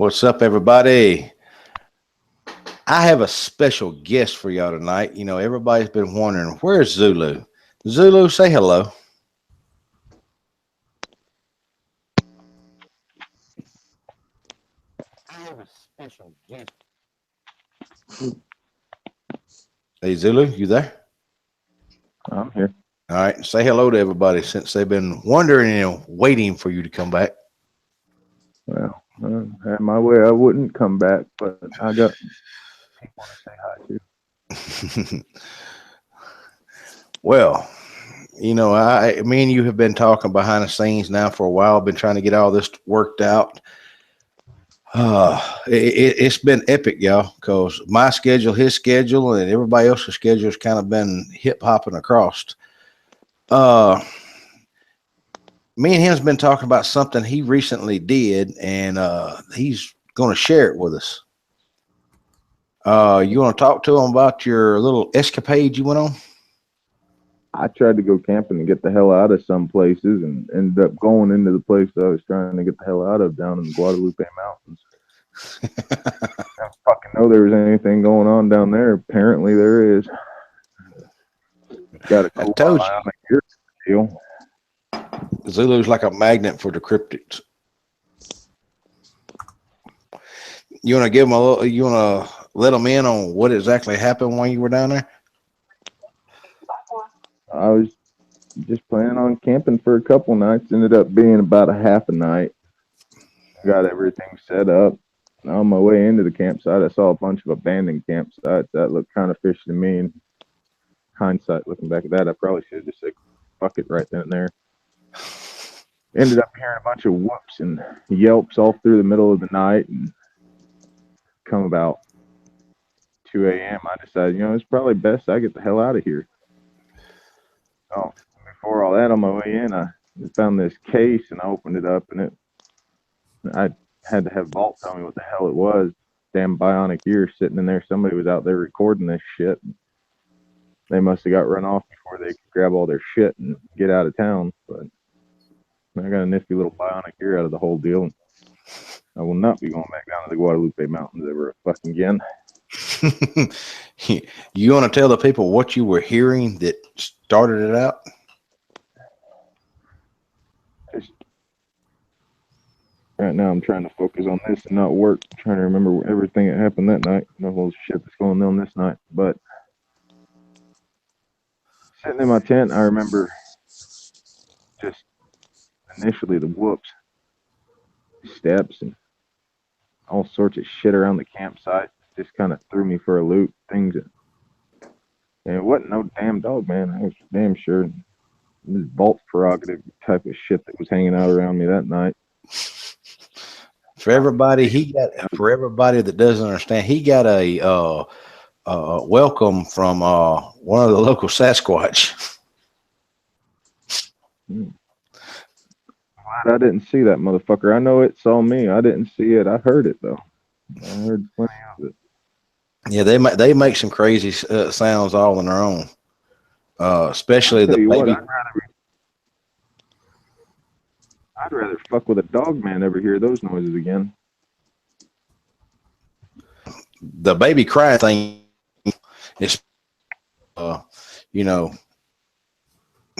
What's up, everybody? I have a special guest for y'all tonight. You know, everybody's been wondering, where's Zulu? Zulu, say hello. I have a special guest. Hey, Zulu, you there? I'm here. All right, say hello to everybody since they've been wondering and waiting for you to come back. Well, had my way, I wouldn't come back, but I got people to say hi to. Well, you know, me and you have been talking behind the scenes now for a while. Been trying to get all this worked out. It's been epic, y'all, because my schedule, his schedule, and everybody else's schedule has kind of been hip hopping across. Me and him's been talking about something he recently did, and he's going to share it with us. You want to talk to him about your little escapade you went on? I tried to go camping and get the hell out of some places and ended up going into the place that I was trying to get the hell out of down in the Guadalupe Mountains. I didn't fucking know there was anything going on down there. Apparently there is. Got a cool bionic ear deal. Zulu's like a magnet for the cryptids. You want to give them a little, you want to let them in on what exactly happened when you were down there? I was just planning on camping for a couple nights. Ended up being about a half a night. Got everything set up. On my way into the campsite, I saw a bunch of abandoned campsites. That looked kind of fishy to me. In hindsight, looking back at that, I probably should have just said, fuck it right then and there. Ended up hearing a bunch of whoops and yelps all through the middle of the night. And come about 2 a.m., I decided, it's probably best I get the hell out of here. So before all that, on my way in, I found this case and I opened it up, and I had to have Vault tell me what the hell it was. Damn bionic ear sitting in there. Somebody was out there recording this shit. They must have got run off before they could grab all their shit and get out of town. But I got a nifty little bionic ear out of the whole deal. I will not be going back down to the Guadalupe Mountains ever fucking again. You want to tell the people what you were hearing that started it out? Right now, I'm trying to focus on this and not work. I'm trying to remember everything that happened that night. No whole shit that's going on this night. But sitting in my tent, I remember just initially the whoops, steps, and all sorts of shit around the campsite. Just kind of threw me for a loop. Things that, and it wasn't no damn Dogman. I was damn sure it was Vault prerogative type of shit that was hanging out around me that night. For everybody, for everybody that doesn't understand, he got a welcome from one of the local Sasquatch. Glad I didn't see that motherfucker. I know it saw me. I didn't see it. I heard it though. I heard plenty of it. Yeah, they make some crazy sounds all on their own. Especially the baby. I'd rather fuck with a Dogman ever hear those noises again. The baby crying thing is,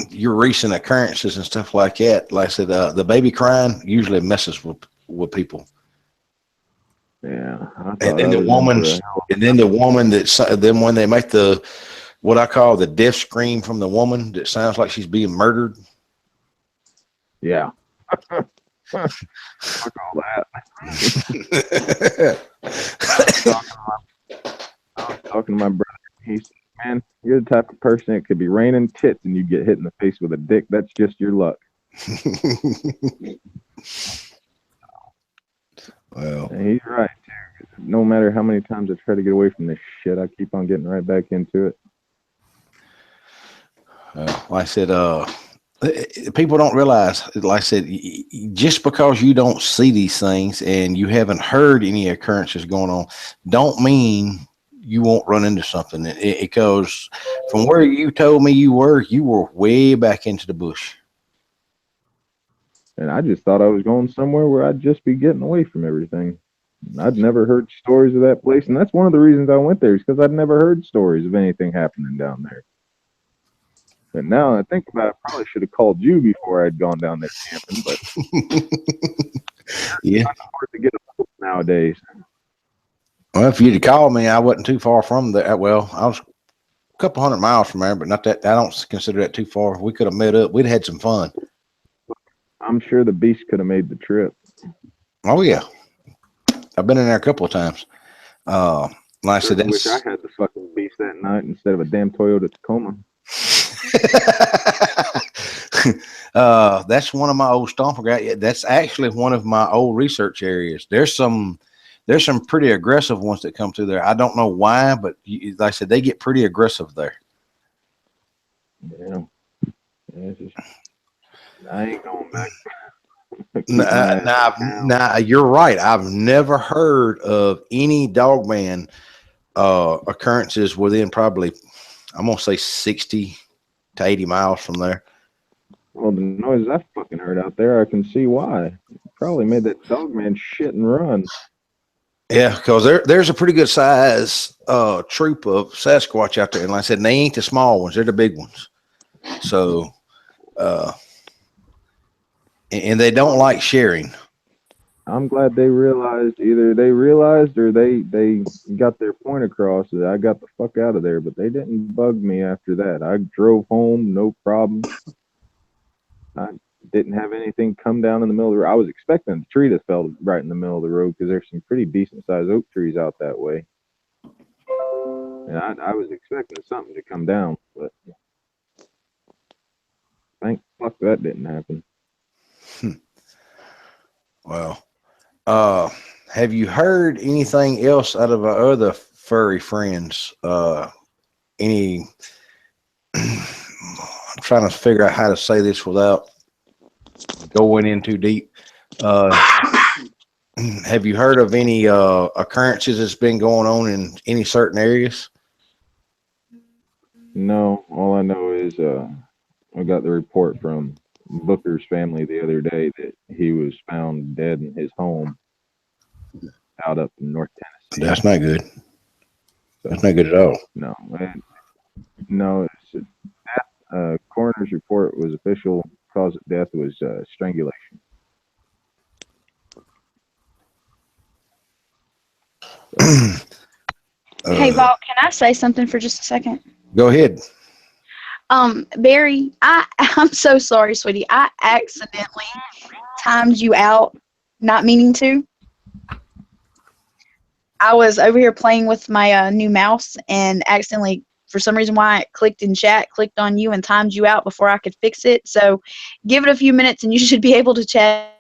your recent occurrences and stuff like that. Like I said, the baby crying usually messes with people. Yeah. And then the woman then when they make what I call the death scream from the woman that sounds like she's being murdered. Yeah. Fuck all that. I was talking to my brother. He said, man, you're the type of person that could be raining tits and you get hit in the face with a dick. That's just your luck. Well, and he's right, too. No matter how many times I try to get away from this shit, I keep on getting right back into it. Like I said, people don't realize, like I said, just because you don't see these things and you haven't heard any occurrences going on, don't mean you won't run into something. Because from where you told me you were way back into the bush. And I just thought I was going somewhere where I'd just be getting away from everything. I'd never heard stories of that place, and that's one of the reasons I went there, is because I'd never heard stories of anything happening down there. But now I think about it, I probably should have called you before I'd gone down there camping, but Yeah. it's hard to get a hold nowadays. Well, if you'd have called me, I wasn't too far from there. Well, I was a couple hundred miles from there, but not that. I don't consider that too far. We could have met up. We'd had some fun. I'm sure the beast could have made the trip. Oh yeah, I've been in there a couple of times. Like I said, I wish I had the fucking beast that night instead of a damn Toyota Tacoma. That's one of my old stomper guys. That's actually one of my old research areas. There's some pretty aggressive ones that come through there. I don't know why, but like I said, they get pretty aggressive there. Yeah. I ain't going back. Nah, you're right. I've never heard of any Dogman occurrences within probably, I'm gonna say 60 to 80 miles from there. Well, the noise I fucking heard out there, I can see why. Probably made that Dogman shit and run. Yeah, because there's a pretty good size troop of Sasquatch out there, and like I said, they ain't the small ones; they're the big ones. So, and they don't like sharing. I'm glad they realized, either they realized or they got their point across that I got the fuck out of there, but they didn't bug me after that. I drove home, no problem. I didn't have anything come down in the middle of the road. I was expecting a tree that fell right in the middle of the road because there's some pretty decent sized oak trees out that way. And I was expecting something to come down, but thank fuck that didn't happen. Well, have you heard anything else out of our other furry friends? Any? I'm trying to figure out how to say this without going in too deep. Have you heard of any occurrences that's been going on in any certain areas? No, all I know is I got the report from Booker's family the other day that he was found dead in his home out up in North Tennessee. That's not good. That's not good at all. No, it's a death. Coroner's report was official cause of death was strangulation. Hey, Val, can I say something for just a second? Go ahead. Barry, I'm so sorry, sweetie. I accidentally timed you out, not meaning to. I was over here playing with my new mouse and accidentally, for some reason why it clicked in chat, clicked on you and timed you out before I could fix it. So give it a few minutes and you should be able to chat.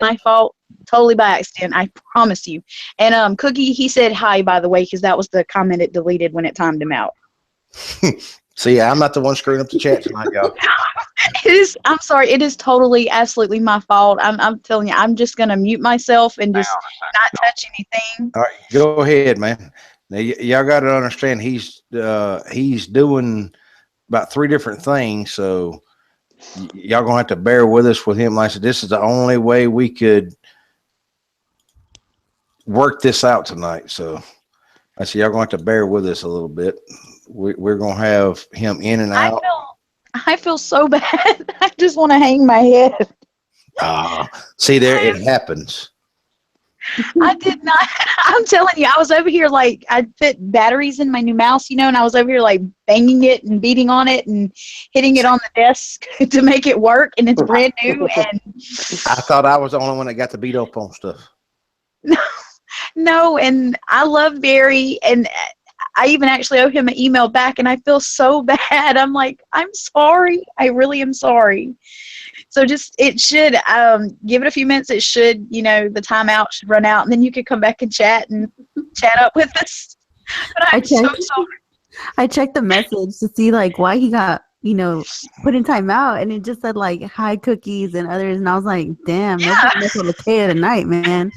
My fault, totally by accident, I promise you. And Cookie, he said hi, by the way, because that was the comment it deleted when it timed him out. See, I'm not the one screwing up the chat tonight, y'all. I'm sorry. It is totally, absolutely my fault. I'm telling you, I'm just going to mute myself and just not touch anything. All right, go ahead, man. Now, y'all got to understand he's doing about 3 different things, so y'all going to have to bear with us with him. Like I said, this is the only way we could work this out tonight. So I said, y'all going to have to bear with us a little bit. We're going to have him in and out. I feel so bad. I just want to hang my head. See there, it happens. I did not. I'm telling you, I was over here like I put batteries in my new mouse, and I was over here like banging it and beating on it and hitting it on the desk to make it work, and it's brand new. And I thought I was the only one that got to beat up on stuff. No, and I love Barry, and I even actually owe him an email back, and I feel so bad. I'm like, I'm sorry. I really am sorry. So just, it should, give it a few minutes. It should, the timeout should run out, and then you could come back and chat up with us. But I'm so sorry. I checked the message to see, like, why he got, put in timeout, and it just said, like, hi, Cookies, and others, and I was like, damn, nobody mess with Lakea tonight, man.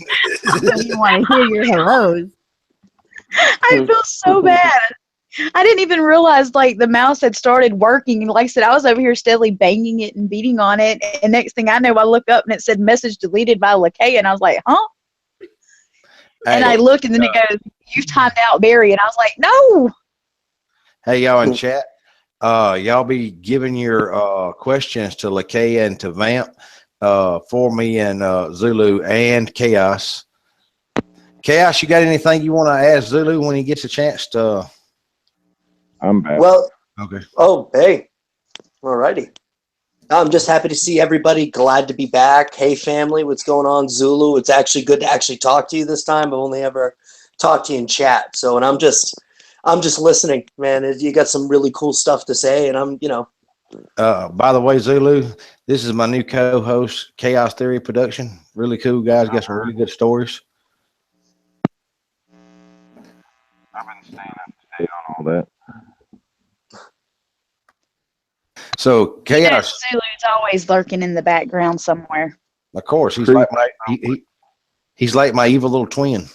I don't even want to hear your hellos. I feel so bad. I didn't even realize like the mouse had started working. And like I said, I was over here steadily banging it and beating on it. And next thing I know, I look up and it said message deleted by Lakea. And I was like, huh? And Hey, I looked, and then it goes, "You've timed out, Barry." And I was like, "No." hey, y'all in chat. Y'all be giving your questions to Lakeia and to Vamp for me and Zulu and Chaos. Chaos, you got anything you want to ask Zulu when he gets a chance to? I'm back. Well, Okay. oh, hey. Alrighty. I'm just happy to see everybody. Glad to be back. Hey, family, what's going on, Zulu? It's actually good to actually talk to you this time. I've only ever talked to you in chat. So, and I'm just listening, man. You got some really cool stuff to say, and I'm, By the way, Zulu, this is my new co-host, Chaos Theory Production. Really cool guys. Got some really good stories. I've been staying up to date on all that. So Chaos, Zulu's always lurking in the background somewhere. of course, he's like my he's like my evil little twin.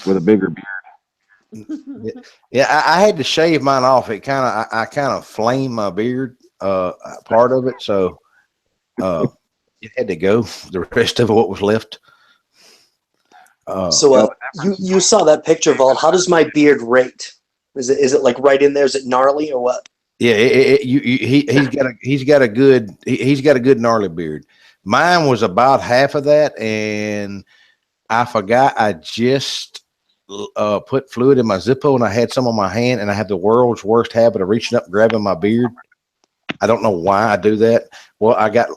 With a bigger beard. Yeah, I had to shave mine off. It I kind of flamed my beard, part of it, so it had to go. The rest of it, what was left. So you saw that picture, Vault. How does my beard rate? Is it like right in there? Is it gnarly or what? Yeah, he's got a good gnarly beard. Mine was about half of that, and I forgot I just put fluid in my Zippo, and I had some on my hand, and I have the world's worst habit of reaching up, grabbing my beard. I don't know why I do that. Well, I got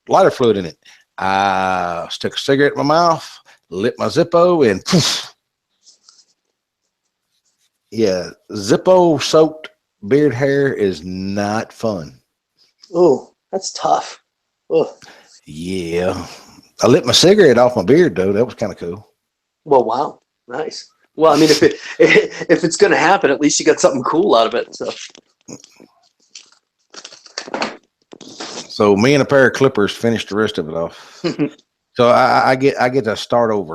lighter fluid in it. I stuck a cigarette in my mouth, lit my Zippo, and poof. Yeah, Zippo soaked beard hair is not fun. Oh, that's tough. Oh. Yeah. I lit my cigarette off my beard, though. That was kind of cool. Well, wow. Nice. Well, I mean, if it's going to happen, at least you got something cool out of it. So me and a pair of clippers finished the rest of it off. So I get to start over.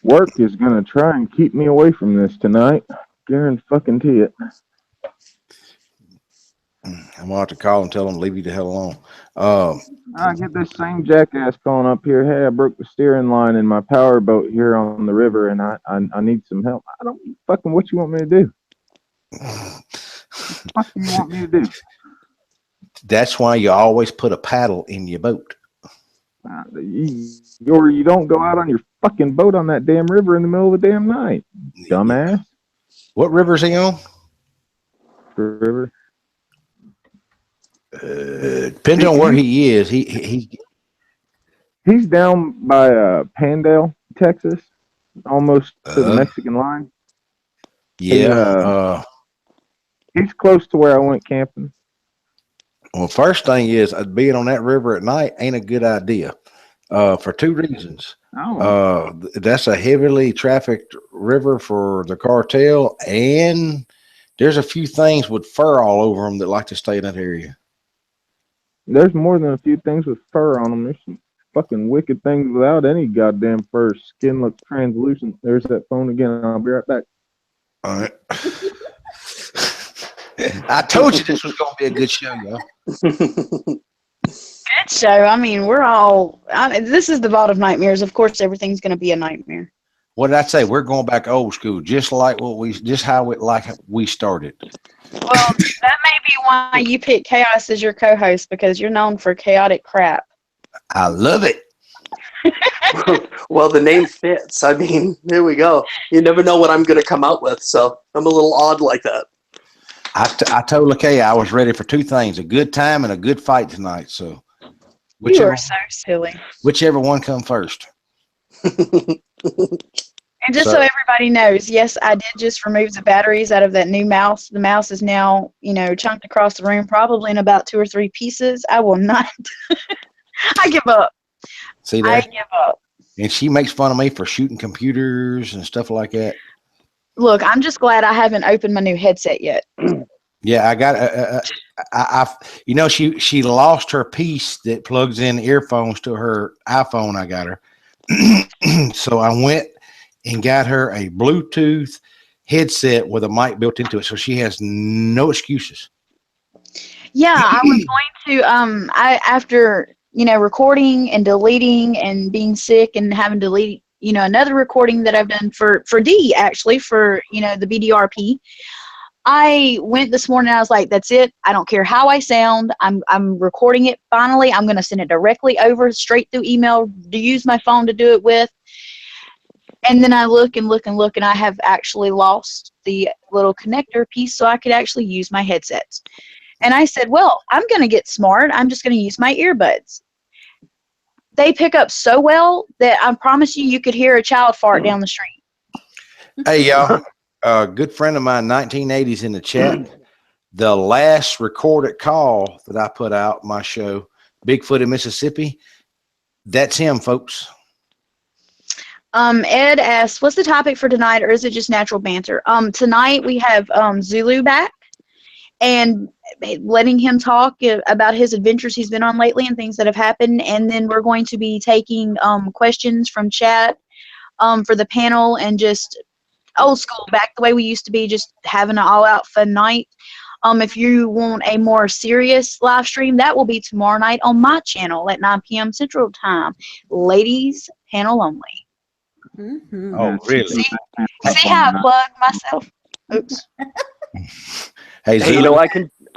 Work is gonna try and keep me away from this tonight. Guarantee it. I'm gonna have to call and tell them leave you the hell alone. I get this same jackass calling up here. Hey, I broke the steering line in my power boat here on the river, and I need some help. I don't fucking what you want me to do. What do you want me to do? That's why you always put a paddle in your boat. You don't go out on your fucking boat on that damn river in the middle of the damn night, dumbass. What river's he on? River. Depends on where he is. He's down by Pandale, Texas, almost to the Mexican line. Yeah. He's close to where I went camping. Well, first thing is being on that river at night ain't a good idea. For two reasons. That's a heavily trafficked river for the cartel, and there's a few things with fur all over them that like to stay in that area. There's more than a few things with fur on them. There's some fucking wicked things without any goddamn fur. Skin looks translucent. There's that phone again. I'll be right back. All right. I told you this was going to be a good show, y'all. Good show. I mean, this is the Vault of Nightmares. Of course, everything's going to be a nightmare. What did I say? We're going back old school, just how we started. Well, that may be why you picked Chaos as your co-host, because you're known for chaotic crap. I love it. Well, the name fits. I mean, here we go. You never know what I'm going to come out with, so I'm a little odd like that. I told Lakeia I was ready for two things: a good time and a good fight tonight. So, you are so silly. Whichever one come first. And just so everybody knows, yes, I did just remove the batteries out of that new mouse. The mouse is now, chunked across the room, probably in about 2 or 3 pieces. I will not. I give up. See that? I give up. And she makes fun of me for shooting computers and stuff like that. Look, I'm just glad I haven't opened my new headset yet. Yeah, I got. She lost her piece that plugs in earphones to her iPhone. I got her, so I went and got her a Bluetooth headset with a mic built into it, so she has no excuses. Yeah, I was going to. After recording and deleting and being sick and having to delete, another recording that I've done for D, actually, for, the BDRP. I went this morning, I was like, that's it. I don't care how I sound. I'm recording it finally. I'm going to send it directly over straight through email to use my phone to do it with. And then I look and look and look, and I have actually lost the little connector piece so I could actually use my headsets. And I said, well, I'm going to get smart. I'm just going to use my earbuds. They pick up so well that I promise you could hear a child fart down the street. Hey, y'all. A good friend of mine, 1980s in the chat. The last recorded call that I put out, my show, Bigfoot in Mississippi, that's him, folks. Ed asks, what's the topic for tonight, or is it just natural banter? Tonight we have Zulu back, and letting him talk about his adventures he's been on lately and things that have happened. And then we're going to be taking questions from chat for the panel, and just old school, back the way we used to be, just having an all-out fun night. If you want a more serious live stream, that will be tomorrow night on my channel at 9 p.m. Central Time. Ladies, panel only. Mm-hmm. Oh, really? See how I plug myself? Oops. Hey, Hey,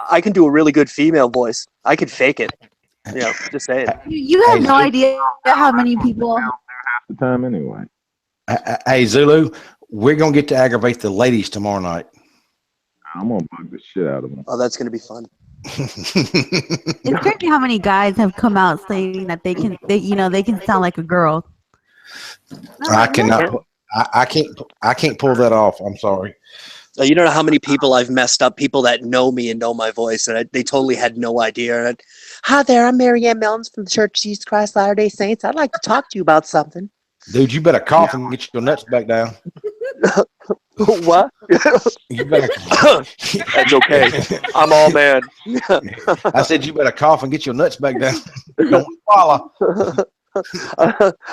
I can do a really good female voice. I could fake it. Just saying. You have no idea how many people. Half the time anyway. Hey, Zulu, we're going to get to aggravate the ladies tomorrow night. I'm gonna bug the shit out of them. Oh, that's gonna be fun. It's crazy how many guys have come out saying that they can sound like a girl. I cannot. I can't pull that off. I'm sorry. You don't know how many people I've messed up. People that know me and know my voice, and they totally had no idea. Hi there, I'm Mary Ann Melton from the Church of Jesus Christ Latter-day Saints. I'd like to talk to you about something. Dude, you better cough and get your nuts back down. What? You better. That's okay. I'm all man. I said you better cough and get your nuts back down. Don't swallow.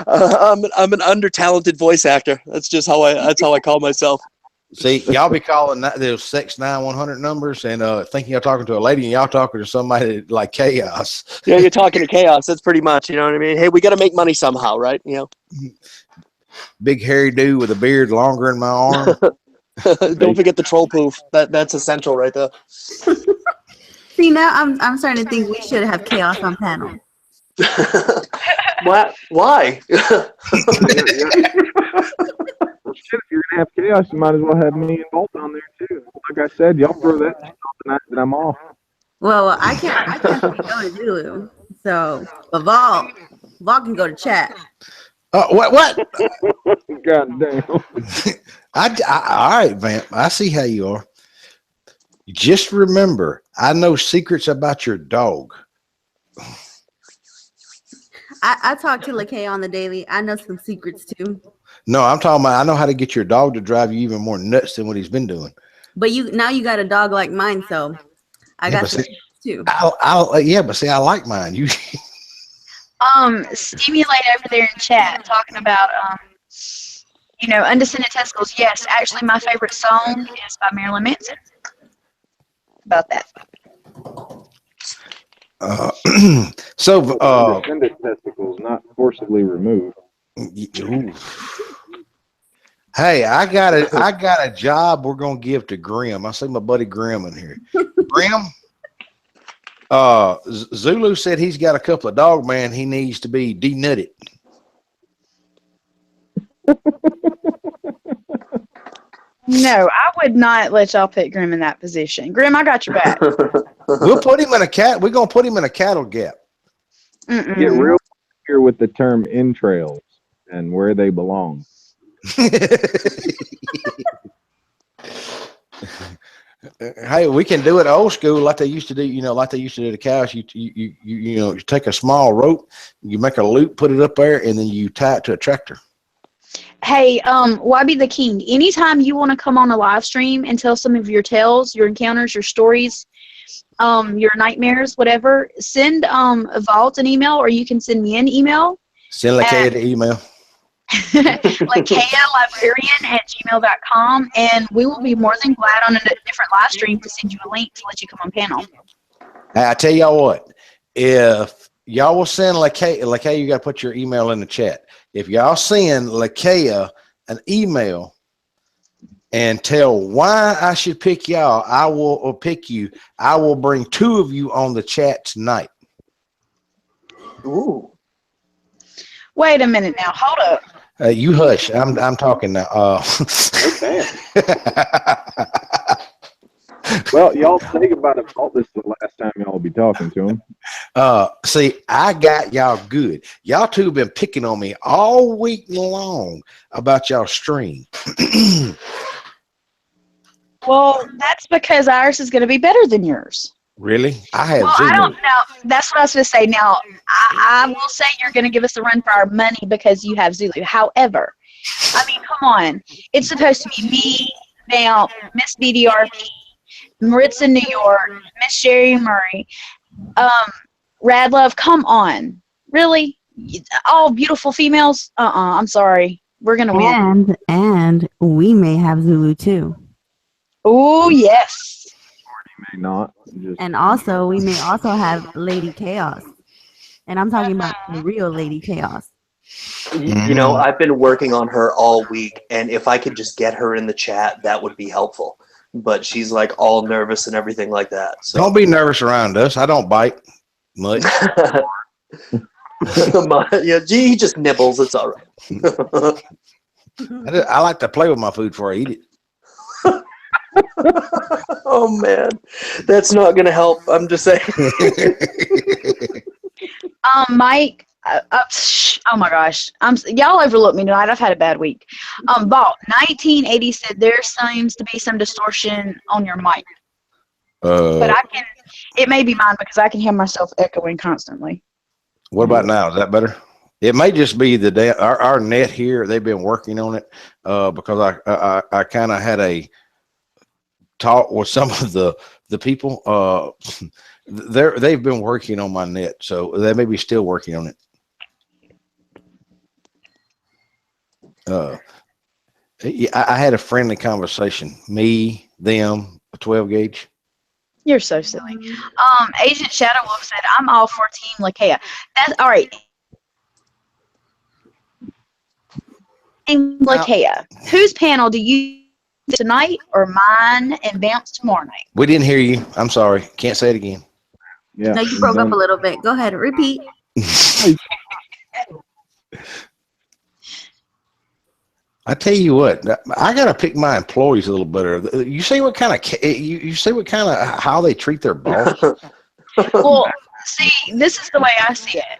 I'm an under-talented voice actor. That's just how I call myself. See, y'all be calling those 69100 numbers and thinking you're talking to a lady, and y'all talking to somebody like Chaos. Yeah, you're talking to Chaos. That's pretty much, you know what I mean? Hey, we got to make money somehow, right? Big hairy dude with a beard longer than my arm. Don't forget the troll poof. That's essential right there. See, now I'm starting to think we should have Chaos on panel. What? Why? Shit, if you're gonna have chaos, you might as well have me and Bolt on there too. Like I said, y'all throw that shit on the night that I'm off. Well, I can't go to Zulu. So, but Vol can go to chat. What? God damn. All right, Vamp. I see how you are. Just remember, I know secrets about your dog. I talk to LaKay on the daily. I know some secrets too. No, I'm talking about I know how to get your dog to drive you even more nuts than what he's been doing. But now you got a dog like mine, so I got some secrets too. But see, I like mine. You Stimulate over there in chat talking about undescended testicles. Yes, actually my favorite song is by Marilyn Manson. About that. Undescended testicles, not forcibly removed. Hey, I got a job we're gonna give to Grim. I see my buddy Grim in here. Grim, Zulu said he's got a couple of Dogman he needs to be denutted. No, I would not let y'all put Grim in that position. Grim, I got your back. We'll put him in we're gonna put him in a cattle gap. Mm-mm. Get real clear with the term entrails and where they belong. Hey, we can do it old school like they used to do. Like they used to do the cows. You take a small rope, you make a loop, put it up there, and then you tie it to a tractor. Hey, YB the King, anytime you want to come on a live stream and tell some of your tales, your encounters, your stories, your nightmares, whatever, send Vault an email, or you can send me an email. Send LaKay the email. LaKayalibrarian@gmail.com, and we will be more than glad on a different live stream to send you a link to let you come on panel. Hey, I tell y'all what, if y'all will send Lakea, you got to put your email in the chat. If y'all send Lakea an email and tell why I should pick y'all, I will pick you. I will bring 2 of you on the chat tonight. Ooh. Wait a minute now. Hold up. You hush. I'm talking now. Okay. Well, y'all think about it. This is the last time y'all will be talking to him. See, I got y'all good. Y'all 2 have been picking on me all week long about y'all stream. Well, that's because ours is going to be better than yours. Really? I have Well, Zulu. I don't know. That's what I was going to say. Now, I will say you're going to give us a run for our money because you have Zulu. However, I mean, come on. It's supposed to be me, Vamp, Miss BDRP, Maritza New York, Miss Sherry Murray, Radlove. Come on. Really? All beautiful females? I'm sorry. We're going to win. And we may have Zulu too. Oh, yes. May not. And also, we may also have Lady Chaos. And I'm talking about the real Lady Chaos. You know, I've been working on her all week, and if I could just get her in the chat, that would be helpful. But she's like all nervous and everything like that. So. Don't be nervous around us. I don't bite much. Yeah, he just nibbles. It's all right. I like to play with my food before I eat it. Oh man, that's not gonna help. I'm just saying. Mike. Oh my gosh, y'all overlooked me tonight. I've had a bad week. Balt 1980 said there seems to be some distortion on your mic, but it may be mine because I can hear myself echoing constantly. What about now? Is that better? It may just be our net here. They've been working on it because I kind of had a talk with some of the people. They've been working on my net, so they may be still working on it. I had a friendly conversation. Me, them, a 12 gauge. You're so silly. Agent Shadow Wolf said, "I'm all for Team Lakea." That's all right. Team Lakea. Whose panel do you tonight, or mine and Bounce tomorrow night? We didn't hear you. I'm sorry. Can't say it again. Yeah. No, you broke up a little bit. Go ahead. Repeat. I tell you what, I gotta pick my employees a little better. You see what kind of you see what kind of how they treat their boss. Well, see, this is the way I see it.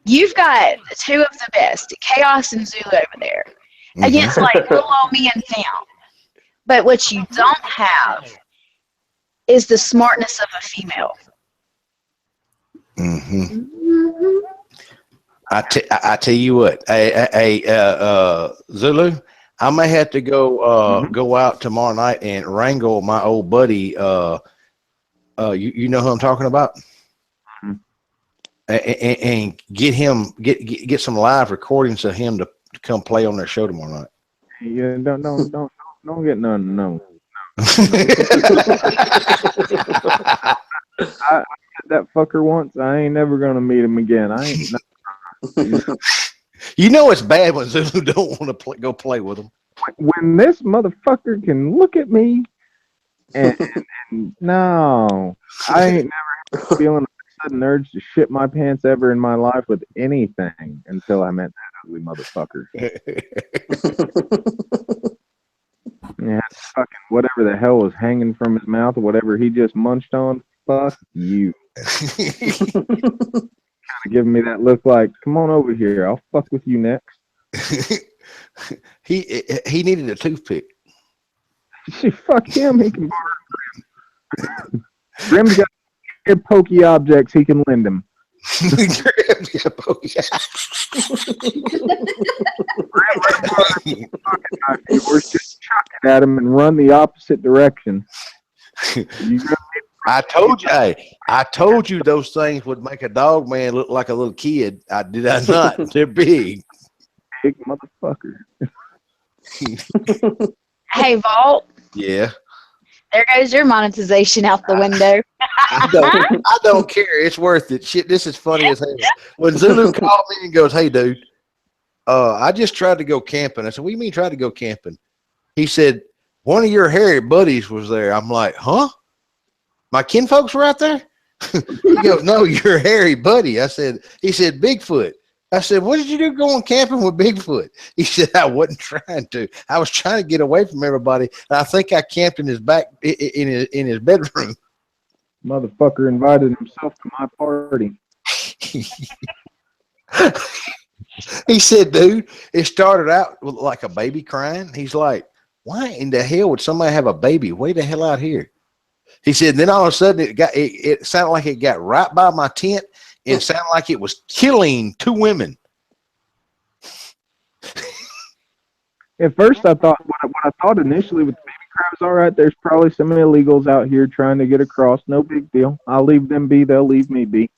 You've got 2 of the best, Chaos and Zulu over there, against like little old me and Vamp. But what you don't have is the smartness of a female. I tell you what, Zulu, I may have to go out tomorrow night and wrangle my old buddy. You know who I'm talking about, and get him get some live recordings of him to come play on their show tomorrow night. Yeah, don't get none. No. I met that fucker once. I ain't never gonna meet him again. I ain't. You know it's bad when Zulu don't want to go play with him. When this motherfucker can look at me and no, I ain't never feeling a sudden urge to shit my pants ever in my life with anything until I met that ugly motherfucker. Yeah, fucking whatever the hell was hanging from his mouth or whatever he just munched on. Fuck you. Giving me that look like, come on over here, I'll fuck with you next. He needed a toothpick. Fuck him, he can borrow Grim. Grim's got pokey objects he can lend him. Grim's got pokey We're just chucking at him and run the opposite direction. I told you those things would make a dog man look like a little kid. Did I not? They're big. Big motherfucker. Hey, Vault. Yeah. There goes your monetization out the window. I don't care. It's worth it. Shit, this is funny as hell. When Zulu called me and goes, "Hey, dude, I just tried to go camping." I said, "What do you mean tried to go camping?" He said, "One of your hairy buddies was there." I'm like, "Huh? My kinfolks were out there?" He goes, "No, your hairy buddy." He said, "Bigfoot." I said, "What did you do going camping with Bigfoot?" He said, "I wasn't trying to. I was trying to get away from everybody. And I think I camped in his in his bedroom." Motherfucker invited himself to my party. He said, "Dude, it started out with like a baby crying." He's like, "Why in the hell would somebody have a baby way the hell out here?" He said, then all of a sudden it sounded like it got right by my tent and sounded like it was killing 2 women. At first, I thought what I thought initially with the baby crabs, all right, there's probably some illegals out here trying to get across. No big deal. I'll leave them be. They'll leave me be.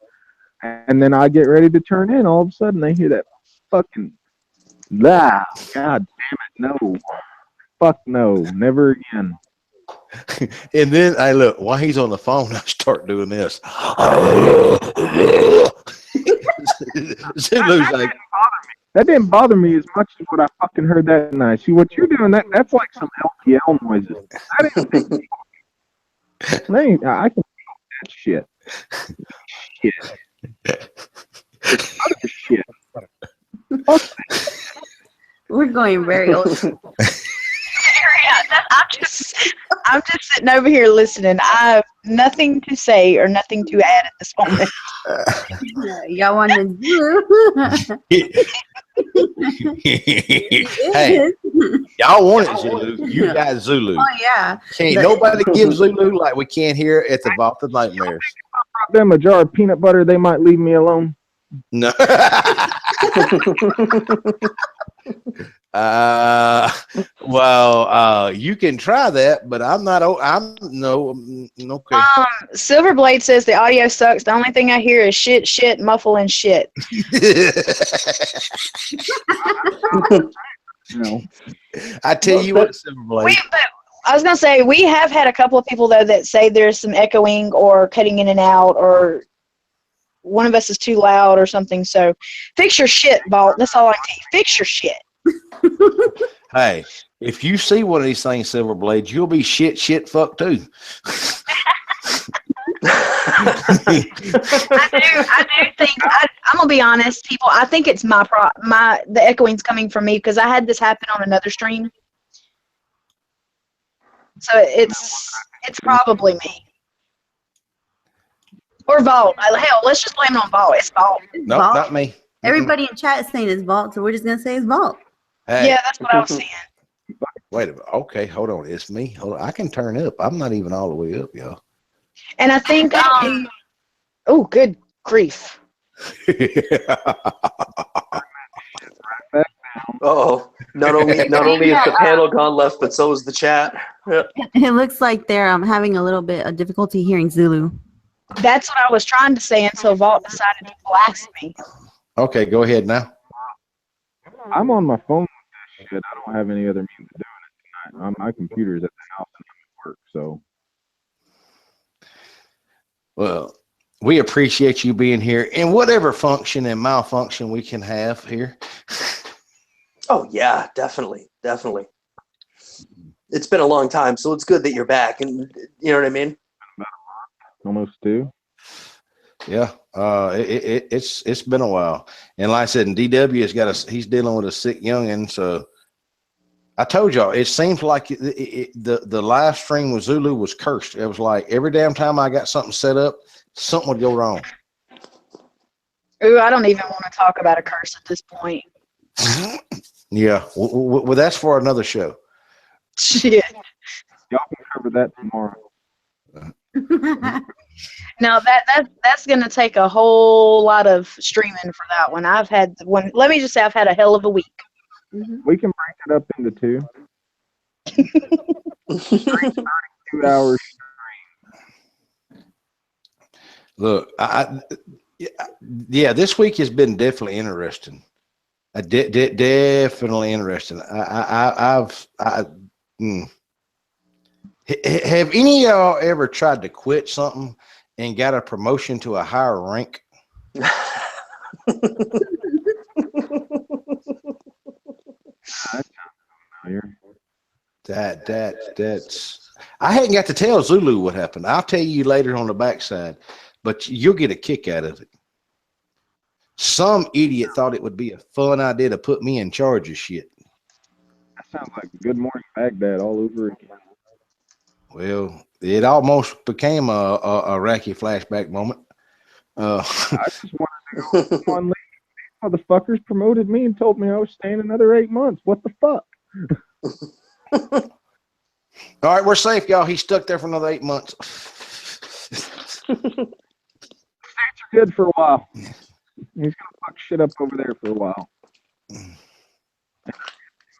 And then I get ready to turn in. All of a sudden, they hear that fucking God damn it, no, fuck no, never again. And then I look while he's on the phone. I start doing this. Zulu's like, that didn't bother me as much as what I fucking heard that night. See what you're doing? That's like some LPL noises. I can feel that shit. Other shit. Fuck that. We're going very old. I'm just sitting over here listening. I have nothing to say or nothing to add at this moment. Y'all want to do? hey, y'all want it, Zulu. You got Zulu. Oh yeah. Can't nobody give Zulu like we can't hear at the Vault of Nightmares. Brought them a jar of peanut butter, they might leave me alone. No. You can try that, but I'm not. I'm no. Okay. Silverblade says the audio sucks. The only thing I hear is shit, shit, muffle, and shit. No. I tell you what, Silverblade. I was gonna say we have had a couple of people though that say there's some echoing or cutting in and out, or one of us is too loud or something. So fix your shit, Vault. That's all I tell you. Fix your shit. Hey, if you see one of these things, Silverblade, you'll be shit fuck too. I do think I'm gonna be honest, people. I think it's the echoing's coming from me because I had this happen on another stream. So it's probably me or Vault. Hell, let's just blame it on Vault. It's Vault. No, nope, not me. Everybody in chat is saying it's Vault, so we're just gonna say it's Vault. Hey. Yeah, that's what I was saying. Wait a minute. Okay, hold on. It's me. Hold on. I can turn up. I'm not even all the way up, y'all. And I think, oh, good grief. Oh, not only is the panel gone left, but so is the chat. Yeah. It looks like they're having a little bit of difficulty hearing Zulu. That's what I was trying to say until Vault decided to blast me. Okay, go ahead now. I'm on my phone with this shit. I don't have any other means of doing it tonight. My computer's at the house and I'm at work, so. Well, we appreciate you being here in whatever function and malfunction we can have here. Oh yeah, definitely. It's been a long time, so it's good that you're back, and you know what I mean. Almost 2. Yeah, it's been a while, and like I said, and DW he's dealing with a sick youngin. So I told y'all, it seems like the live stream with Zulu was cursed. It was like every damn time I got something set up, something would go wrong. Ooh, I don't even want to talk about a curse at this point. Yeah, well, that's for another show. Shit. Y'all can cover that tomorrow. Now that's gonna take a whole lot of streaming for that one. Let me just say I've had a hell of a week. We can break it up into 2. 2 hours. Look, yeah, this week has been definitely interesting. Definitely interesting. Have any of y'all ever tried to quit something and got a promotion to a higher rank? That's I hadn't got to tell Zulu what happened. I'll tell you later on the backside, but you'll get a kick out of it. Some idiot thought it would be a fun idea to put me in charge of shit. That sounds like Good Morning Baghdad all over again. Well, it almost became a Iraqi flashback moment. I just wanted to go on. Motherfuckers promoted me and told me I was staying another 8 months. What the fuck? All right, we're safe, y'all. He's stuck there for another 8 months. States are good for a while. He's gonna fuck shit up over there for a while.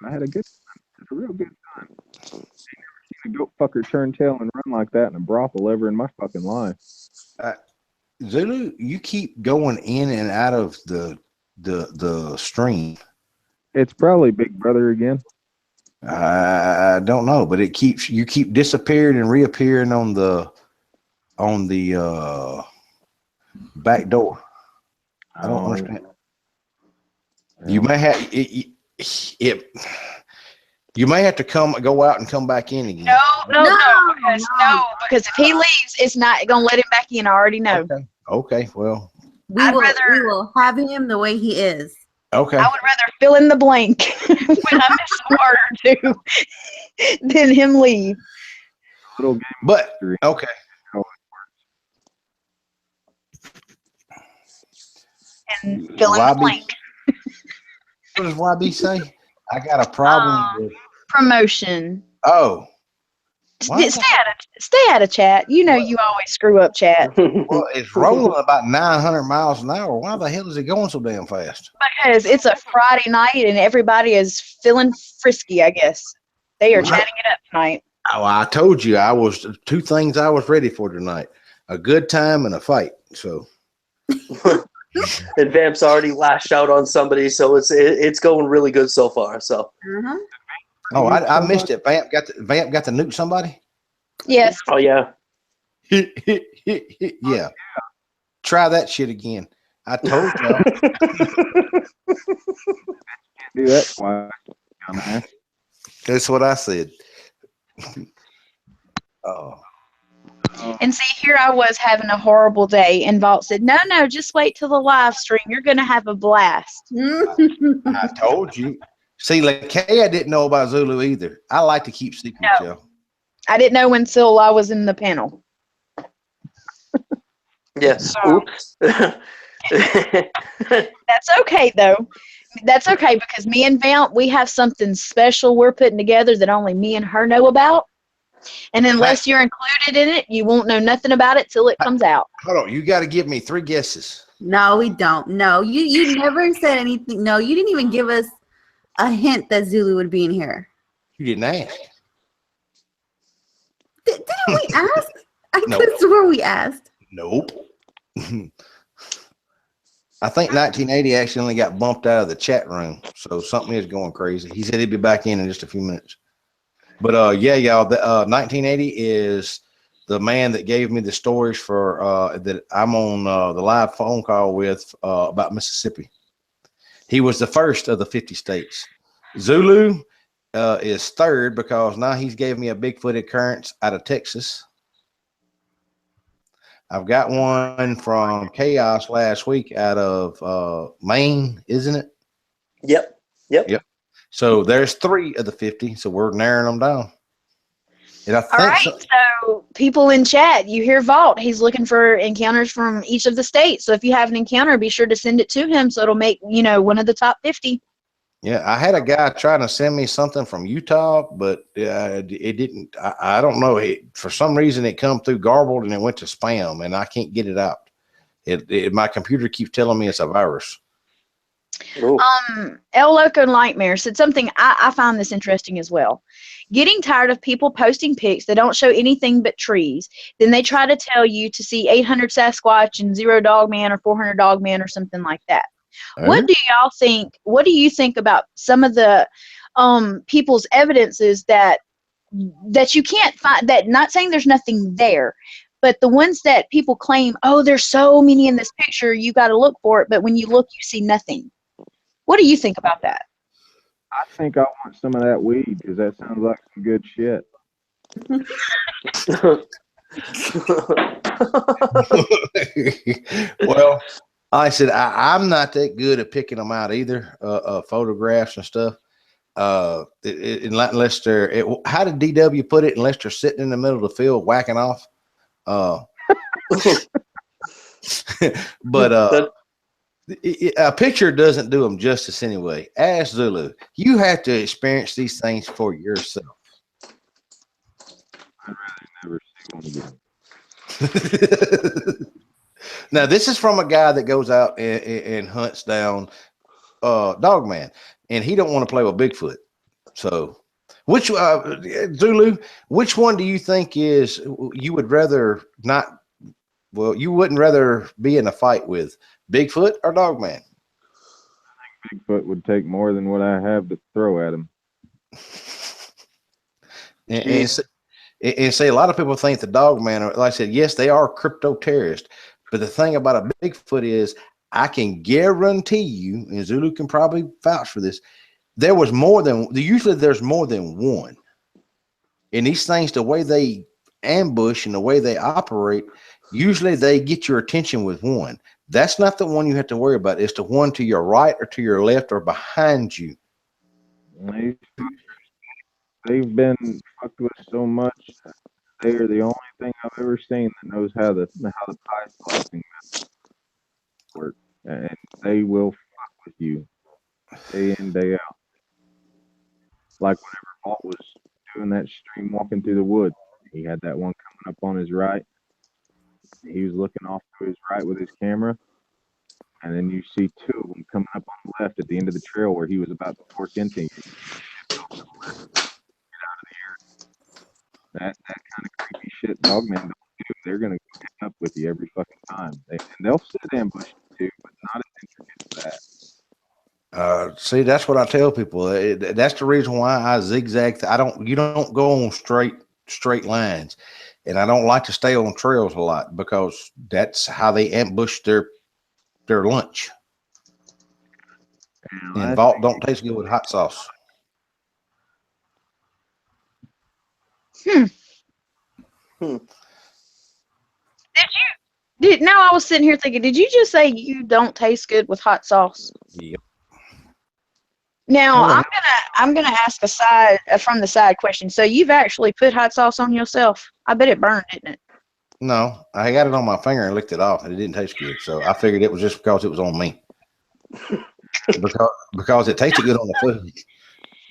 I had a good time. Had a real good time. I've never seen a goat fucker turn tail and run like that in a brothel ever in my fucking life. Zulu, you keep going in and out of the stream. It's probably Big Brother again. I don't know, but you keep disappearing and reappearing on the back door. I don't understand. You may have you may have to go out and come back in again. No, because if he leaves, it's not gonna let him back in. I already know. Okay. Well, we will have him the way he is. Okay. I would rather fill in the blank when I miss a word or two than him leave. Little game, but okay. And fill in the blank. What does YB say? I got a problem with promotion. Oh. Stay out of chat. You know you always screw up chat. Well, it's rolling about 900 miles an hour. Why the hell is it going so damn fast? Because it's a Friday night and everybody is feeling frisky, I guess. They are chatting it up tonight. Oh, I told you I was two things I was ready for tonight. A good time and a fight. So and Vamp's already lashed out on somebody, so it's going really good so far. So oh, I missed it. Vamp got to nuke somebody? Yes. Oh yeah. Yeah. Try that shit again. I told y'all. Do that twice. That's what I said. Oh. And see, here I was having a horrible day, and Vault said, "No, just wait till the live stream. You're gonna have a blast." I told you. See, like I didn't know about Zulu either. I like to keep secrets, y'all. I didn't know until I was in the panel. Yes. Oops. That's okay, though. That's okay, because me and Vamp, we have something special we're putting together that only me and her know about. And unless you're included in it, you won't know nothing about it till it comes out. Hold on. You got to give me 3 guesses. No, we don't. No, you never said anything. No, you didn't even give us a hint that Zulu would be in here. You didn't ask. Didn't we ask? I Nope. could swear we asked. Nope. I think 1980 accidentally got bumped out of the chat room, so something is going crazy. He said he'd be back in just a few minutes. But yeah, y'all, the 1980 is the man that gave me the stories for that I'm on the live phone call with about Mississippi. He was the first of the 50 states. Zulu is third because now he's gave me a Bigfoot occurrence out of Texas. I've got one from Chaos last week out of Maine, isn't it? Yep. So there's 3 of the 50. So we're narrowing them down. And I think all right. So people in chat, you hear Vault. He's looking for encounters from each of the states. So if you have an encounter, be sure to send it to him so it'll make, one of the top 50. Yeah, I had a guy trying to send me something from Utah, but it didn't. I don't know. For some reason, it come through garbled and it went to spam, and I can't get it out. My computer keeps telling me it's a virus. Ooh. El Loco Nightmare said something I find this interesting as well. Getting tired of people posting pics that don't show anything but trees. Then they try to tell you to see 800 Sasquatch and 0 Dogman or 400 Dogman or something like that. What do y'all think? What do you think about some of the people's evidences that that you can't find. That not saying there's nothing there, but the ones that people claim, oh, there's so many in this picture, you got to look for it. But when you look, you see nothing. What do you think about that? I think I want some of that weed because that sounds like some good shit. Well, I said I'm not that good at picking them out either. Photographs and stuff. Unless they're how did DW put it? Unless they're sitting in the middle of the field whacking off. But a picture doesn't do them justice anyway. Ask Zulu. You have to experience these things for yourself. I'd rather never see one again. Now, this is from a guy that goes out and hunts down Dogman, and he don't want to play with Bigfoot. So, which Zulu? Which one do you think is you would rather not? Well, you wouldn't rather be in a fight with Bigfoot or Dogman? I think Bigfoot would take more than what I have to throw at him. And say a lot of people think the Dogman are, like I said, yes, they are crypto terrorists. But the thing about a Bigfoot is, I can guarantee you, and Zulu can probably vouch for this, there was more than, usually there's more than one. And these things, the way they ambush and the way they operate, usually they get your attention with one. That's not the one you have to worry about. It's the one to your right or to your left or behind you. They've been fucked with so much. They are the only thing I've ever seen that knows how the pie slicing work, and they will fuck with you day in, day out. Like whenever Walt was doing that stream walking through the woods, he had that one coming up on his right. He was looking off to his right with his camera, and then you see two of them coming up on the left at the end of the trail where he was about to fork into you. That kind of creepy shit Dogman don't do. They're gonna get up with you every fucking time. And they'll sit ambush too, but not as intricate as that. See, that's what I tell people. That's the reason why I zigzag. You don't go on straight lines, and I don't like to stay on trails a lot because that's how they ambush their lunch. And Vault don't taste good with hot sauce. Now I was sitting here thinking, did you just say you don't taste good with hot sauce? Yep. Now I'm gonna ask from the side question. So you've actually put hot sauce on yourself? I bet it burned, didn't it? No, I got it on my finger and licked it off, and it didn't taste good. So I figured it was just because it was on me. because it tasted good on the food.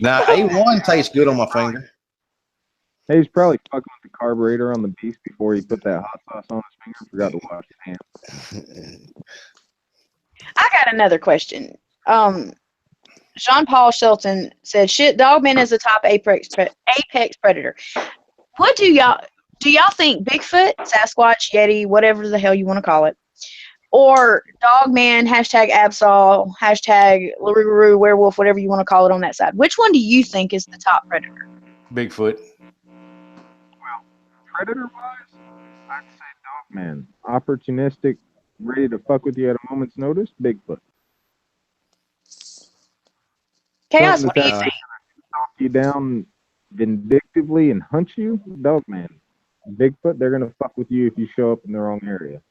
Now A1 tastes good on my finger. Hey, he's probably fucking with the carburetor on the beast before he put that hot sauce on his finger. Forgot to wash his hands. I got another question. Jean-Paul Shelton said, "Shit, Dogman is a top apex predator. What do y'all think? Bigfoot, Sasquatch, Yeti, whatever the hell you want to call it, or Dogman, #Absol, #Laruru, werewolf, whatever you want to call it on that side? Which one do you think is the top predator?" Bigfoot. Well, predator-wise, I'd say Dogman. Opportunistic, ready to fuck with you at a moment's notice, Bigfoot. Chaos, what do you think? Knock you down vindictively and hunt you, Dogman. Bigfoot, they're gonna fuck with you if you show up in the wrong area.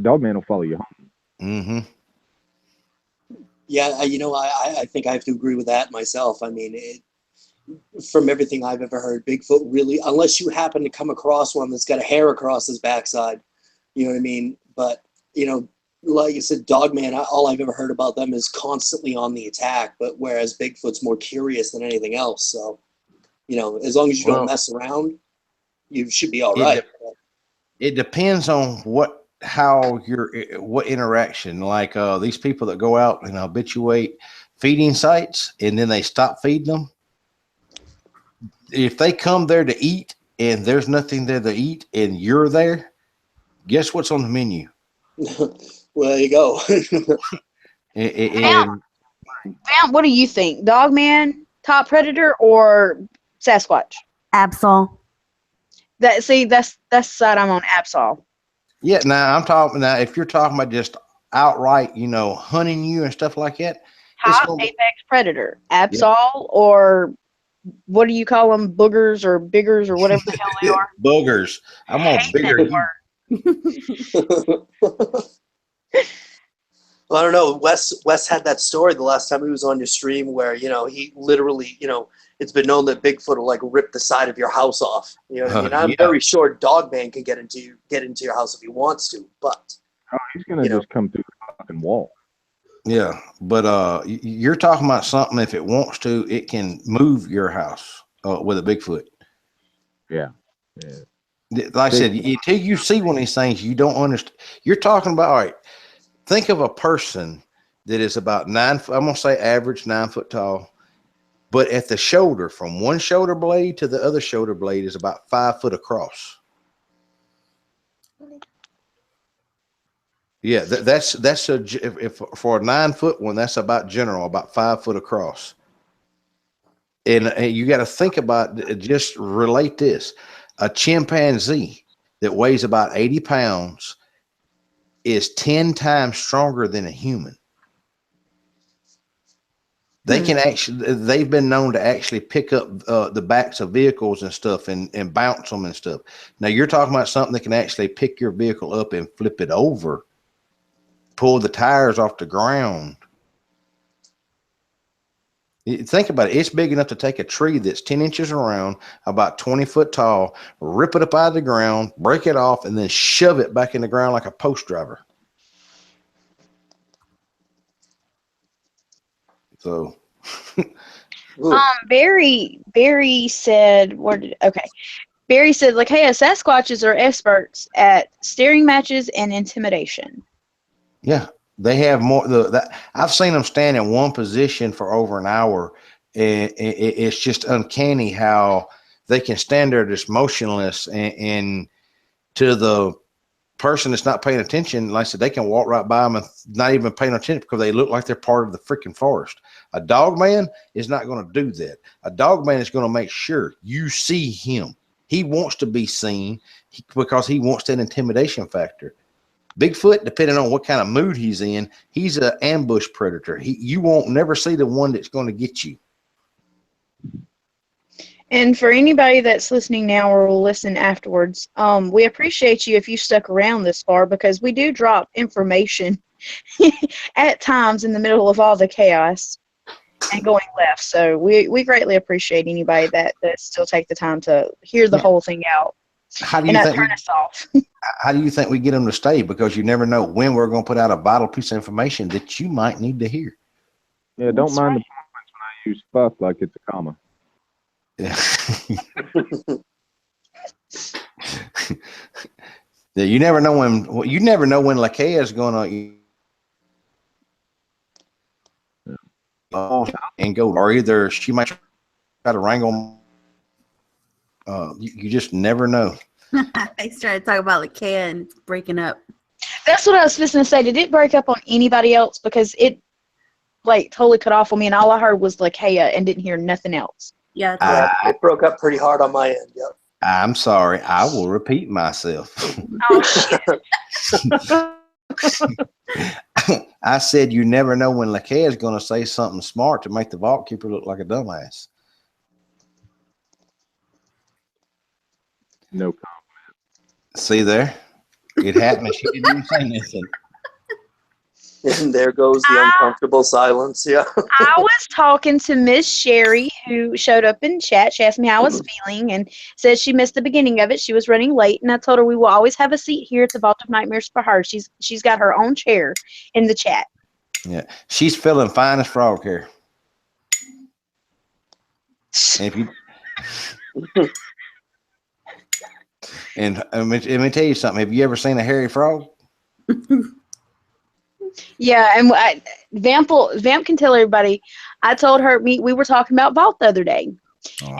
Dogman will follow you home. Mm-hmm. Yeah, I think I have to agree with that myself. I mean, from everything I've ever heard, Bigfoot really, unless you happen to come across one that's got a hair across his backside, you know what I mean? But, like you said, Dogman, all I've ever heard about them is constantly on the attack, but whereas Bigfoot's more curious than anything else. So, as long as you don't mess around, you should be all right. It depends on what interaction. Like these people that go out and habituate feeding sites and then they stop feeding them. If they come there to eat and there's nothing there to eat and you're there, guess what's on the menu? Well, there you go. Vamp, what do you think? Dogman, top predator, or Sasquatch. Absol. That's the side I'm on. Absol. Yeah, now I'm talking now. If you're talking about just outright, hunting you and stuff like that, it's Top gonna be, apex predator. Absol or what do you call them? Boogers or biggers or whatever the hell they are. boogers. I'm gonna Hate bigger that you. word. Well, I don't know. Wes had that story the last time he was on your stream where, he literally, it's been known that Bigfoot will like rip the side of your house off. You know what I mean? I'm Yeah. very sure Dogman can get into your house if he wants to, but Oh, he's gonna just come through the fucking wall. Yeah, but you're talking about something. If it wants to, it can move your house with a Bigfoot. Yeah. Like I said, until you see one of these things, you don't understand. You're talking about, all right, think of a person that is about 9 foot, I'm going to say average 9 foot tall, but at the shoulder, from one shoulder blade to the other shoulder blade is about 5 foot across. Yeah, that's if for a 9 foot one, that's about general, about 5 foot across. And you got to think about, just relate this. A chimpanzee that weighs about 80 pounds is 10 times stronger than a human. They can actually, they've been known to actually pick up the backs of vehicles and stuff and bounce them and stuff. Now you're talking about something that can actually pick your vehicle up and flip it over, pull the tires off the ground. Think about it. It's big enough to take a tree that's 10 inches around, about 20 foot tall, rip it up out of the ground, break it off, and then shove it back in the ground like a post driver. So, Barry said, Barry said, like, hey, Sasquatches are experts at staring matches and intimidation. yeah, they have more. I've seen them stand in one position for over an hour, and it's just uncanny how they can stand there just motionless, and to the person that's not paying attention, like I said, they can walk right by them and not even paying attention because they look like they're part of the freaking forest. A dog man is not going to do that. A dog man is going to make sure you see him. He wants to be seen because he wants that intimidation factor. Bigfoot, depending on what kind of mood he's in, he's an ambush predator. You won't never see the one that's going to get you. And for anybody that's listening now or will listen afterwards, we appreciate you if you stuck around this far, because we do drop information at times in the middle of all the chaos and going left. So we greatly appreciate anybody that still take the time to hear the whole thing out and not turn us off. How do you think we get them to stay? Because you never know when we're going to put out a vital piece of information that you might need to hear. Yeah, don't mind the points when I use fuck like it's a comma. Yeah. Yeah, you never know when Lakea is going to and go, or either she might try to wrangle. You just never know. They started talking about Lakea and it's breaking up. That's what I was just going to say. Did it break up on anybody else? Because it totally cut off on me, and all I heard was Lakea and didn't hear nothing else. Yeah, it broke up pretty hard on my end. Yep. I'm sorry. I will repeat myself. Oh, shit. I said you never know when Lakea is going to say something smart to make the vault keeper look like a dumbass. No comment. See there? It happened. She didn't even say anything. And there goes the uncomfortable silence. Yeah. I was talking to Miss Sherry, who showed up in chat. She asked me how I was feeling and said she missed the beginning of it. She was running late, and I told her we will always have a seat here at the Vault of Nightmares for her. She's got her own chair in the chat. Yeah, she's feeling fine as frog hair. And if you and let me tell you something. Have you ever seen a hairy frog? Yeah, and Vamp can tell everybody. I told her we were talking about Vault the other day, and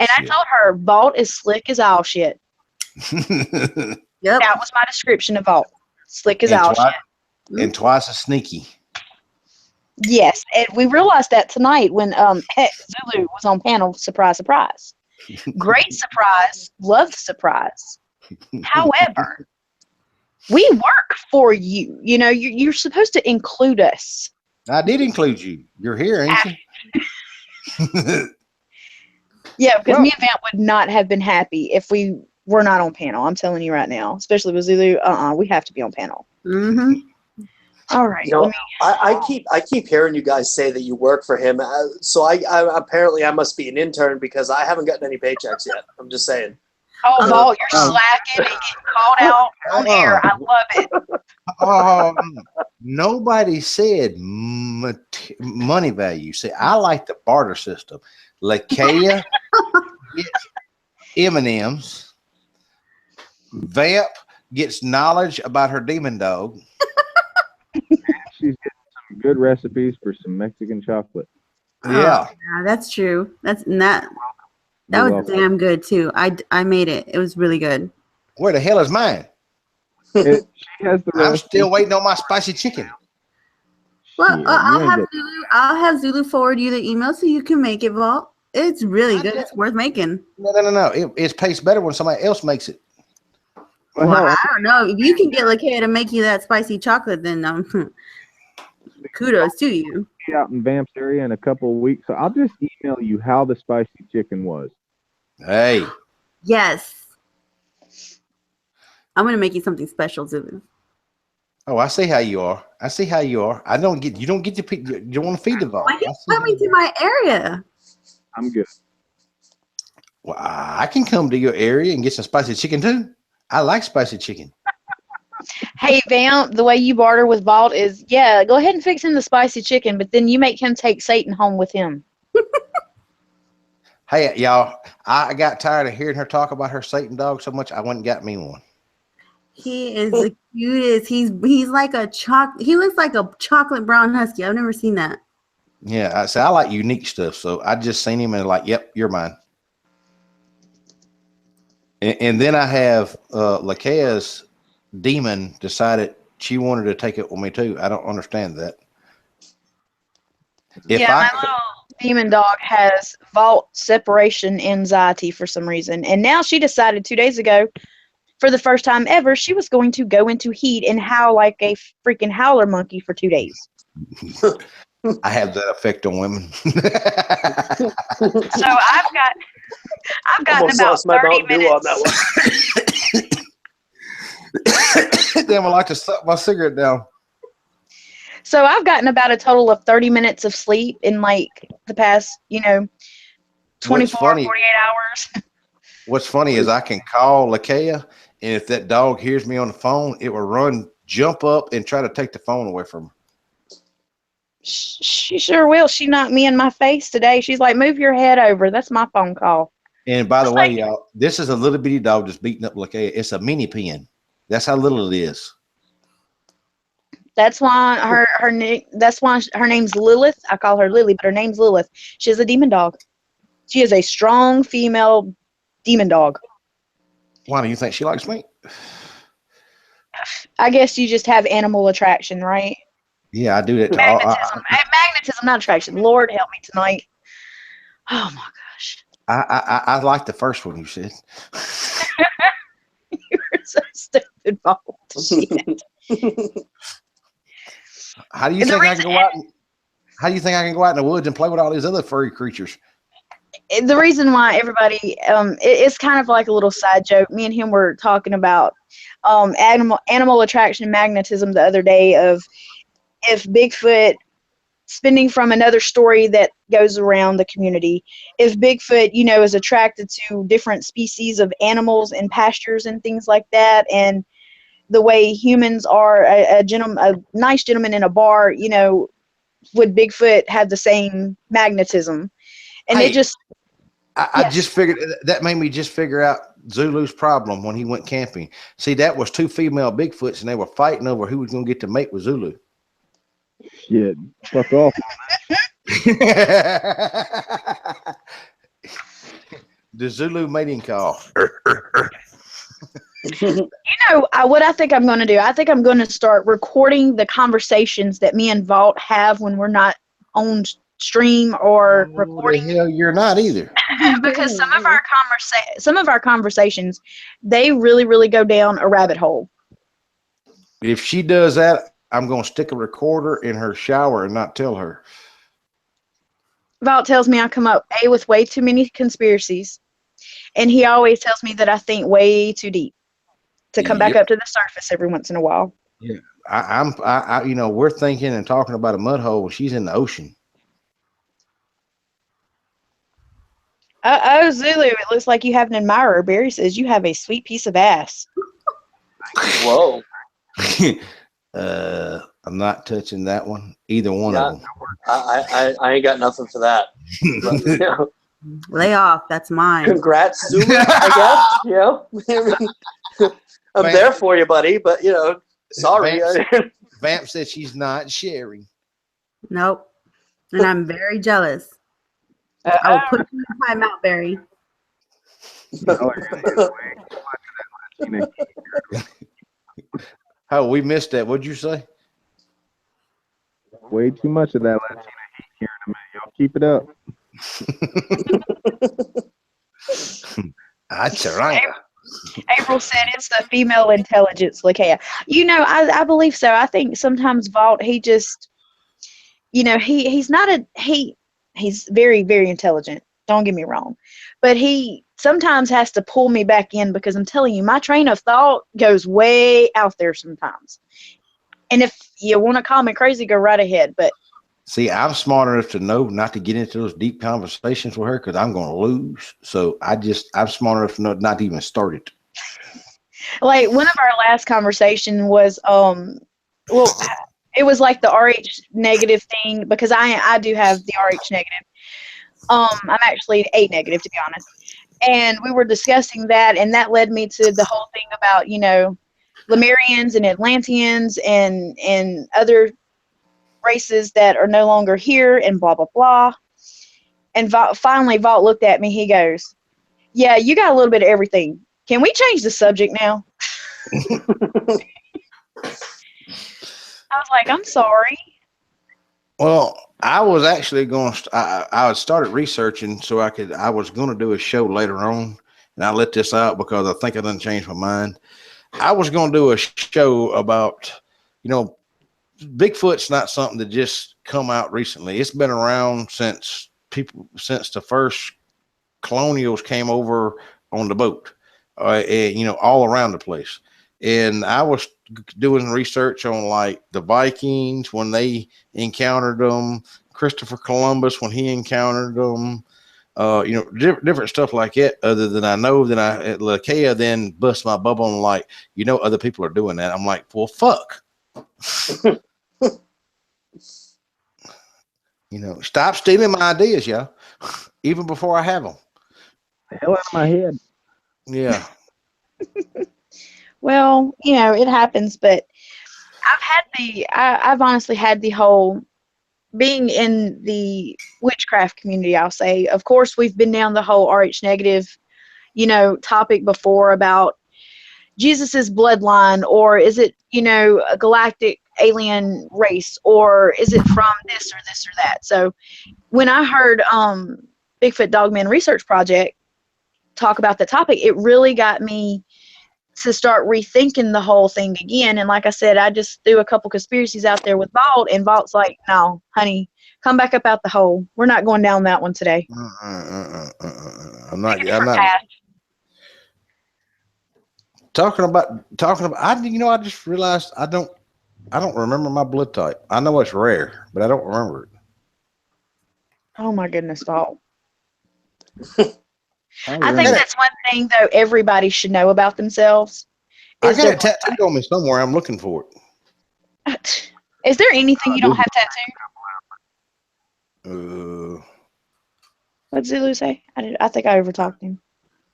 shit. I told her Vault is slick as all shit. Yep. That was my description of Vault. Slick as all shit. And twice as sneaky. Yes, and we realized that tonight when Zulu was on panel. Surprise, surprise. Great surprise. Love the surprise. However, we work for you. You know, you're supposed to include us. I did include you. You're here, ain't you? Yeah, because Well- me and Vamp would not have been happy if we were not on panel. I'm telling you right now, especially with Zulu. We have to be on panel. Mm-hmm. All right. You know, I keep hearing you guys say that you work for him. So I apparently I must be an intern because I haven't gotten any paychecks yet. I'm just saying. Oh, Vault, you're slacking and getting called out on air. I love it. Nobody said money value. See, I like the barter system. Lakeia gets M&Ms. Vamp gets knowledge about her demon dog. She's getting some good recipes for some Mexican chocolate. Yeah. Yeah, that's true. That You're was welcome. damn good too. I made it. It was really good. Where the hell is mine? She has the I'm recipe. still waiting on my spicy chicken. Well, Shit, I'll you ain't have Zulu forward you the email so you can make it, Vault. It's really good. It's worth making. No. It tastes better when somebody else makes it. Well, Well, hell, I don't know. If you can get Lakeia to make you that spicy chocolate, then kudos to you. be out in Vamp's area in a couple of weeks, so I'll just email you how the spicy chicken was. Hey. Yes. I'm gonna make you something special, Zulu. Oh, I see how you are. I don't get. You don't get to. You don't want to feed the vault. Why are you coming to my area? I'm good. Well, I can come to your area and get some spicy chicken too. I like spicy chicken. Hey, Vamp, the way you barter with Vault is, yeah, go ahead and fix him the spicy chicken, but then you make him take Satan home with him. Hey, y'all, I got tired of hearing her talk about her Satan dog so much. I went and got me one. He is the cutest. He's like a he looks like a chocolate brown husky. I've never seen that. Yeah, I say I like unique stuff, so I just seen him and like, yep, you're mine. And then I have Lakeia's demon decided she wanted to take it with me too. I don't understand that. If My little demon dog has Vault separation anxiety for some reason, and now she decided 2 days ago, for the first time ever, she was going to go into heat and howl like a freaking howler monkey for 2 days. I have that effect on women. So I've gotten Almost about lost my 30 Mountain Dew on minutes. that one. Damn, I like to suck my cigarette down. So I've gotten about a total of 30 minutes of sleep in like the past, 24, funny- 48 hours. What's funny is I can call Lakeia, and if that dog hears me on the phone, it will jump up, and try to take the phone away from her. She sure will. She knocked me in my face today. She's like, move your head over. That's my phone call. And by the way, y'all, this is a little bitty dog that's beating up Lakeia. It's a mini pin. That's how little it is. That's why her name's Lilith. I call her Lily, but her name's Lilith. She is a demon dog. She is a strong female demon dog. Why do you think she likes me? I guess you just have animal attraction, right? Yeah, I do that to all. Magnetism. Magnetism, not attraction. Lord help me tonight. Oh my gosh. I like the first one you said. You're so stupid, Bob. Shit. How do you think I can go out? How do you think I can go out in the woods and play with all these other furry creatures? The reason why everybody, it's kind of like a little side joke. Me and him were talking about animal attraction and magnetism the other day of if Bigfoot, spinning from another story that goes around the community, if Bigfoot, is attracted to different species of animals and pastures and things like that, and the way humans are, a nice gentleman in a bar, would Bigfoot have the same magnetism? And Hey, it just, I just figured that made me just figure out Zulu's problem when he went camping. See, that was two female Bigfoots, and they were fighting over who was going to get to mate with Zulu. Shit, fuck off. The Zulu mating call. what I think I'm going to do, I think I'm going to start recording the conversations that me and Vault have when we're not on stream or Oh, recording. the hell, you're not either. Because some of our conversations, they really, really go down a rabbit hole. If she does that, I'm going to stick a recorder in her shower and not tell her. Valt tells me I come up with way too many conspiracies, and he always tells me that I think way too deep to come back Yep. up to the surface every once in a while. Yeah, you know, we're thinking and talking about a mud hole. She's in the ocean. Oh, Zulu, it looks like you have an admirer. Barry says you have a sweet piece of ass. Whoa. I'm not touching that one. Either one of them. I ain't got nothing for that. But, you know, Lay off. That's mine. congrats, Zulu, I guess. You know, I'm Vamp. there for you, buddy. But you know, sorry. Vamp said she's not sharing. Nope. And I'm very jealous. I will put you in timeout, Barry. Oh, we missed that. What'd you say? Way too much of that Latina heat here in a minute. Y'all keep it up. April said it's the female intelligence, Lakea. You know, I believe so. I think sometimes Valt, he just, you know, he's very, very intelligent. Don't get me wrong. But he sometimes has to pull me back in because I'm telling you, my train of thought goes way out there sometimes. And if you want to call me crazy, go right ahead. But see, I'm smart enough to know not to get into those deep conversations with her because I'm going to lose. So I'm smart enough to know not to even start it. like one of our last conversation was, it was like the RH negative thing because I do have the RH negative. I'm actually A negative, to be honest. And we were discussing that, and that led me to the whole thing about, you know, Lemurians and Atlanteans and other races that are no longer here and blah, blah, blah. And finally, Valt looked at me. He goes, yeah, you got a little bit of everything. Can we change the subject now? I was like, I'm sorry. Well, I was actually going to, I started researching so I was going to do a show later on, and I let this out because I think I done changed my mind. I was going to do a show about, you know, Bigfoot's not something that just come out recently. It's been around since the first colonials came over on the boat, and, you know, all around the place. And I was doing research on like the Vikings when they encountered them, Christopher Columbus when he encountered them, you know, different stuff like that. Other than I know that Lakea then bust my bubble and like, you know, other people are doing that. I'm like, well, fuck. You know, stop stealing my ideas, y'all. Even before I have them. The hell out of my head. Yeah. Well, you know, it happens, but I've honestly had the whole being in the witchcraft community, I'll say. Of course, we've been down the whole RH negative, you know, topic before about Jesus's bloodline, or is it, you know, a galactic alien race, or is it from this or this or that? So when I heard Bigfoot Dogman Research Project talk about the topic, it really got me to start rethinking the whole thing again. And like I said, I just threw a couple conspiracies out there with Valt, and Valt's like, no, honey, come back up out the hole. We're not going down that one today. I'm not talking about, I just realized I don't remember my blood type. I know it's rare, but I don't remember it. Oh my goodness, Valt. I think that's one thing, though, everybody should know about themselves. I got it tattooed on me somewhere. I'm looking for it. Is there anything you don't have tattooed? What'd Zulu say? I think I overtalked him.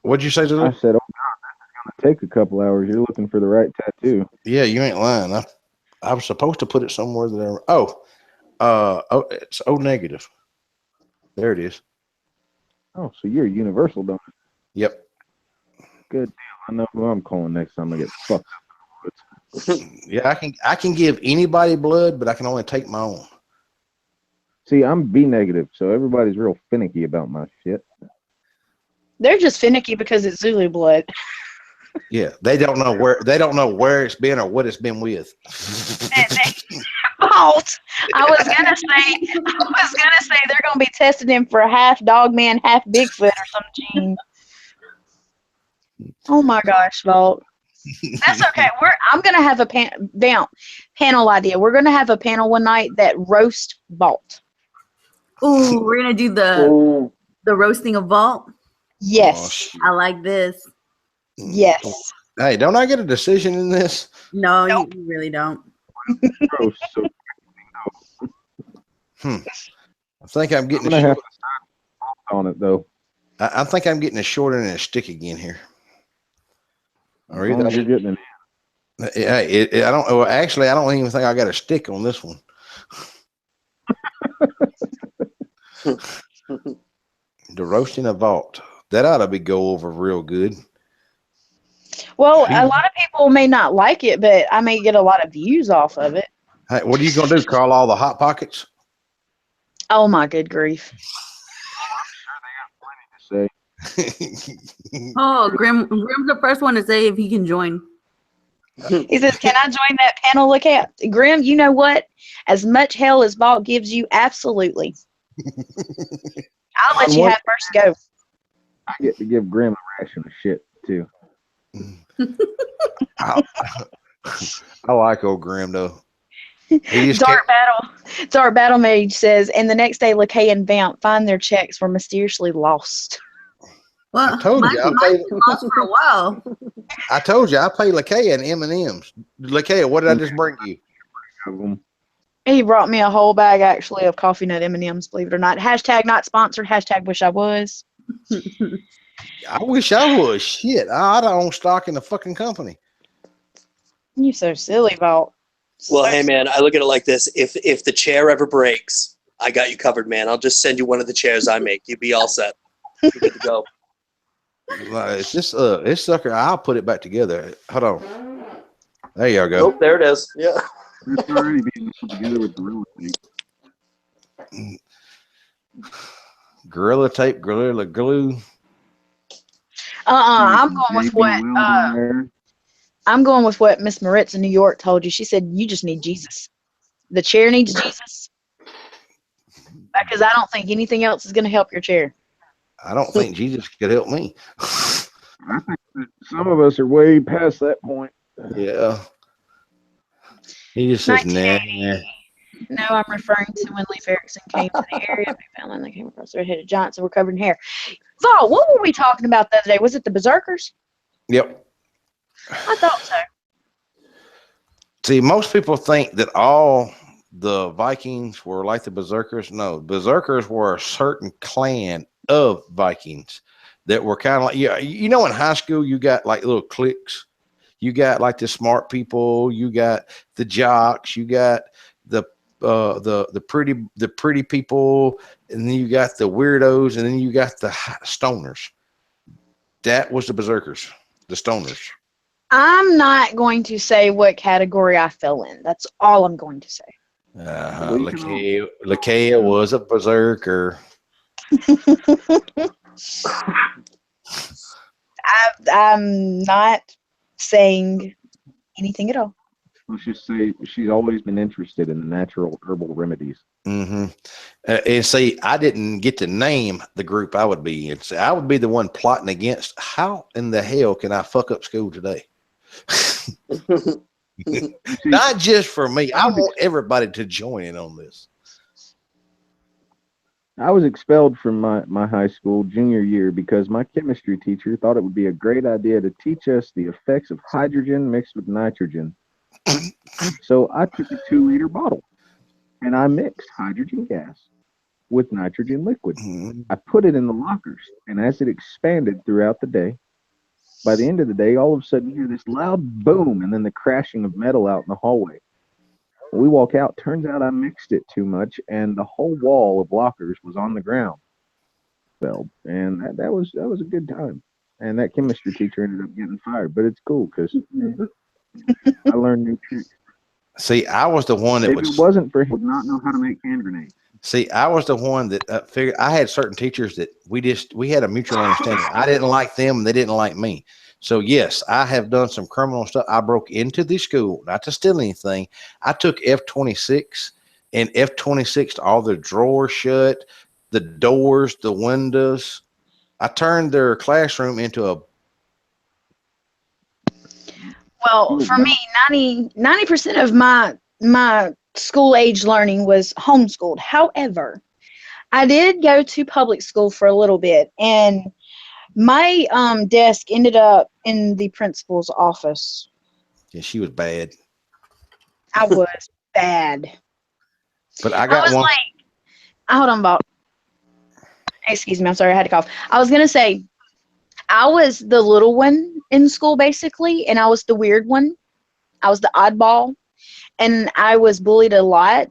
What'd you say, Zulu? I said, oh, God, this is going to take a couple hours. You're looking for the right tattoo. Yeah, you ain't lying. I was supposed to put it somewhere that it's O negative. There it is. Oh, so you're a universal donor. Yep. Good deal. I know who I'm calling next time I get fucked up. Yeah, I can give anybody blood, but I can only take my own. See, I'm B negative, so everybody's real finicky about my shit. They're just finicky because it's Zulu blood. Yeah, they don't know where it's been or what it's been with. Fault. I was gonna say they're gonna be testing him for half Dogman, half Bigfoot or some gene. Oh my gosh, Vault. That's okay. I'm gonna have a panel idea. We're gonna have a panel one night that roast Vault. Ooh, we're gonna do Ooh. the roasting of Vault. Yes. I like this. Yes. Hey, don't I get a decision in this? No, Nope. you really don't. Gross. So I think I'm getting I'm gonna have to start on it though. I think I'm getting a short end of a stick again here. Or As long either as you're getting it. I don't. Well, actually, I don't even think I got a stick on this one. The roasting of Vault. That ought to be go over real good. Well, a lot of people may not like it, but I may get a lot of views off of it. Hey, what are you gonna do? Call all the hot pockets? Oh my good grief. Say, Oh, Grim's the first one to say if he can join. He says, "Can I join that panel? Look at Grim. You know what? As much hell as Vault gives you, absolutely. I'll let you have first go." I get to give Grim a ration of shit too. I like old Grim though. He just Dark Battle Mage says, and the next day, LeKay and Vamp find their checks were mysteriously lost. Well, I told you, mine lost for a while. I told you I pay LeKay and M&M's. LeKay, what did I just bring you? He brought me a whole bag, actually, of coffee nut M&Ms, believe it or not. Hashtag not sponsored. Hashtag wish I was. I wish I was. Shit, I don't own stock in the fucking company. You so silly, Vault. Well, hey man, I look at it like this: if the chair ever breaks, I got you covered, man. I'll just send you one of the chairs I make. You'll be all set. You're good to go. It's this sucker. I'll put it back together. Hold on. There you go. Nope, there it is. Yeah. It's already being put together with Gorilla Tape. Gorilla Tape, Gorilla Glue. I'm going with what I'm going with what Miss Moritz in New York told you. She said you just need Jesus. The chair needs Jesus. Because I don't think anything else is going to help your chair. I don't think Jesus could help me. I think that some of us are way past that point. Yeah. He just says, nah. No, I'm referring to when Leif Erikson came to the area. We found them. They came across their headed giants and were covered in hair. Val, what were we talking about the other day? Was it the Berserkers? Yep. I thought so. See, most people think that all the Vikings were like the Berserkers. No, Berserkers were a certain clan of Vikings that were kind of like, yeah, you know, in high school, you got like little cliques. You got like the smart people, you got the jocks, you got the pretty people, and then you got the weirdos, and then you got the stoners. That was the Berserkers, the stoners. I'm not going to say what category I fell in. That's all I'm going to say. Lakeia was a berserker. I'm not saying anything at all. Let's just say she's always been interested in the natural herbal remedies. Mm-hmm. And see, I didn't get to name the group I would be in. So I would be the one plotting against. How in the hell can I fuck up school today? Not just for me. I want everybody to join in on this. I was expelled from my high school junior year because my chemistry teacher thought it would be a great idea to teach us the effects of hydrogen mixed with nitrogen. So I took a 2-liter bottle and I mixed hydrogen gas with nitrogen liquid. I put it in the lockers, and as it expanded throughout the day, by the end of the day, all of a sudden you hear this loud boom and then the crashing of metal out in the hallway. When we walk out, turns out I mixed it too much, and the whole wall of lockers was on the ground. And that was a good time. And that chemistry teacher ended up getting fired, but it's cool because I learned new tricks. See, I was the one that if it wasn't for him, would not know how to make hand grenades. See, I was the one that figured. I had certain teachers that we had a mutual understanding. I didn't like them, and they didn't like me. So yes, I have done some criminal stuff. I broke into the school, not to steal anything. I took F-26 and F-26 all the drawers shut, the doors, the windows. I turned their classroom into a. Well, for me, 90% of my school age learning was homeschooled. However, I did go to public school for a little bit, and my desk ended up in the principal's office. Yeah, she was bad. I was bad. But I I got was one. like, hold on, Bob. Excuse me, I'm sorry, I had to cough. I was gonna say, I was the little one in school basically, and I was the weird one. I was the oddball, and I was bullied a lot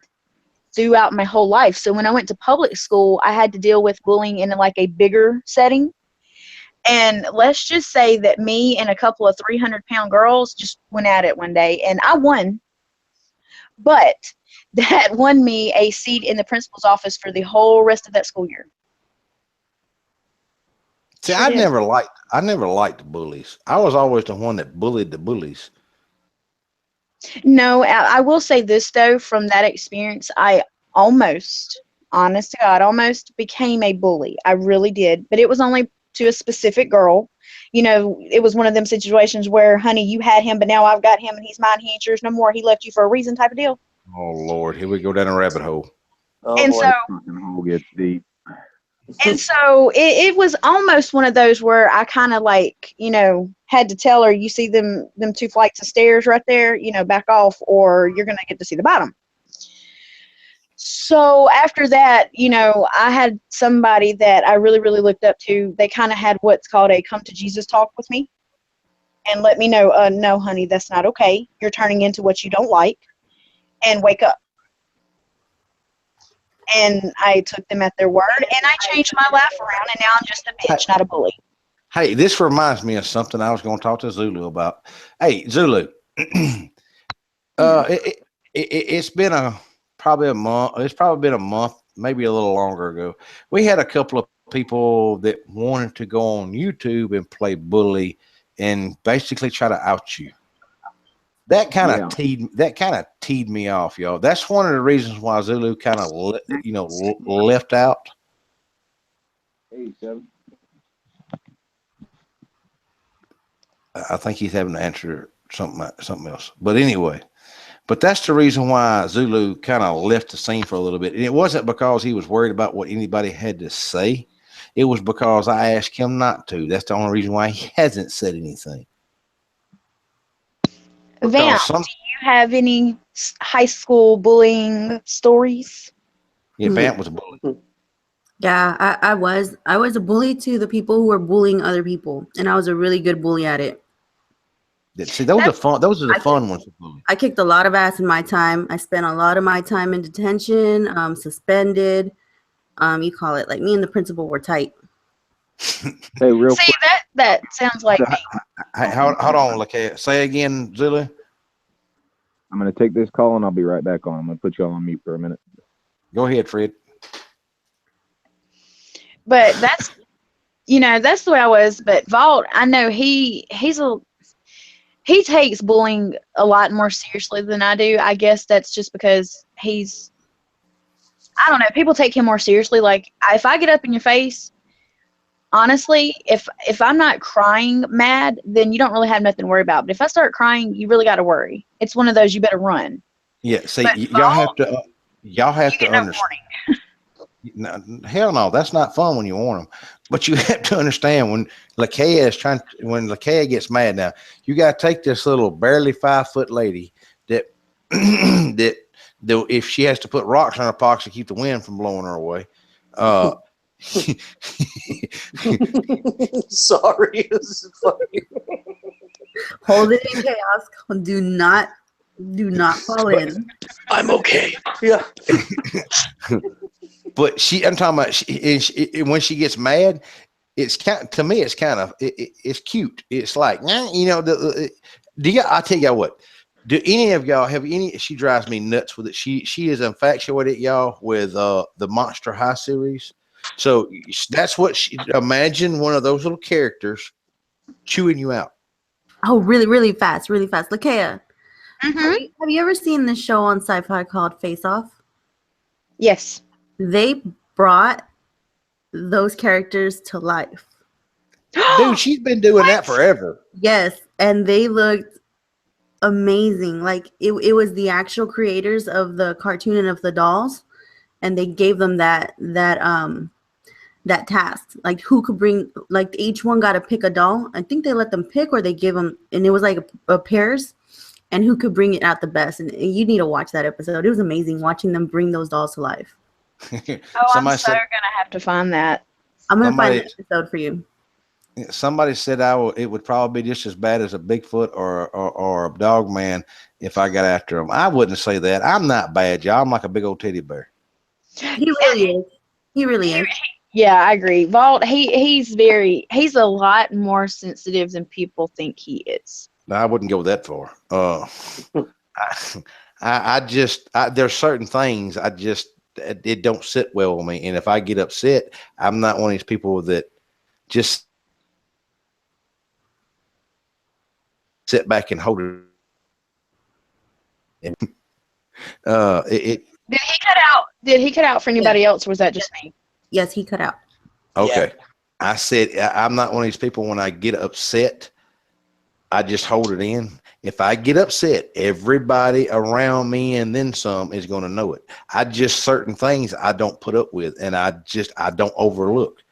throughout my whole life. So when I went to public school, I had to deal with bullying in like a bigger setting. And let's just say that me and a couple of 300-pound girls just went at it one day, and I won. But that won me a seat in the principal's office for the whole rest of that school year. See, Sure I did. never liked bullies. I was always the one that bullied the bullies. No, I will say this though, from that experience, I almost, honest to God, almost became a bully. I really did, but it was only to a specific girl. You know, it was one of them situations where, honey, you had him, but now I've got him and he's mine. He ain't yours no more. He left you for a reason type of deal. Oh Lord, here we go down a rabbit hole. Oh, And boy. so Fucking hole gets deep. And so it was almost one of those where I kind of like, you know, had to tell her, you see them 2 flights of stairs right there, you know, back off or you're going to get to see the bottom. So after that, you know, I had somebody that I really, really looked up to. They kind of had what's called a come to Jesus talk with me and let me know, no, honey, that's not okay. You're turning into what you don't like, and wake up. And I took them at their word, and I changed my life around, and now I'm just a bitch, not a bully. Hey, this reminds me of something I was going to talk to Zulu about. Hey, Zulu, it's been probably a month. It's probably been a month, maybe a little longer ago. We had a couple of people that wanted to go on YouTube and play bully and basically try to out you. That kind of teed me off, y'all. That's one of the reasons why Zulu kind of left out. 87. I think he's having to answer something else. But anyway, that's the reason why Zulu kind of left the scene for a little bit. And it wasn't because he was worried about what anybody had to say. It was because I asked him not to. That's the only reason why he hasn't said anything. Vamp, do you have any high school bullying stories? Yeah, Vamp was a bully. Yeah, I was a bully to the people who were bullying other people, and I was a really good bully at it. See, those are fun. Those are the fun ones. I kicked a lot of ass in my time. I spent a lot of my time in detention, suspended. You call it, like me and the principal were tight. Hey, real quick. That sounds like me. Hold on, Lakay. Say again, Zulu. I'm going to take this call and I'll be right back on. I'm going to put you all on mute for a minute. Go ahead, Fred. But that's the way I was. But Vault, I know he takes bullying a lot more seriously than I do. I guess that's just because I don't know, people take him more seriously. Like, if I get up in your face, honestly, if I'm not crying mad, then you don't really have nothing to worry about. But if I start crying, you really got to worry. It's one of those, you better run. Yeah, see, But y'all have to understand. No, hell no, that's not fun when you want them. But you have to understand when Lakay gets mad now, you got to take this little barely 5 foot lady that if she has to put rocks in her pockets to keep the wind from blowing her away. Sorry, this is funny. Hold it in chaos. Do not fall in. I'm okay. Yeah. But I'm talking about when she gets mad, it's to me, it's kind of it's cute. It's like, I tell you what, Do any of y'all have any? She drives me nuts with it. She is infatuated, y'all, with the Monster High series. So that's what she imagine one of those little characters chewing you out. Oh, really, really fast, really fast. Lakea, Mm-hmm. have you ever seen this show on Sci-Fi called Face Off? Yes. They brought those characters to life. Dude, she's been doing that What? forever. Yes, and they looked amazing. Like it was the actual creators of the cartoon and of the dolls, and they gave them that task. Like who could bring, like each one got to pick a doll. I think they let them pick, or they give them, and it was like a pairs, and who could bring it out the best. And you need to watch that episode. It was amazing watching them bring those dolls to life. Oh, I'm Somebody so said gonna have to find that. I'm gonna find somebody the episode for you. somebody said it would probably be just as bad as a Bigfoot or a Dogman if I got after him. I wouldn't say that. I'm not bad, y'all. I'm like a big old teddy bear. He really is. He really is. Yeah, I agree. Vault, he's a lot more sensitive than people think he is. No, I wouldn't go that far. There's certain things it don't sit well with me, and if I get upset, I'm not one of these people that just sit back and hold it. Did he cut out? Did he cut out for anybody else, or was that just me? Yes, he cut out. Okay. Yeah. I said I'm not one of these people when I get upset, I just hold it in. If I get upset, everybody around me and then some is going to know it. Certain things I don't put up with, and I don't overlook.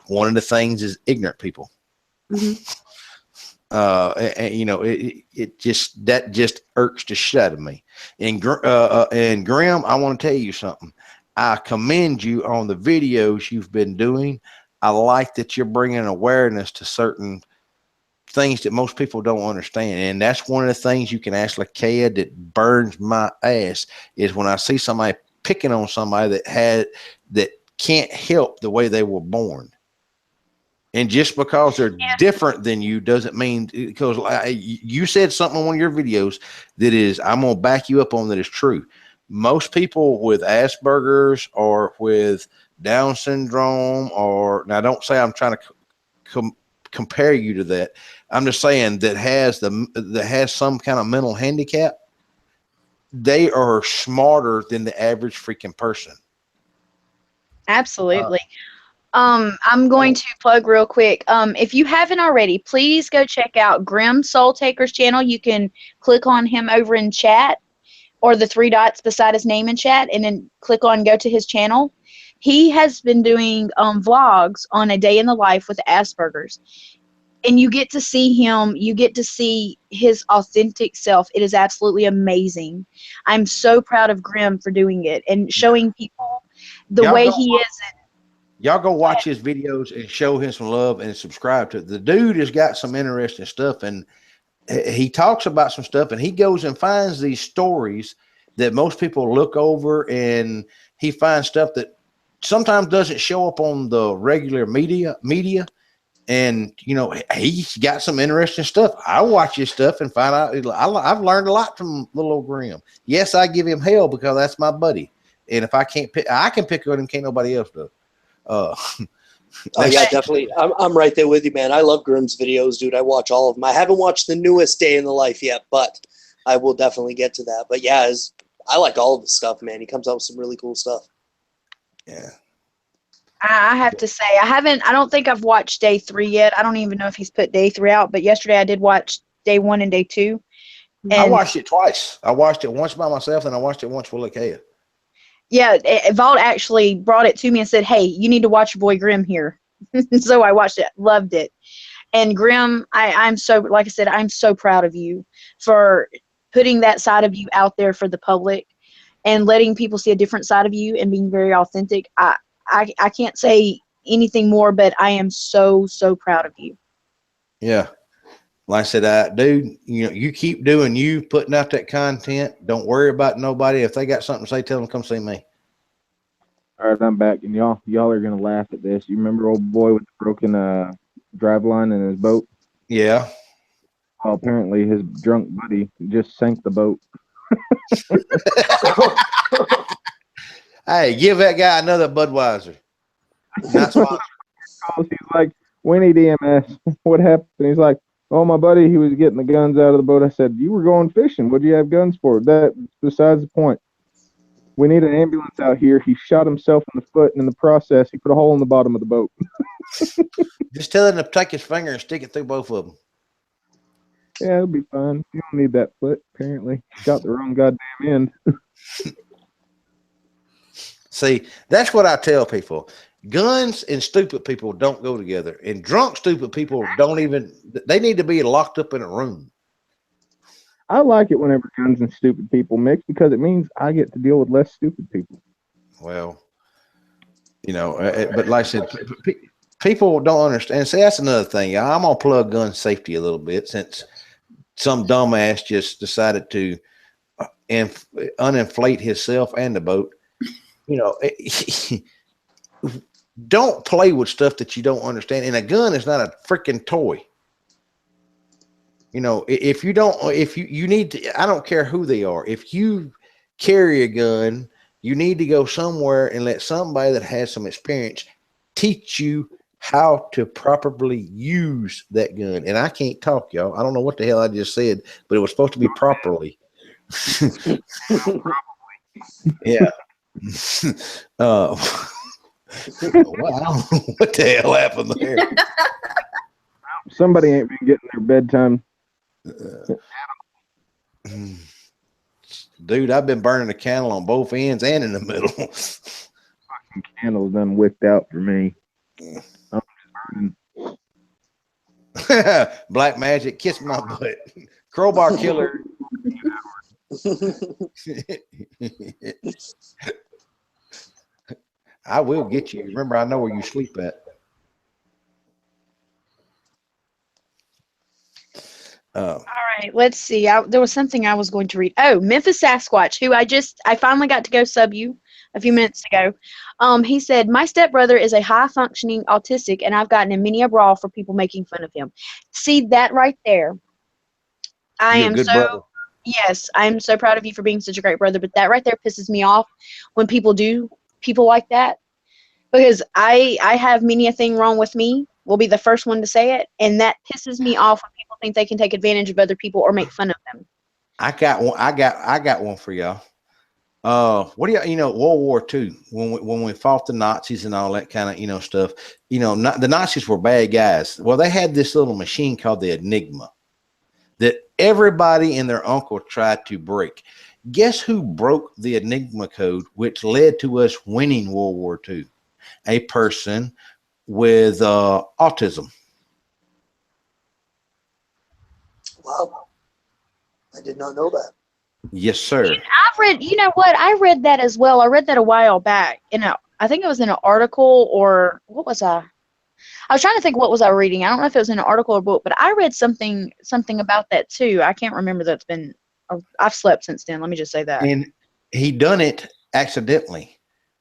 One of the things is ignorant people. Mm-hmm. It just irks the shit out of me. And Graham, I want to tell you something. I commend you on the videos you've been doing. I like that you're bringing awareness to certain things that most people don't understand. And that's one of the things you can ask Lakea that burns my ass is when I see somebody picking on somebody that can't help the way they were born. And just because they're different than you doesn't mean, because you said something on one of your videos that is, I'm going to back you up on that is true. Most people with Asperger's or with Down syndrome, now don't say I'm trying to compare you to that. I'm just saying that has some kind of mental handicap. They are smarter than the average freaking person. Absolutely. I'm going to plug real quick. If you haven't already, please go check out Grim Soul Taker's channel. You can click on him over in chat, or the 3 dots beside his name in chat, and then click on go to his channel. He has been doing vlogs on a day in the life with Asperger's. And you get to see him, you get to see his authentic self. It is absolutely amazing. I'm so proud of Grim for doing it and showing people the way he is. Y'all go watch his videos and show him some love and subscribe to it. The dude has got some interesting stuff, and he talks about some stuff, and he goes and finds these stories that most people look over, and he finds stuff that sometimes doesn't show up on the regular media. And, he's got some interesting stuff. I watch his stuff and find out. I've learned a lot from little old Graham. Yes, I give him hell because that's my buddy. And if I can't pick, I can pick on him. Can't nobody else do. Oh yeah, definitely. I'm right there with you, man. I love Grimm's videos, dude. I watch all of them. I haven't watched the newest Day in the Life yet, but I will definitely get to that. But yeah, I like all of his stuff, man. He comes out with some really cool stuff. Yeah. I have to say, I don't think I've watched day 3 yet. I don't even know if he's put day 3 out, but yesterday I did watch day 1 and day 2. And I watched it twice. I watched it once by myself, and I watched it once with Lakea. Yeah, Vault actually brought it to me and said, hey, you need to watch your boy Grim here. So I watched it, loved it. And Grim, I'm so, like I said, I'm so proud of you for putting that side of you out there for the public and letting people see a different side of you and being very authentic. I can't say anything more, but I am so, so proud of you. Yeah. Like I said, dude, you keep doing you, putting out that content. Don't worry about nobody. If they got something to say, tell them to come see me. All right, I'm back, and y'all are gonna laugh at this. You remember old boy with the broken drive line in his boat? Yeah. Well, apparently his drunk buddy just sank the boat. Hey, give that guy another Budweiser. Not sponsored. He's like, we need EMS. What happened? He's like, oh, my buddy, he was getting the guns out of the boat. I said, you were going fishing. What'd you have guns for? That's besides the point. We need an ambulance out here. He shot himself in the foot, and in the process, he put a hole in the bottom of the boat. Just tell him to take his finger and stick it through both of them. Yeah, it'll be fine. You don't need that foot, apparently. Shot the wrong goddamn end. See, that's what I tell people. Guns and stupid people don't go together. And drunk, stupid people don't even, they need to be locked up in a room. I like it whenever guns and stupid people mix because it means I get to deal with less stupid people. Well, you know, but like I said, people don't understand. See, that's another thing. I'm going to plug gun safety a little bit since some dumbass just decided to uninflate himself and the boat. You know, don't play with stuff that you don't understand. And a gun is not a freaking toy. You know, if you need to, I don't care who they are. If you carry a gun, you need to go somewhere and let somebody that has some experience teach you how to properly use that gun. And I can't talk, y'all. I don't know what the hell I just said, but it was supposed to be properly. Yeah. Well, I don't know what the hell happened there. Somebody ain't been getting their bedtime. Dude, I've been burning the candle on both ends and in the middle. Fucking candle's done wicked out for me. I'm just burning. Black magic, kiss my butt. Crowbar killer. I will get you. Remember, I know where you sleep at. All right, let's see. There was something I was going to read. Oh, Memphis Sasquatch, who I finally got to go sub you a few minutes ago. He said, my stepbrother is a high-functioning autistic, and I've gotten in many a brawl for people making fun of him. See, that right there. Yes, I'm so proud of you for being such a great brother, but that right there pisses me off when people do people like that. Because I have many a thing wrong with me. Will be the first one to say it, and that pisses me off when people think they can take advantage of other people or make fun of them. I got one. I got one for y'all. What do you know? World War II, when we fought the Nazis and all that kind of stuff. The Nazis were bad guys. Well, they had this little machine called the Enigma that everybody and their uncle tried to break. Guess who broke the Enigma code, which led to us winning World War II? A person with autism. Wow. I did not know that. Yes, sir. I've read, you know what? I read that as well. I read that a while back. I think it was in an article, or what was I? I was trying to think what was I reading. I don't know if it was in an article or book, but I read something about that too. I can't remember. I've slept since then. Let me just say that. And he done it accidentally.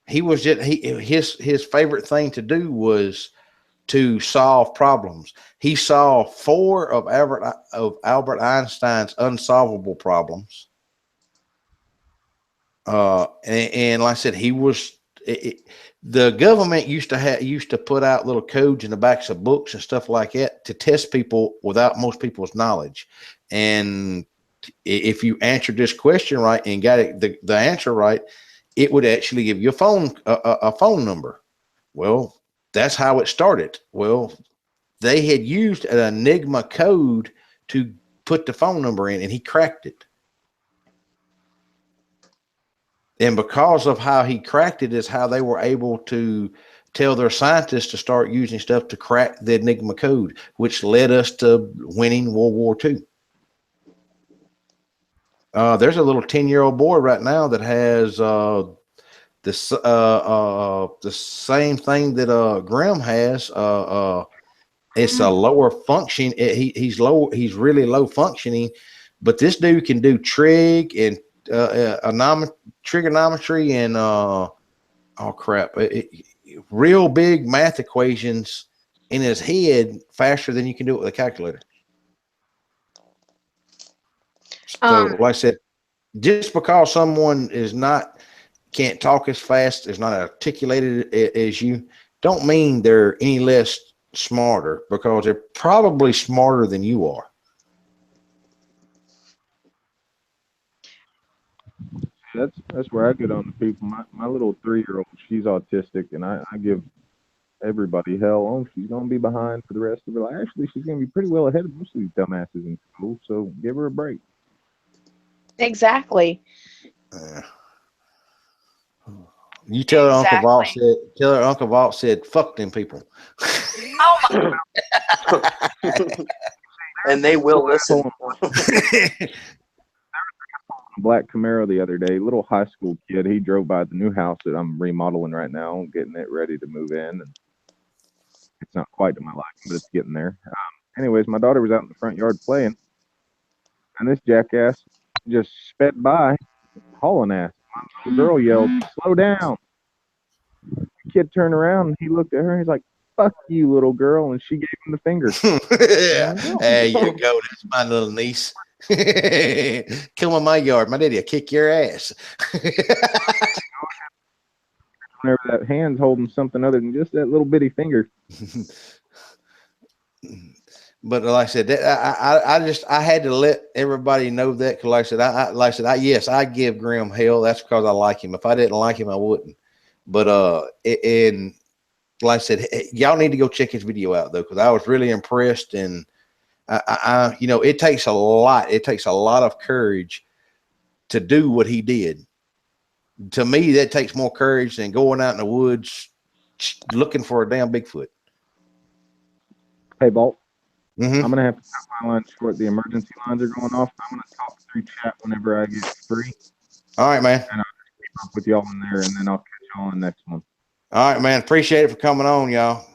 He was just his favorite thing to do was to solve problems. He solved 4 of Albert Einstein's unsolvable problems. And like I said, the government used to put out little codes in the backs of books and stuff like that to test people without most people's knowledge. And if you answered this question right and got the answer right, it would actually give you a phone number. Well, that's how it started. Well, they had used an Enigma code to put the phone number in, and he cracked it. And because of how he cracked it is how they were able to tell their scientists to start using stuff to crack the Enigma code, which led us to winning World War II. There's a little 10-year-old boy right now that has the same thing that Graham has. It's a lower function. He's really low functioning, but this dude can do trig and trigonometry and real big math equations in his head faster than you can do it with a calculator. So, like I said, just because someone can't talk as fast, is not articulated as you, don't mean they're any less smarter, because they're probably smarter than you are. That's where I get on the people. My little 3-year-old, she's autistic, and I give everybody hell. Oh, she's gonna be behind for the rest of her life. Actually, she's gonna be pretty well ahead of most of these dumbasses in school. So give her a break. Exactly. You tell her Uncle Vaught said, "Fuck them people." Oh my. And they will listen. Black Camaro the other day, little high school kid. He drove by the new house that I'm remodeling right now, getting it ready to move in. And it's not quite to my liking, but it's getting there. Anyways, my daughter was out in the front yard playing, and this jackass just sped by, hauling ass. My little girl yelled, "Slow down!" The kid turned around and he looked at her and he's like, "Fuck you, little girl," and she gave him the finger. Yeah. There you go. That's my little niece. Come on my yard. My daddy will kick your ass. Whenever that hand's holding something other than just that little bitty finger. But like I said, I had to let everybody know that, because like I said, yes, I give Grim hell. That's because I like him. If I didn't like him, I wouldn't. But and like I said, y'all need to go check his video out though, because I was really impressed. And I it takes a lot. It takes a lot of courage to do what he did. To me, that takes more courage than going out in the woods looking for a damn Bigfoot. Hey, Bolt. Mm-hmm. I'm gonna have to cut my line short. The emergency lines are going off. I'm gonna talk through chat whenever I get free. All right, man. And I'll just keep up with y'all in there, and then I'll catch y'all on the next one. All right, man. Appreciate it for coming on, y'all.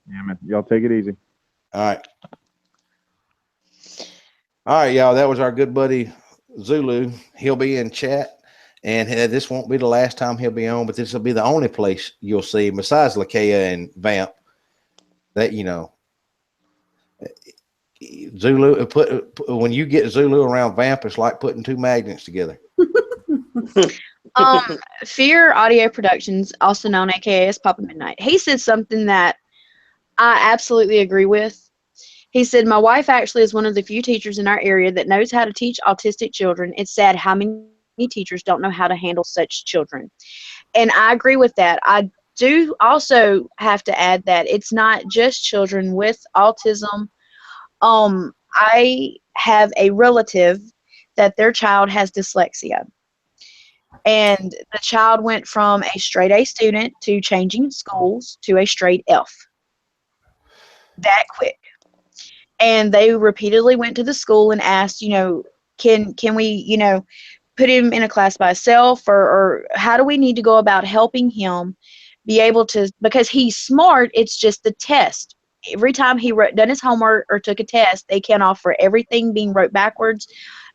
Yeah, man. Y'all take it easy. All right. All right, y'all. That was our good buddy Zulu. He'll be in chat, and this won't be the last time he'll be on, but this will be the only place you'll see him besides Lakeia and Vamp. That Zulu when you get Zulu around Vamp, it's like putting two magnets together. Fear Audio Productions, also known aka as Papa Midnight, he said something that I absolutely agree with. He said, "My wife actually is one of the few teachers in our area that knows how to teach autistic children. It's sad how many teachers don't know how to handle such children." And I agree with that. I do also have to add that it's not just children with autism. I have a relative that their child has dyslexia. And the child went from a straight A student to changing schools to a straight F. That quick. And they repeatedly went to the school and asked, can we, put him in a class by himself, or how do we need to go about helping him be able to, because he's smart, it's just the test. Every time he done his homework or took a test, they count off for everything being wrote backwards,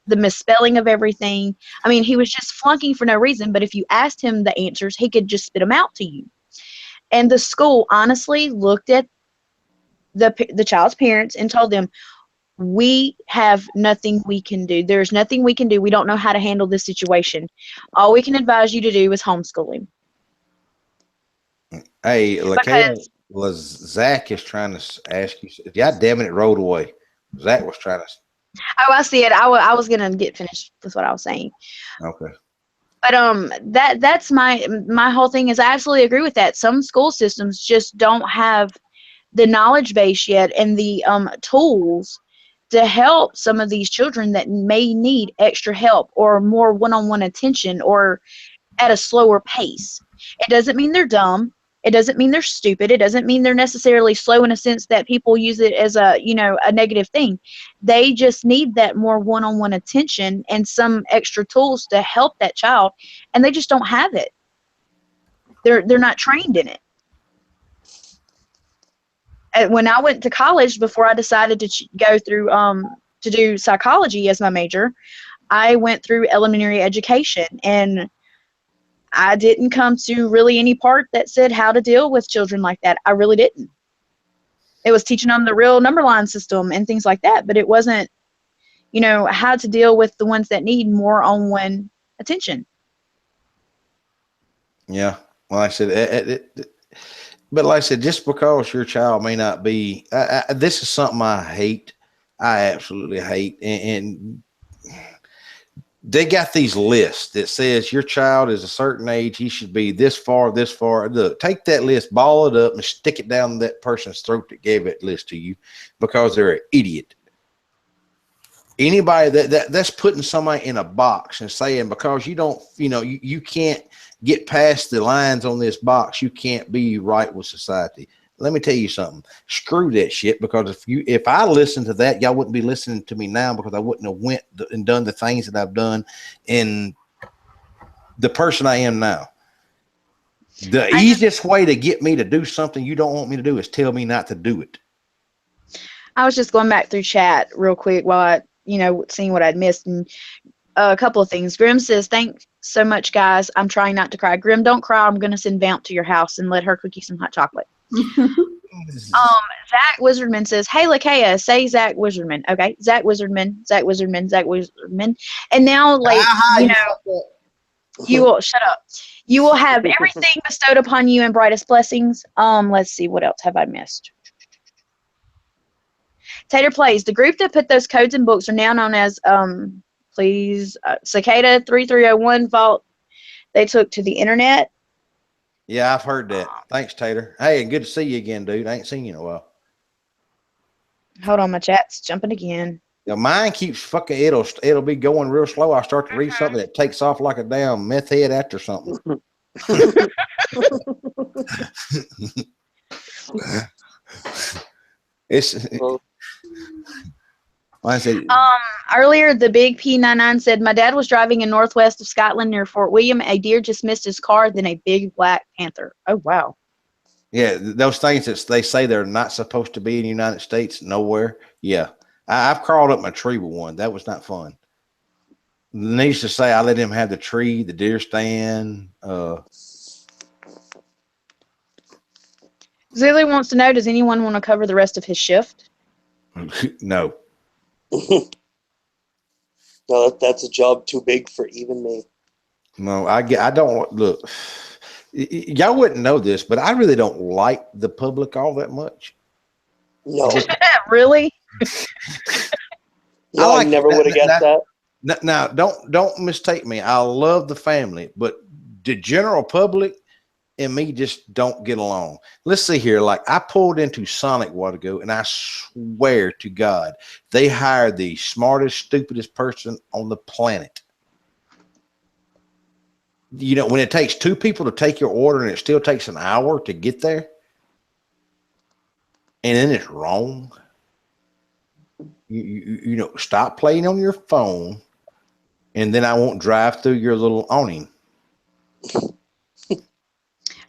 the misspelling of everything. I mean, he was just flunking for no reason, but if you asked him the answers, he could just spit them out to you. And the school honestly looked at the child's parents and told them, "We have nothing we can do. There's nothing we can do. We don't know how to handle this situation. All we can advise you to do is homeschool him." Hey, Zach is trying to ask you. God damn it, it rolled away. Zach was trying to. Oh, I see it. I was gonna get finished with what I was saying. Okay. But that's my whole thing is I absolutely agree with that. Some school systems just don't have the knowledge base yet and the tools to help some of these children that may need extra help or more one-on-one attention or at a slower pace. It doesn't mean they're dumb. It doesn't mean they're stupid. It doesn't mean they're necessarily slow in a sense that people use it as a negative thing. They just need that more one-on-one attention and some extra tools to help that child, and they just don't have it. They're not trained in it. When I went to college, before I decided to go through to do psychology as my major, I went through elementary education, and I didn't come to really any part that said how to deal with children like that. I really didn't. It was teaching them the real number line system and things like that, but it wasn't, how to deal with the ones that need more on-one attention. Yeah. Well, like I said, but like I said, just because your child may not be, this is something I hate. I absolutely hate. And they got these lists that says your child is a certain age. He should be this far, this far. Look, take that list, ball it up, and stick it down that person's throat that gave that list to you because they're an idiot. Anybody that's putting somebody in a box and saying because you don't, you can't get past the lines on this box, you can't be right with society. Let me tell you something. Screw that shit, because if I listened to that, y'all wouldn't be listening to me now, because I wouldn't have went and done the things that I've done and the person I am now. The easiest way to get me to do something you don't want me to do is tell me not to do it. I was just going back through chat real quick while I, seeing what I'd missed, and a couple of things. Grim says, "Thanks so much, guys. I'm trying not to cry." Grim, don't cry. I'm going to send Vamp to your house and let her cook you some hot chocolate. Zach Wizardman says, "Hey, Lakea, say Zach Wizardman." Okay, Zach Wizardman, Zach Wizardman, Zach Wizardman. And now, you will shut up. You will have everything bestowed upon you in brightest blessings. Let's see, what else have I missed? Tater Plays, the group that put those codes in books are now known as Cicada 3301 Vault. They took to the internet. Yeah, I've heard that. Thanks, Tater. Hey, good to see you again, dude. I ain't seen you in a while. Hold on, my chat's jumping again. Mine keeps fucking. It'll be going real slow. I start to read something that takes off like a damn meth head after something. I said, earlier, the big P99 said, "My dad was driving in northwest of Scotland near Fort William. A deer just missed his car, then a big black panther." Oh, wow. Yeah, those things that they say they're not supposed to be in the United States, nowhere. Yeah, I've crawled up my tree with one. That was not fun. Needless to say, I let him have the tree, the deer stand. Zulu wants to know, does anyone want to cover the rest of his shift? No. No, that's a job too big for even me. No, I don't look. Y'all wouldn't know this, but I really don't like the public all that much. No, really? No, I never would have guessed that. Now, don't mistake me. I love the family, but the general public and me just don't get along. Let's see here. Like, I pulled into Sonic a while ago, and I swear to God, they hired the smartest, stupidest person on the planet. When it takes two people to take your order and it still takes an hour to get there, and then it's wrong. Stop playing on your phone, and then I won't drive through your little awning.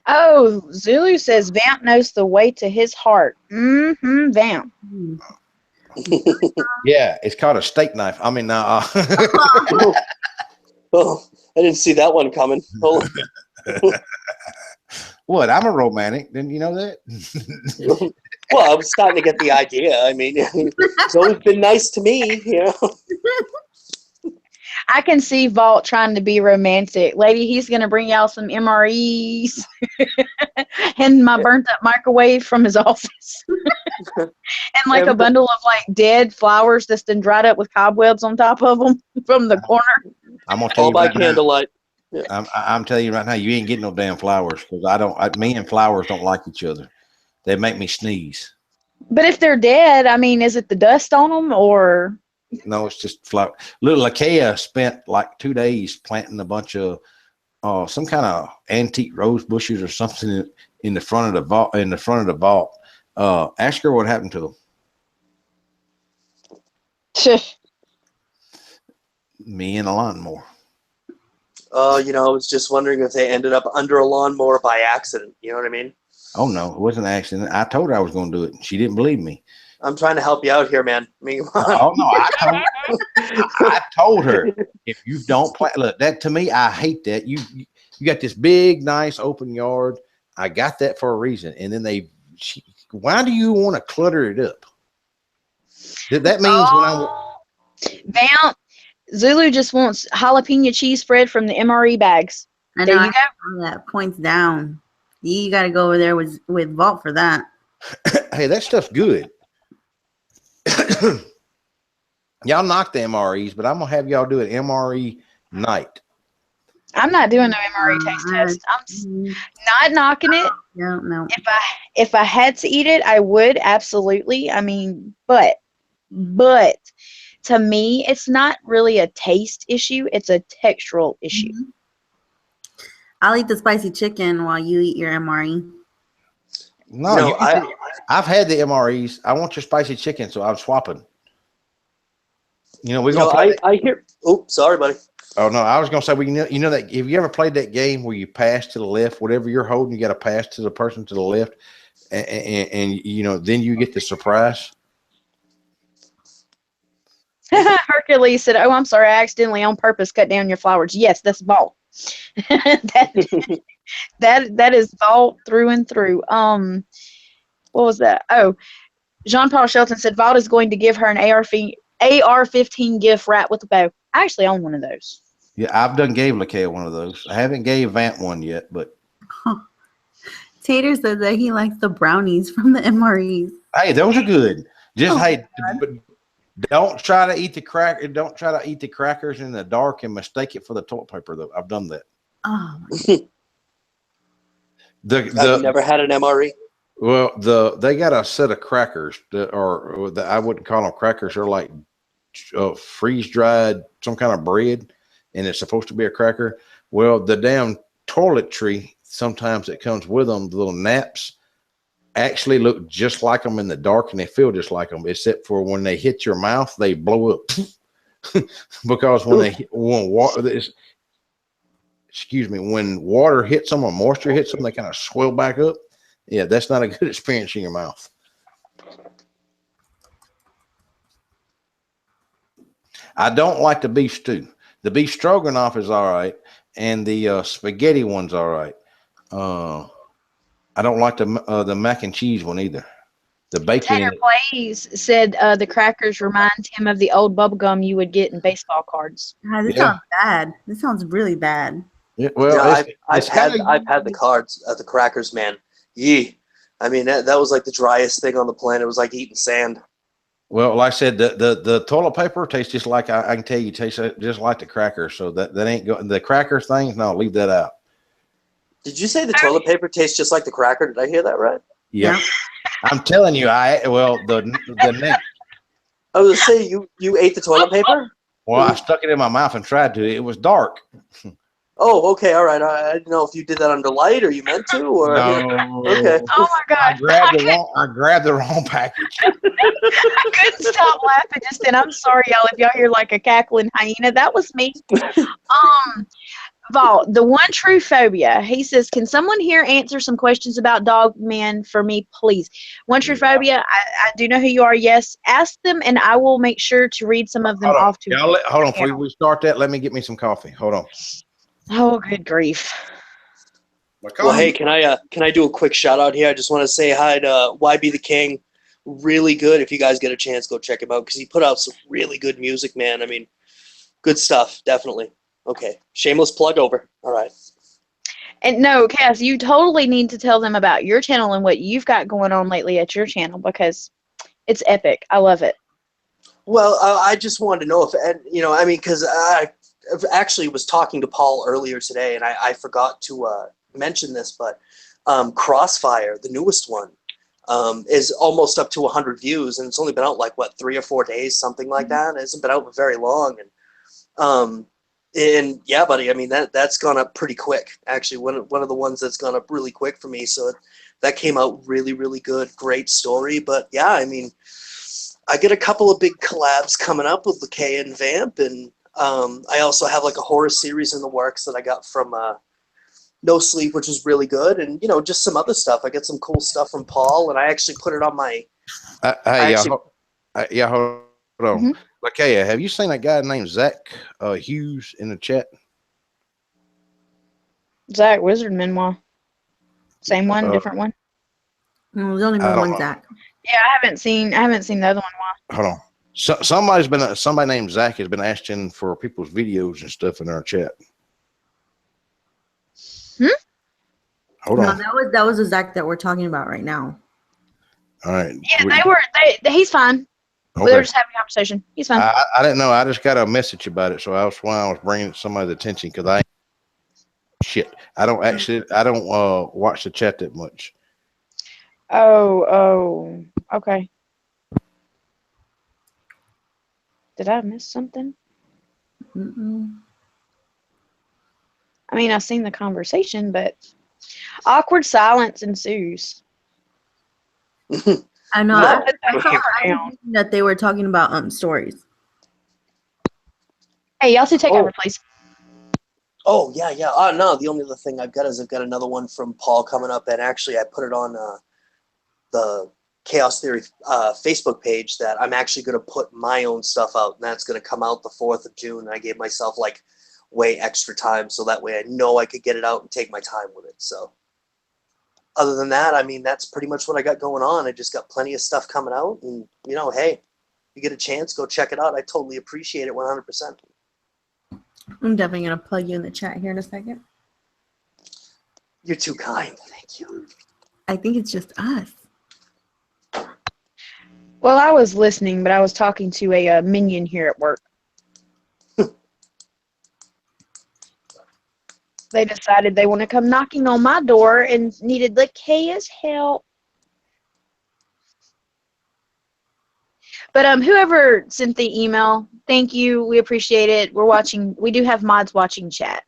Oh, Zulu says Vamp knows the way to his heart. Vamp. Yeah, it's called a steak knife. I mean, Oh, I didn't see that one coming. What? I'm a romantic. Didn't you know that? Well, I was starting to get the idea. I mean, it's always been nice to me, I can see Vault trying to be romantic. Lady, he's going to bring y'all some MREs and my burnt up microwave from his office. And like a bundle of dead flowers that's been dried up with cobwebs on top of them from the corner. I'm gonna tell all you by right candlelight. Now, I'm telling you right now, you ain't getting no damn flowers, because me and flowers don't like each other. They make me sneeze. But if they're dead, I mean, is it the dust on them or? No, it's just flower. Little Lakea spent like 2 days planting a bunch of some kind of antique rose bushes or something in the front of the vault. Ask her what happened to them. Me and a lawnmower. I was just wondering if they ended up under a lawnmower by accident. You know what I mean? Oh, no, it wasn't an accident. I told her I was going to do it. She didn't believe me. I'm trying to help you out here, man. I mean, oh, no, I told her, if you don't plant, look, that to me, I hate that. You got this big, nice open yard. I got that for a reason. And then why do you want to clutter it up? That means Vamp, Zulu just wants jalapeno cheese spread from the MRE bags. I There know. you go. All that points down. You got to go over there with Vault for that. Hey, that stuff's good. Y'all knock the MREs, but I'm gonna have y'all do an MRE night. I'm not doing no MRE taste test. I'm not knocking it. No. If I had to eat it, I would absolutely. I mean, but to me, it's not really a taste issue. It's a textural issue. Mm-hmm. I'll eat the spicy chicken while you eat your MRE. No, I've had the MREs. I want your spicy chicken, so I'm swapping. You know, we're gonna play. I hear. Oh, sorry, buddy. Oh no, I was gonna say, you know that have you ever played that game where you pass to the left, whatever you're holding, you got to pass to the person to the left, and you know, then you get the surprise. Hercules said, "Oh, I'm sorry, I accidentally on purpose cut down your flowers." Yes, that's Vault. that is Vault through and through. What was that? Oh, Jean-Paul Shelton said Vault is going to give her an AR-15 gift wrapped with a bow. I actually own one of those. Yeah, I've done gave LaKay one of those. I haven't gave Vamp one yet, but Tater said that he likes the brownies from the MREs. hey, those are good. Just but don't try to eat the cracker. Don't try to eat the crackers in the dark and mistake it for the toilet paper. Though I've done that. Oh, I've never had an MRE. Well, they got a set of crackers that are I wouldn't call them crackers. They're like freeze dried, some kind of bread, and it's supposed to be a cracker. Well, the damn toiletry, sometimes it comes with them, the little naps actually look just like them in the dark, and they feel just like them, except for when they hit your mouth, they blow up. Because when water hits them or moisture hits them, they kind of swell back up. Yeah, that's not a good experience in your mouth. I don't like the beef stew. The beef stroganoff is all right, and the spaghetti one's all right. I don't like the mac and cheese one either. The bacon. Tanner Plays said the crackers remind him of the old bubble gum you would get in baseball cards. This sounds bad. This sounds really bad. Yeah, well, I've had the cards at the crackers, man. Yee. I mean, that was like the driest thing on the planet. It was like eating sand. Well, like I said, the toilet paper tastes just like I can tell you, tastes just like the crackers. So that ain't going. The cracker things, no, leave that out. Did you say the toilet paper tastes just like the cracker? Did I hear that right? Yeah. I'm telling you, the neck. I was gonna say you ate the toilet paper. Well, I stuck it in my mouth and tried to. It was dark. Oh, okay, all right. I didn't know if you did that under light or you meant to, or no. Okay. Oh my god! I grabbed the wrong package. I couldn't stop laughing just then. I'm sorry, y'all. If y'all hear like a cackling hyena, that was me. Vault, the one true phobia. He says, "Can someone here answer some questions about Dogman for me, please?" One true phobia. I do know who you are. Yes, ask them, and I will make sure to read some of them off to you. Hold on, before we start that, let me get me some coffee. Hold on. Oh, good grief. Well, hey, can I do a quick shout out here? I just want to say hi to YB the King. Really good. If you guys get a chance, go check him out because he put out some really good music, man. I mean, good stuff, definitely. Okay, shameless plug over. All right. And no, Cass, you totally need to tell them about your channel and what you've got going on lately at your channel because it's epic. I love it. Well, I just wanted to know if, I mean, because I actually was talking to Paul earlier today, and I forgot to mention this, but Crossfire, the newest one, is almost up to 100 views, and it's only been out like, 3 or 4 days, something like that. It hasn't been out very long, and yeah, buddy, I mean, that's gone up pretty quick, actually. One of the ones that's gone up really quick for me, so that came out really, really good. Great story, but yeah, I mean, I get a couple of big collabs coming up with LaKay and Vamp, and I also have like a horror series in the works that I got from No Sleep, which is really good, and just some other stuff. I get some cool stuff from Paul, and I actually put it on my. Hold on. Mm-hmm. LaKay, have you seen a guy named Zach Hughes in the chat? Zach Wizard Memoir. Same one, different one. There's only been one Zach. Yeah, I haven't seen the other one. Hold on. Somebody named Zach has been asking for people's videos and stuff in our chat. Hold No, on. that was the Zach that we're talking about right now. All right. Yeah, he's fine. Okay. They're just having a conversation. He's fine. I didn't know. I just got a message about it, so that's why I was bringing it to somebody's attention because I don't watch the chat that much. Oh, okay. Did I miss something? Mm-mm. I mean, I've seen the conversation, but awkward silence ensues. I know. No. I thought that they were talking about stories. Hey, y'all two take over, please. Oh, yeah. No, the only other thing I've got is I've got another one from Paul coming up, and actually I put it on the Chaos Theory Facebook page that I'm actually going to put my own stuff out, and that's going to come out the 4th of June. I gave myself like way extra time, so that way I know I could get it out and take my time with it. So other than that, I mean, that's pretty much what I got going on. I just got plenty of stuff coming out, and, you know, hey, you get a chance, go check it out. I totally appreciate it 100%. I'm definitely going to plug you in the chat here in a second. You're too kind. Thank you. I think it's just us. Well, I was listening, but I was talking to a minion here at work. They decided they want to come knocking on my door and needed Lakea's help. But whoever sent the email, thank you. We appreciate it. We're watching. We do have mods watching chat.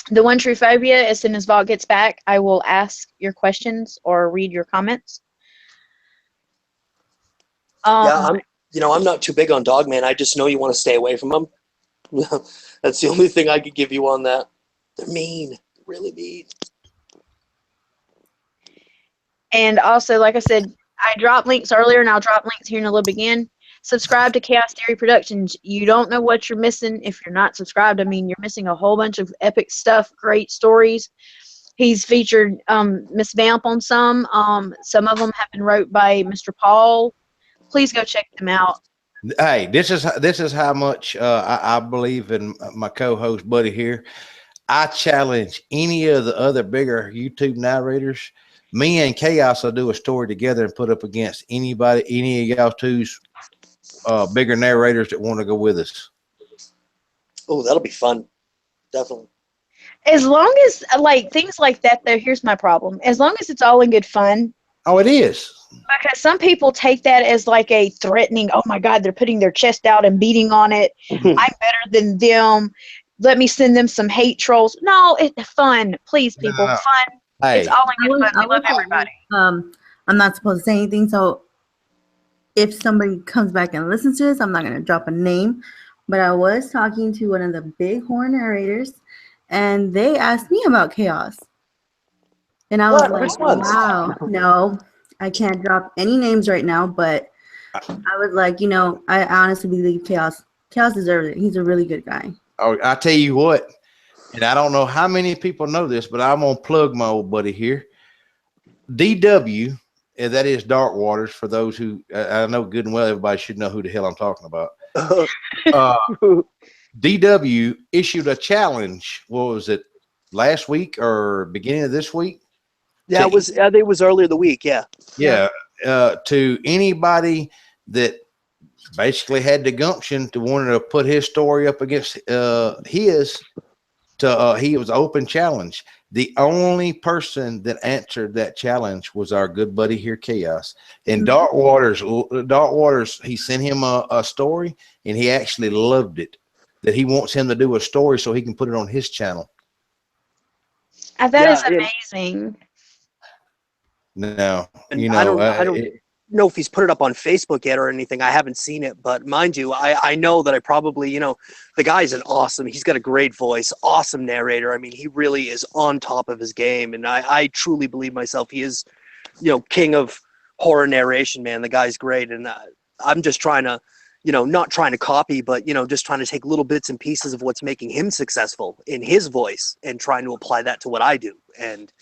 The one true phobia, as soon as Vault gets back, I will ask your questions or read your comments. Yeah, I'm not too big on Dogman. I just know you want to stay away from him. That's the only thing I could give you on that. They're mean, really mean. And also, like I said, I dropped links earlier, and I'll drop links here in a little bit again. Subscribe to Chaos Theory Productions. You don't know what you're missing if you're not subscribed. I mean, you're missing a whole bunch of epic stuff, great stories. He's featured Miss Vamp on some. Some of them have been wrote by Mr. Paul. Please go check them out. Hey, this is how much I believe in my co-host buddy here. I challenge any of the other bigger YouTube narrators. Me and Chaos will do a story together and put up against any of y'all two's bigger narrators that want to go with us. Oh, that'll be fun. Definitely. As long as, things like that, though, here's my problem. As long as it's all in good fun. Oh, it is. Because some people take that as like a threatening, oh my God, they're putting their chest out and beating on it. I'm better than them. Let me send them some hate trolls. No, it's fun. Please, people, fun. Hey, it's all in good fun. We love everybody. I'm not supposed to say anything, so if somebody comes back and listens to this, I'm not going to drop a name. But I was talking to one of the big horror narrators, and they asked me about Chaos. And I was like, wow, no, I can't drop any names right now, but I was like, I honestly believe Chaos deserves it. He's a really good guy. Oh, I tell you what, and I don't know how many people know this, but I'm going to plug my old buddy here. DW, and that is Dark Waters, for those who, I know good and well everybody should know who the hell I'm talking about. DW issued a challenge, what was it, last week or beginning of this week? Yeah, I think it was earlier the week, yeah. Yeah, to anybody that basically had the gumption to want to put his story up against his, he was open challenge. The only person that answered that challenge was our good buddy here, Chaos. And Dark Waters, he sent him a story, and he actually loved it. That he wants him to do a story so he can put it on his channel. That is amazing. Now, I don't know if he's put it up on Facebook yet or anything. I haven't seen it, but mind you, I know that I probably, the guy's he's got a great voice, awesome narrator. I mean, he really is on top of his game, and I truly believe myself he is, king of horror narration, man. The guy's great, and I'm just trying to, not trying to copy, but, just trying to take little bits and pieces of what's making him successful in his voice and trying to apply that to what I do. And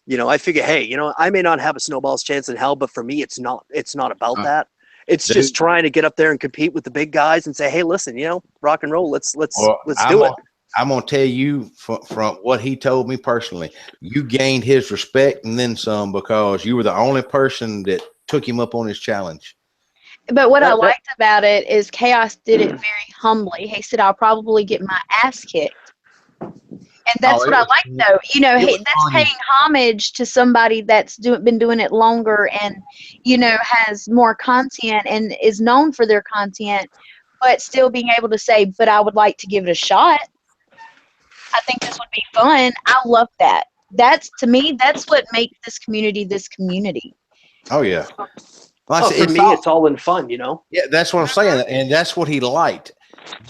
You know, I figure, hey, you know, I may not have a snowball's chance in hell, but for me, it's not about that. It's just trying to get up there and compete with the big guys and say, hey, listen, you know, rock and roll. Let's do it. I'm gonna tell you from what he told me personally, you gained his respect and then some because you were the only person that took him up on his challenge. But what I liked about it is Chaos did it very humbly. He said, I'll probably get my ass kicked. And that's what I like, though. You know, that's paying homage to somebody that's been doing it longer and, you know, has more content and is known for their content, but still being able to say, but I would like to give it a shot. I think this would be fun. I love that. That's, to me, that's what makes this community. Oh, yeah. Well, for me, it's all in fun, you know? Yeah, that's what I'm saying. And that's what he liked.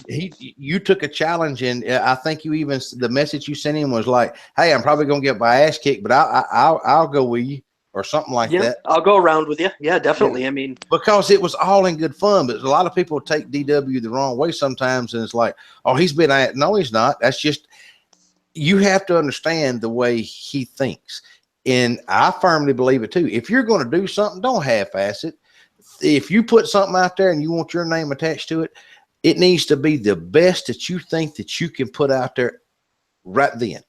You took a challenge, and I think the message you sent him was like, hey, I'm probably going to get my ass kicked, but I'll go with you or something like that. I'll go around with you. Yeah, definitely. Yeah. I mean, because it was all in good fun, but a lot of people take DW the wrong way sometimes. And it's like, oh, he's been at, no, he's not. That's just, you have to understand the way he thinks. And I firmly believe it too. If you're going to do something, don't half-ass it. If you put something out there and you want your name attached to it, it needs to be the best that you think that you can put out there right then.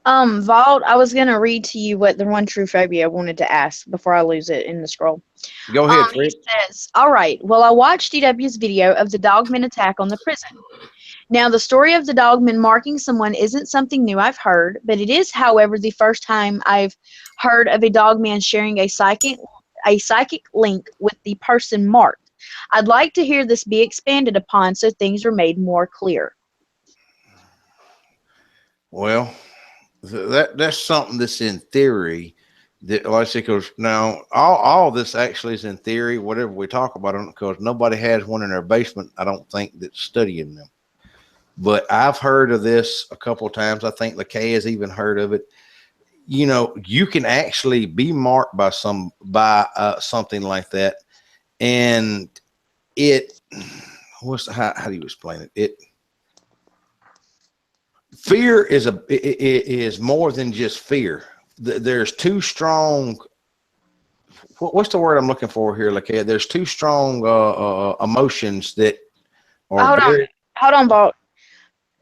Vault, I was going to read to you what the one true phobia I wanted to ask before I lose it in the scroll. Go ahead, Fred. He says, all right, well, I watched DW's video of the Dogman attack on the prison. Now, the story of the Dogman marking someone isn't something new I've heard, but it is, however, the first time I've heard of a Dogman sharing a psychic link with the person marked. I'd like to hear this be expanded upon so things are made more clear. Well, that's something that's in theory. That, like I say, because now all this actually is in theory, whatever we talk about it, because nobody has one in their basement, I don't think, that's studying them. But I've heard of this a couple of times. I think LeKay has even heard of it. You know, you can actually be marked by something like that. And how do you explain it? Fear is more than just fear. There's two strong, what's the word I'm looking for here, LeKay? There's two strong emotions that are Hold on, Vault.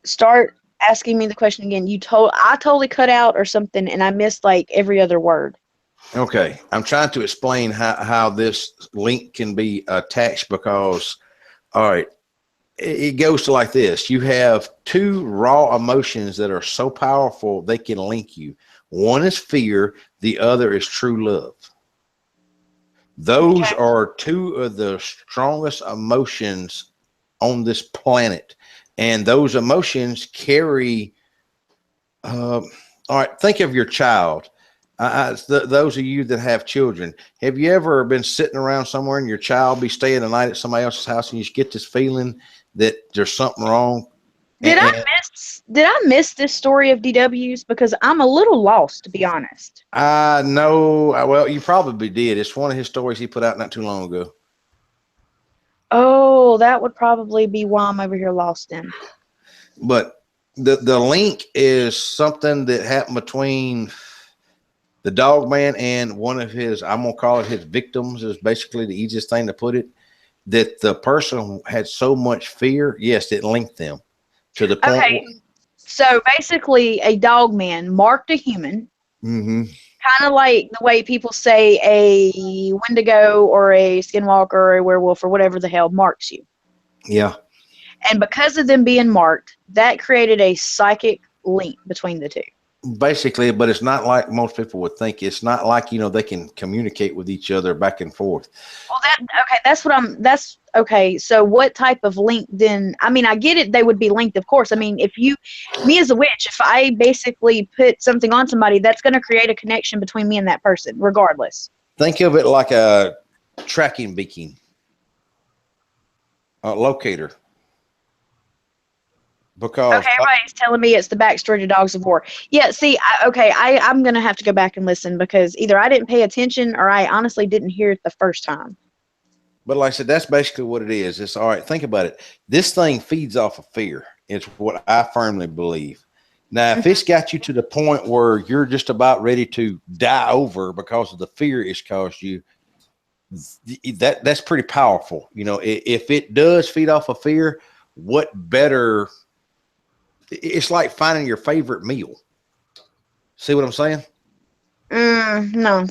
Start asking me the question again. I totally cut out or something, and I missed like every other word. Okay, I'm trying to explain how this link can be attached because, all right, it goes to like this. You have two raw emotions that are so powerful they can link you. One is fear, the other is true love. Those are two of the strongest emotions on this planet. And those emotions carry, all right, think of your child. Those of you that have children, have you ever been sitting around somewhere and your child be staying the night at somebody else's house and you just get this feeling that there's something wrong? Did I miss this story of DW's? Because I'm a little lost, to be honest. No. Well, you probably did. It's one of his stories he put out not too long ago. Oh, that would probably be why I'm over here lost in. But the link is something that happened between the Dogman and one of his, I'm going to call it his victims, is basically the easiest thing to put it, that the person had so much fear, yes, it linked them to the point. Okay, so basically a Dogman marked a human, kind of like the way people say a Wendigo or a Skinwalker or a werewolf or whatever the hell marks you. Yeah. And because of them being marked, that created a psychic link between the two. Basically, but it's not like most people would think. It's not like, you know, they can communicate with each other back and forth. Well, that's okay. So what type of link then? I mean, I get it. They would be linked, of course. I mean, me as a witch, if I basically put something on somebody, that's going to create a connection between me and that person, regardless. Think of it like a tracking beacon, a locator. Because everybody's telling me it's the backstory to Dogs of War. Yeah, see, I'm going to have to go back and listen because either I didn't pay attention or I honestly didn't hear it the first time. But like I said, that's basically what it is. It's all right. Think about it. This thing feeds off of fear. It's what I firmly believe. Now, if it's got you to the point where you're just about ready to die over because of the fear it's caused you, that's pretty powerful. You know, if it does feed off of fear, what better? It's like finding your favorite meal. See what I'm saying? No.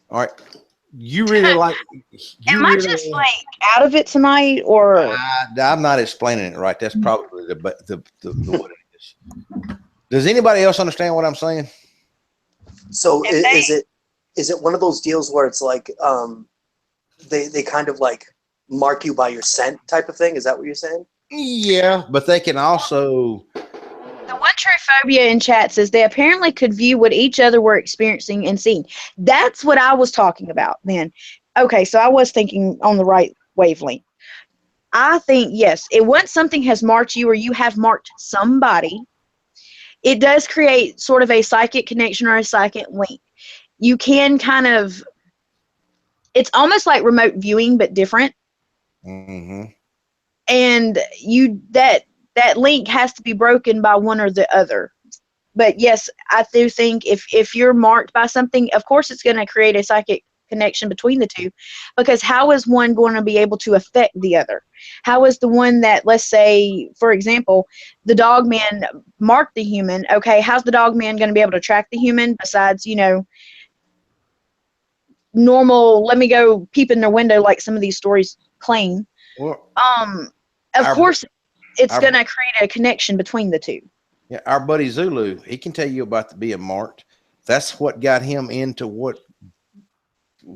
All right. You really like. Am I just like out of it tonight, or I'm not explaining it right. That's probably the what it is. Does anybody else understand what I'm saying? So is it one of those deals where it's like they kind of like mark you by your scent type of thing? Is that what you're saying? Yeah, but they can also. The one true phobia in chat says they apparently could view what each other were experiencing and seeing. That's what I was talking about then. Okay, so I was thinking on the right wavelength. I think, yes, once something has marked you or you have marked somebody, it does create sort of a psychic connection or a psychic link. You can kind of, it's almost like remote viewing, but different. Mm-hmm. And that link has to be broken by one or the other. But yes, I do think if you're marked by something, of course it's going to create a psychic connection between the two, because how is one going to be able to affect the other? How is the one that, let's say, for example, the Dogman marked the human, okay, how's the Dogman going to be able to track the human besides, you know, normal, let me go peep in their window like some of these stories claim? Well, of course it's going to create a connection between the two. Yeah, our buddy Zulu, he can tell you about the being marked. That's what got him into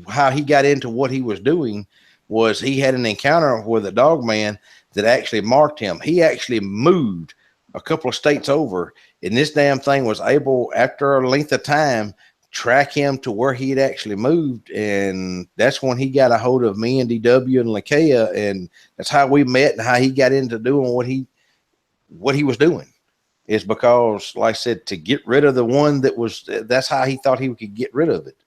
how he got into what he was doing. Was he had an encounter with a Dogman that actually marked him. He actually moved a couple of states over, and this damn thing was able, after a length of time, track him to where he had actually moved. And that's when he got a hold of me and DW and Lakea, and that's how we met and how he got into doing what he was doing. Is because, like I said, to get rid of the one that's how he thought he could get rid of it.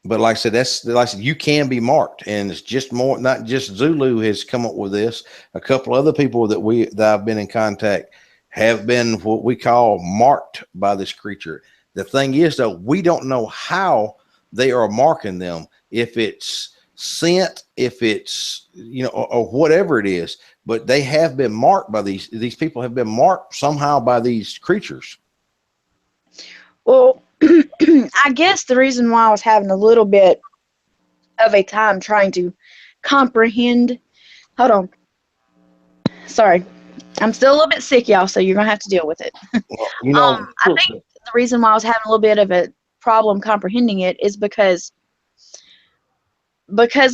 But like I said, you can be marked, and it's just more, not just Zulu has come up with this. A couple other people that I've been in contact have been what we call marked by this creature. The thing is, though, we don't know how they are marking them. If it's scent, if it's, you know, or whatever it is. But they have been marked by these people have been marked somehow by these creatures. Well, I guess the reason why I was having a little bit of a time trying to comprehend. Hold on. Sorry. I'm still a little bit sick, y'all, so you're going to have to deal with it. Well, you know, I think the reason why I was having a little bit of a problem comprehending it is because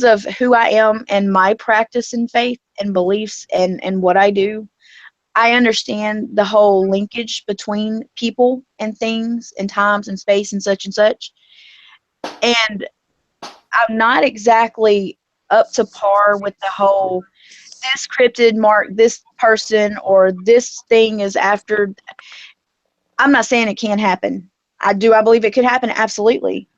of who I am and my practice in faith and beliefs and what I do. I understand the whole linkage between people and things and times and space and such. And I'm not exactly up to par with the whole, this cryptid marked this person or this thing is after. I'm not saying it can't happen. I believe it could happen, absolutely.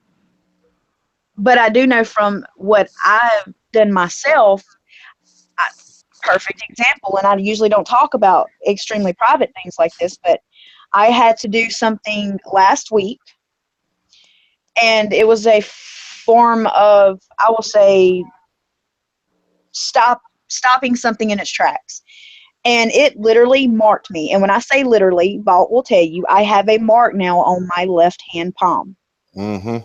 But I do know from what I've done myself, perfect example, and I usually don't talk about extremely private things like this, but I had to do something last week, and it was a form of, I will say, stopping something in its tracks. And it literally marked me. And when I say literally, Vault will tell you, I have a mark now on my left-hand palm. Mm-hmm.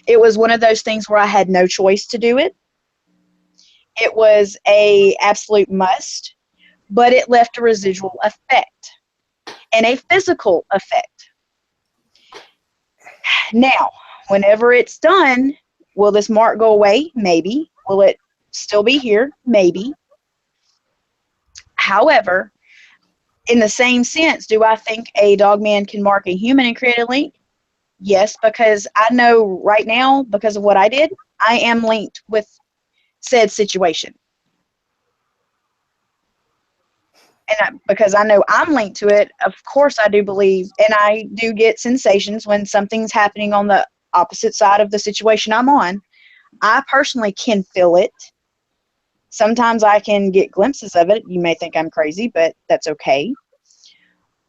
It was one of those things where I had no choice to do it. It was a absolute must, but it left a residual effect and a physical effect. Now, whenever it's done, will this mark go away? Maybe. Will it still be here? Maybe. However, in the same sense, do I think a Dogman can mark a human and create a link? Yes, because I know right now, because of what I did, I am linked with said situation. And because I know I'm linked to it, of course I do believe, and I do get sensations when something's happening on the opposite side of the situation I'm on. I personally can feel it. Sometimes I can get glimpses of it. You may think I'm crazy, but that's okay.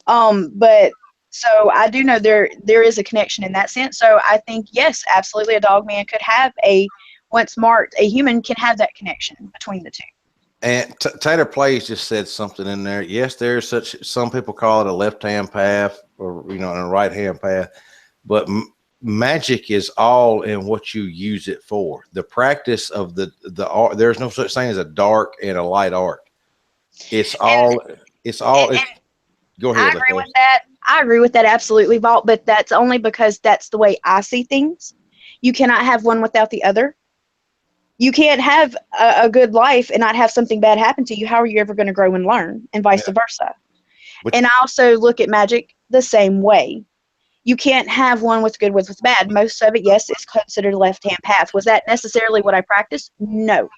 But so I do know there is a connection in that sense. So I think yes, absolutely, a dog man could have once marked, a human can have that connection between the two. And Taylor Plays just said something in there. Yes, there's some people call it a left-hand path or, and a right-hand path, but magic is all in what you use it for. The practice of the art, there's no such thing as a dark and a light art. It's all, go ahead. I agree with that. I agree with that absolutely, Vault, but that's only because that's the way I see things. You cannot have one without the other. You can't have a good life and not have something bad happen to you. How are you ever going to grow and learn, and vice versa? And I also look at magic the same way. You can't have one with good with bad. Most of it, yes, is considered a left-hand path. Was that necessarily what I practiced? No.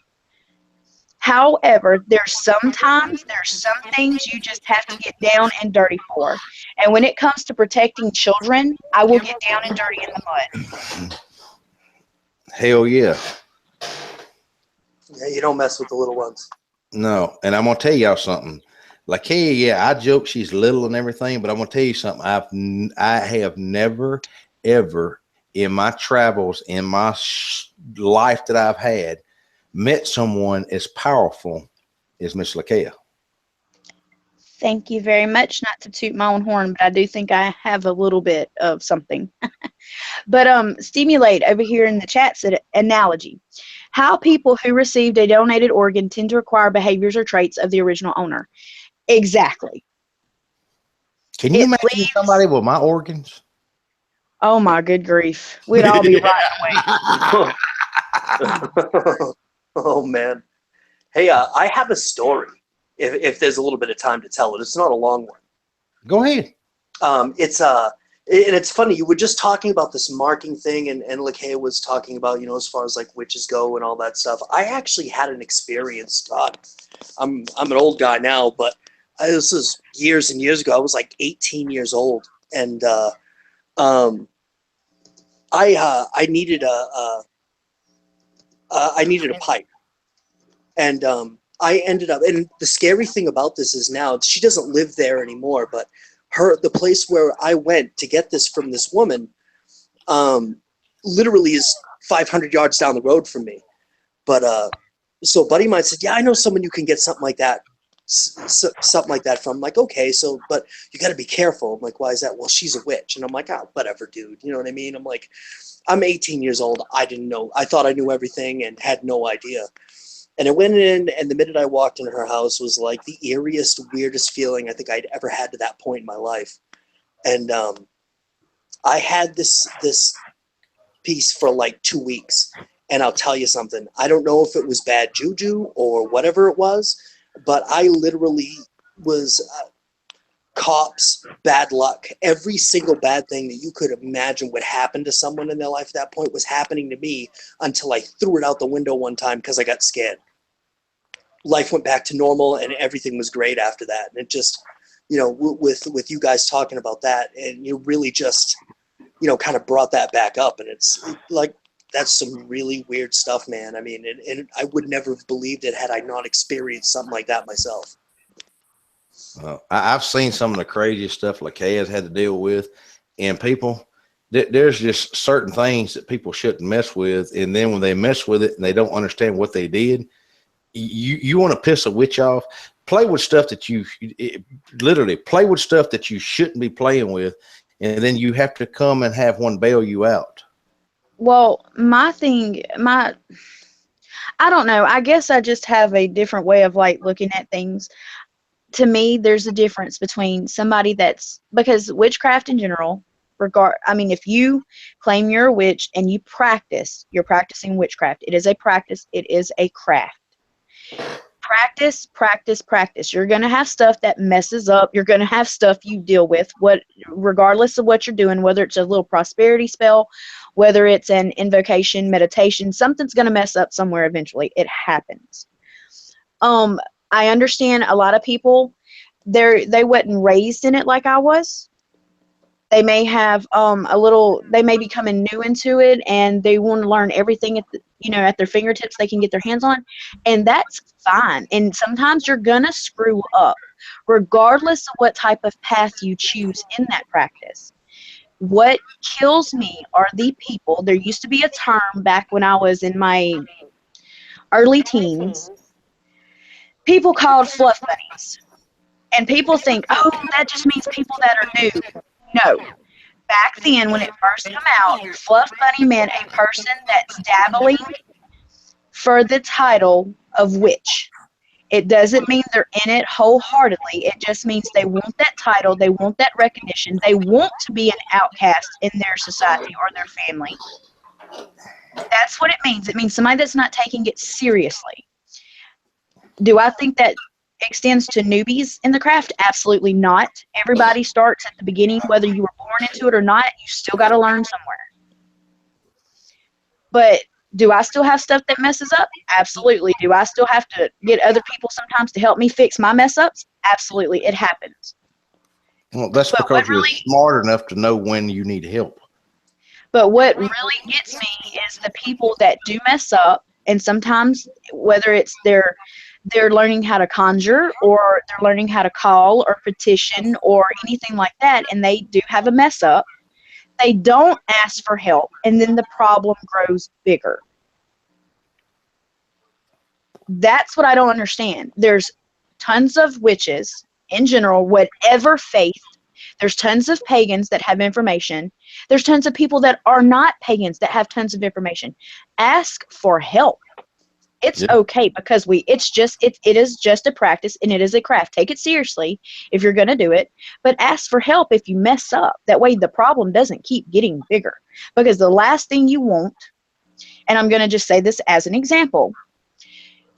However, there's some things you just have to get down and dirty for. And when it comes to protecting children, I will get down and dirty in the mud. Hell yeah. Yeah, you don't mess with the little ones. No, and I'm gonna tell y'all something. Like, hey, yeah, I joke she's little and everything, but I'm gonna tell you something. I have never, ever in my travels, in my life that I've had, met someone as powerful as Miss Lakeia. Thank you very much. Not to toot my own horn, but I do think I have a little bit of something. But Stimulate over here in the chat said analogy. How people who received a donated organ tend to acquire behaviors or traits of the original owner. Exactly. Can you imagine somebody with my organs? Oh my good grief. We'd all be right away. Oh man. Hey, I have a story. If there's a little bit of time to tell it, it's not a long one. Go ahead. It's funny. You were just talking about this marking thing, and Lakeia was talking about, as far as like witches go and all that stuff. I actually had an experience. God, I'm an old guy now, but this was years and years ago. I was like 18 years old, and I needed a pipe, and I ended up. And the scary thing about this is now she doesn't live there anymore, but the place where I went to get this from this woman, literally is 500 yards down the road from me. But so a buddy of mine said, "Yeah, I know someone you can get something like that from." I'm like, okay, so but you got to be careful. I'm like, why is that? Well, she's a witch, and I'm like, oh, whatever, dude. You know what I mean? I'm like, I'm 18 years old. I didn't know. I thought I knew everything and had no idea. And I went in, and the minute I walked into her house was like the eeriest, weirdest feeling I think I'd ever had to that point in my life. And I had this piece for like 2 weeks. And I'll tell you something. I don't know if it was bad juju or whatever it was, but I literally was cops, bad luck. Every single bad thing that you could imagine would happen to someone in their life at that point was happening to me until I threw it out the window one time because I got scared. Life went back to normal and everything was great after that. And it just, with you guys talking about that, and you really just, kind of brought that back up. And it's like, that's some really weird stuff, man. I mean, and I would never have believed it had I not experienced something like that myself. I've seen some of the craziest stuff Lakeia's had to deal with, and people, there's just certain things that people shouldn't mess with. And then when they mess with it and they don't understand what they did, you want to piss a witch off, play with stuff that literally play with stuff that you shouldn't be playing with. And then you have to come and have one bail you out. Well, I don't know. I guess I just have a different way of like looking at things. To me, there's a difference between somebody because witchcraft in general, if you claim you're a witch and you're practicing witchcraft. It is a practice. It is a craft. Practice, practice, practice. You're going to have stuff that messes up. You're going to have stuff you deal with, regardless of what you're doing, whether it's a little prosperity spell, whether it's an invocation, meditation, something's going to mess up somewhere eventually. It happens. I understand a lot of people, they wasn't raised in it like I was. They may have they may be coming new into it, and they want to learn everything at their fingertips they can get their hands on, and that's fine. And sometimes you're gonna screw up. regardless of what type of path you choose in that practice. What kills me are the people, there used to be a term back when I was in my early teens, people called fluff bunnies. And people think, oh, that just means people that are new. No. Back then, when it first came out, fluff bunny meant a person that's dabbling for the title of witch. It doesn't mean they're in it wholeheartedly. It just means they want that title, they want that recognition, they want to be an outcast in their society or their family. That's what it means. It means somebody that's not taking it seriously. Do I think that extends to newbies in the craft? Absolutely not. Everybody starts at the beginning, whether you were born into it or not. You still got to learn somewhere. But do I still have stuff that messes up? Absolutely. Do I still have to get other people sometimes to help me fix my mess ups? Absolutely. It happens. Well, that's But because you're smart enough to know when you need help. But what really gets me is the people that do mess up, and sometimes whether it's they're learning how to conjure, or they're learning how to call or petition or anything like that, and they do have a mess up, they don't ask for help, and then the problem grows bigger. That's what I don't understand. There's tons of witches in general, whatever faith. There's tons of pagans that have information. There's tons of people that are not pagans that have tons of information. Ask for help. It's okay, because it is just a practice, and it is a craft. Take it seriously if you're going to do it, but ask for help if you mess up. That way the problem doesn't keep getting bigger, because the last thing you want, and I'm going to just say this as an example,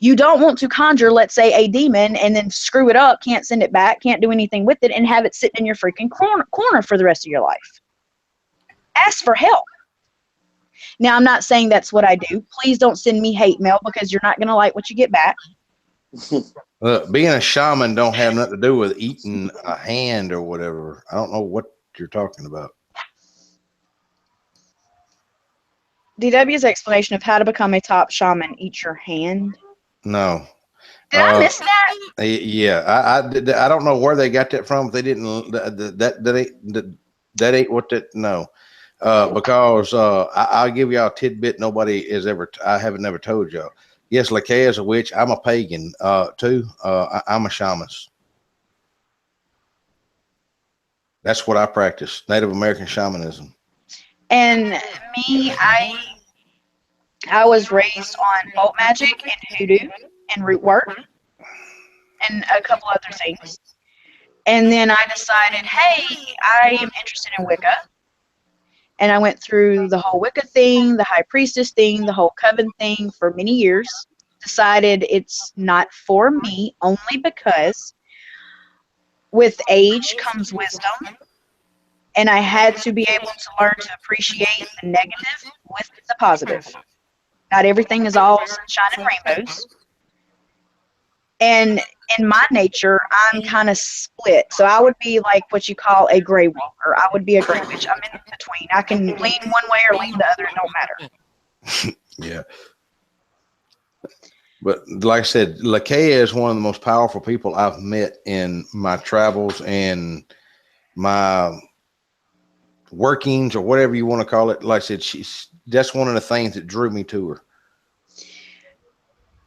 you don't want to conjure, let's say, a demon and then screw it up, can't send it back, can't do anything with it, and have it sitting in your freaking corner for the rest of your life. Ask for help. Now, I'm not saying that's what I do. Please don't send me hate mail, because you're not going to like what you get back. Being a shaman don't have nothing to do with eating a hand or whatever. I don't know what you're talking about. DW's explanation of how to become a top shaman: eat your hand. No. Did I miss that? Yeah, I don't know where they got that from. If they didn't, that ain't what that. No, because I'll give y'all a tidbit nobody has ever. I haven't never told y'all. Yes, Lakay is a witch. I'm a pagan too. I'm a shamanist. That's what I practice: Native American shamanism. And me, I was raised on occult magic and hoodoo and root work and a couple other things. And then I decided, hey, I am interested in Wicca. And I went through the whole Wicca thing, the high priestess thing, the whole coven thing for many years. Decided it's not for me, only because with age comes wisdom. And I had to be able to learn to appreciate the negative with the positive. Not everything is all sunshine and rainbows. And in my nature, I'm kind of split. So I would be like what you call a gray walker. I would be a gray witch. I'm in between. I can lean one way or lean the other. It don't matter. Yeah. But like I said, Lakay is one of the most powerful people I've met in my travels and my workings, or whatever you want to call it. Like I said, that's one of the things that drew me to her.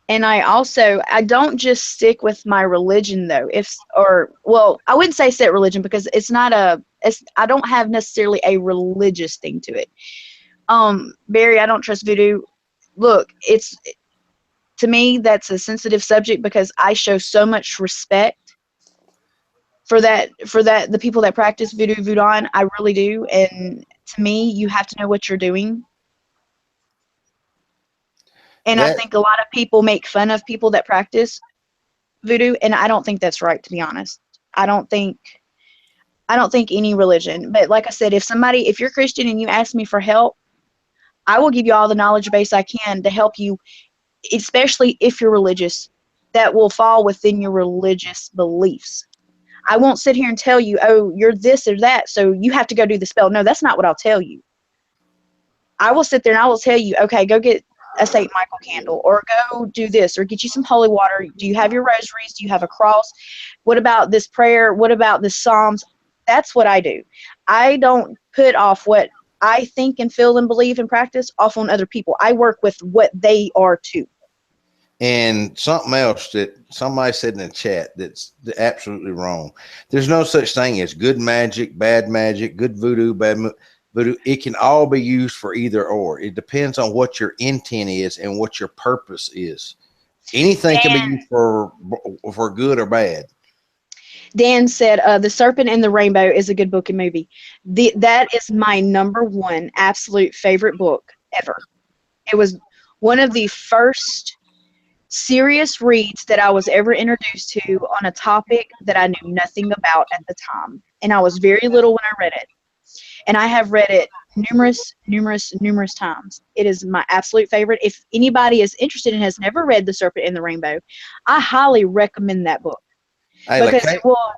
And I don't just stick with my religion though. I wouldn't say set religion, because I don't have necessarily a religious thing to it. Barry, I don't trust voodoo. Look, to me, that's a sensitive subject, because I show so much respect for the people that practice voodoo, I really do. And to me, you have to know what you're doing. And I think a lot of people make fun of people that practice voodoo, and I don't think that's right, to be honest. I don't think any religion, but like I said, if you're Christian and you ask me for help, I will give you all the knowledge base I can to help you, especially if you're religious, that will fall within your religious beliefs. I won't sit here and tell you, oh, you're this or that, so you have to go do the spell. No, that's not what I'll tell you. I will sit there and I will tell you, okay, go get a St. Michael candle, or go do this, or get you some holy water. Do you have your rosaries? Do you have a cross? What about this prayer? What about the Psalms? That's what I do. I don't put off what I think and feel and believe and practice off on other people. I work with what they are too. And something else that somebody said in the chat that's absolutely wrong. There's no such thing as good magic, good voodoo, voodoo. It can all be used for either or. It depends on what your intent is and what your purpose is. Anything can be used for good or bad. Dan said, The Serpent and the Rainbow is a good book and movie. That is my #1 absolute favorite book ever. It was one of the first serious reads that I was ever introduced to on a topic that I knew nothing about at the time. And I was very little when I read it. And I have read it numerous times. It is my absolute favorite. If anybody is interested and has never read The Serpent and the Rainbow, I highly recommend that book. Hey, because it will,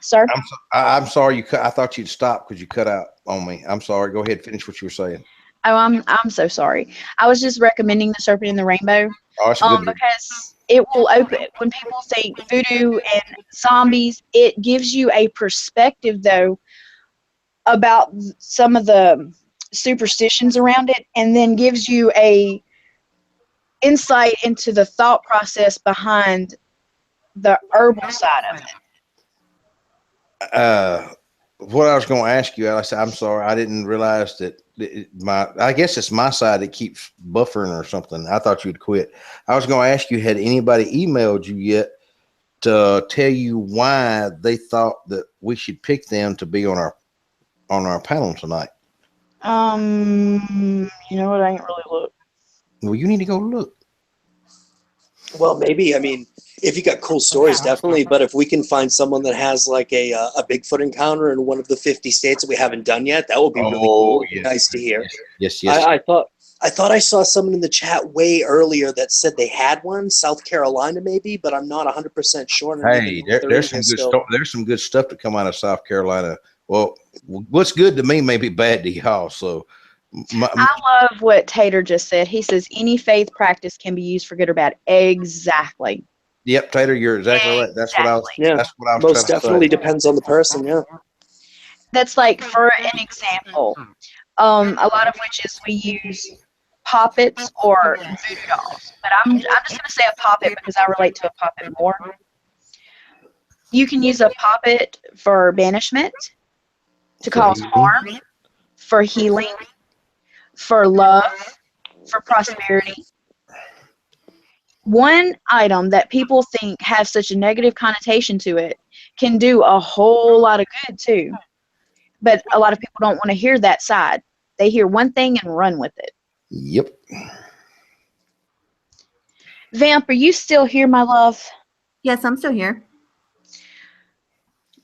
sir? I'm sorry. I thought you'd stop because you cut out on me. I'm sorry. Go ahead. Finish what you were saying. Oh, I'm so sorry. I was just recommending The Serpent and the Rainbow. Oh, that's good. Because it will open, when people think voodoo and zombies, it gives you a perspective, though, about some of the superstitions around it, and then gives you a insight into the thought process behind the herbal side of it. What I was going to ask you, I said, I'm sorry, I didn't realize that I guess it's my side that keeps buffering or something. I thought you'd quit. I was going to ask you, had anybody emailed you yet to tell you why they thought that we should pick them to be on our panel tonight? You know what? I ain't really looked. Well, you need to go look. Well, maybe. I mean, if you got cool stories, definitely. But if we can find someone that has like a Bigfoot encounter in one of the 50 states that we haven't done yet, that would be really cool. Yes, nice to hear. Yes. I thought I saw someone in the chat way earlier that said they had one, South Carolina maybe, but I'm not 100% sure. Hey, there's some good there's some good stuff to come out of South Carolina. Well, what's good to me may be bad to y'all. So I love what Tater just said. He says any faith practice can be used for good or bad. Exactly. Yep, Tater, you're exactly right. That's what I was. Yeah, that's what I was. Most definitely depends on the person. Yeah. That's like, for an example, a lot of witches, we use poppets or voodoo dolls. But I'm just going to say a poppet because I relate to a poppet more. You can use a poppet for banishment, to cause harm, for healing, for love, for prosperity. One item that people think has such a negative connotation to it can do a whole lot of good too. But a lot of people don't want to hear that side. They hear one thing and run with it. Yep. Vamp, are you still here, my love? Yes, I'm still here.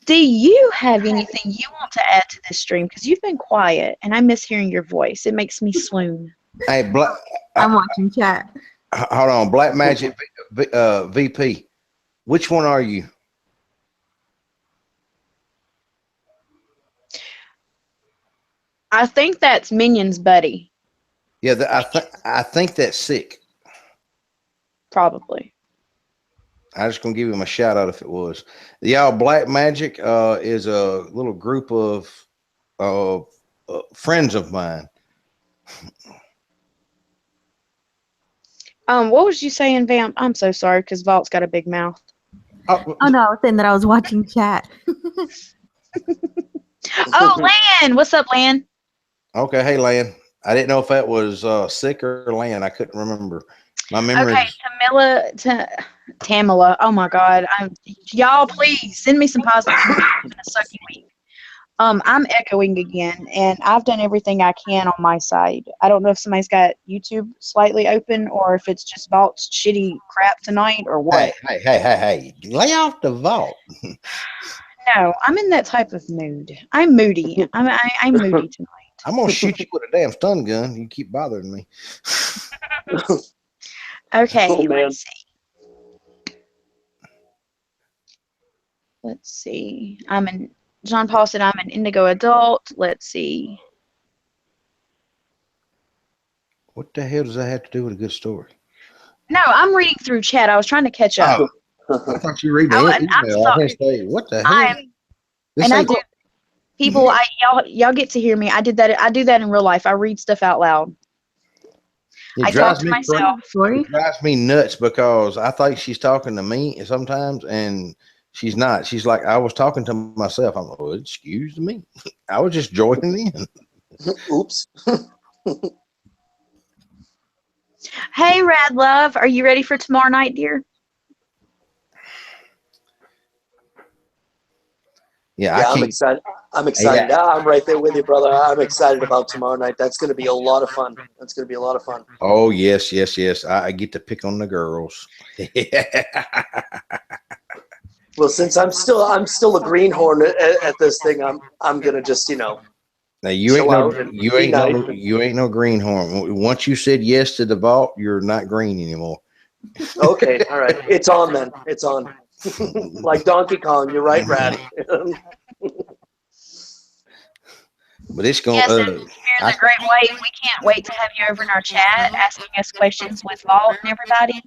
Do you have anything you want to add to this stream? Because you've been quiet, and I miss hearing your voice. It makes me swoon. Hey, I'm watching chat. Hold on, Black Magic VP. Which one are you? I think that's Minion's buddy. Yeah, I think that's sick. Probably. I was just gonna give him a shout out if it was. Y'all, Black Magic is a little group of friends of mine. What was you saying, Vamp? I'm so sorry because Vault's got a big mouth. Oh no, I was saying that I was watching chat. Oh, Lan! What's up, Lan? Okay, hey Lan. I didn't know if that was Sick or Lan. I couldn't remember. My memory. Okay, Tamila. Oh my God! Y'all, please send me some positive. It's been a sucky week. I'm echoing again, and I've done everything I can on my side. I don't know if somebody's got YouTube slightly open or if it's just Vault's shitty crap tonight or what. Hey! Lay off the Vault. No, I'm in that type of mood. I'm moody. I'm moody tonight. I'm gonna shoot you with a damn stun gun. You keep bothering me. Okay, Oh, man. Let's see. John Paul said I'm an indigo adult. Let's see. What the hell does that have to do with a good story? No, I'm reading through chat. I was trying to catch up. I thought you read the I'm email. I was sorry. gonna say, what the hell? I'm This and I ain't do people. Y'all get to hear me. I do that in real life. I read stuff out loud. It I talk drives to me crazy. myself. It drives me nuts because I think she's talking to me sometimes, and she's not. She's like, I was talking to myself. I'm like, well, excuse me. I was just joining in. Oops. Hey, Rad Love, are you ready for tomorrow night, dear? Yeah, Yeah, I I'm can't. excited. I'm excited. Yeah. I'm right there with you, brother. I'm excited about tomorrow night. That's going to be a lot of fun. That's going to be a lot of fun. Oh yes, yes, yes. I get to pick on the girls. Well, since I'm still a greenhorn at this thing, I'm gonna just Now you ain't chill no out and be nice. you ain't no greenhorn. Once you said yes to the vault, you're not green anymore. Okay, all right. It's on then. It's on. Like Donkey Kong. You're right, Rad. But it's going. Yes, and Fear the Great White, we can't wait to have you over in our chat asking us questions with Vault and everybody.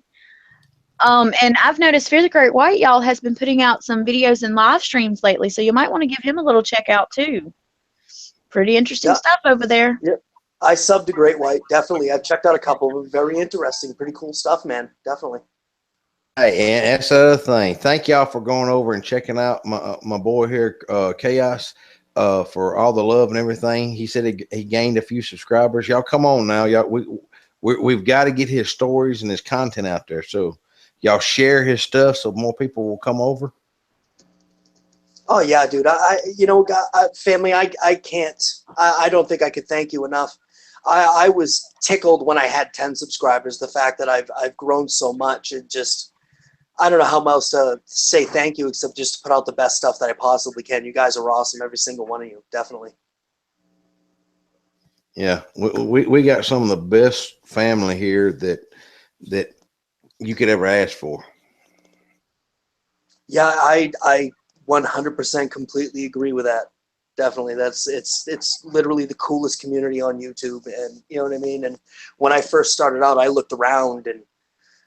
And I've noticed Fear the Great White, y'all, has been putting out some videos and live streams lately, so you might want to give him a little check out too. Pretty interesting Yeah. stuff over there. Yeah. I subbed to Great White. Definitely. I've checked out a couple of them. Very interesting. Pretty cool stuff, man. Definitely. Hey, and that's the other thing. Thank y'all for going over and checking out my boy here, Chaos, for all the love and everything. He said he gained a few subscribers. Y'all come on now, y'all. We've got to get his stories and his content out there. So y'all share his stuff so more people will come over. Oh yeah, dude. Family. I can't. I don't think I could thank you enough. I was tickled when I had 10 subscribers. The fact that I've grown so much, it just. I don't know how else to say thank you except just to put out the best stuff that I possibly can. You guys are awesome, every single one of you, definitely. Yeah, we got some of the best family here that you could ever ask for. Yeah, I 100% completely agree with that. Definitely, it's literally the coolest community on YouTube, and you know what I mean. And when I first started out, I looked around and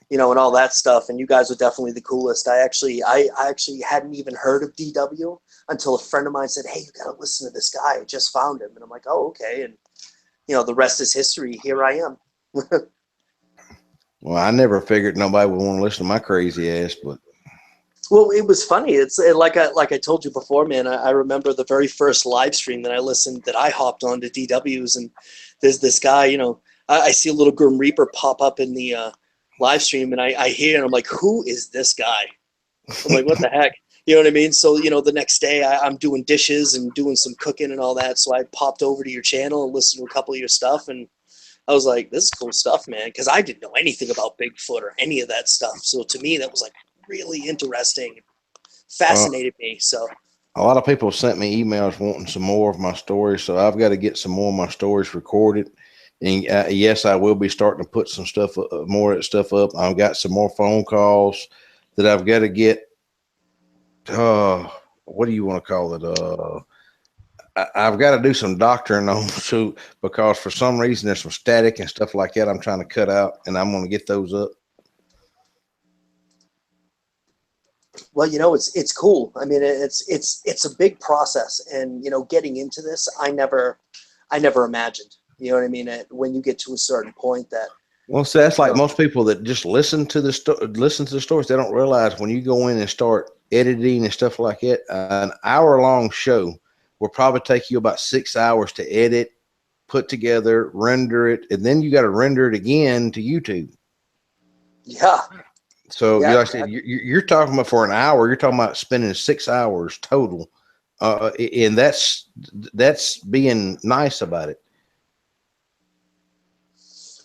and all that stuff. And you guys are definitely the coolest. I actually hadn't even heard of DW until a friend of mine said, "Hey, you got to listen to this guy. I just found him." And I'm like, "Oh, okay." And the rest is history. Here I am. Well, I never figured nobody would want to listen to my crazy ass, but Well, it was funny. It's like I told you before, man. I remember the very first live stream that I hopped on to DW's, and there's this guy. I see a little Grim Reaper pop up in the live stream, and I hear, and I'm like, who is this guy? I'm like, what the heck? You know what I mean? So, the next day I'm doing dishes and doing some cooking and all that. So I popped over to your channel and listened to a couple of your stuff. And I was like, this is cool stuff, man. Because I didn't know anything about Bigfoot or any of that stuff. So to me, that was like really interesting. Fascinated me. So a lot of people sent me emails wanting some more of my stories. So I've got to get some more of my stories recorded. And yes, I will be starting to put some stuff, more of that stuff up. I've got some more phone calls that I've got to get. What do you want to call it? I've got to do some doctoring on too, because for some reason there's some static and stuff like that I'm trying to cut out, and I'm going to get those up. well, it's cool. I mean, it's a big process, and getting into this, I never imagined. You know what I mean? When you get to a certain point that. Well, so that's like most people that just listen to the stories. They don't realize when you go in and start editing and stuff like that, an hour-long show will probably take you about 6 hours to edit, put together, render it, and then you got to render it again to YouTube. Yeah. So, Yeah, like I said, you're talking about for an hour. You're talking about spending 6 hours total, and that's being nice about it.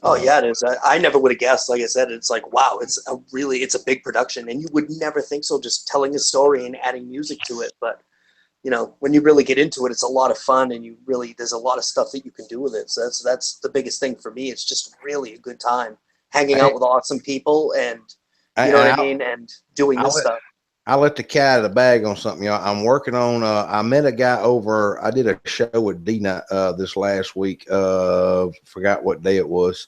Oh yeah, it is. I never would have guessed. Like I said, it's like, wow, it's a big production, and you would never think so. Just telling a story and adding music to it, but when you really get into it, it's a lot of fun, and there's a lot of stuff that you can do with it. So that's the biggest thing for me. It's just really a good time hanging out with awesome people, and you know what I mean, and doing this stuff. I let the cat out of the bag on something, y'all. I'm working on. I met a guy over. I did a show with Dina this last week. Forgot what day it was,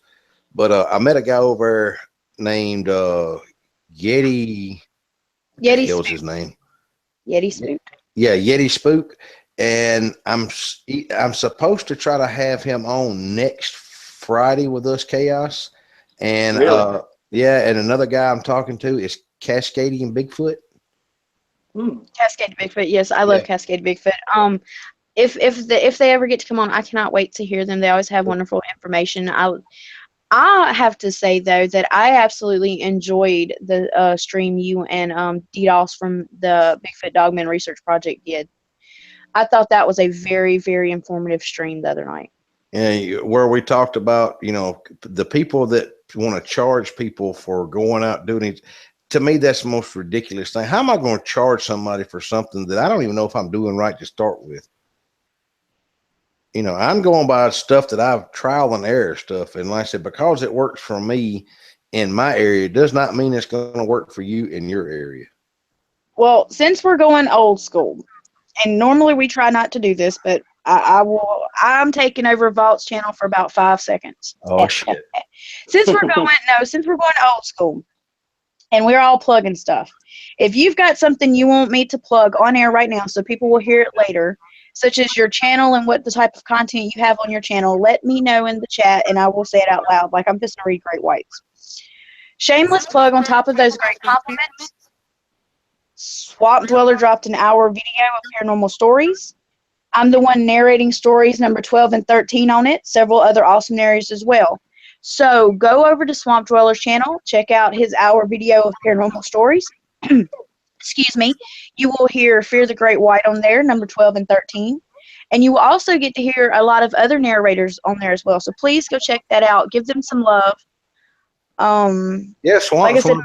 but I met a guy over named Yeti. the Yeti hell's Spook. his name? Yeti Spook. Yeah, Yeti Spook. And I'm supposed to try to have him on next Friday with us, Chaos. And Really? yeah, and another guy I'm talking to is Cascading Bigfoot. Cascade Bigfoot. Yes, I love Cascade Bigfoot. If they ever get to come on, I cannot wait to hear them. They always have wonderful information. I have to say though that I absolutely enjoyed the stream you and DDoS from the Bigfoot Dogman Research Project did. I thought that was a very, very informative stream the other night. And where we talked about, the people that want to charge people for going out doing it. To me, that's the most ridiculous thing. How am I going to charge somebody for something that I don't even know if I'm doing right to start with? I'm going by stuff that I've trial and error stuff. And like I said, because it works for me in my area, does not mean it's going to work for you in your area. Well, since we're going old school, and normally we try not to do this, but I'm taking over Vault's channel for about 5 seconds. Oh shit. Since we're going old school and we're all plugging stuff. If you've got something you want me to plug on air right now so people will hear it later, such as your channel and what the type of content you have on your channel, let me know in the chat and I will say it out loud like I'm just going to read Great Whites. Shameless plug on top of those great compliments. Swamp Dweller dropped an hour video of paranormal stories. I'm the one narrating stories number 12 and 13 on it, several other awesome narrators as well. So go over to Swamp Dweller's channel, check out his hour video of paranormal stories. Excuse me. You will hear Fear the Great White on there, number 12 and 13. And you will also get to hear a lot of other narrators on there as well. So please go check that out. Give them some love. Yeah, Swamp's like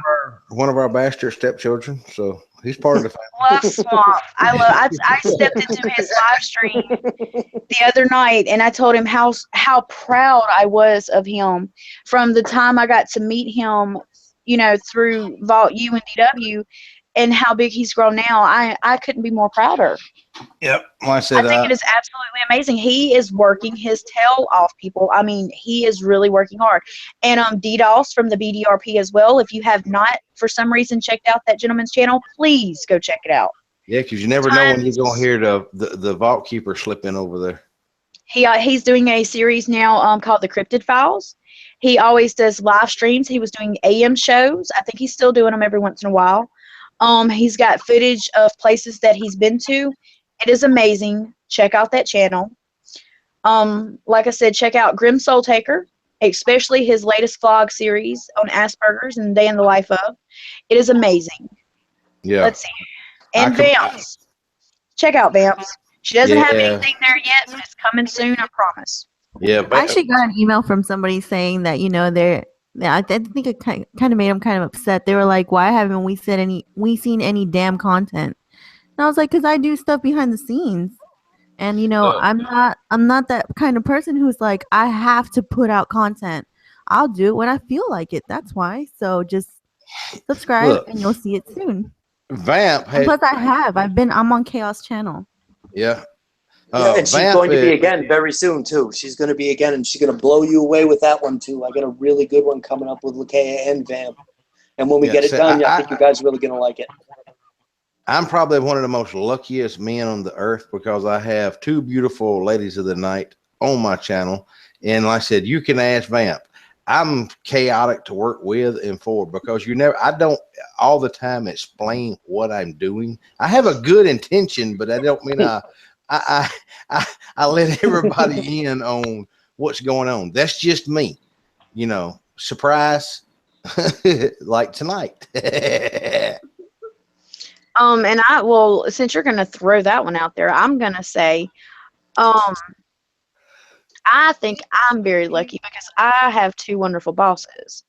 one of our bastard stepchildren, so he's part of the family. Love Swamp. I stepped into his live stream the other night and I told him how proud I was of him from the time I got to meet him, through Vault U and DW, and how big he's grown now. I couldn't be more prouder. Yep. Like I said, I think it is absolutely amazing. He is working his tail off, people. I mean, he is really working hard. And DDoS from the BDRP as well. If you have not, for some reason, checked out that gentleman's channel, please go check it out. Yeah, because you never know when you're going to hear the Vault Keeper slip in over there. He's doing a series now called the Crypted Files. He always does live streams. He was doing AM shows. I think he's still doing them every once in a while. He's got footage of places that he's been to. It is amazing. Check out that channel. Like I said, check out Grim Soul Taker, especially his latest vlog series on Asperger's and Day in the Life of. It is amazing. Yeah. Let's see. And Vamps. Check out Vamps. She doesn't have anything there yet, but it's coming soon, I promise. Yeah. I actually got an email from somebody saying that, I think it kind of made them kind of upset. They were like, why haven't we seen any damn content? And I was like, because I do stuff behind the scenes. And, I'm not that kind of person who's like, I have to put out content. I'll do it when I feel like it. That's why. So just subscribe and you'll see it soon. Vamp. Plus I'm on Chaos channel. Yeah. And she's going to be again very soon too. She's going to be again, and she's going to blow you away with that one too. I got a really good one coming up with Lakea and Vamp. And when we get it done, I think you guys are really going to like it. I'm probably one of the most luckiest men on the earth because I have two beautiful ladies of the night on my channel. And like I said, you can ask Vamp. I'm chaotic to work with and for because I don't all the time explain what I'm doing. I have a good intention, but I don't mean I let everybody in on what's going on. That's just me, surprise like tonight. And since you're going to throw that one out there, I'm going to say, I think I'm very lucky because I have two wonderful bosses.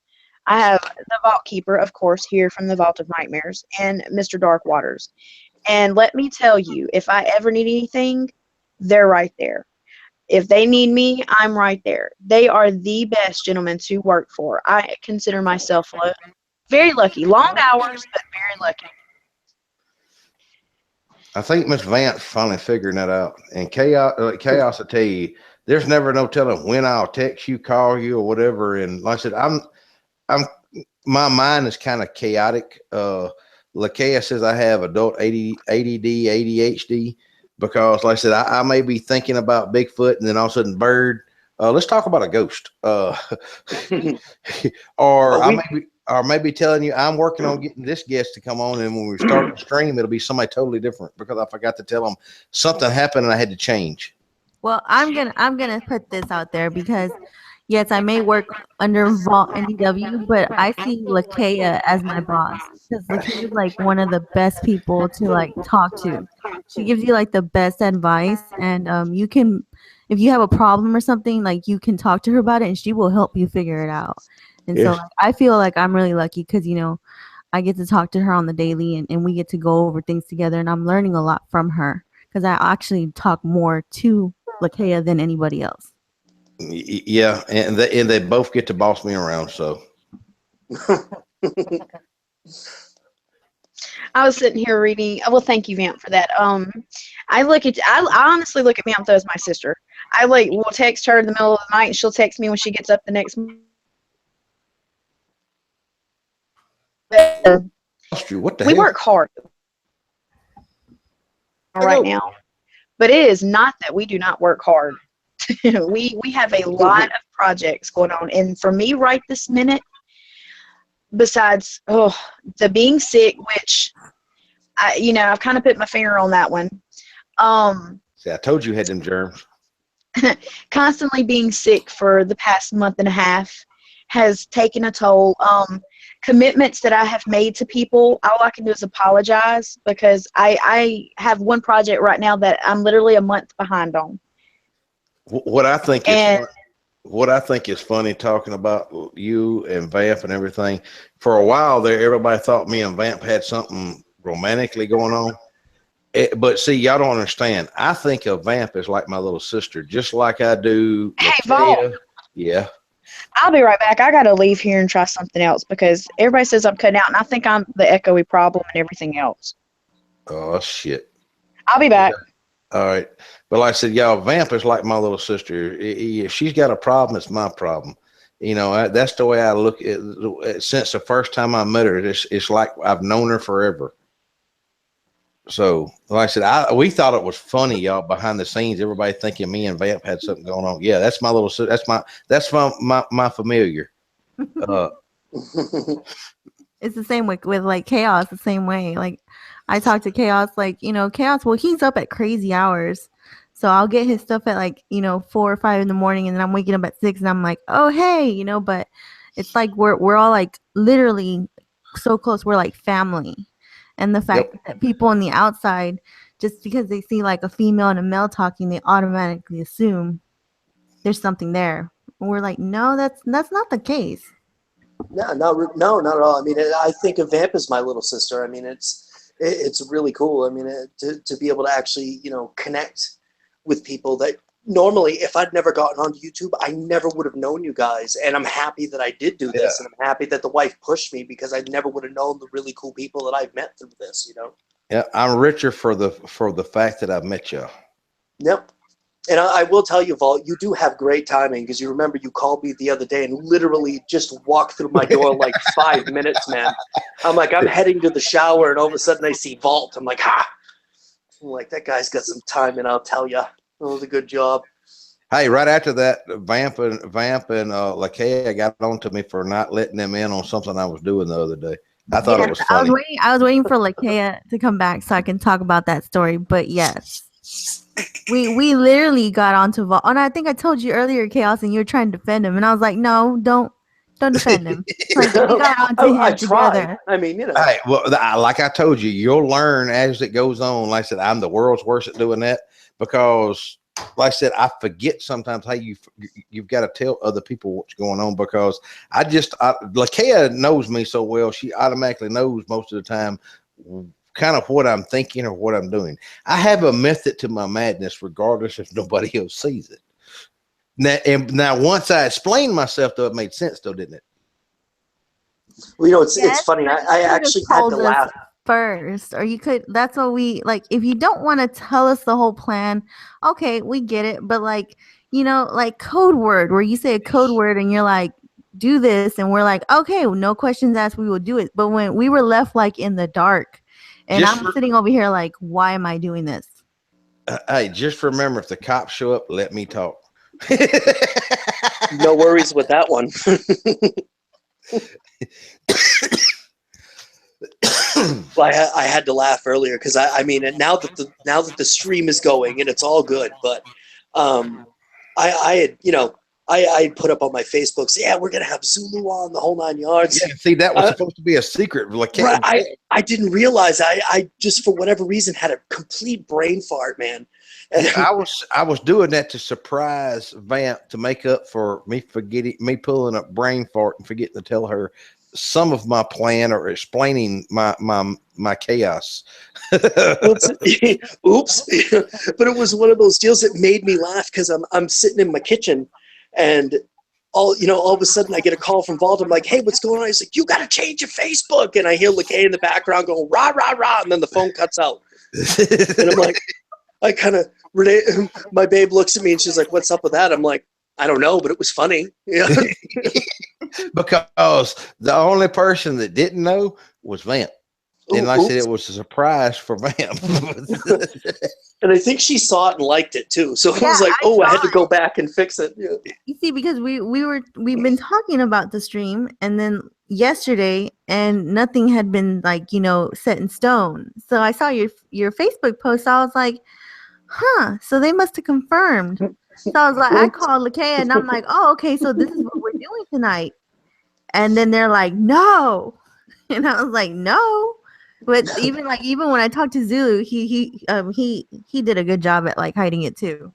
I have the Vault Keeper, of course, here from the Vault of Nightmares, and Mr. Dark Waters. And let me tell you, if I ever need anything, they're right there. If they need me, I'm right there. They are the best gentlemen to work for. I consider myself very lucky. Long hours, but very lucky. I think Miss Vance finally figuring that out. And chaos, I tell you, there's never no telling when I'll text you, call you, or whatever. And like I said, my mind is kind of chaotic. Lakeia says I have adult ADD, ADHD, because, like I said, I may be thinking about Bigfoot and then all of a sudden bird. Let's talk about a ghost. Or I may be telling you I'm working on getting this guest to come on, and when we start the stream, it'll be somebody totally different because I forgot to tell them something happened and I had to change. Well, I'm gonna put this out there because yes, I may work under Vault NDW, but I see Lakeia as my boss because Lakeia is like one of the best people to like talk to. She gives you like the best advice, and you can, if you have a problem or something, like you can talk to her about it, and she will help you figure it out. And so Yes. like, I feel like I'm really lucky because I get to talk to her on the daily, and we get to go over things together, and I'm learning a lot from her because I actually talk more to Lakeia than anybody else. Yeah, and they both get to boss me around. So I was sitting here reading. Well, thank you, Vamp, for that. I honestly look at Vamp though as my sister. I will text her in the middle of the night, and she'll text me when she gets up the next morning. what the We hell? work hard right now, but it is not that we do not work hard. we have a lot of projects going on, and for me right this minute, besides the being sick, which I've kind of put my finger on that one. See, I told you had them germs. Constantly being sick for the past month and a half has taken a toll. Commitments that I have made to people, all I can do is apologize because I have one project right now that I'm literally a month behind on. What I think is funny talking about you and Vamp and everything. For a while there, everybody thought me and Vamp had something romantically going on. But see, y'all don't understand. I think of Vamp as like my little sister, just like I do. Hey, Lakeia. Vault. Yeah. I'll be right back. I got to leave here and try something else because everybody says I'm cutting out, and I think I'm the echoey problem and everything else. Oh, shit. I'll be back. All right. But like I said, y'all, Vamp is like my little sister. If she's got a problem, it's my problem. That's the way I look at it. Since the first time I met her, it's like I've known her forever. So, like I said, we thought it was funny, y'all, behind the scenes. Everybody thinking me and Vamp had something going on. Yeah, that's my little sister. That's my familiar. It's the same with like Chaos, the same way. Like I talk to Chaos, like, Chaos, well, he's up at crazy hours. So I'll get his stuff at like, 4 or 5 in the morning, and then I'm waking up at 6 and I'm like, oh, hey, but it's like we're all like literally so close. We're like family. And the fact that people on the outside, just because they see like a female and a male talking, they automatically assume there's something there. And we're like, no, that's not the case. No, not at all. I mean, I think of Vamp as my little sister. I mean, it's really cool. I mean, to be able to actually, connect with people that normally, if I'd never gotten onto YouTube, I never would have known you guys. And I'm happy that I did do this, and I'm happy that the wife pushed me because I never would have known the really cool people that I've met through this. Yeah, I'm richer for the fact that I've met you. Yep. And I will tell you, Vault, you do have great timing because you remember you called me the other day and literally just walked through my door like 5 minutes, man. I'm like, I'm heading to the shower, and all of a sudden I see Vault. I'm like, ha! I'm like, that guy's got some timing, I'll tell you. It was a good job. Hey, right after that, Vamp and Lakeia got on to me for not letting them in on something I was doing the other day. I thought it was funny. I was waiting for Lakeia to come back so I can talk about that story. But yes, we literally got onto Vault, and I think I told you earlier, Chaos, and you were trying to defend him, and I was like, no, don't defend him. Like, we got onto him together. I mean, Hey, well, like I told you, you'll learn as it goes on. Like I said, I'm the world's worst at doing that because, like I said, I forget sometimes how you've got to tell other people what's going on because Lakeia knows me so well, she automatically knows most of the time kind of what I'm thinking or what I'm doing. I have a method to my madness regardless if nobody else sees it. Now once I explained myself, though, it made sense, though, didn't it? Well, it's funny. I actually had to laugh first, or you could. That's what we like. If you don't want to tell us the whole plan, okay, we get it. But like, like code word, where you say a code word and you're like, do this, and we're like, okay, no questions asked, we will do it. But when we were left like in the dark, and I'm sitting over here like, why am I doing this? Hey, just remember, if the cops show up, let me talk. No worries with that one. Well, I had to laugh earlier because I mean, and now that the stream is going and it's all good, but I had, you know, I put up on my Facebook, say, yeah, we're gonna have Zulu on the whole 9 yards. Yeah, see, that was supposed to be a secret. Like, right, I didn't realize. I just, for whatever reason, had a complete brain fart, man. And I was doing that to surprise Vamp, to make up for me pulling up brain fart and forgetting to tell her some of my plan or explaining my chaos. Oops. But it was one of those deals that made me laugh because I'm sitting in my kitchen, and all of a sudden I get a call from Vault. I'm like, hey, what's going on? He's like, you got to change your Facebook. And I hear LeKay in the background going, rah, rah, rah. And then the phone cuts out. And I'm like, I kind of, my babe looks at me and she's like, what's up with that? I'm like, I don't know, but it was funny. Yeah. Because the only person that didn't know was Vamp. And I said it was a surprise for Vamp. And I think she saw it and liked it too. So I was like, I had to go back and fix it. Yeah. You see, because we've been talking about the stream, and then yesterday, and nothing had been like, set in stone. So I saw your Facebook post. I was like, huh, so they must have confirmed. So I was like, I called LeKay and I'm like, oh, okay, so this is what we're doing tonight. And then they're like, no. And I was like, no. But even when I talked to Zulu, he did a good job at like hiding it too.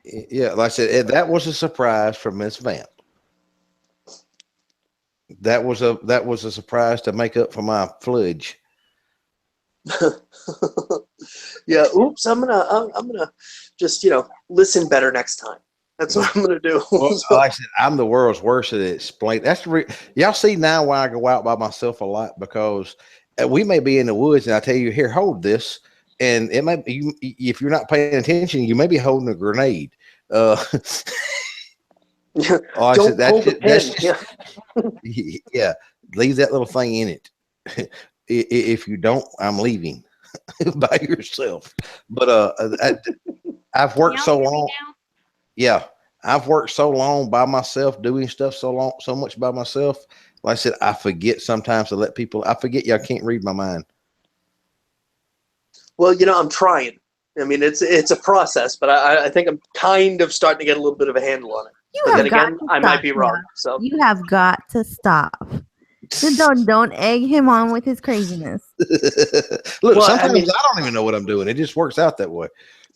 Yeah, like I said, that was a surprise for Miss Vamp. That was a surprise to make up for my fludge. Yeah. Oops. I'm gonna just listen better next time. That's what I'm gonna do. Well, like I said, I'm the world's worst at explaining. That's y'all see now why I go out by myself a lot, because we may be in the woods and I tell you, here, hold this, and it may be, if you're not paying attention, you may be holding a grenade. Yeah, leave that little thing in it. If you don't, I'm leaving by yourself. But I've worked so long. Yeah, I've worked so long by myself, doing stuff so much by myself. Like I said, I forget sometimes to let people. I forget y'all can't read my mind. Well, I'm trying. I mean, it's a process, but I think I'm kind of starting to get a little bit of a handle on it. I might be wrong. So you have got to stop. Just don't egg him on with his craziness. Look, sometimes I don't even know what I'm doing. It just works out that way.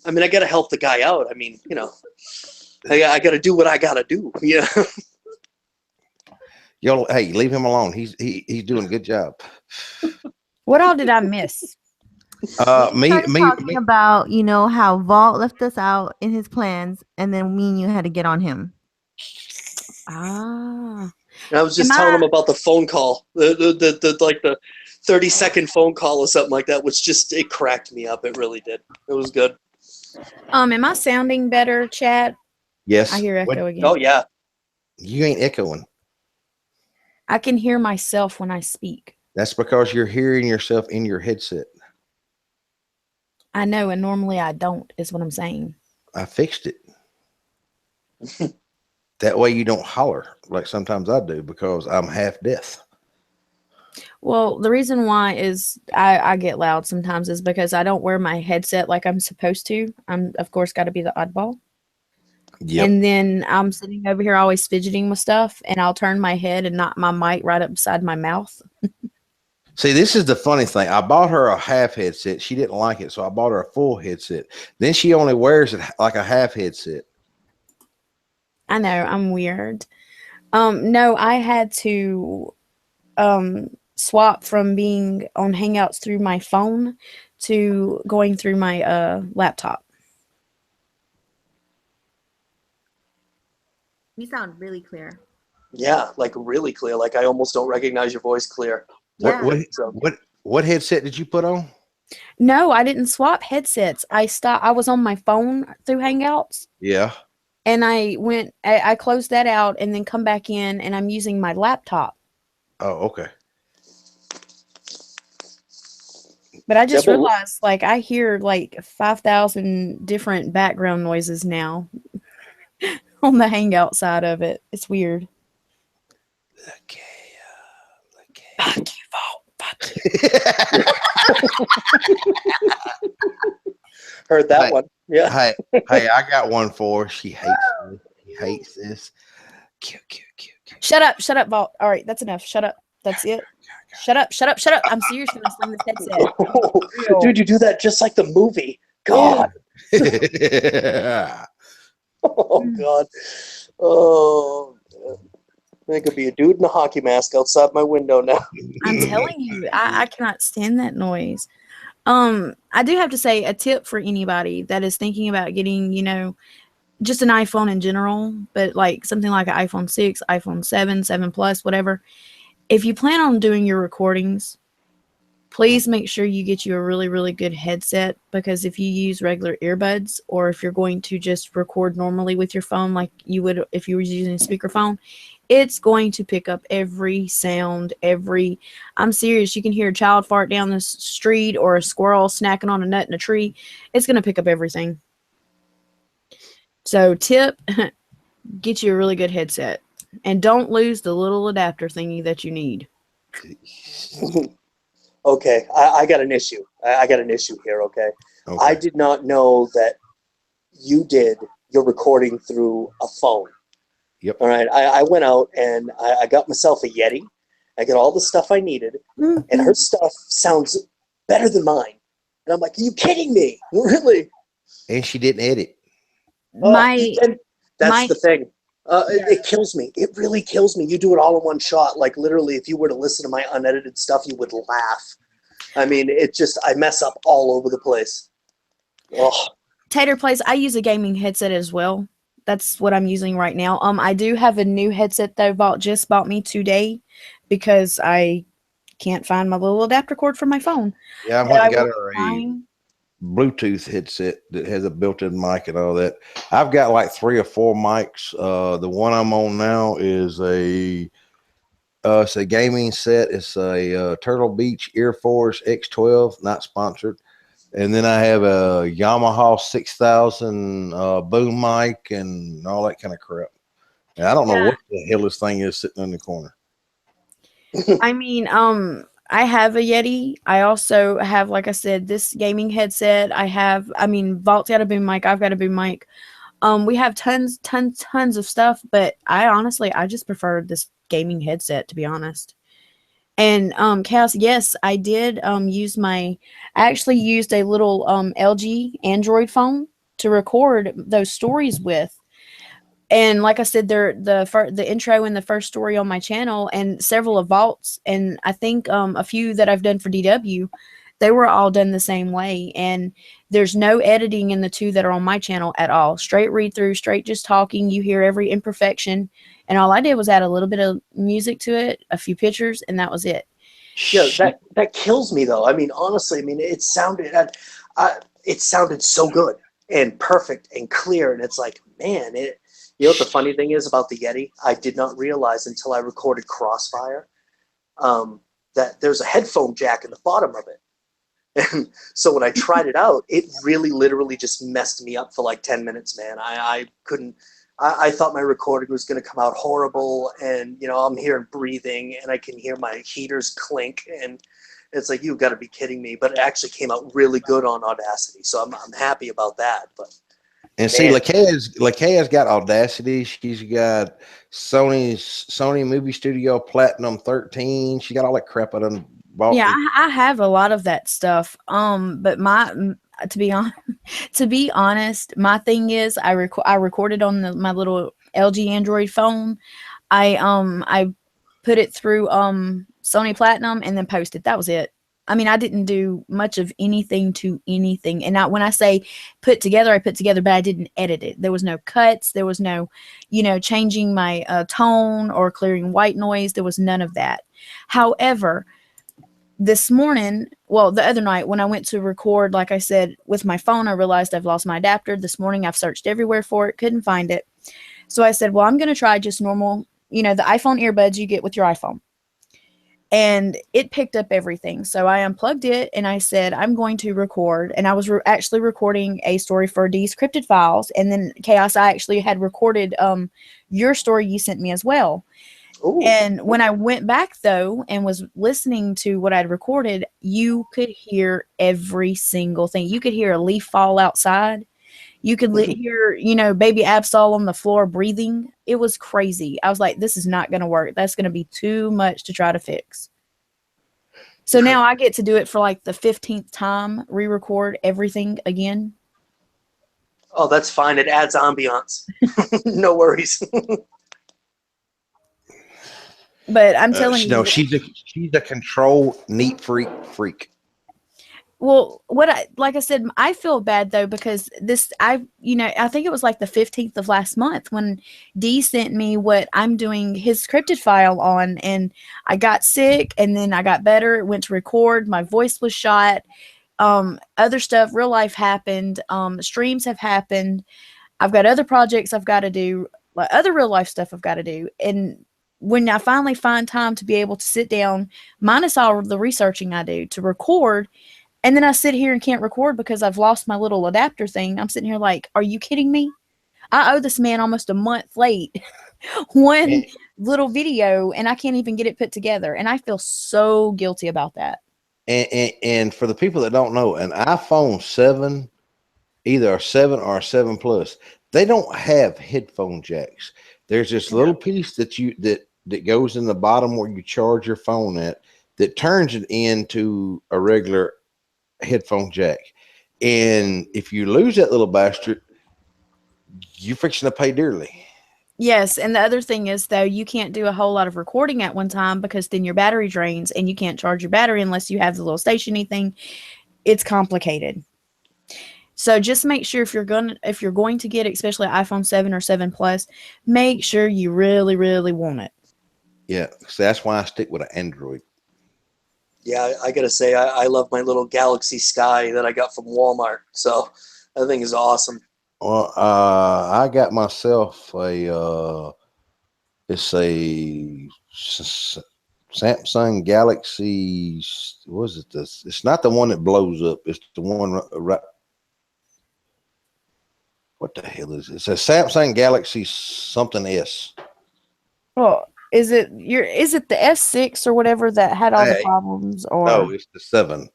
I mean, I got to help the guy out. I mean, I got to do what I got to do. Yeah. Hey, leave him alone. He's doing a good job. What all did I miss? Talking about how Vault left us out in his plans, and then me and you had to get on him. Ah. And I was just telling him about the phone call, the 30-second phone call or something like that, which just, it cracked me up. It really did. It was good. Am I sounding better, Chad? Yes. I hear echo again. Oh yeah. You ain't echoing. I can hear myself when I speak. That's because you're hearing yourself in your headset. I know, and normally I don't, is what I'm saying. I fixed it. That way you don't holler like sometimes I do, because I'm half deaf. Well, the reason why is I get loud sometimes is because I don't wear my headset like I'm supposed to. I'm, of course, got to be the oddball. Yep. And then I'm sitting over here always fidgeting with stuff, and I'll turn my head and knock my mic right up beside my mouth. See, this is the funny thing. I bought her a half headset. She didn't like it, so I bought her a full headset. Then she only wears it like a half headset. I know, I'm weird. No, I had to swap from being on Hangouts through my phone to going through my laptop. You sound really clear. Yeah, like really clear. Like I almost don't recognize your voice clear. Yeah. What headset did you put on? No, I didn't swap headsets. I was on my phone through Hangouts. Yeah. And I closed that out and then come back in, and I'm using my laptop. Oh, okay. But I just realized, like, I hear like 5,000 different background noises now on the Hangout side of it. It's weird. Fuck you, Vault. Fuck you. Heard that one. Yeah. Hey, I got one for her. She hates this. She hates this. Cute. Shut up, Vault. All right, that's enough. Shut up. That's it. Shut up. I'm serious when I slam this headset. Dude, you do that just like the movie. God. Oh, God. Oh, there could be a dude in a hockey mask outside my window now. I'm telling you, I cannot stand that noise. I do have to say, a tip for anybody that is thinking about getting, just an iPhone in general, but like something like an iPhone 6, iPhone 7, 7 Plus, whatever. If you plan on doing your recordings, please make sure you get you a really, really good headset, because if you use regular earbuds, or if you're going to just record normally with your phone like you would if you were using a speakerphone, it's going to pick up every sound, I'm serious, you can hear a child fart down the street or a squirrel snacking on a nut in a tree. It's going to pick up everything. So tip, get you a really good headset. And don't lose the little adapter thingy that you need. Okay, I got an issue. I got an issue here, okay? I did not know that you did your recording through a phone. Yep. All right, I went out and I got myself a Yeti. I got all the stuff I needed, and her stuff sounds better than mine. And I'm like, are you kidding me? Really? And she didn't edit. That's the thing. It kills me. It really kills me. You do it all in one shot. Like, literally, if you were to listen to my unedited stuff, you would laugh. I mean, I mess up all over the place. Oh. Tater Place, I use a gaming headset as well. That's what I'm using right now. I do have a new headset that Vault just bought me today, because I can't find my little adapter cord for my phone. Yeah, I went and got her a Bluetooth headset that has a built-in mic and all that. I've got like 3 or 4 mics. The one I'm on now is it's a gaming set. It's a Turtle Beach Air Force X12, not sponsored. And then I have a Yamaha 6000 boom mic and all that kind of crap. And I don't know what the hell this thing is sitting in the corner. I mean, I have a Yeti. I also have, like I said, this gaming headset. Vault's got a boom mic. I've got a boom mic. We have tons of stuff, but I just prefer this gaming headset, to be honest. And Chaos, yes, I did I actually used a little LG Android phone to record those stories with. And like I said, they're the intro and the first story on my channel, and several of Vault's, and I think a few that I've done for DW, they were all done the same way. And there's no editing in the 2 that are on my channel at all. Straight read through, straight just talking. You hear every imperfection. And all I did was add a little bit of music to it, a few pictures, and that was it. Yeah, that kills me though. I mean, honestly, it sounded so good and perfect and clear. And it's like, man, you know what the funny thing is about the Yeti? I did not realize until I recorded Crossfire that there's a headphone jack in the bottom of it. And so when I tried it out, it really literally just messed me up for like 10 minutes, man. I couldn't. I thought my recording was going to come out horrible, and I'm hearing breathing, and I can hear my heaters clink, and it's like, you've got to be kidding me. But it actually came out really good on Audacity, so I'm happy about that. But see, Lakea's got Audacity. She's got Sony Movie Studio Platinum 13. She got all that crap I done bought. Yeah, I have a lot of that stuff. But to be honest, my thing is I recorded on my little LG Android phone. I put it through Sony Platinum and then posted. That was it. I mean, I didn't do much of anything to anything. And when I say put together, I put together, but I didn't edit it. There was no cuts. There was no, changing my tone or clearing white noise. There was none of that. However, this morning, the other night when I went to record, like I said, with my phone, I realized I've lost my adapter. This morning, I've searched everywhere for it, couldn't find it. So I said, well, I'm going to try just normal, the iPhone earbuds you get with your iPhone. And it picked up everything. So I unplugged it and I said, I'm going to record. And I was actually recording a story for D's Crypted Files. And then Chaos, I actually had recorded your story you sent me as well. Ooh. And when I went back, though, and was listening to what I'd recorded, you could hear every single thing. You could hear a leaf fall outside. You could hear, baby Absol on the floor breathing. It was crazy. I was like, this is not going to work. That's going to be too much to try to fix. So now I get to do it for like the 15th time, re-record everything again. Oh, that's fine. It adds ambiance. No worries. But I'm telling you. No, she's a control neat freak. Well, like I said, I feel bad though, because I think it was like the 15th of last month when D sent me what I'm doing his Crypted file on, and I got sick and then I got better, went to record, my voice was shot, other stuff, real life happened, streams have happened, I've got other projects I've got to do, like other real life stuff I've got to do. And when I finally find time to be able to sit down, minus all the researching I do, to record, and then I sit here and can't record because I've lost my little adapter thing. I'm sitting here like, are you kidding me? I owe this man almost a month late one little video, and I can't even get it put together. And I feel so guilty about that. And for the people that don't know, an iPhone 7, either a 7 or a 7 Plus, they don't have headphone jacks. There's this little piece that goes in the bottom where you charge your phone at that turns it into a regular headphone jack. And if you lose that little bastard, you're fixing to pay dearly. Yes, and the other thing is, though, you can't do a whole lot of recording at one time because then your battery drains and you can't charge your battery unless you have the little stationy thing. It's complicated. So just make sure if you're going to get especially iPhone 7 or 7 Plus, make sure you really, really want it. Yeah, so that's why I stick with an Android. Yeah, I gotta say, I love my little Galaxy Sky that I got from Walmart. So that thing is awesome. Well, I got myself it's a Samsung Galaxy. Was it this? It's not the one that blows up. It's the one right. What the hell is it? It's a Samsung Galaxy something S. Well, is it the S6 or whatever that had all the problems? Or no, it's the 7.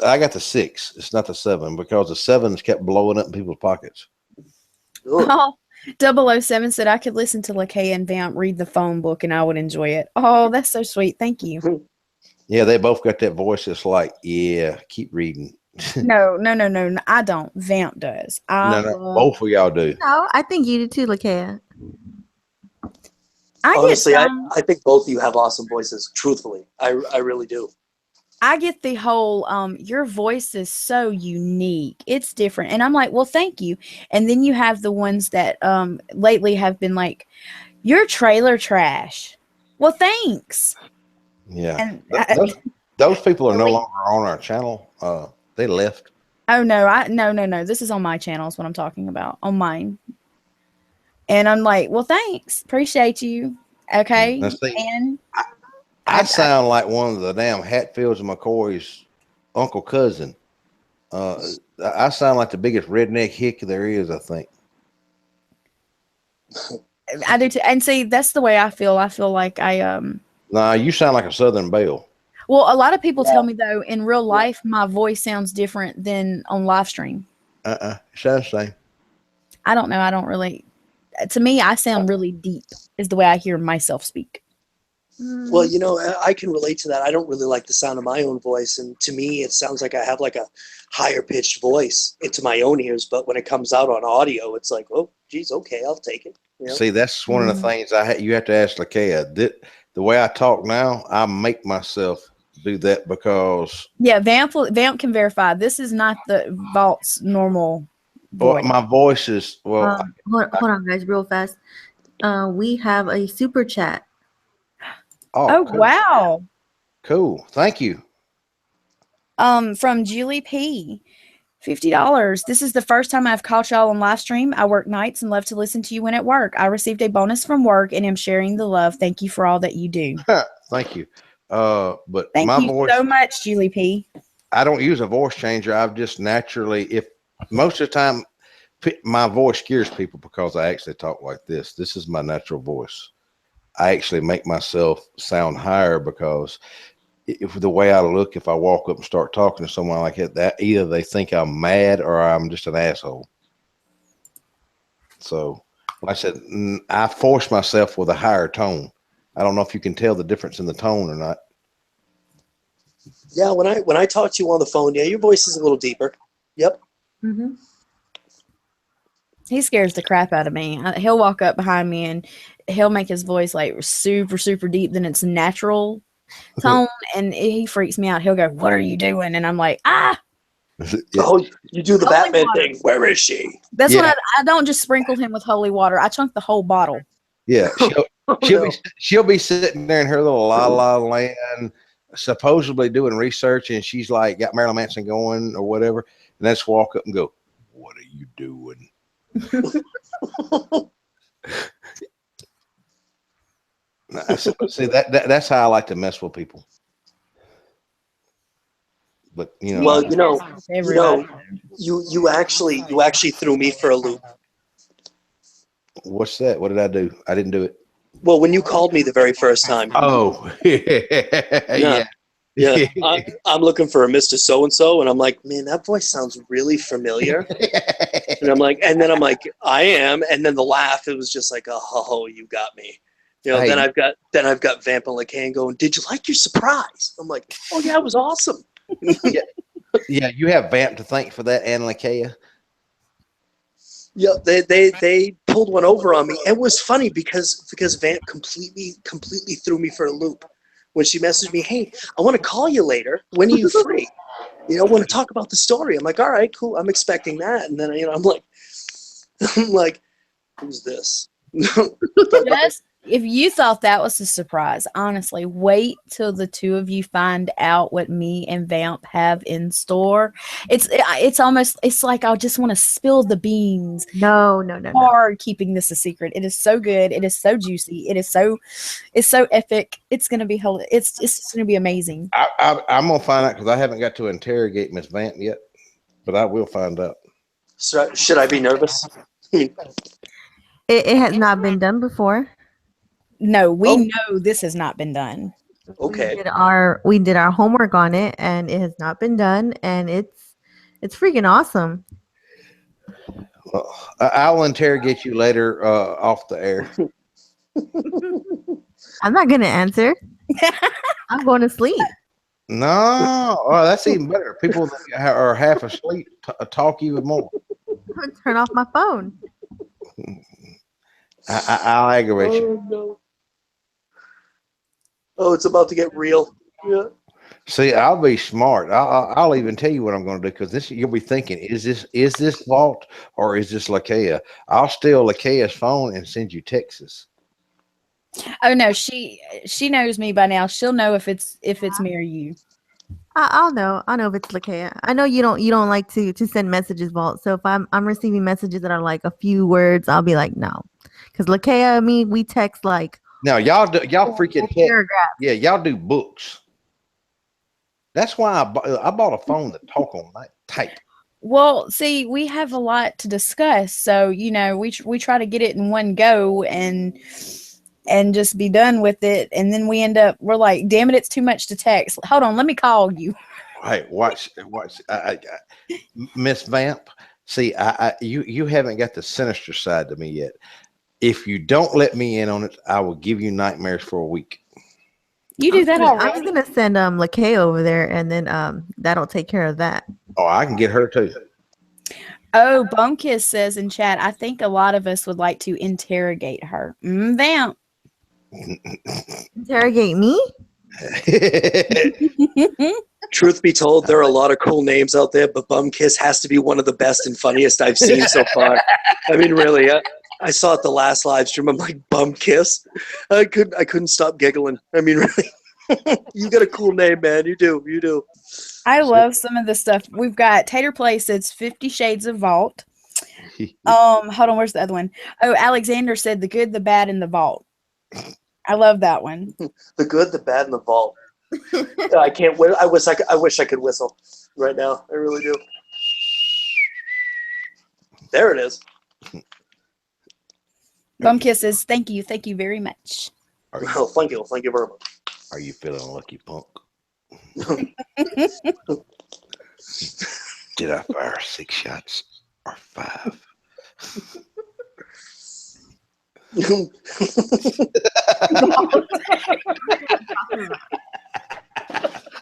I got the 6. It's not the 7 because the 7s kept blowing up in people's pockets. Oh, 007 said I could listen to Lakay and Vamp read the phone book and I would enjoy it. Oh, that's so sweet. Thank you. Yeah, they both got that voice that's like, yeah, keep reading. No, I don't. Vamp does. Both of y'all do. No, I think you do too, Lakay. Honestly, I think both of you have awesome voices. Truthfully, I really do. I get the whole your voice is so unique. It's different. And I'm like, well, thank you. And then you have the ones that lately have been like, you're trailer trash. Well, thanks. Yeah. And those people are no longer on our channel. They left. Oh no, no. This is on my channel is what I'm talking about. On mine. And I'm like, well, thanks. Appreciate you. Okay. And I sound like one of the damn Hatfields and McCoy's uncle cousin. I sound like the biggest redneck hick there is, I think. I do too. And see, that's the way I feel. I feel like Nah, you sound like a Southern Belle. Well, a lot of people tell me though, in real life, my voice sounds different than on live stream. It sounds the same. I don't know. I don't really. To me, I sound really deep. Is the way I hear myself speak. Well, I can relate to that. I don't really like the sound of my own voice, and to me, it sounds like I have like a higher pitched voice into my own ears. But when it comes out on audio, it's like, oh, geez, okay, I'll take it. See, that's one of the things you have to ask Lakay. The way I talk now, I make myself do that because Vamp can verify this is not the Vault's normal voice. My voice is hold on, guys, real fast. We have a super chat. Oh cool. Wow. Cool. Thank you. From Julie P. $50. This is the first time I've caught y'all on live stream. I work nights and love to listen to you when at work. I received a bonus from work and am sharing the love. Thank you for all that you do. Thank you. But Thank my you voice, so much, Julie P. I don't use a voice changer. I've just naturally, if most of the time, my voice scares people because I actually talk like this. This is my natural voice. I actually make myself sound higher because if the way I look, if I walk up and start talking to someone like that, either they think I'm mad or I'm just an asshole. So, like I said, I force myself with a higher tone. I don't know if you can tell the difference in the tone or not. Yeah, when I talk to you on the phone, yeah, your voice is a little deeper. Yep. Mm-hmm. He scares the crap out of me. He'll walk up behind me and he'll make his voice like super, super deep than its natural tone, and he freaks me out. He'll go, "What are you doing?" And I'm like, "Ah." Oh, you do the Holy Batman water. thing. Where is she? That's when I don't just sprinkle him with holy water. I chunk the whole bottle. Yeah, she'll be sitting there in her little la la land, supposedly doing research, and she's like got Marilyn Manson going or whatever, and let's walk up and go, "What are you doing?" See that's how I like to mess with people. But well, you actually threw me for a loop. What's that? What did I do? I didn't do it. Well, when you called me the very first time. Oh, yeah. I'm looking for a Mr. So-and-so, and I'm like, man, that voice sounds really familiar. And then I'm like, I am. And then the laugh, it was just like, oh, you got me. Hey. Then I've got Vamp and LeCan going, did you like your surprise? I'm like, oh yeah, it was awesome. Yeah, you have Vamp to thank for that, and LeCan. Yeah, they pulled one over on me. It was funny because Vamp completely threw me for a loop. When she messaged me, hey, I want to call you later. When are you free? I want to talk about the story. I'm like, all right, cool. I'm expecting that. And then, I'm like, who's this? Just, if you thought that was a surprise, honestly, wait till the two of you find out what me and Vamp have in store. It's like I just want to spill the beans. No. Hard keeping this a secret. It is so good. It is so juicy. It's so epic. It's gonna be it's gonna be amazing. I'm gonna find out because I haven't got to interrogate Miss Vamp yet, but I will find out. So, should I be nervous? It has not been done before. No, we know this has not been done. Okay. We did our homework on it, and it has not been done, and it's freaking awesome. I'll interrogate you later off the air. I'm not gonna answer. I'm going to sleep. No, that's even better. People that are half asleep talk even more. Turn off my phone. I'll aggravate you. No. Oh, it's about to get real. Yeah. See, I'll be smart. I'll even tell you what I'm going to do because you'll be thinking, is this Vault or is this LeCan? I'll steal LeCan's phone and send you texts. Oh no, she knows me by now. She'll know if it's me or you. I'll know if it's LeCan. I know you don't like to send messages, Vault. So if I'm receiving messages that are like a few words, I'll be like, no, because LeCan, me, we text like. No, y'all freaking text. Yeah, y'all do books. That's why I bought a phone that talk on that type. Well, see, we have a lot to discuss, so we try to get it in one go and just be done with it, and then we're like, damn it, it's too much to text. Hold on, let me call you. Hey, watch, Miss Vamp. See, you haven't got the sinister side to me yet. If you don't let me in on it, I will give you nightmares for a week. You do that already. I was gonna send LeCan over there, and then that'll take care of that. Oh, I can get her too. Oh, Bumkiss says in chat, I think a lot of us would like to interrogate her. Vamp. Interrogate me? Truth be told, there are a lot of cool names out there, but Bumkiss has to be one of the best and funniest I've seen so far. I mean, really, I saw it the last live stream. I'm like, Bumkiss. I couldn't stop giggling. I mean, really. You got a cool name, man. You do. You do. I love some of the stuff. We've got Tater Place. It's 50 Shades of Vault. Hold on. Where's the other one? Oh, Alexander said the good, the bad, and the vault. I love that one. The good, the bad, and the vault. I can't wait. I wish I could whistle right now. I really do. There it is. Bum kisses. Thank you. Thank you very much. Oh, thank you. Thank you very much. Are you feeling lucky, punk? Did I fire 6 shots or 5?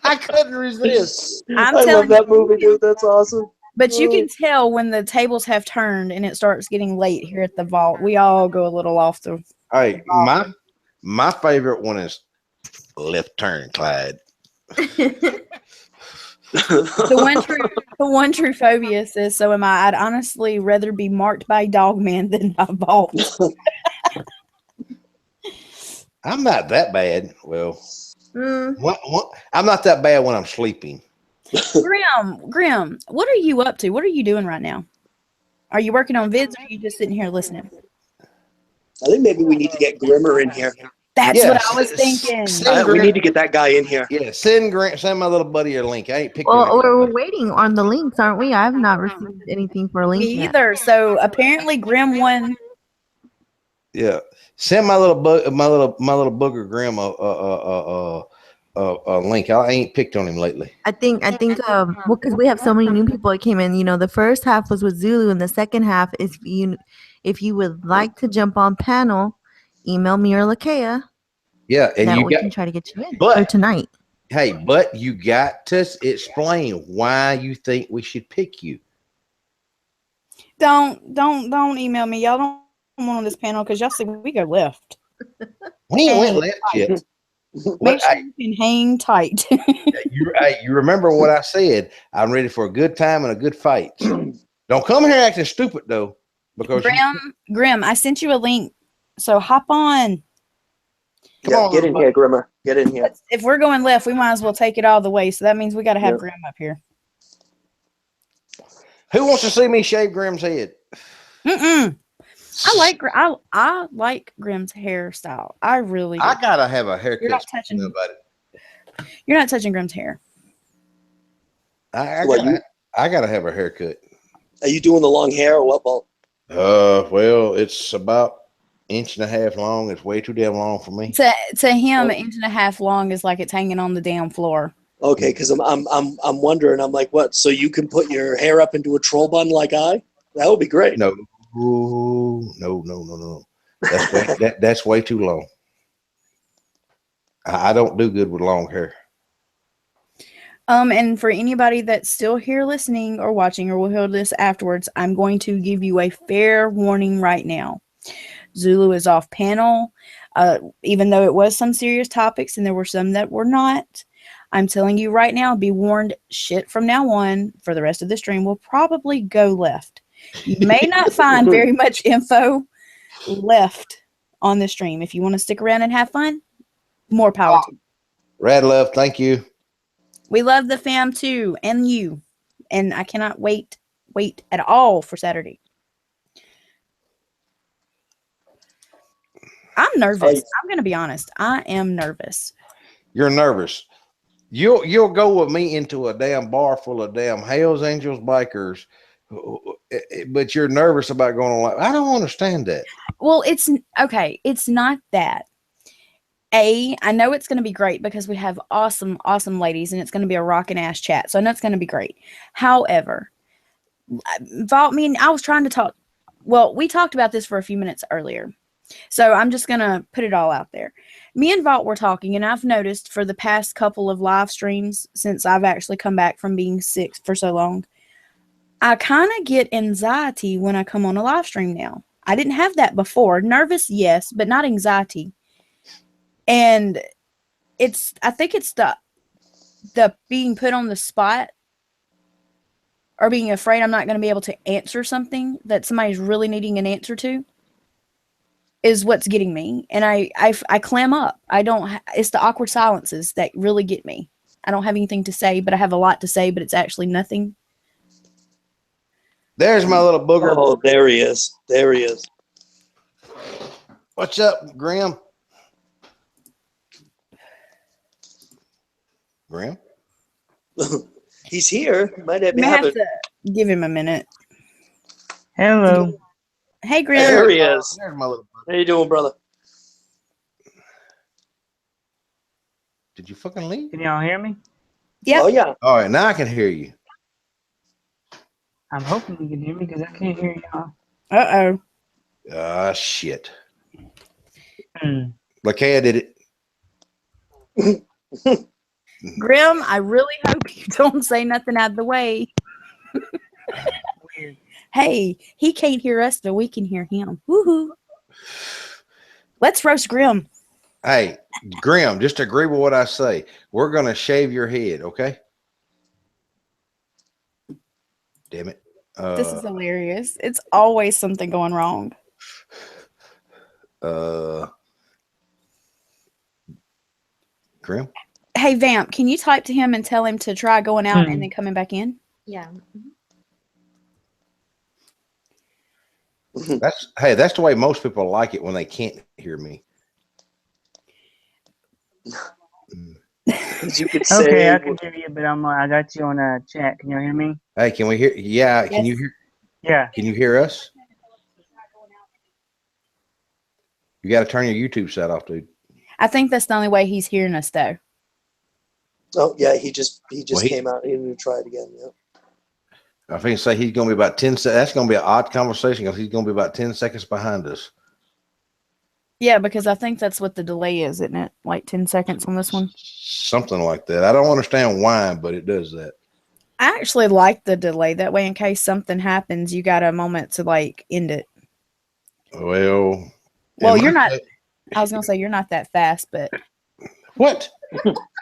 I couldn't resist. I love that movie, dude. That's awesome. But you can tell when the tables have turned and it starts getting late here at the vault. We all go a little off the. All right, my favorite one is Left Turn, Clyde. The one true phobia says, so am I. I'd honestly rather be marked by Dogman than by Vault. I'm not that bad. Well, what? I'm not that bad when I'm sleeping. Grim, what are you up to? What are you doing right now? Are you working on vids or are you just sitting here listening? I think maybe we need to get Grimmer in here. That's what I was thinking. We need to get that guy in here. Yeah, send my little buddy a link. I ain't picking. Well, we're waiting on the links, aren't we? I've not received anything for a link Me yet. either. So apparently Grim won. Yeah, send my little booger Grim a link. I ain't picked on him lately. I think well, because we have so many new people that came in. You know, the first half was with Zulu, and the second half is if you would like to jump on panel, email me or Lakea. Yeah, and we can try to get you in for tonight. Hey, but you got to explain why you think we should pick you. Don't email me. Y'all don't want on this panel because y'all see we go left. We ain't went left yet. Make sure you can hang tight. You remember what I said? I'm ready for a good time and a good fight. Don't come here acting stupid though, because Grim, I sent you a link, so hop on. Come on, get in here, Grimmer. Get in here. If we're going left, we might as well take it all the way. So that means we got to have Grim up here. Who wants to see me shave Grim's head? I like Grim's hairstyle. I really do. I gotta have a haircut. You're not touching Grim's hair. I gotta have a haircut. Are you doing the long hair or what, Paul? Well, it's about 1.5 inches long. It's way too damn long for me. To him, 1.5 inches long is like it's hanging on the damn floor. Okay, because I'm wondering. I'm like, what? So you can put your hair up into a troll bun like I? That would be great. No. That's way too long. I don't do good with long hair. And for anybody that's still here listening or watching or will hear this afterwards, I'm going to give you a fair warning right now. Zulu is off panel, even though it was some serious topics and there were some that were not. I'm telling you right now, be warned, shit from now on for the rest of the stream will probably go left. You may not find very much info left on the stream. If you want to stick around and have fun, more power to you. Rad love, thank you. We love the fam too, and you. And I cannot wait at all for Saturday. I'm nervous. I'm going to be honest. I am nervous. You're nervous. You'll go with me into a damn bar full of damn Hells Angels bikers, but you're nervous about going on. I don't understand that. Well, it's okay. It's not that. I know it's going to be great because we have awesome ladies and it's going to be a rockin' ass chat. So I know it's going to be great. However, Vault, I was trying to talk. Well, we talked about this for a few minutes earlier. So I'm just going to put it all out there. Me and Vault were talking, and I've noticed for the past couple of live streams since I've actually come back from being sick for so long, I kind of get anxiety when I come on a live stream now. I didn't have that before. Nervous, yes, but not anxiety. And I think it's the being put on the spot or being afraid I'm not going to be able to answer something that somebody's really needing an answer to. is what's getting me, and I clam up. I don't. It's the awkward silences that really get me. I don't have anything to say, but I have a lot to say, but it's actually nothing. There's my little booger. Oh, there he is. There he is. What's up, Grim? Grim? He's here. Might have, May have to give him a minute. Hello. Hey, Grim. There he is. There's my little booger. How you doing, brother? Did you fucking leave? Can y'all hear me? Yep. Oh, yeah. All right, now I can hear you. I'm hoping you can hear me because I can't hear y'all. Uh-oh. Ah, shit. Hmm. Lakea did it. Grim, I really hope you don't say nothing out of the way. Weird. Hey, he can't hear us, but we can hear him. Woohoo. Let's roast Grim. Hey, Grim, just agree with what I say. We're going to shave your head, okay? Damn it. This is hilarious. It's always something going wrong. Grim? Hey, Vamp, can you type to him and tell him to try going out and then coming back in? Yeah. That's the way most people like it when they can't hear me. You could say. Okay, I can hear you, but I got you on a chat. Can you hear me? Hey, can we hear? Yeah, can Yes. you hear? Yeah. Can you hear us? You got to turn your YouTube set off, dude. I think that's the only way he's hearing us, though. Oh, yeah. He just Well, he- came out. He didn't try it again. Yeah. I think say he's going to be about 10 seconds. That's going to be an odd conversation because he's going to be about 10 seconds behind us. Yeah, because I think that's what the delay is, isn't it? Like 10 seconds on this one. Something like that. I don't understand why, but it does that. I actually like the delay. That way, in case something happens, you got a moment to like end it. Well, You're not. I was gonna say you're not that fast, but what?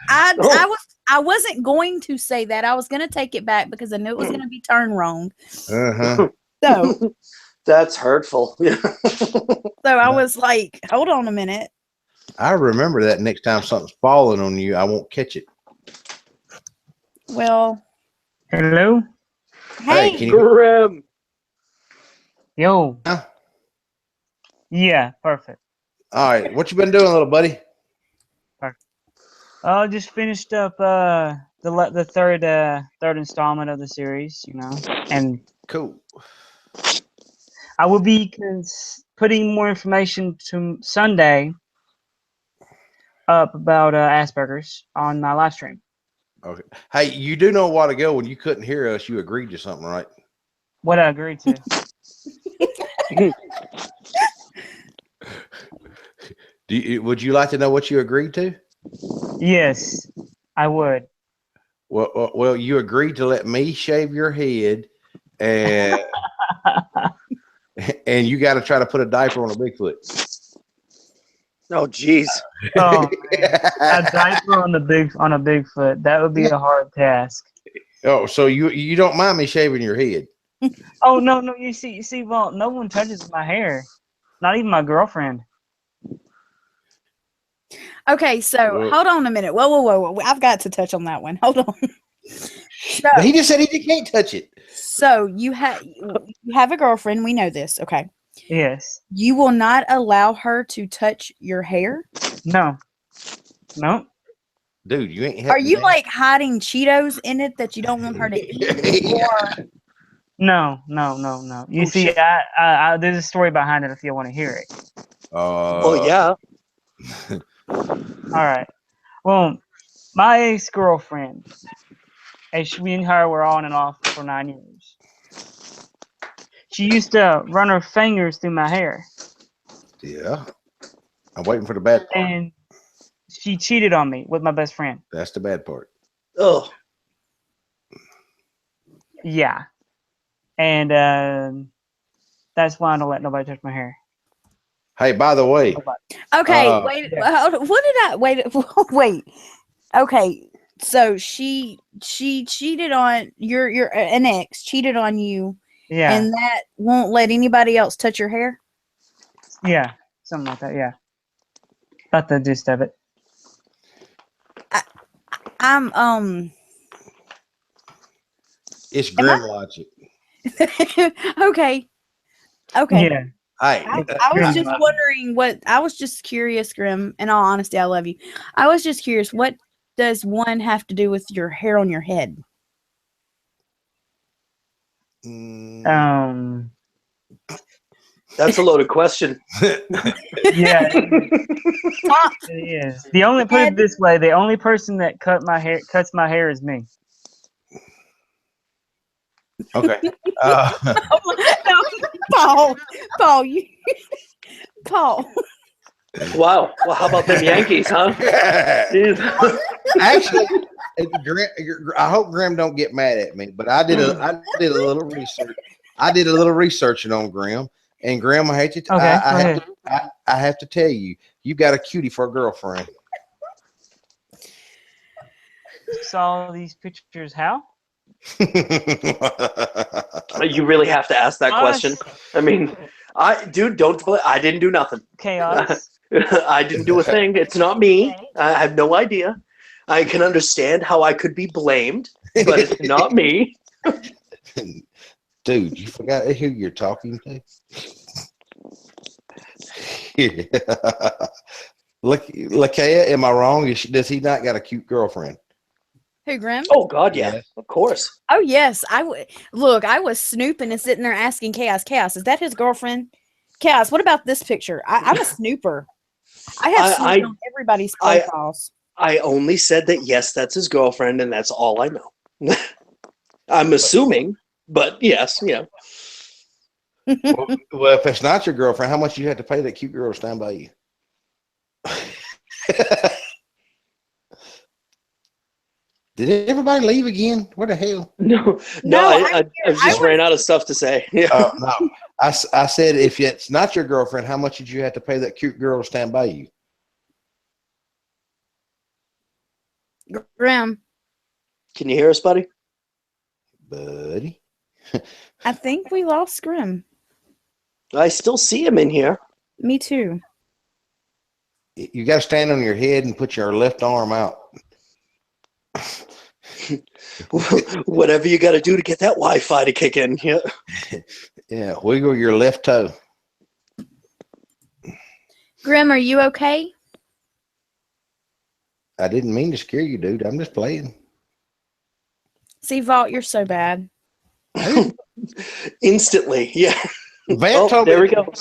I wasn't going to say that. I was gonna take it back because I knew it was gonna be turned wrong. Uh-huh. So That's hurtful. Yeah. so I was like, hold on a minute. I remember that next time something's falling on you, I won't catch it. Well, Hello? Hey, hey, can you? Grim. Yo. Huh? Yeah, perfect. All right, what you been doing, little buddy? Just finished up the third installment of the series, and Cool. I will be putting more information to Sunday up about Asperger's on my live stream. Okay. Hey, you do know a while ago when you couldn't hear us, you agreed to something, right? What I agreed to. Would you like to know what you agreed to? Yes, I would. Well, you agreed to let me shave your head, and and you got to try to put a diaper on a Bigfoot. Oh, jeez. Oh, man. A diaper on a Bigfoot. That would be a hard task. Oh, so you don't mind me shaving your head? Oh no, you see, well, no one touches my hair. Not even my girlfriend. okay, so hold on a minute. Whoa. I've got to touch on that one. Hold on. So, He just said he can't touch it. so you have a girlfriend. We know this. Okay. Yes. You will not allow her to touch your hair? No. Dude, you ain't. Are you like hiding Cheetos in it that you don't want her to eat? Or No. You see, shit. I there's a story behind it if you want to hear it. Oh, yeah. All right. Well, my ex-girlfriend, we and her were on and off for 9 years. She used to run her fingers through my hair. Yeah. I'm waiting for the bad part. And she cheated on me with my best friend. That's the bad part. Oh, Yeah. And that's why I don't let nobody touch my hair. Hey, by the way, okay, wait. yeah. Hold on. What did I wait? Okay, so she cheated on your an ex cheated on you, Yeah. and that won't let anybody else touch your hair. Yeah. Something like that, yeah. About the gist of it. I'm It's grim logic. okay. Okay. Yeah. Hey, I was just wondering I was just curious, Grim. In all honesty, I love you. I was just curious, what does one have to do with your hair on your head? That's a loaded question. Yeah. It is. Put it this way, the only person that cuts my hair is me. Okay. Paul, Paul. Wow. Well, how about them Yankees, huh? Actually, I hope Grim don't get mad at me, but I did a little research. I did a little researching on Grim, and Grim, I hate to. Okay, I have to tell you, you got a cutie for a girlfriend. Saw these pictures how? You really have to ask that question. I mean, I didn't do nothing. Chaos. I didn't do a thing. It's not me. I have no idea. I can understand how I could be blamed, but it's not me. Dude, you forgot who you're talking to? Lakea, am I wrong? Does he not got a cute girlfriend? Who, Grim? Oh God, yeah, of course. Oh yes, I was snooping and sitting there asking Chaos, is that his girlfriend? Chaos, what about this picture? I'm a snooper. I have snooped on everybody's profiles. I only said that yes, that's his girlfriend, and that's all I know. I'm assuming, but yes, yeah. Well, if it's not your girlfriend, how much do you have to pay that cute girl to stand by you? Did everybody leave again? What the hell? No, I just ran out of stuff to say. Yeah. No, I said if it's not your girlfriend, how much did you have to pay that cute girl to stand by you? Grim. Can you hear us, buddy? Buddy? I think we lost Grim. I still see him in here. Me too. You got to stand on your head and put your left arm out. Whatever you got to do to get that Wi-Fi to kick in. Yeah. Yeah, wiggle your left toe. Grim, are you okay? I didn't mean to scare you, dude. I'm just playing. See, Vault, you're so bad. Instantly, yeah. Vamp told there me, we go.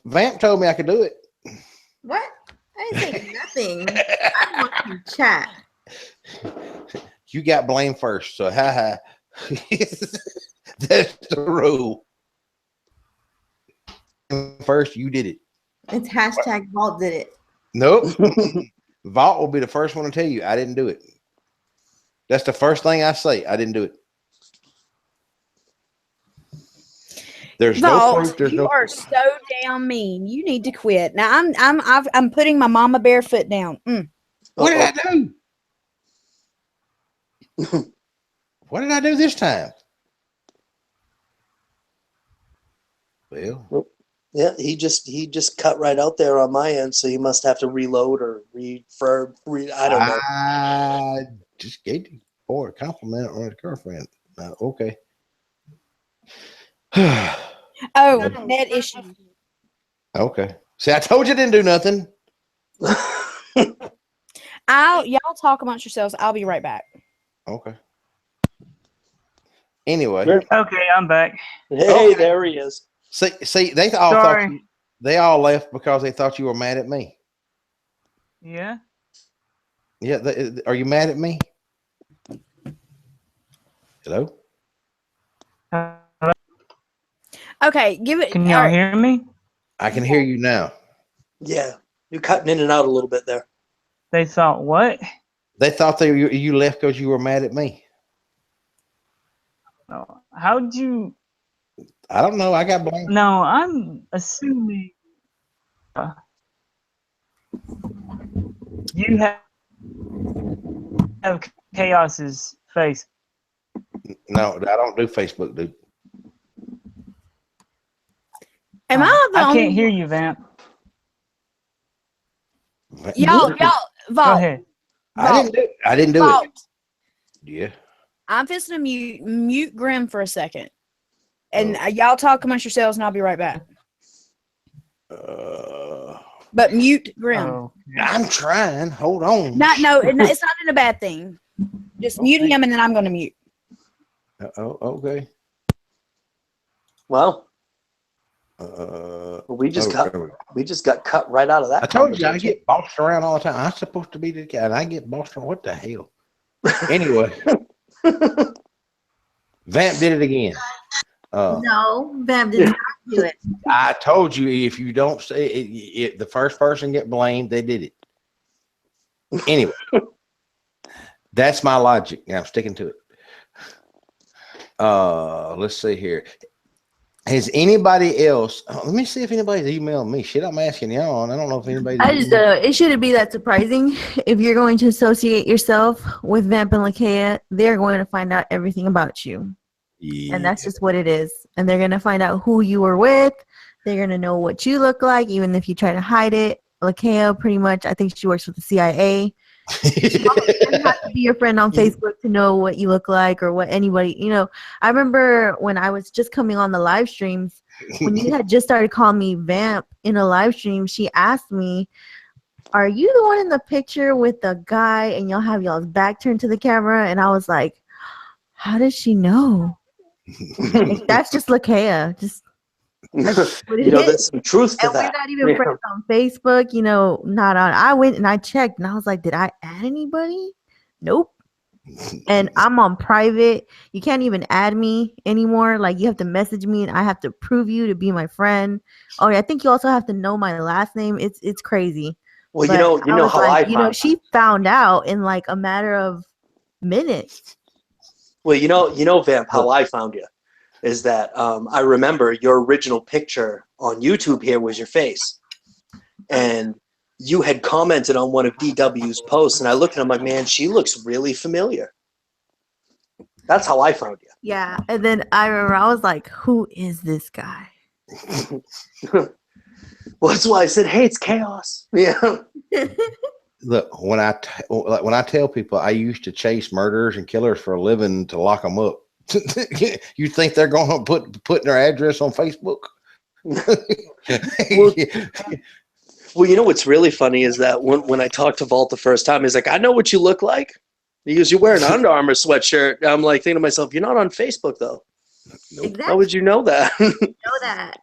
Vamp told me I could do it. What? I didn't say nothing. I want to chat. You got blamed first, so haha. That's the rule. First, you did it. It's hashtag Vault did it. Nope. Vault will be the first one to tell you I didn't do it. That's the first thing I say. I didn't do it. There's Vault, no proof. There's you no are so damn mean. You need to quit. Now I'm putting my mama bear foot down. What did I do? What did I do this time? Well, yeah, he just cut right out there on my end, so he must have to reload or refurb. I don't know. I just gave the boy a compliment on his girlfriend. Okay. Oh, net issue. Okay. See, I told you I didn't do nothing. Y'all talk amongst yourselves. I'll be right back. Okay. Anyway. Okay, I'm back. Hey, there he is. See, they all thought they all left because they thought you were mad at me. Yeah. Yeah. Are you mad at me? Hello? Okay, give it. Can y'all hear me? I can hear you now. Yeah, you're cutting in and out a little bit there. They thought what? They thought you left because you were mad at me. No. How'd you? I don't know. I got blamed. No, I'm assuming you have Chaos's face. No, I don't do Facebook, dude. Am I the I only can't hear you, Vamp. Y'all, Go Vault. ahead. I didn't do Vault. it. Yeah. I'm fixing to mute Grim for a second. And y'all talk amongst yourselves and I'll be right back. But mute Grim. Oh. I'm trying. Hold on. It's not in a bad thing. Just mute him and then I'm going to mute. Okay. Well, we just got cut right out of that. I told you I get bossed around all the time. I'm supposed to be the guy, and I get bossed around. What the hell? Anyway, Vamp did it again. No, Vamp did not do it. I told you if you don't say it, the first person get blamed. They did it. Anyway, that's my logic. I'm sticking to it. Let's see here. Has anybody else? Let me see if anybody's emailed me. Shit, I'm asking y'all, and I don't know if anybody's. I just don't know. It shouldn't be that surprising. If you're going to associate yourself with Vamp and Lakea, they're going to find out everything about you. Yeah. And that's just what it is. And they're going to find out who you were with. They're going to know what you look like, even if you try to hide it. Lakea, pretty much, I think she works with the CIA. She doesn't have to be your friend on Facebook to know what you look like or what anybody, I remember when I was just coming on the live streams, when you had just started calling me Vamp in a live stream, she asked me, are you the one in the picture with the guy and y'all have y'all's back turned to the camera? And I was like, how does she know? Like, that's just Lakea. Just there's some truth to and that. We're not even friends on Facebook, not on. I went and I checked and I was like, did I add anybody? Nope. And I'm on private. You can't even add me anymore. Like, you have to message me and I have to prove you to be my friend. Oh, I think you also have to know my last name. It's crazy. Well, but you know how like, she found out in like a matter of minutes. Well, Vamp, how I found you is that I remember your original picture on YouTube here was your face. And you had commented on one of DW's posts, and I looked at him like, man, she looks really familiar. That's how I found you. Yeah. And then I remember I was like, who is this guy? Well, that's why I said, hey, it's Chaos. Yeah. Look, when I tell people I used to chase murderers and killers for a living to lock them up, you think they're going to put their address on Facebook? Well, what's really funny is that when I talked to Vault the first time, he's like, I know what you look like. He goes, you're wearing an Under Armour sweatshirt. I'm like thinking to myself, you're not on Facebook though. Nope. Exactly. How would you know that?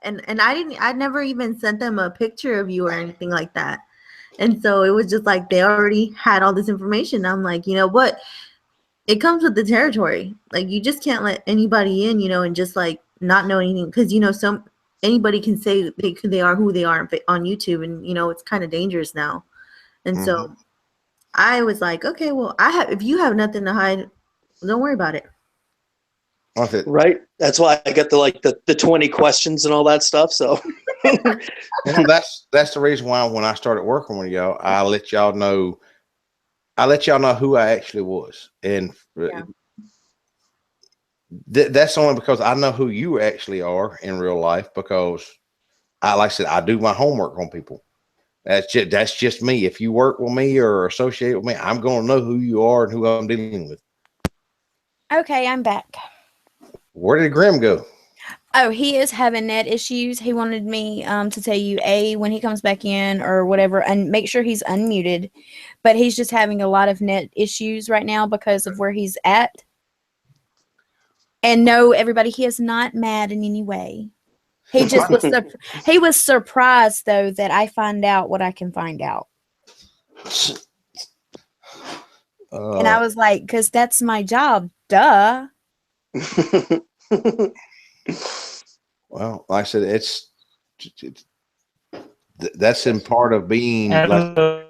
And I never even sent them a picture of you or anything like that. And so it was just like they already had all this information. I'm like, you know what? It comes with the territory. Like, you just can't let anybody in, and just like not know anything, because anybody can say they are who they are on YouTube, and it's kind of dangerous now. And so I was like, okay, well, if you have nothing to hide, don't worry about it. Right. That's why I get the 20 questions and all that stuff. So that's the reason why when I started working with y'all, I let y'all know who I actually was. And that's only because I know who you actually are in real life, because like I said, I do my homework on people. That's just me. If you work with me or associate with me, I'm going to know who you are and who I'm dealing with. Okay, I'm back. Where did Grim go? Oh, he is having net issues. He wanted me to tell you, when he comes back in or whatever, and make sure he's unmuted. But he's just having a lot of net issues right now because of where he's at. And no, everybody, he is not mad in any way. He just was he was surprised, though, that I find out what I can find out. And I was like, because that's my job, duh. Well, like I said, that's in part of being. Hello.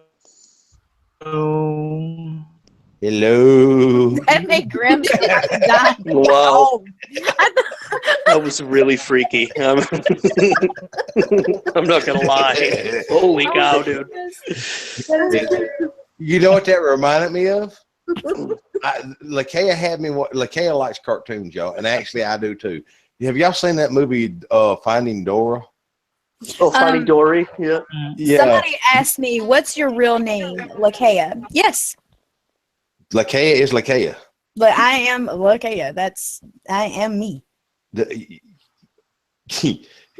That made Grim die. Wow. That was really freaky. I'm not gonna lie. Holy cow, dude. You know what that reminded me of? Lakea likes cartoons, y'all, and actually I do too. Have y'all seen that movie Finding Dora? Oh, Finding Dory. Yeah. Yeah. Somebody asked me, "What's your real name?" Lakea. Yes, Lakea is Lakea. but I am Lakea. I am me.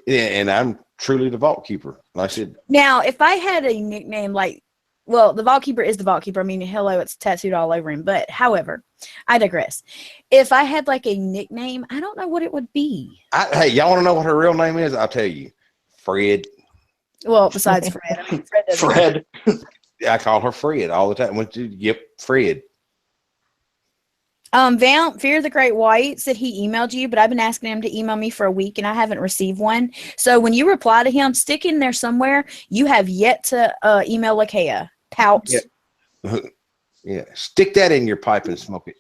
And I'm truly the vault keeper. Like I said. Now, if I had a nickname like, well, the Vault Keeper is the Vault Keeper. I mean, hello, it's tattooed all over him. But however, I digress. If I had like a nickname, I don't know what it would be. Hey, y'all want to know what her real name is? I'll tell you. Fred. Well, besides Fred. I mean, Fred. I call her Fred all the time. Yep, Fred. Vamp, Fear the Great White said he emailed you, but I've been asking him to email me for a week and I haven't received one. So when you reply to him, stick in there somewhere. You have yet to email Lakea. Pout. Yeah. Yeah. Stick that in your pipe and smoke it.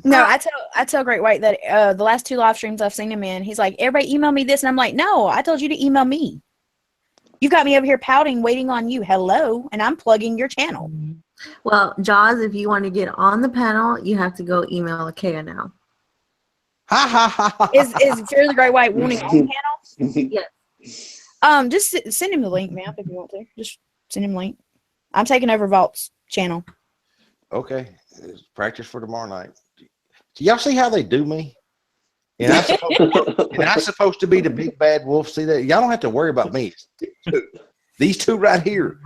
No, I tell Great White that the last 2 live streams I've seen him in, he's like, everybody email me this. And I'm like, no, I told you to email me. You got me over here pouting, waiting on you. Hello. And I'm plugging your channel. Well, Jaws, if you want to get on the panel, you have to go email Lakea now. Ha ha ha ha. Is Fear the Great White wanting on panel? Yes. Just send him the link, man, if you want to. Just send him the link. I'm taking over Vault's channel. Okay. Practice for tomorrow night. Do y'all see how they do me? And I'm supposed to be the big bad wolf. See that? Y'all don't have to worry about me. These two right here.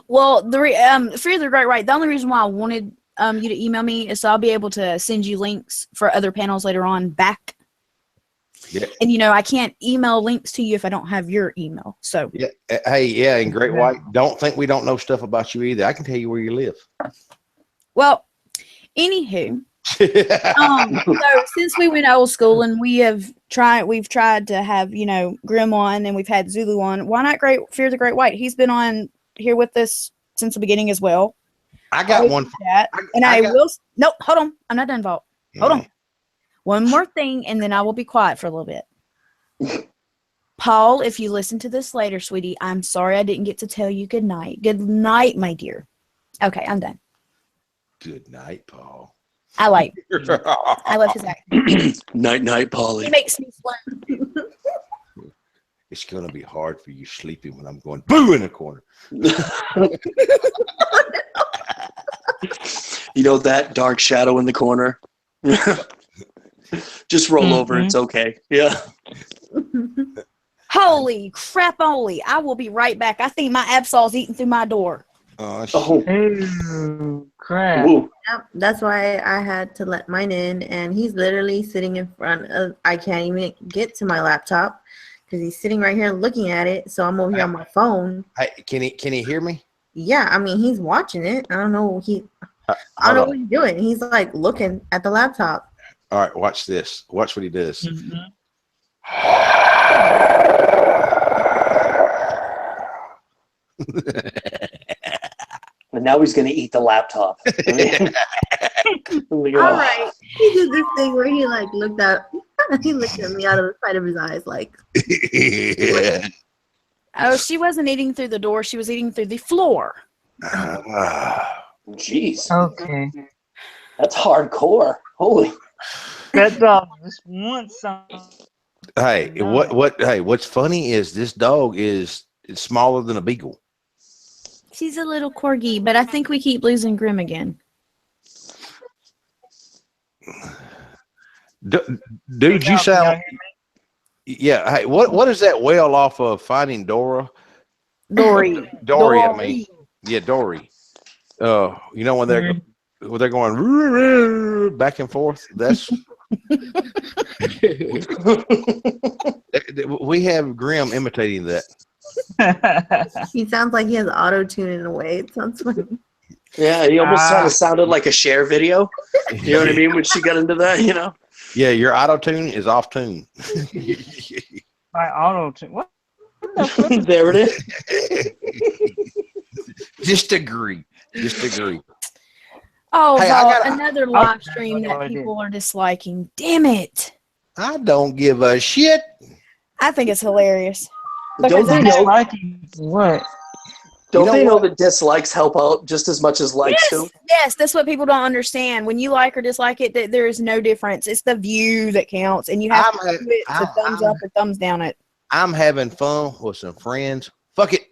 Well, Fear the Great White, the only reason why I wanted you to email me is so I'll be able to send you links for other panels later on back. Yeah. And, I can't email links to you if I don't have your email. So, yeah. Hey, yeah, and Great White, don't think we don't know stuff about you either. I can tell you where you live. Well, anywho, so since we went old school and we've tried to have, Grim on and we've had Zulu on, why not Fear the Great White? He's been on here with us since the beginning as well. I got one. Nope, hold on. I'm not done, Vault. Hold on. One more thing, and then I will be quiet for a little bit. Paul, if you listen to this later, sweetie, I'm sorry I didn't get to tell you good night. Good night, my dear. Okay, I'm done. Good night, Paul. I love his accent. Night, Polly. He makes me sweat. It's going to be hard for you sleeping when I'm going boo in the corner. That dark shadow in the corner. Just roll over. It's okay. Yeah. Holy crap, Oli. I will be right back. I think my Absol's eating through my door. Oh, crap. Ooh. Yep, that's why I had to let mine in, and he's literally sitting in front of, I can't even get to my laptop because he's sitting right here looking at it, so I'm over here on my phone. Hey, can he hear me? Yeah, I mean, he's watching it. I don't know. I don't know what he's doing. He's like looking at the laptop. All right, watch this. Watch what he does. And now he's going to eat the laptop. All right. He did this thing where he looked at me out of the side of his eyes like. Oh, she wasn't eating through the door. She was eating through the floor. Jeez. Okay. That's hardcore. Holy. That dog just wants some. Hey, what's funny is this dog is smaller than a beagle. She's a little corgi, but I think we keep losing Grim again. Dude, you sound. Yeah. Hey, what is that whale off of Finding Dory? Dory. I mean. Yeah, Dory. When they're going back and forth. That's. We have Grim imitating that. He sounds like he has auto-tune in a way. It sounds funny. Yeah, he almost kind of sounded like a Cher video. You know what I mean? When she got into that, Yeah, your auto-tune is off tune. My auto-tune. What? There it is. Just agree. Oh, hey, another live stream that people are disliking. Damn it. I don't give a shit. I think it's hilarious. Don't they know what? Don't they know that dislikes help out just as much as likes do? Yes, that's what people don't understand. When you like or dislike it, there is no difference. It's the view that counts, and you have to do it to thumbs up or thumbs down it. I'm having fun with some friends. Fuck it.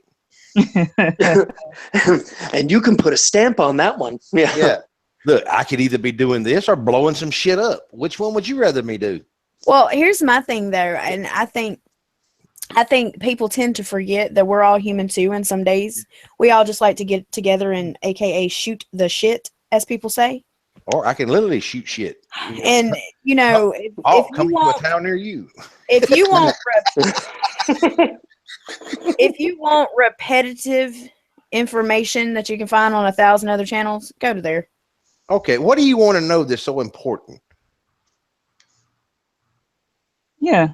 And you can put a stamp on that one. Yeah. Look, I could either be doing this or blowing some shit up. Which one would you rather me do? Well, here's my thing though, and I think people tend to forget that we're all human too, and some days we all just like to get together and AKA shoot the shit, as people say. Or I can literally shoot shit. And you know, if come to a town near you. If you want if you want repetitive information that you can find on 1,000 other channels, go to there. Okay, what do you want to know that's so important? Yeah.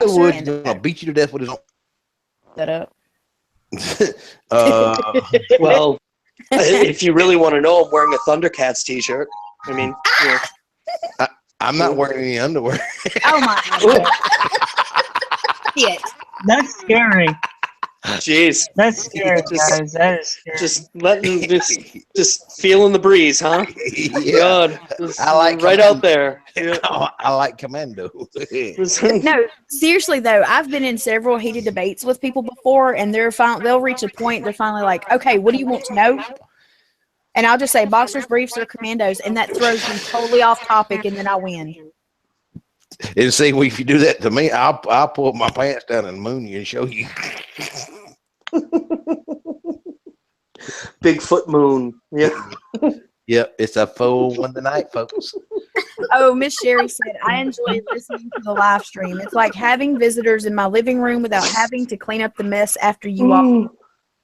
Wood's gonna beat you to death with his own. That up. Well, if you really want to know, I'm wearing a Thundercats t-shirt. I mean, yeah. I'm not wearing any underwear. Oh my God. Shit. That's scary. Jeez. That's scary, guys. That is scary. Just feeling the breeze, huh? Yeah. God, I like right out there. Yeah. I like Commando. No, seriously though, I've been in several heated debates with people before, and they'll reach a point they're finally like, okay, what do you want to know? And I'll just say boxers, briefs, or commandos, and that throws me totally off topic, and then I win. And see, well, if you do that to me, I'll pull my pants down and moon you and show you. Bigfoot moon. Yeah. Yep, it's a full one tonight, folks. Oh, Miss Sherry said, I enjoy listening to the live stream. It's like having visitors in my living room without having to clean up the mess after you all.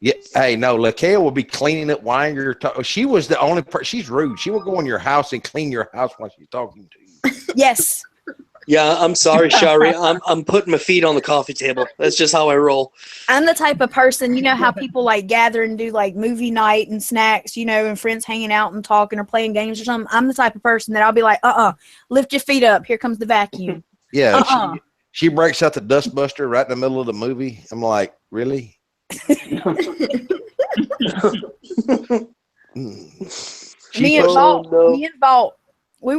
Yeah, hey, no, LaKale will be cleaning it while you're talking. She was the only person. She's rude. She will go in your house and clean your house while she's talking to you. Yes. Yeah, I'm sorry, Shari. I'm putting my feet on the coffee table. That's just how I roll. I'm the type of person, you know how people like gather and do like movie night and snacks, you know, and friends hanging out and talking or playing games or something. I'm the type of person that I'll be like, lift your feet up. Here comes the vacuum. Yeah. She breaks out the dustbuster right in the middle of the movie. I'm like, really? Me and Vault, we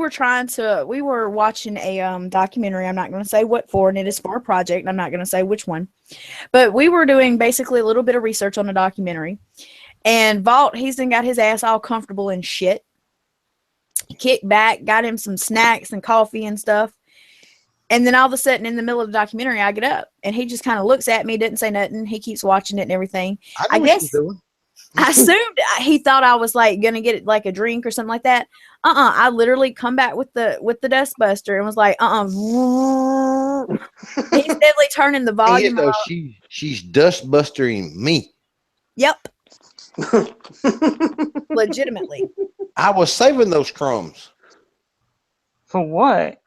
were watching a documentary. I'm not going to say what for, and it is for a project. I'm not going to say which one, but we were doing basically a little bit of research on the documentary. And Vault, he's then got his ass all comfortable and shit. Kicked back, got him some snacks and coffee and stuff. And then all of a sudden, in the middle of the documentary, I get up, and he just kind of looks at me, didn't say nothing. He keeps watching it and everything. I guess I assumed he thought I was like gonna get like a drink or something like that. I literally come back with the dustbuster and was like, He's definitely turning the volume up. She's dustbustering me. Yep. Legitimately. I was saving those crumbs. For what?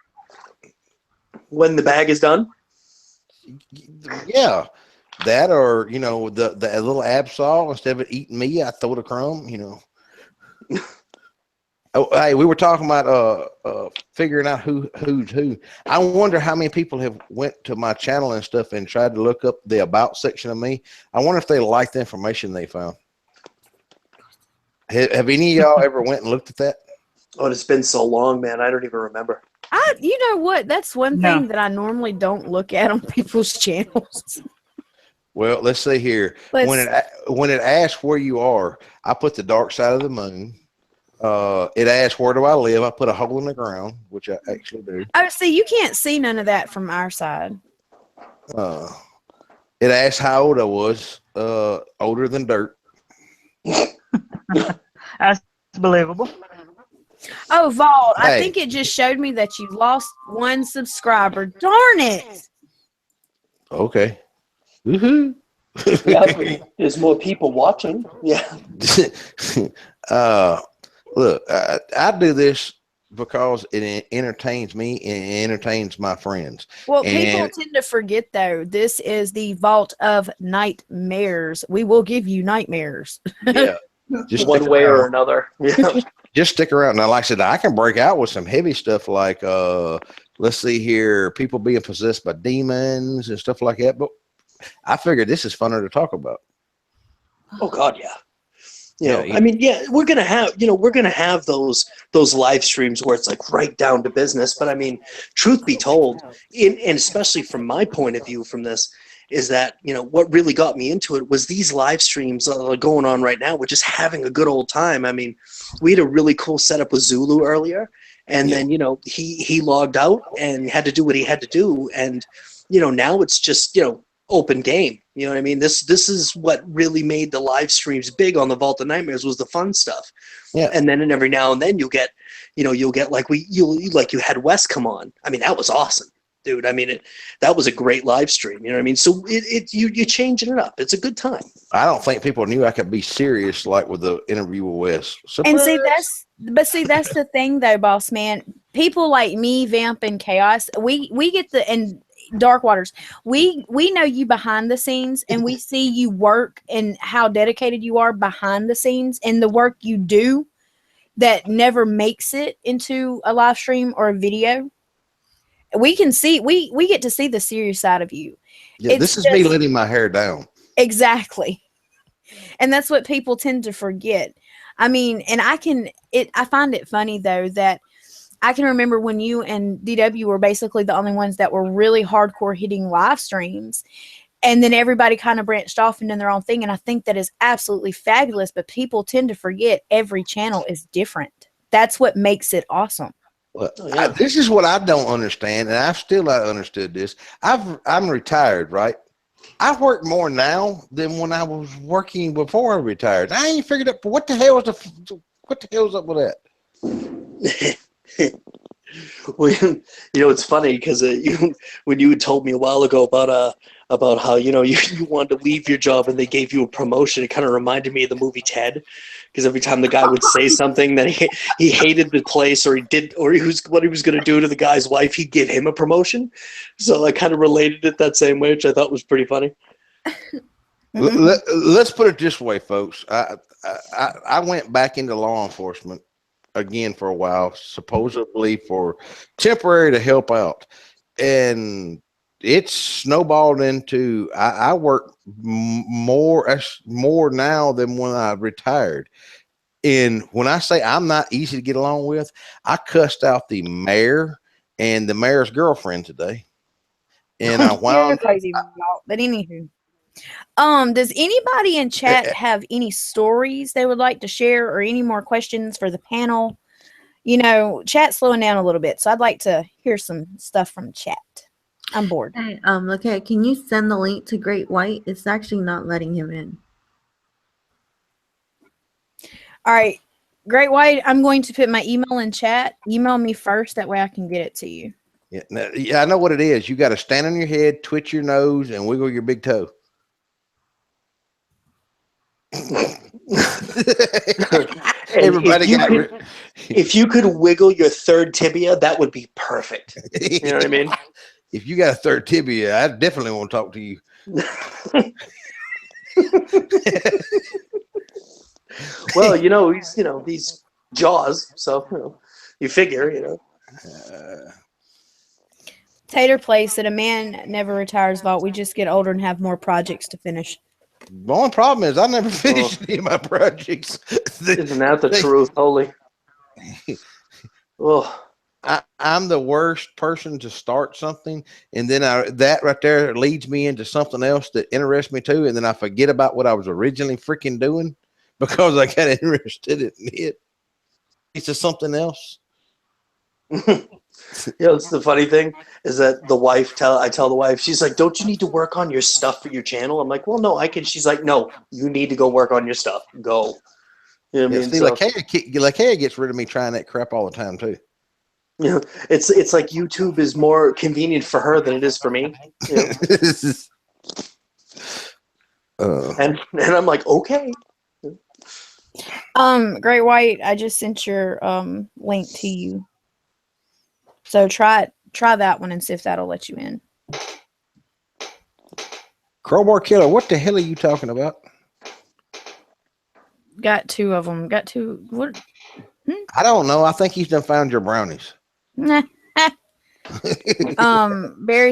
When the bag is done? Yeah. That, or, you know, the little Absol, instead of it eating me, I throw the crumb, you know. Oh, hey, we were talking about figuring out who's who. I wonder how many people have went to my channel and stuff and tried to look up the about section of me. I wonder if they like the information they found. Have any of y'all ever went and looked at that? Oh, it's been so long, man. I don't even remember. You know what? That's one thing that I normally don't look at on people's channels. Well, let's see here. When it asks where you are, I put the dark side of the moon. It asks where do I live. I put a hole in the ground, which I actually do. Oh, see, you can't see none of that from our side. It asks how old I was. Older than dirt. That's believable. Oh, Vault, I think it just showed me that you lost one subscriber. Darn it. Okay. Woohoo. Yeah, there's more people watching. Yeah. Look, I do this because it entertains me and entertains my friends. Well, people tend to forget, though, this is the Vault of Nightmares. We will give you nightmares. Yeah. Just one way or another. Yeah. Just stick around. Now, like I said, I can break out with some heavy stuff like, let's see here, people being possessed by demons and stuff like that. But I figured this is funner to talk about. Oh, God, yeah. You know, I mean, yeah, we're gonna have those live streams where it's like right down to business. But I mean, truth be told, and especially from my point of view from this, is that, you know, what really got me into it was these live streams that are going on right now. We're just having a good old time. I mean, we had a really cool setup with Zulu earlier, and then, you know, he logged out and had to do what he had to do, and, you know, now it's just, you know, open game. You know what I mean? This is what really made the live streams big on the Vault of Nightmares, was the fun stuff. Yeah. And then every now and then you'll get like you had Wes come on. I mean, that was awesome, dude. I mean, that was a great live stream. You know what I mean? So you're changing it up. It's a good time. I don't think people knew I could be serious like with the interview with Wes. And see, that's the thing though, boss man. People like me, Vamp, and Chaos, we get and Dark Waters, we know you behind the scenes, and we see you work and how dedicated you are behind the scenes and the work you do that never makes it into a live stream or a video. We can see, we get to see the serious side of you. Yeah, this is me letting my hair down. Exactly. And that's what people tend to forget. I mean, and I find it funny though that I can remember when you and DW were basically the only ones that were really hardcore hitting live streams. And then everybody kind of branched off and did their own thing. And I think that is absolutely fabulous. But people tend to forget every channel is different. That's what makes it awesome. Well, this is what I don't understand. And I've still not understood this. I'm retired, right? I work more now than when I was working before I retired. I ain't figured out what the hell's up with that. Well, you know, it's funny because when you had told me a while ago about how, you know, you wanted to leave your job and they gave you a promotion, it kind of reminded me of the movie Ted, because every time the guy would say something that he hated the place or what he was going to do to the guy's wife, he'd give him a promotion. So I kind of related it that same way, which I thought was pretty funny. Let's put it this way, folks. I went back into law enforcement again for a while, supposedly for temporary to help out, and it's snowballed into I work more now than when I retired. And when I say I'm not easy to get along with, I cussed out the mayor and the mayor's girlfriend today, and I wound. Crazy, but anywho. Does anybody in chat have any stories they would like to share or any more questions for the panel? You know, chat's slowing down a little bit, so I'd like to hear some stuff from chat. I'm bored. Hey, okay, can you send the link to Great White? It's actually not letting him in. All right, Great White, I'm going to put my email in chat. Email me first, that way I can get it to you. Yeah, I know what it is. You got to stand on your head, twitch your nose, and wiggle your big toe. Everybody, if you could wiggle your third tibia, that would be perfect. You know what I mean? If you got a third tibia, I definitely want to talk to you. Well, you know, these jaws, so you figure, Tater Place said a man never retires, Vault. We just get older and have more projects to finish. The only problem is I never finished any of my projects. Isn't that the truth? Holy. Oh. I'm the worst person to start something, and then that right there leads me into something else that interests me too, and then I forget about what I was originally freaking doing because I got interested in it. It's just something else. It's the funny thing is that I tell the wife, she's like, don't you need to work on your stuff for your channel? I'm like, well, no, I can. She's like, no, you need to go work on your stuff. Go. You know what I mean? See, Lakea gets rid of me trying that crap all the time too. Yeah, it's like YouTube is more convenient for her than it is for me. And I'm like, okay. Great White, I just sent your link to you. So try that one and see if that'll let you in. Crowbar Killer, what the hell are you talking about? Got two of them. Got two. What? I don't know. I think he's done found your brownies. Barry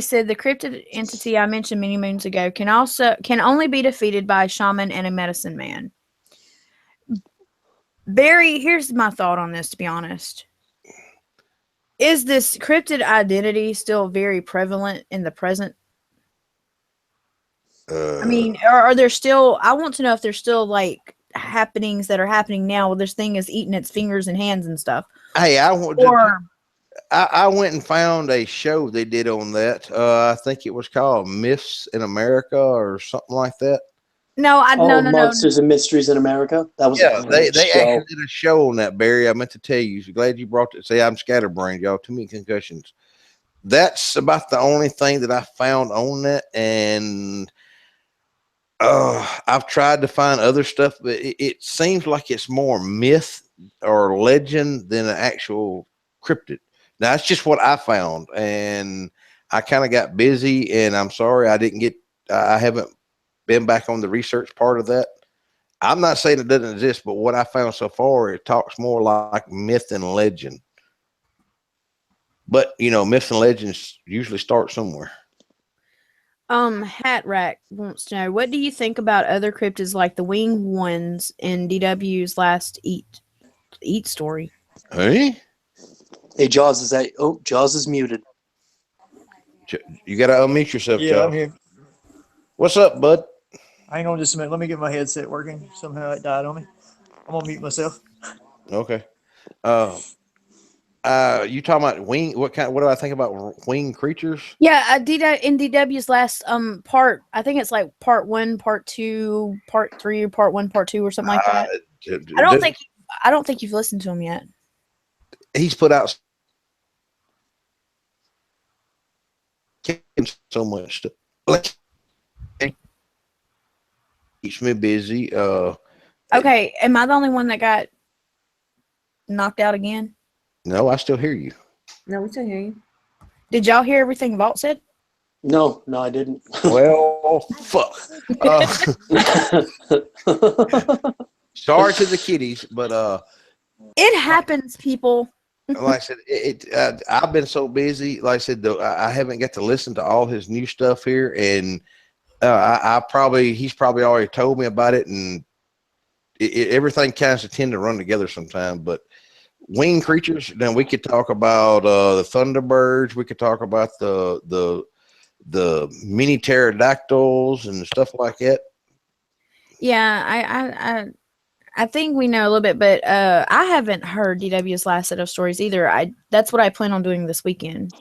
said the cryptid entity I mentioned many moons ago can only be defeated by a shaman and a medicine man. Barry, here's my thought on this, to be honest. Is this cryptid identity still very prevalent in the present? I mean, are there still, I want to know if there's still like happenings that are happening now where this thing is eating its fingers and hands and stuff. Hey, I went and found a show they did on that. I think it was called Myths in America or something like that. No, no. Monsters and Mysteries in America. That was a great they show. actually did a show on that, Barry. I meant to tell you. Glad you brought it. Say I'm scatterbrained, y'all. Too many concussions. That's about the only thing that I found on that, and I've tried to find other stuff, but it seems like it's more myth or legend than an actual cryptid. Now, that's just what I found, and I kind of got busy, and I'm sorry I haven't been back on the research part of that. I'm not saying it doesn't exist, but what I found so far, it talks more like myth and legend. But, myths and legends usually start somewhere. Hat Rack wants to know, what do you think about other cryptids like the winged ones in DW's last Eat story? Hey? Hey, Jaws, Jaws is muted. You got to unmute yourself, Yeah, Jaws. I'm here. What's up, bud? Hang on just a minute. Let me get my headset working. Somehow it died on me. I'm going to mute myself. Okay. You talking about wing? What do I think about winged creatures? Yeah, in DW's last part, I think it's like part 1, part 2, part 3, or part 1, part 2, or something like that. I don't think you've listened to him yet. He's put out so much stuff. Keeps me busy. Okay, am I the only one that got knocked out again? No, I still hear you. No, we still hear you. Did y'all hear everything Vault said? No, I didn't. Well, fuck. Sorry to the kiddies, but it happens, people. Like I said, I've been so busy. Like I said, though, I haven't got to listen to all his new stuff here, and he's probably already told me about it, and everything kind of tend to run together sometime. But winged creatures, then we could talk about the thunderbirds. We could talk about the mini pterodactyls and stuff like that. Yeah, I think we know a little bit, but I haven't heard DW's last set of stories either. That's what I plan on doing this weekend.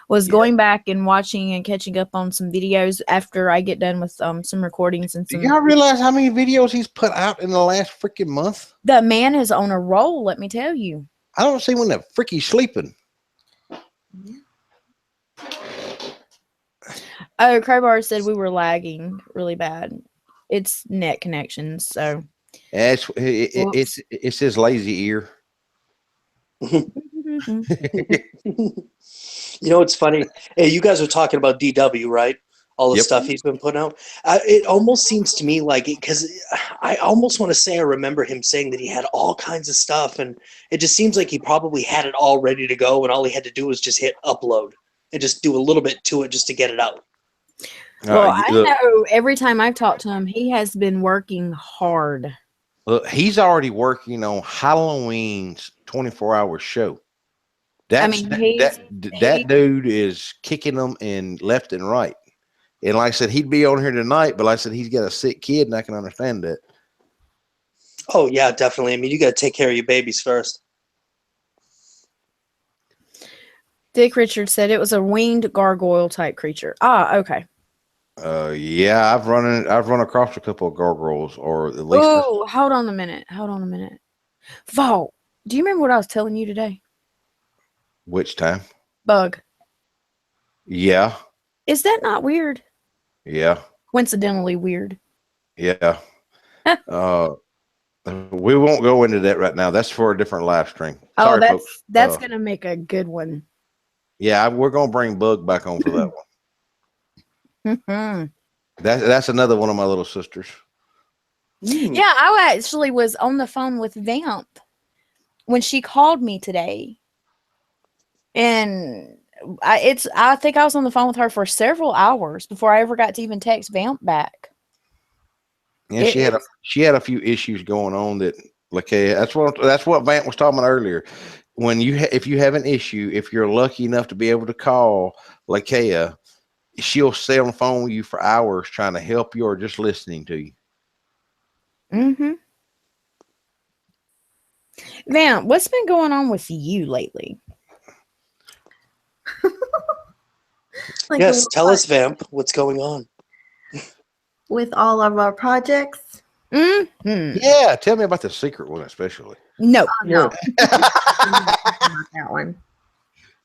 Was going back and watching and catching up on some videos after I get done with some recordings and some. Do y'all realize how many videos he's put out in the last freaking month? The man is on a roll, let me tell you. I don't see when the freak he's sleeping. Oh, Crowbar said we were lagging really bad. It's net connections, so. It's his lazy ear. It's funny. Hey, you guys are talking about DW, right? All the stuff he's been putting out. It almost seems to me like it, because I almost want to say I remember him saying that he had all kinds of stuff, and it just seems like he probably had it all ready to go, and all he had to do was just hit upload and just do a little bit to it just to get it out. Well, I know every time I've talked to him, he has been working hard. Look, he's already working on Halloween's 24-hour show. That dude is kicking them in left and right. And like I said, he'd be on here tonight, but like I said, he's got a sick kid, and I can understand that. Oh, yeah, definitely. I mean, you got to take care of your babies first. Dick Richards said it was a winged gargoyle type creature. Ah, okay. Yeah, I've run across a couple of gargoyles, or at least. Oh, hold on a minute. Vault, do you remember what I was telling you today? Which time? Bug. Yeah. Is that not weird? Yeah. Coincidentally weird. Yeah. We won't go into that right now. That's for a different live stream. Sorry, folks. That's gonna make a good one. Yeah, we're gonna bring Bug back on for that one. That's another one of my little sisters. Yeah, I actually was on the phone with Vamp when she called me today, and I think I was on the phone with her for several hours before I ever got to even text Vamp back. Yeah, she had a few issues going on that Lakea. That's what Vamp was talking about earlier. When if you have an issue, if you're lucky enough to be able to call Lakea, she'll stay on the phone with you for hours trying to help you or just listening to you. Mm-hmm. Vamp, what's been going on with you lately? Like Yes, tell us, Vamp, what's going on? with all of our projects. Mm-hmm. Yeah, tell me about the secret one, especially. No. Oh, no. That one.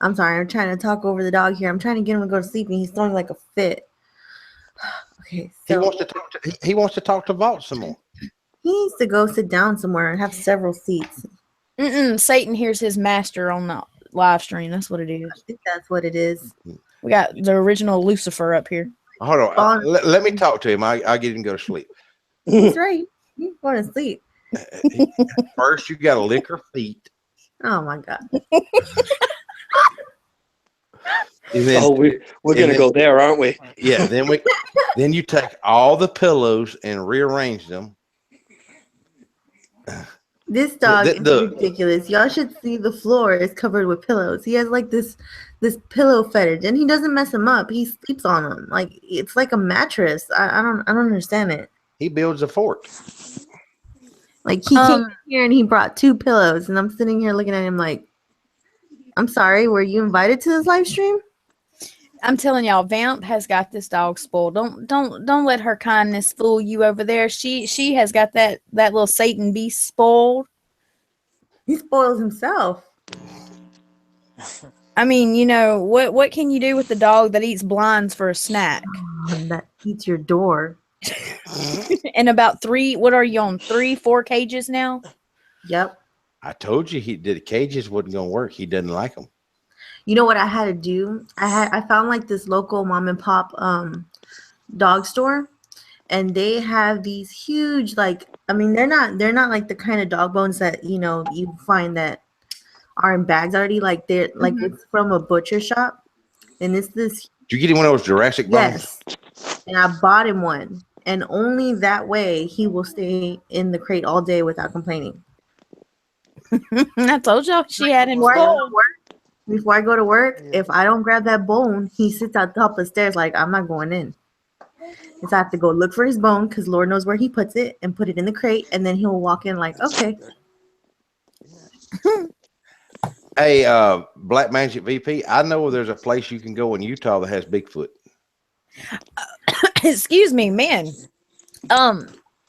I'm sorry. I'm trying to talk over the dog here. I'm trying to get him to go to sleep, and he's throwing like a fit. Okay, He so wants to talk to Vault some more. he needs to go sit down somewhere and have several seats. Satan hears his master on the live stream. That's what it is. I think that's what it is. We got the original Lucifer up here. Hold on. Let me talk to him. I'll get him to go to sleep. He's right. He's going to sleep. First, you got to lick her feet. Oh my God. Then, we're gonna go there, aren't we? Yeah. Then you take all the pillows and rearrange them. This dog is ridiculous. Y'all should see the floor is covered with pillows. He has like this pillow fetish, and he doesn't mess them up. He sleeps on them. Like it's like a mattress. I don't understand it. He builds a fort. Like he came here and he brought 2 pillows, and I'm sitting here looking at him like, I'm sorry, were you invited to this live stream? I'm telling y'all, Vamp has got this dog spoiled. Don't let her kindness fool you over there. She has got that little Satan beast spoiled. He spoils himself. I mean, what can you do with the dog that eats blinds for a snack? That eats your door. And about 3, what are you on? 3, 4 cages now? Yep. I told you the cages wasn't gonna work. He doesn't like them. You know what I had to do? I found like this local mom and pop dog store, and they have these huge, like, I mean, they're not like the kind of dog bones that you find that are in bags already. Like they're like it's from a butcher shop, and it's this. Did you get him one of those Jurassic bones? Yes, and I bought him one, and only that way he will stay in the crate all day without complaining. I told y'all she had him Before I go to work, if I don't grab that bone, he sits at the top of the stairs like, I'm not going in. So I have to go look for his bone because Lord knows where he puts it and put it in the crate, and then he'll walk in like, okay. Hey, Black Magic VP, I know there's a place you can go in Utah that has Bigfoot. Excuse me, man.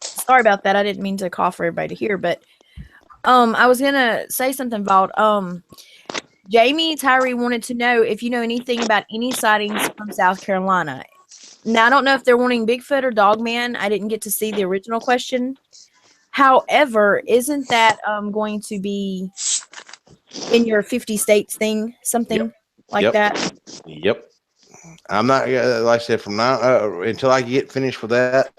Sorry about that. I didn't mean to cough for everybody to hear, but I was gonna say something about Jamie Tyree wanted to know if you know anything about any sightings from South Carolina. Now, I don't know if they're wanting Bigfoot or Dogman. I didn't get to see the original question. However, isn't that going to be in your 50 states thing, something like that? Yep. I'm not, like I said, from now until I get finished with that,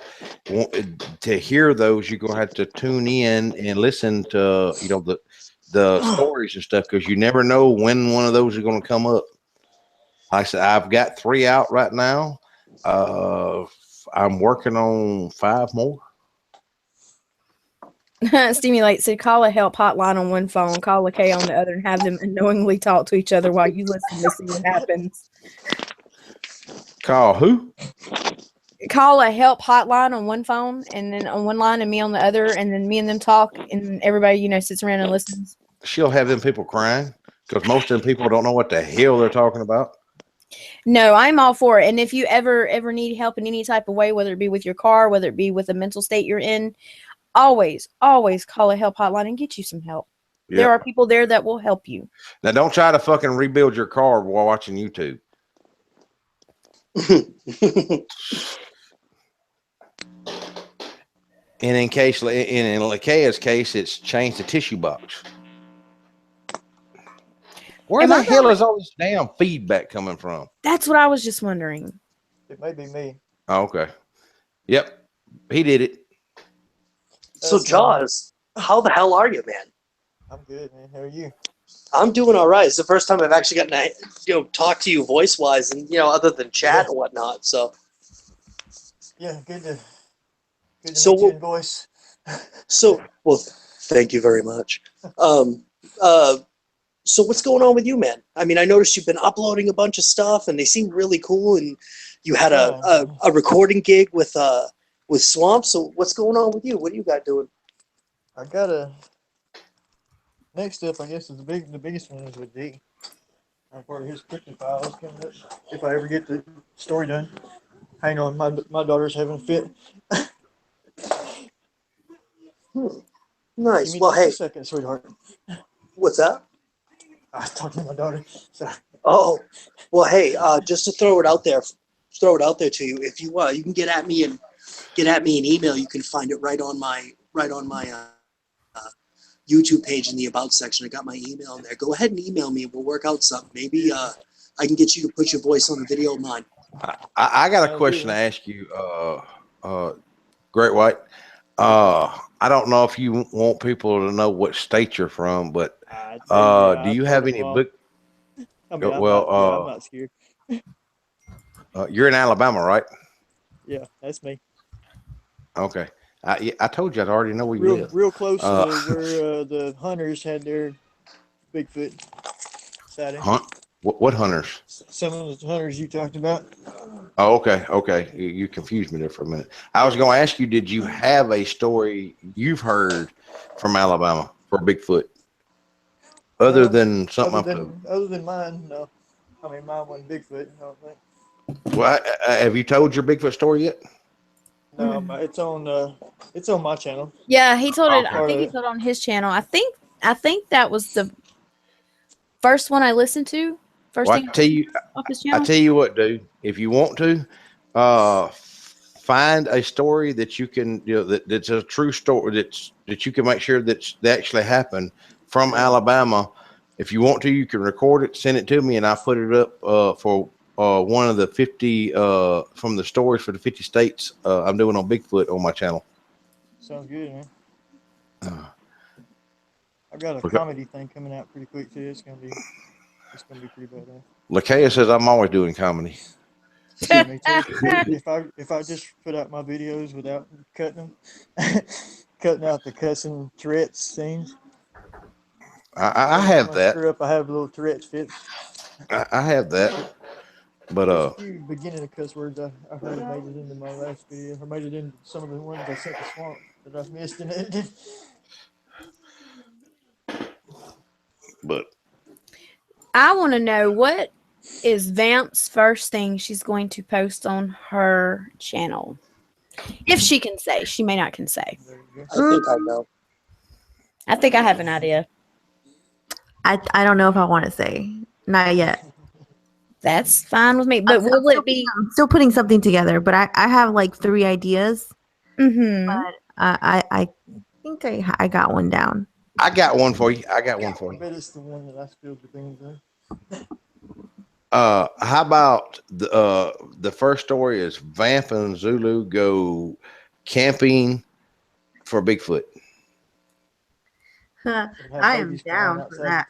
to hear those, you're going to have to tune in and listen to, the stories and stuff, because you never know when one of those are going to come up. Like I said, I've got 3 out right now. I'm working on 5 more. Stimulate said, call a help hotline on one phone, call a K on the other, and have them unknowingly talk to each other while you listen to see what happens. Call who? Call a help hotline on one phone, and then on one line, and me on the other, and then me and them talk, and everybody, sits around and listens. She'll have them people crying because most of them people don't know what the hell they're talking about. No, I'm all for it. And if you ever need help in any type of way, whether it be with your car, whether it be with a mental state you're in, always call a help hotline and get you some help. Yep. There are people there that will help you. Now, don't try to fucking rebuild your car while watching YouTube. And in Lakea's case, it's changed the tissue box. Where the hell is all this damn feedback coming from? That's what I was just wondering. It may be me. Oh, okay. Yep. He did it. So, Jaws, how the hell are you, man? I'm good, man. How are you? I'm doing all right. It's the first time I've actually gotten to, talk to you voice-wise and, other than chat and whatnot. So, yeah, good to meet you in voice. So, well, Thank you very much. So what's going on with you, man? I mean, I noticed you've been uploading a bunch of stuff, and they seem really cool. And you had a recording gig with Swamp. So what's going on with you? What do you got doing? I got a next up. I guess is the biggest one is with D. I'm part of his Crypted files coming up. If I ever get the story done. Hang on, my daughter's having a fit. Nice. Give me Well, just hey, a second, sweetheart. What's that? I was talking to my daughter. Sorry. Oh, well, hey, just to throw it out there to you. If you you can get at me an email. You can find it right on my YouTube page in the About section. I got my email in there. Go ahead and email me, and we'll work out something. Maybe I can get you to put your voice on a video of mine. I got a question to ask you, Great White. I don't know if you want people to know what state you're from, but do you have any book? I mean, I'm not scared. You're in Alabama, right? Yeah, that's me. Okay. I told you I'd already know where you live. Real close to where the hunters had their Bigfoot sighting. What hunters? Some of the hunters you talked about. Oh, okay. Okay. You confused me there for a minute. I was going to ask you, did you have a story you've heard from Alabama for Bigfoot? Other than something other than mine, no. I mean, mine wasn't Bigfoot, I don't think. Well, have you told your Bigfoot story yet? No, it's on my channel. Yeah, he told it. I think he told it on his channel. I think that was the first one I listened to. First thing I tell you what, dude. If you want to, find a story that you can, that's a true story that you can make sure that actually happened from Alabama. If you want to, you can record it, send it to me, and I'll put it up for one of the 50 from the stories for the 50 states I'm doing on Bigfoot on my channel. Sounds good, man. I've got a comedy thing coming out pretty quick too. It's gonna be pretty badass. Lakaya says I'm always doing comedy. Yeah, me too. If I just put out my videos without cutting them, cutting out the cussing Tourette's scenes. I have that. Screw up, I have a little Tourette's fit. I have that. But a few beginning of cuss words I heard made it into my last video. I made it into some of the ones I sent to Swamp that I missed in it. But I want to know, what is Vamp's first thing she's going to post on her channel? If she can say. She may not can say. I think I know. I think I have an idea. I don't know if I want to say. Not yet. That's fine with me. But will it be? I'm still putting something together, but I have like 3 ideas. Mm-hmm. But I think I got one down. I got one for you. I bet it's the one that I spilled the beans in. How about the first story is Vamp and Zulu go camping for Bigfoot. I am down for that.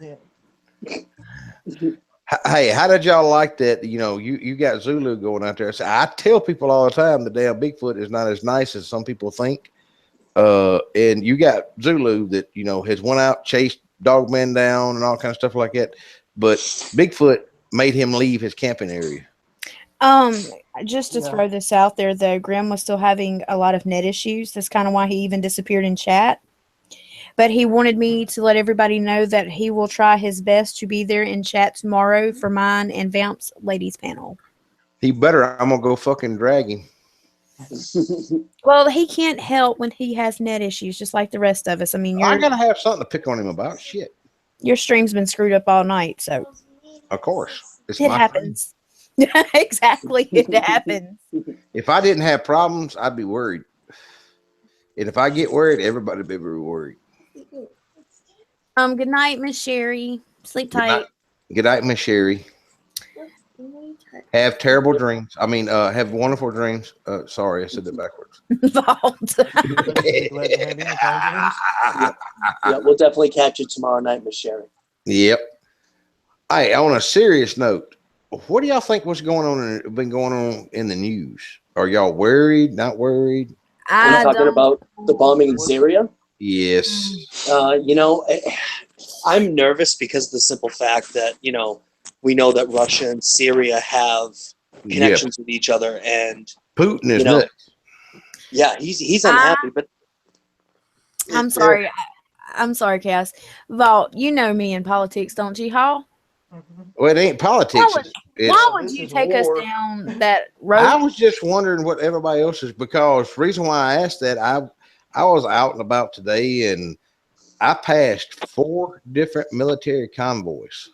Hey, how did y'all like that? You got Zulu going out there. So I tell people all the time the damn Bigfoot is not as nice as some people think. And you got Zulu that has went out, chased Dogman down and all kinds of stuff like that. But Bigfoot made him leave his camping area. Just to throw this out there, though, Grim was still having a lot of net issues. That's kind of why he even disappeared in chat. But he wanted me to let everybody know that he will try his best to be there in chat tomorrow for mine and Vamp's ladies panel. He better. I'm gonna go fucking drag him. Well, he can't help when he has net issues, just like the rest of us. I mean, I gotta have something to pick on him about. Shit. Your stream's been screwed up all night, so. Of course, it happens. Exactly, it happens. If I didn't have problems, I'd be worried. And if I get worried, everybody'd be very worried. Good night, Miss Sherry. Sleep tight. Good night, Miss Sherry. Have terrible dreams. I mean, have wonderful dreams. Sorry, I said that backwards. Yeah, we'll definitely catch you tomorrow night, Miss Sherry. Yep. Hey, on a serious note, what do y'all think been going on in the news? Are y'all worried? Not worried? Are you talking about the bombing in Syria? Yes. You know, I'm nervous because of the simple fact that, you know, we know that Russia and Syria have connections with each other, and Putin is you know, nuts. yeah, he's unhappy, but I'm sorry. I'm sorry, Cass. Vault, you know me in politics, don't you, Hall? Well, it ain't politics. Why would you take us down that road? I was just wondering what everybody else is, because the reason why I asked that, I was out and about today, and I passed 4 different military convoys.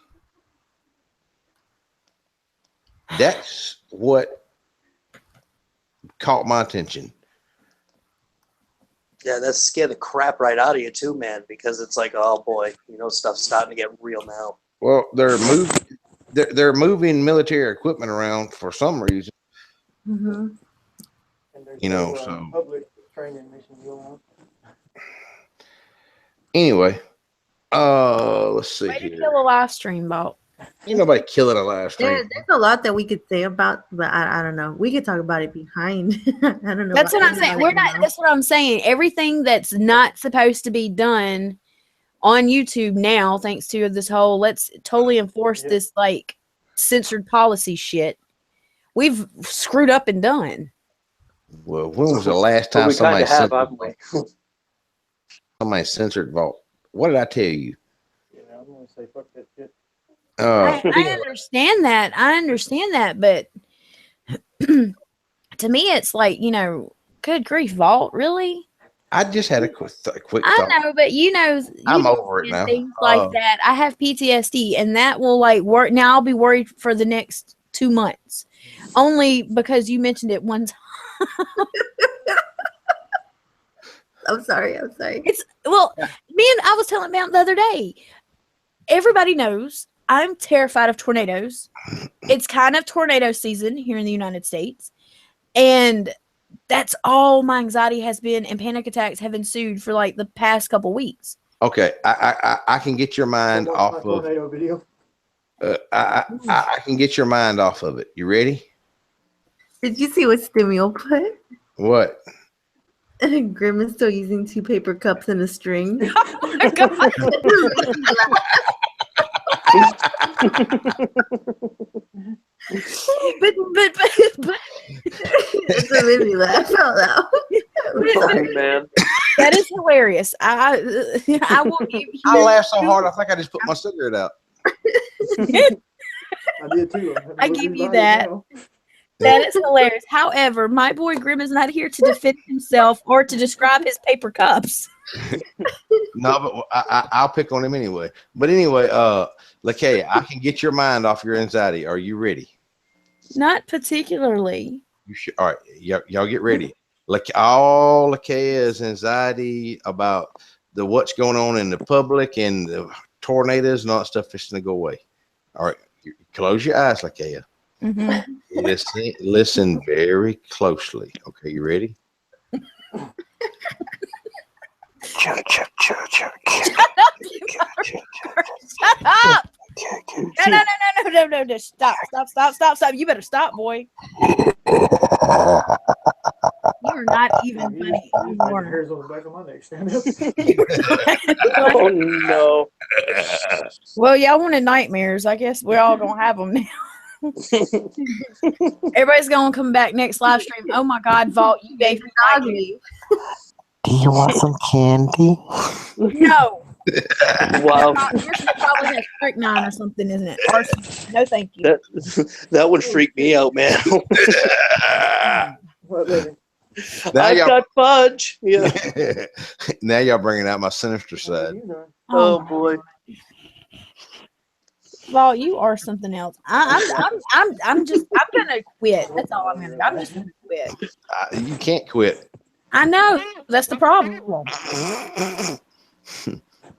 That's what caught my attention. yeah, that scared the crap right out of you too, man, because it's like, oh boy, you know, stuff's starting to get real now. Well, they're moving military equipment around for some reason. Mm-hmm. You know, so public training mission going on. anyway, let's see Way to here. kill a live stream, Vault. Ain't nobody killing a live stream. There's a lot that we could say about, but I don't know. We could talk about it behind. I don't know. That's what I'm saying. We're not. That's what I'm saying. Everything that's not supposed to be done on YouTube now, thanks to this whole let's totally enforce this like censored policy shit, we've screwed up and done. Well, when was the last time we kind of have, haven't we? somebody censored Vault? What did I tell you? Yeah, I'm gonna say fuck that shit. I understand that. I understand that, but to me, it's like, you know, good grief, Vault, really? I just had a quick thought. I know, but you know, I'm over it now. Things like that. I have PTSD, and that will like work. Now I'll be worried for the next 2 months, only because you mentioned it one time. I'm sorry. It's well, me and I was telling Vamp the other day. Everybody knows I'm terrified of tornadoes. It's kind of tornado season here in the United States, and that's all my anxiety has been, and panic attacks have ensued for like the past couple weeks. Okay, I can get your mind off of tornado video. I can get your mind off of it. You ready? Did you see what Stimio put? What? Grim is still using 2 paper cups and a string. Oh my god! but That's what made me laugh out loud. Oh man, that is hilarious. I will give you. I laughed so hard I think I just put my cigarette out. I did too. I give you that. That is hilarious. However, my boy Grim is not here to defend himself or to describe his paper cups. No, but I'll pick on him anyway. But anyway, Lakay, I can get your mind off your anxiety. Are you ready? Not particularly. You should. All right, y'all get ready. All Lakaya's anxiety about what's going on in the public and the tornadoes and all that stuff is going to go away. All right, close your eyes, Lakaya. Mm-hmm. Listen very closely. Okay, you ready? Shut up! No! Stop! You better stop, boy. You're not even funny anymore. Hairs on the back of my neck stand up. oh no. Well, y'all wanted nightmares. I guess we're all gonna have them now. Everybody's gonna come back next live stream. Oh my God, Vault, you gave me doggy. Do you want some candy? No. Wow. Yours probably has strychnine or something, isn't it? Arson. No, thank you. That would freak me out, man. I've got fudge. Yeah. Now y'all bringing out my sinister side. Oh boy. Vault, you are something else. I'm gonna quit. That's all I'm gonna do. I'm just gonna quit. You can't quit. I know. That's the problem.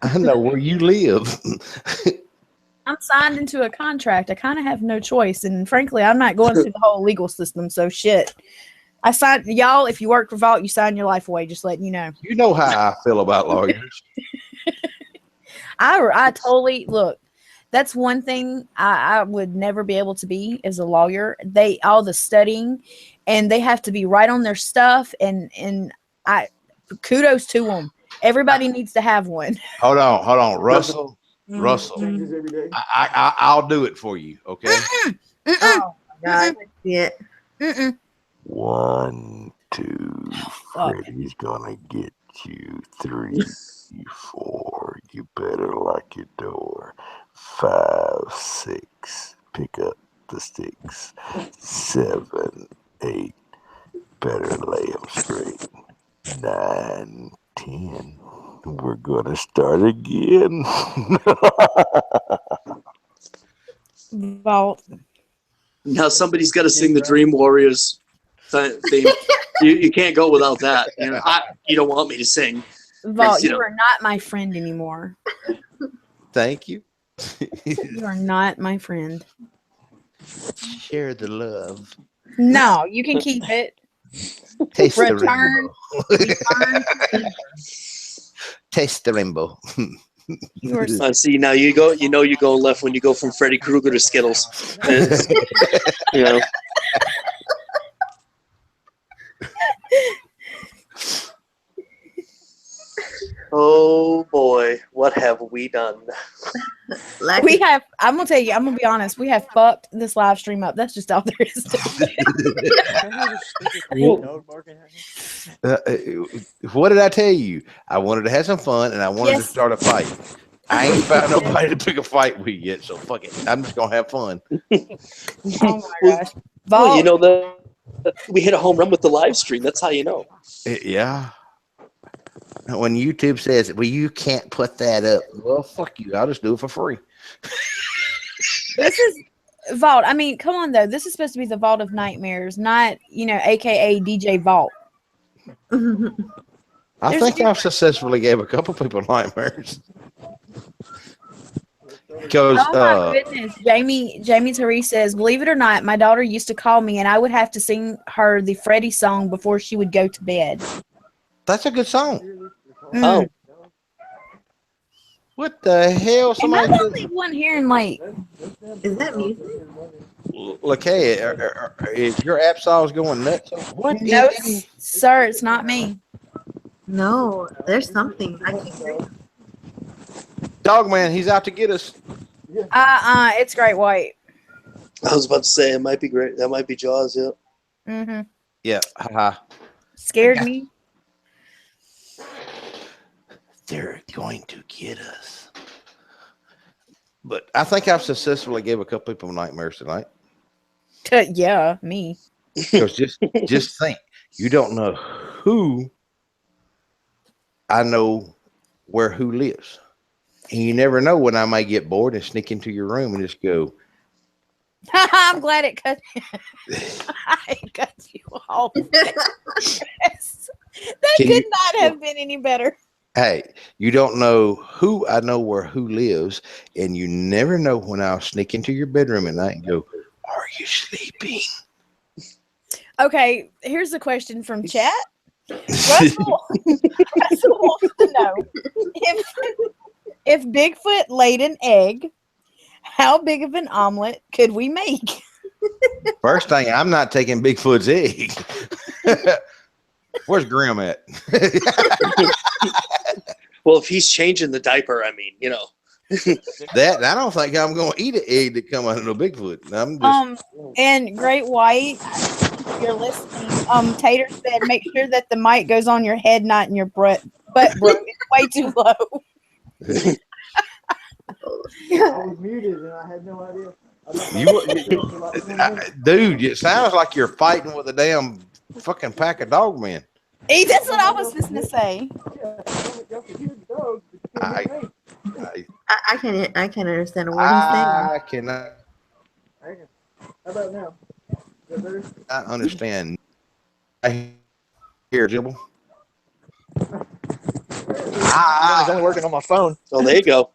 I know where you live. I'm signed into a contract. I kind of have no choice, and frankly, I'm not going through the whole legal system. So shit. I signed y'all. If you work for Vault, you sign your life away. Just letting you know. You know how I feel about lawyers. I totally look. That's one thing I would never be able to be as a lawyer. All the studying, and they have to be right on their stuff. And I kudos to them. Everybody needs to have one. Hold on, Russell. Mm. Russell, Changes every day. I'll do it for you. Okay. Oh my god. Yeah. 1, 2, Freddy's gonna get you. 3, 4, you better lock your door. 5, 6, pick up the sticks. 7, 8, better lay them straight. 9, 10, we're gonna start again. Vault. Now somebody's got to sing the Dream Warriors theme. You can't go without that. You know, you don't want me to sing. Vault, You you know. are not my friend anymore. Thank you. You are not my friend. Share the love. No, you can keep it. Taste the Return. rainbow. Taste the rainbow. You are I see. Now you go. You know you're going left when you go from Freddy Krueger to Skittles. You know. Oh boy, what have we done? We have. I'm gonna tell you. I'm gonna be honest. We have fucked this live stream up. That's just all there is to it. What did I tell you? I wanted to have some fun and I wanted to start a fight. I ain't found nobody to pick a fight with yet, so fuck it. I'm just gonna have fun. Oh my gosh. Well, you know that we hit a home run with the live stream. That's how you know. Yeah. When YouTube says, well, you can't put that up. Well, fuck you. I'll just do it for free. This is Vault. I mean, come on though. This is supposed to be the Vault of Nightmares, not, AKA DJ Vault. I think I've successfully gave a couple people nightmares. Because oh my goodness. Jamie Therese says, believe it or not, my daughter used to call me and I would have to sing her the Freddy song before she would go to bed. That's a good song. Oh. What the hell? Somebody Am I the only one hearing is that music? Look, hey, is your app saws going nuts? What? No, sir, it's not me. No, there's something. I can't hear it. Dogman, he's out to get us. It's Great White. I was about to say it might be great. That might be Jaws. Yeah. Mm-hmm. Yeah. Haha. Scared me. They're going to get us. But I think I've successfully gave a couple people nightmares tonight. Yeah, me. Because just think, you don't know who I know where who lives. And you never know when I may get bored and sneak into your room and just go. I'm glad it cut. It cut you off. Yes. That could not have been any better. Hey, you don't know who I know where who lives, and you never know when I'll sneak into your bedroom at night and go, "Are you sleeping?" Okay, here's a question from chat. Russell wants to know if Bigfoot laid an egg, how big of an omelet could we make? First thing, I'm not taking Bigfoot's egg. Where's Grim at? Well, if he's changing the diaper, I mean, that I don't think I'm going to eat an egg that come out of no Bigfoot. I'm just And Great White, if you're listening, Tater said, make sure that the mic goes on your head, not in your butt, bro. It's way too low. I was muted and I had no idea. Dude, it sounds like you're fighting with a damn fucking pack of dogmen. Hey, that's what I was just gonna say. I can't understand what he's saying. I cannot. How about now? Is that better? I understand. I hear Jibble. It's only working on my phone. Oh, there you go.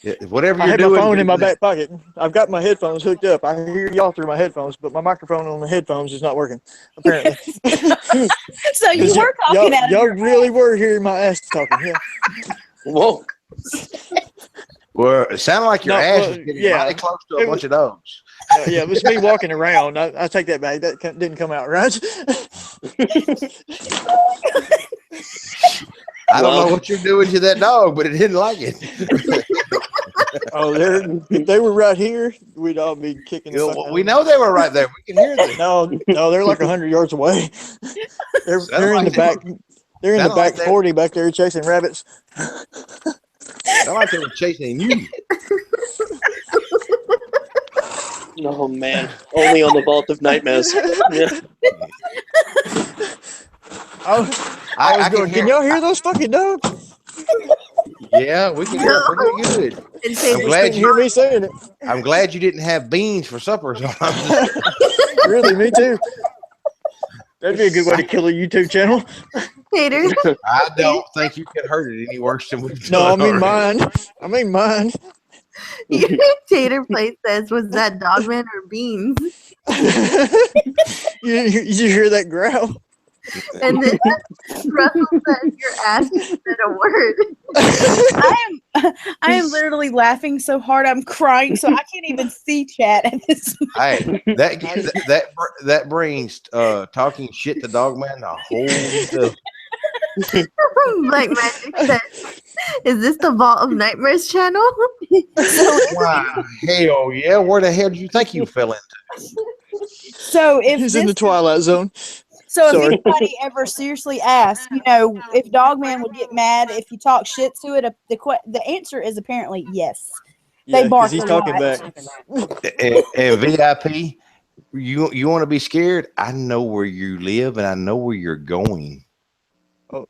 Yeah, whatever I you're had doing. my phone in my back pocket. I've got my headphones hooked up. I hear y'all through my headphones, but my microphone on the headphones is not working, apparently. So you were talking out of y'all your really were hearing my ass talking. Yeah. Whoa. Well, it sounded like your ass was getting mighty close to a bunch of dogs. Yeah, it was me walking around. I take that back. That didn't come out right. I don't know what you're doing to that dog, but it didn't like it. Oh, if they were right here, we'd all be kicking. We know they were right there. We can hear them. No, they're like 100 yards away. They're in the back. They're in the back 40 back there chasing rabbits. Sound like they were chasing you. Oh man, only on the Vault of Nightmares. Yeah. I was going, can y'all hear those fucking dogs? Yeah, we can hear it pretty good. I'm glad you hear me saying it. I'm glad you didn't have beans for supper. Really, me too. That'd be a good way to kill a YouTube channel. Tater. I don't think you could hurt it any worse than we've No, I done mean already. mine. I mean mine. Tater Plate says, was that Dogman or Beans? you hear that growl? And then Russell says, your ass said a word. I am literally laughing so hard I'm crying, so I can't even see chat at this Hey, that brings talking shit to Dogman a whole new. Black Magic says, is this the Vault of Nightmares channel? Wow, hell yeah. Where the hell do you think you fell into? So if He's in the Twilight Zone. So if anybody ever seriously asks, if Dogman would get mad if you talk shit to it, the answer is apparently yes. Yeah, they bark he's a talking lot. back. And VIP, you want to be scared? I know where you live and I know where you're going. Oh,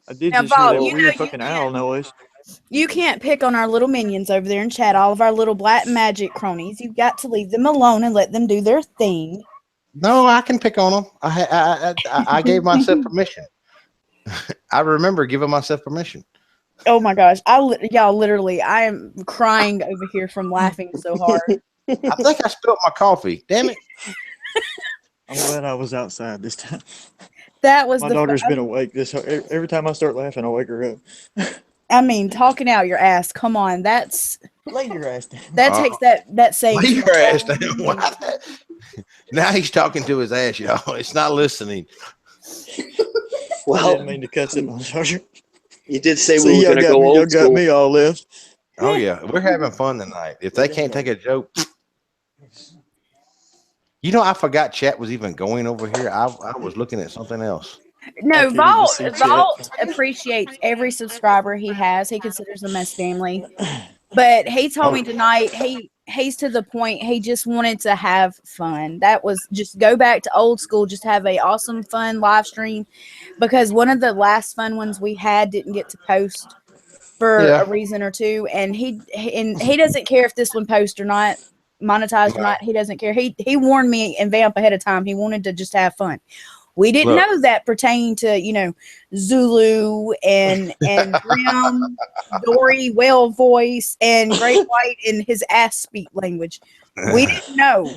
I did Now, just hear that Bob, weird fucking owl noise. You can't pick on our little minions over there in chat, all of our little black magic cronies. You've got to leave them alone and let them do their thing. No, I can pick on them. I gave myself permission. I remember giving myself permission. Oh my gosh, y'all literally, I am crying over here from laughing so hard. I think I spilled my coffee. Damn it! I'm glad I was outside this time. That was my daughter's been awake every time I start laughing, I wake her up. I mean, talking out your ass. Come on, lay your ass down. That takes that saying. Lay your ass down. Now he's talking to his ass, y'all. It's not listening. Well, I didn't mean to cut it on charger. You did say we were going to go old school. You got me all left. Oh yeah, we're having fun tonight. If they can't take a joke, I forgot chat was even going over here. I was looking at something else. No, Vault appreciates every subscriber he has. He considers them as family. But he told me tonight he's to the point he just wanted to have fun. That was just go back to old school, just have a awesome fun live stream, because one of the last fun ones we had didn't get to post for a reason or two, and he doesn't care if this one posts or not, monetized or not. He doesn't care. He warned me and Vamp ahead of time. He wanted to just have fun. We didn't know that pertained to, Zulu and Grim, Dory, whale voice, and Great White in his ass speak language. We didn't know.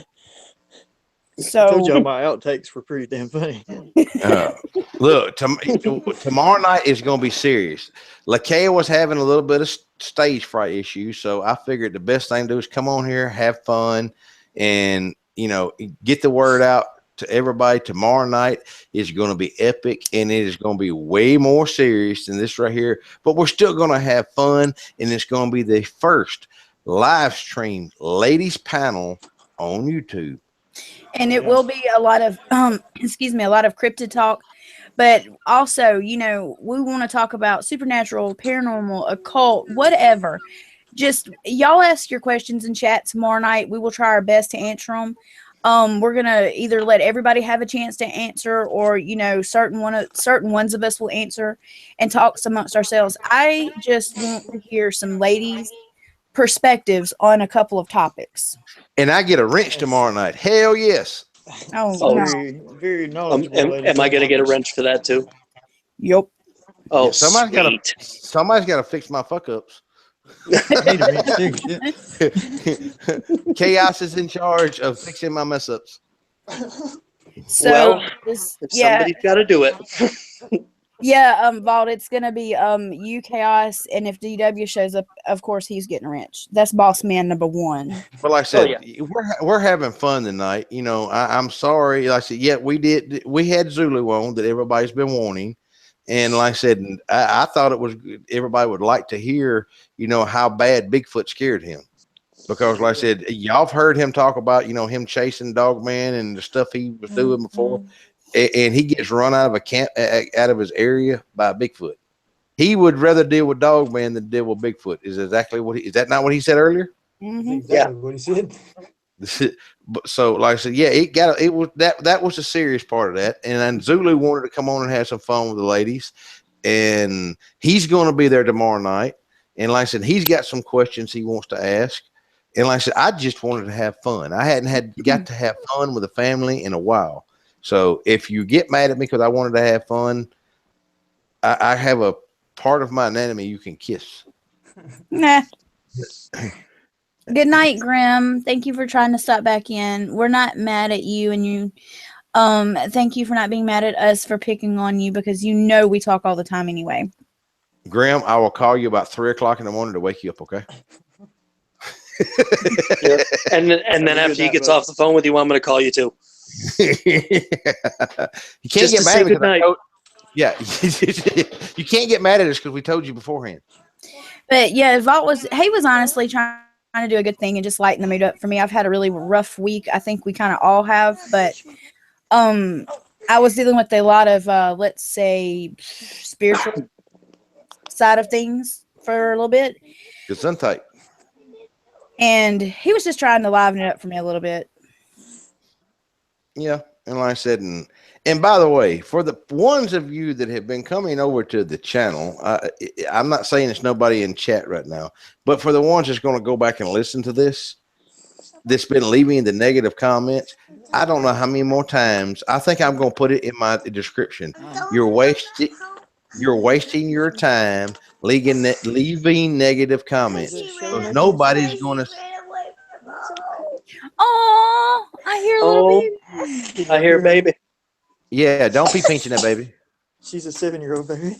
So I told y'all my outtakes were pretty damn funny. Look, tomorrow night is going to be serious. Lakeia was having a little bit of stage fright issues, so I figured the best thing to do is come on here, have fun, and get the word out to everybody. Tomorrow night is going to be epic, and it is going to be way more serious than this right here, but we're still going to have fun, and it's going to be the first live stream ladies panel on YouTube. And it will be a lot of a lot of cryptid talk, but also, we want to talk about supernatural, paranormal, occult, whatever. Just y'all ask your questions in chat tomorrow night. We will try our best to answer them. We're gonna either let everybody have a chance to answer, or certain ones of us will answer and talk amongst ourselves. I just want to hear some ladies' perspectives on a couple of topics. And I get a wrench tomorrow night. Hell yes. Oh, no. Very, very knowledgeable. Am I going to get a wrench for that too? Yep. Oh, yeah, somebody's got to fix my fuck ups. Chaos is in charge of fixing my mess ups. So somebody's got to do it. Yeah, Vault, it's gonna be you, Chaos, and if DW shows up, of course he's getting a wrench. That's boss man number one. But like I said, we're having fun tonight. I'm sorry. Like I said, we had Zulu on that everybody's been wanting. And like I said, I thought it was good. Everybody would like to hear, how bad Bigfoot scared him. Because like I said, y'all have heard him talk about, him chasing Dogman and the stuff he was doing before. And he gets run out of a camp, out of his area by a Bigfoot. He would rather deal with Dogman than deal with Bigfoot. Is that not what he said earlier? Exactly what he said. So like I said, yeah, it was that was the serious part of that. And then Zulu wanted to come on and have some fun with the ladies, and he's going to be there tomorrow night. And like I said, he's got some questions he wants to ask. And like I said, I just wanted to have fun. I hadn't got to have fun with the family in a while. So if you get mad at me because I wanted to have fun, I have a part of my anatomy you can kiss. Nah. Good night, Grim. Thank you for trying to stop back in. We're not mad at you, and you thank you for not being mad at us for picking on you, because we talk all the time anyway. Grim, I will call you about 3 o'clock in the morning to wake you up, okay? Yeah. And then after he gets off the phone with you, I'm going to call you too. You can't Just get to mad say because good night. you can't get mad at us because we told you beforehand. But yeah, he was honestly trying to do a good thing and just lighten the mood up for me. I've had a really rough week. I think we kind of all have, but I was dealing with a lot of let's say spiritual side of things for a little bit. Good sun tight. And he was just trying to liven it up for me a little bit. Yeah, and like I said, and by the way, for the ones of you that have been coming over to the channel, I'm not saying it's nobody in chat right now, but for the ones that's going to go back and listen to this, that's been leaving the negative comments, I don't know how many more times. I think I'm going to put it in my description. You're wasting your time leaving negative comments. Because nobody's going to. Oh, I hear a little baby. I hear a baby. Yeah, don't be pinching that baby. She's a 7-year-old baby.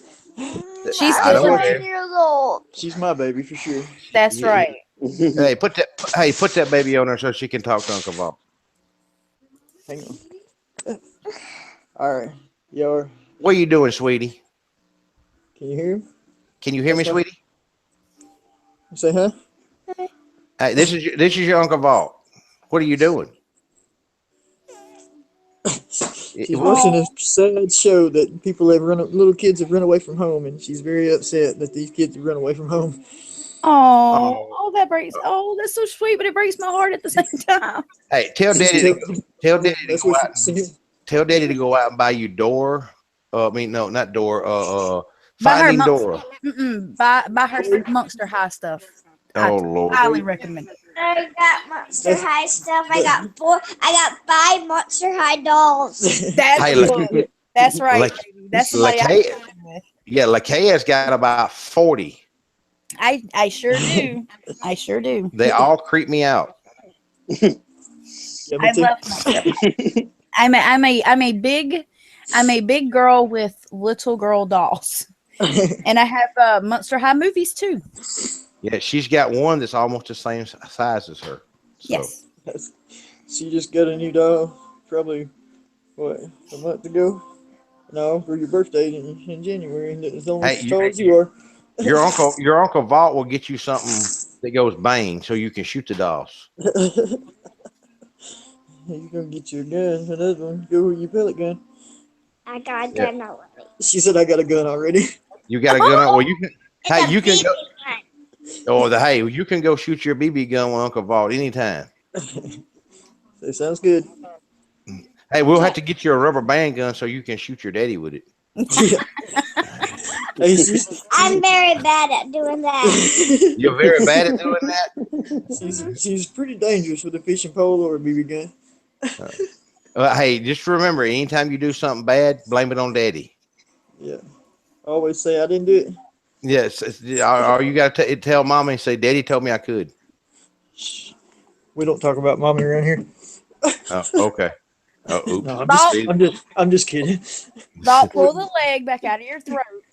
She's I don't still care. 7 years old. She's my baby for sure. That's Yeah. right. Hey, put that baby on her so she can talk to Uncle Bob. Hang on. All right. Yo, What are you doing, sweetie? can you hear him? Can you hear me, sweetie? Say huh? Hey, this is your Uncle Vault. What are you doing? She's watching a sad show that little kids have run away from home, and she's very upset that these kids have run away from home. Oh, that breaks. Oh, that's so sweet, but it breaks my heart at the same time. Hey, tell Daddy That's what she said. tell Daddy to go out and buy you door. Not door. Buy her Finding Dora. Buy her Monster High stuff. Oh, I Lord. highly recommend it. I got Monster High stuff. I got 5 Monster High dolls. That's Hey, good. That's right. baby. That's somebody I can with. Yeah, Lakea's got about 40. I sure do. I sure do. They all creep me out. Yeah, me I too. love myself. I'm a big girl with little girl dolls, and I have Monster High movies too. Yeah, she's got one that's almost the same size as her. So. Yes. She just got a new doll, probably, a month ago? No, for your birthday in January. As long as tall as you are. Your Uncle Vault will get you something that goes bang so you can shoot the dolls. You're going to get you a gun, another one. Go with your pellet gun. I got a gun already. She said I got a gun already. You got a gun? Well, you can. It's Hey, you can BB go. gun. You can go shoot your BB gun with Uncle Vault anytime. It sounds good. Hey, we'll have to get you a rubber band gun so you can shoot your daddy with it. I'm very bad at doing that. You're very bad at doing that? She's pretty dangerous with a fishing pole or a BB gun. Hey, just remember, anytime you do something bad, blame it on Daddy. Yeah. I always say I didn't do it. Yes. Or you got to tell Mommy and say, Daddy told me I could. We don't talk about mommy around here. Oh, okay. Oh, oops. No, I'm just kidding. Don't pull the leg back out of your throat.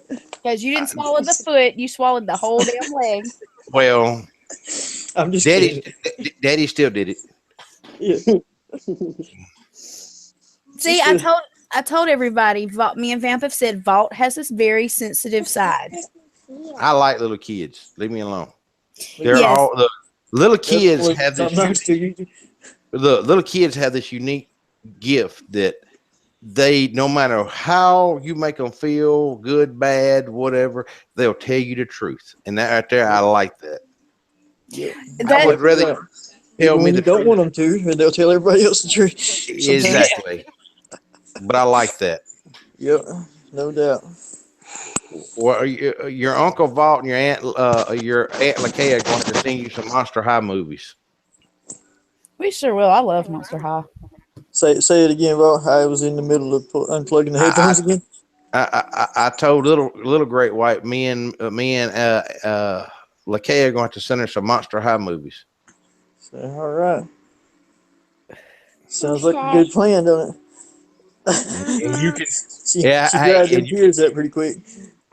Because you didn't swallow the foot, you swallowed the whole damn leg. Well, I'm just kidding. Daddy still did it. Yeah. See, I told everybody, me and Vamp have said Vault has this very sensitive side. I like little kids. Leave me alone. They're Yes. all the little That's kids what have this. sometimes too. The little kids have this unique gift that they, no matter how you make them feel, good, bad, whatever, they'll tell you the truth. And that right there, I like that. Yeah. I would rather tell Even me when the you don't truth. want them to, and they'll tell everybody else the truth. Sometimes. Exactly. But I like that. Yep, no doubt. Well, your Uncle Vault and your Aunt Lakay are going to sing you some Monster High movies. We sure will. I love Monster High. Say it again, Val. I was in the middle of unplugging the headphones again. I told little Great White, me and Lakay are going to send her some Monster High movies. So, all right. Sounds like a good plan, don't it? And you can, she dried them tears up pretty quick.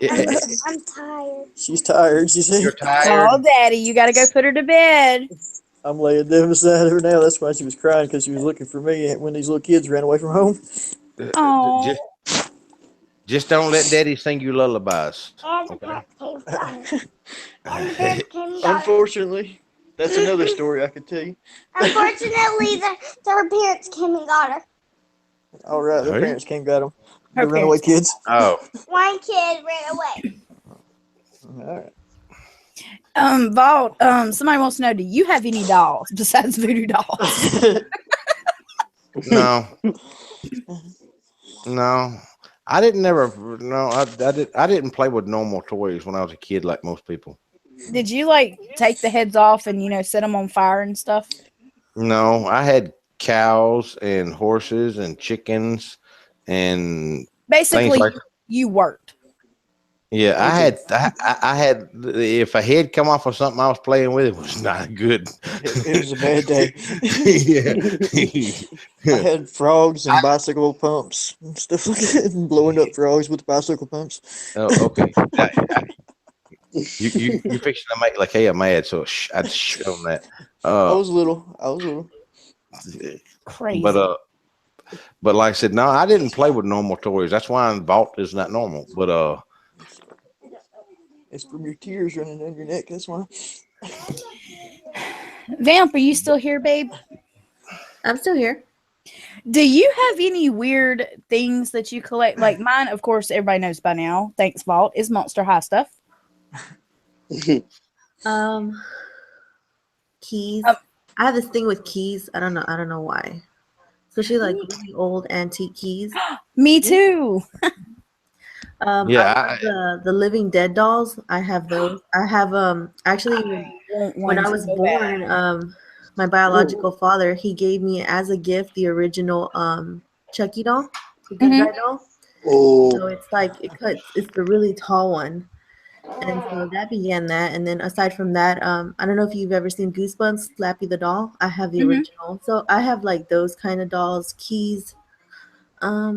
I'm tired. She's tired. She said. You're tired. Oh, Daddy, you got to go put her to bed. I'm laying down beside her now. That's why she was crying, because she was looking for me when these little kids ran away from home. Oh. Just don't let Daddy sing you lullabies. Okay? Unfortunately, that's another story I could tell you. Unfortunately, their parents came and got her. All right, their parents came and got them. Her The runaway kids. Oh. One kid ran away. All right. Vault, somebody wants to know, do you have any dolls besides voodoo dolls? No. I didn't play with normal toys when I was a kid like most people. Did you like take the heads off and set them on fire and stuff? No, I had cows and horses and chickens and basically like, you worked. Yeah, I had. If a head come off of something I was playing with, it was not good. It was a bad day. Yeah. I had frogs and bicycle pumps and stuff like that, and blowing up frogs with bicycle pumps. Oh, okay. You fixing to make like, hey, I'm mad, so I'd show them that. I was little. Crazy. But like I said, no, I didn't play with normal toys. That's why Vault is not normal. But it's from your tears running down your neck. That's why. Vamp, are you still here, babe? I'm still here. Do you have any weird things that you collect? Like mine, of course, everybody knows by now. Thanks, Vault, is Monster High stuff. Keys. I have this thing with keys. I don't know why. Especially like really old antique keys. Me too. yeah, I have the Living Dead dolls. I have those. I have actually when I was born, my biological father, he gave me as a gift the original Chucky doll, the good guy doll. Oh. So it's like it's the really tall one. And so that began that. And then aside from that, I don't know if you've ever seen Goosebumps, Slappy the doll. I have the original. So I have like those kind of dolls, keys. I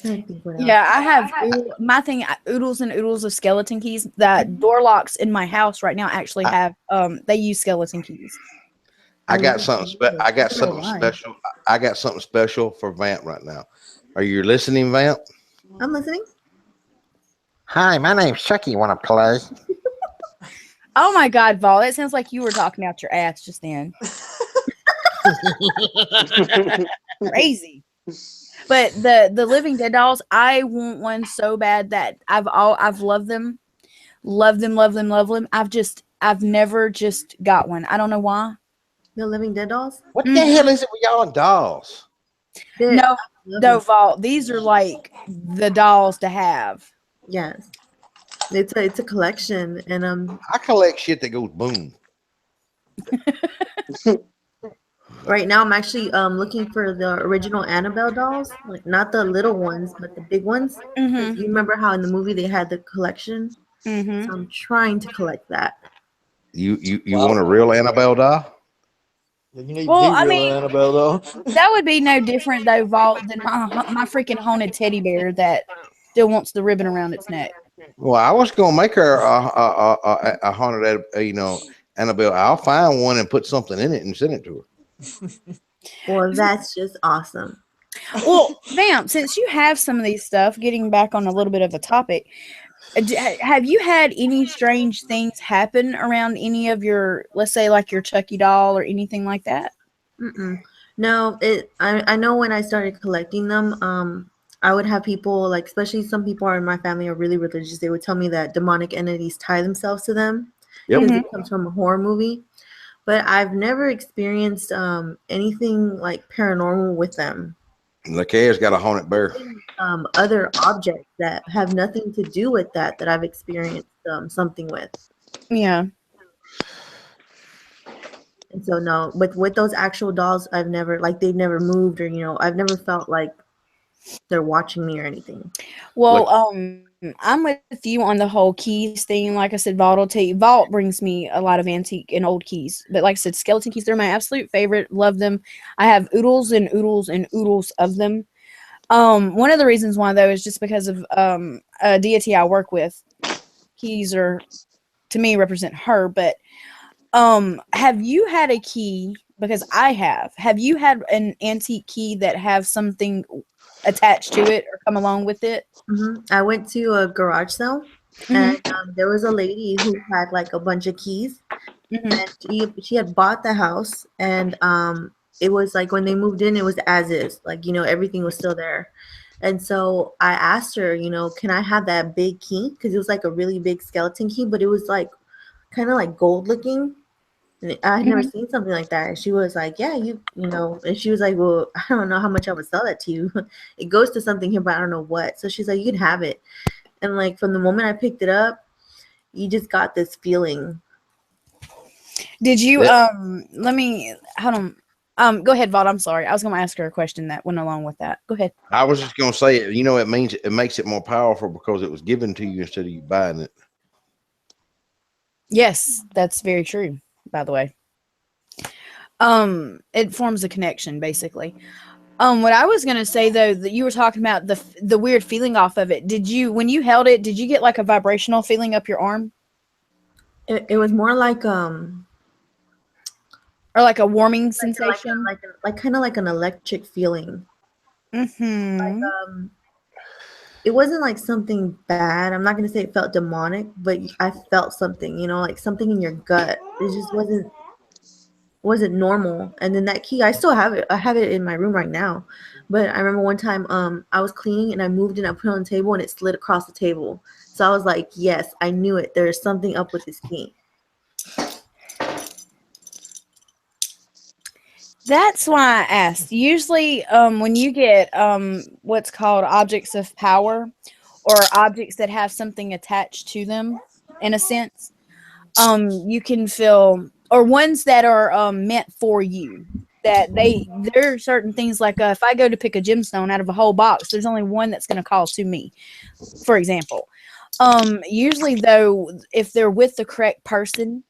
think what else. Yeah, I have my thing, oodles and oodles of skeleton keys. That door locks in my house right now actually have they use skeleton keys. I got something special. I got something special for Vamp right now. Are you listening, Vamp? I'm listening. Hi, my name's Chucky. Want to play? Oh my God, Vol! That sounds like you were talking out your ass just then. Crazy. But the Living Dead dolls, I want one so bad that I've loved them. I've never just got one. I don't know why. The Living Dead dolls? What the hell is it with y'all and dolls? No, Vol. These are like the dolls to have. Yes, it's a collection, and I collect shit that goes boom. Right now I'm actually looking for the original Annabelle dolls, like not the little ones, but the big ones. You remember how in the movie they had the collection? So I'm trying to collect that. You want a real Annabelle doll? You need Annabelle doll. That would be no different though, Vault, than my freaking haunted teddy bear that still wants the ribbon around its neck. Well, I was gonna make her a haunted, Annabelle. I'll find one and put something in it and send it to her. Well, that's just awesome. Well, Vamp, since you have some of these stuff, getting back on a little bit of a topic, have you had any strange things happen around any of your, let's say, like your Chucky doll or anything like that? Mm-mm. No, I know when I started collecting them, I would have people, like, especially some people in my family are really religious. They would tell me that demonic entities tie themselves to them Yep. because it comes from a horror movie. But I've never experienced anything like paranormal with them. Lakea's got a haunted bear. Other objects that have nothing to do with that I've experienced something with. Yeah. And so no, with those actual dolls, I've never, like, they've never moved, or I've never felt like they're watching me or anything. Well, I'm with you on the whole keys thing. Like I said, Vault brings me a lot of antique and old keys. But like I said, skeleton keys, they're my absolute favorite. Love them. I have oodles and oodles and oodles of them. One of the reasons why, though, is just because of a deity I work with. Keys are, to me, represent her. But have you had a key? Because I have. Have you had an antique key that have something attached to it or come along with it? I went to a garage sale, and there was a lady who had like a bunch of keys, and she had bought the house, and it was like when they moved in, it was as is, like everything was still there. And so I asked her, can I have that big key? Because it was like a really big skeleton key, but it was like kind of like gold looking. And I had never seen something like that. And she was like, yeah, and she was like, well, I don't know how much I would sell that to you. It goes to something here, but I don't know what. So she's like, you can have it. And like from the moment I picked it up, you just got this feeling. Did you, let me, hold on. Go ahead, Vaught. I'm sorry. I was going to ask her a question that went along with that. Go ahead. I was just going to say, it makes it more powerful because it was given to you instead of you buying it. Yes, that's very true, by the way. It forms a connection, basically. What I was gonna say though, that you were talking about the weird feeling off of it. When you held it, did you get like a vibrational feeling up your arm? It was more like or like a warming sensation, like kind of like an electric feeling. Like it wasn't like something bad. I'm not gonna say it felt demonic, but I felt something, like something in your gut. It just wasn't normal. And then that key, I still have it. I have it in my room right now. But I remember one time I was cleaning and I moved it and I put it on the table and it slid across the table. So I was like, yes, I knew it. There's something up with this key. That's why I asked. Usually when you get what's called objects of power, or objects that have something attached to them, in a sense, you can feel, or ones that are meant for you, that there are certain things like if I go to pick a gemstone out of a whole box, there's only one that's going to call to me, for example. Usually though, if they're with the correct person,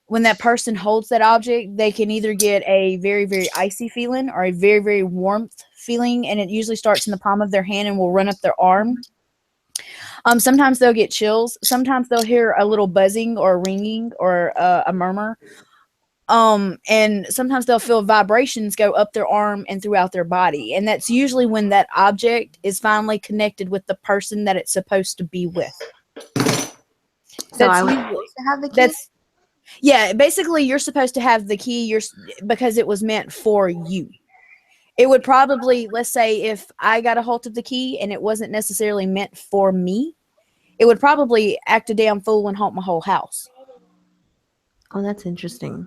when that person holds that object, they can either get a very, very icy feeling or a very, very warmth feeling, and it usually starts in the palm of their hand and will run up their arm. Sometimes they'll get chills. Sometimes they'll hear a little buzzing or a ringing or a murmur. And sometimes they'll feel vibrations go up their arm and throughout their body. And that's usually when that object is finally connected with the person that it's supposed to be with. So I was supposed to have the key? Yeah, basically you're supposed to have the key because it was meant for you. It would probably, let's say if I got a hold of the key and it wasn't necessarily meant for me, it would probably act a damn fool and haunt my whole house. Oh, that's interesting.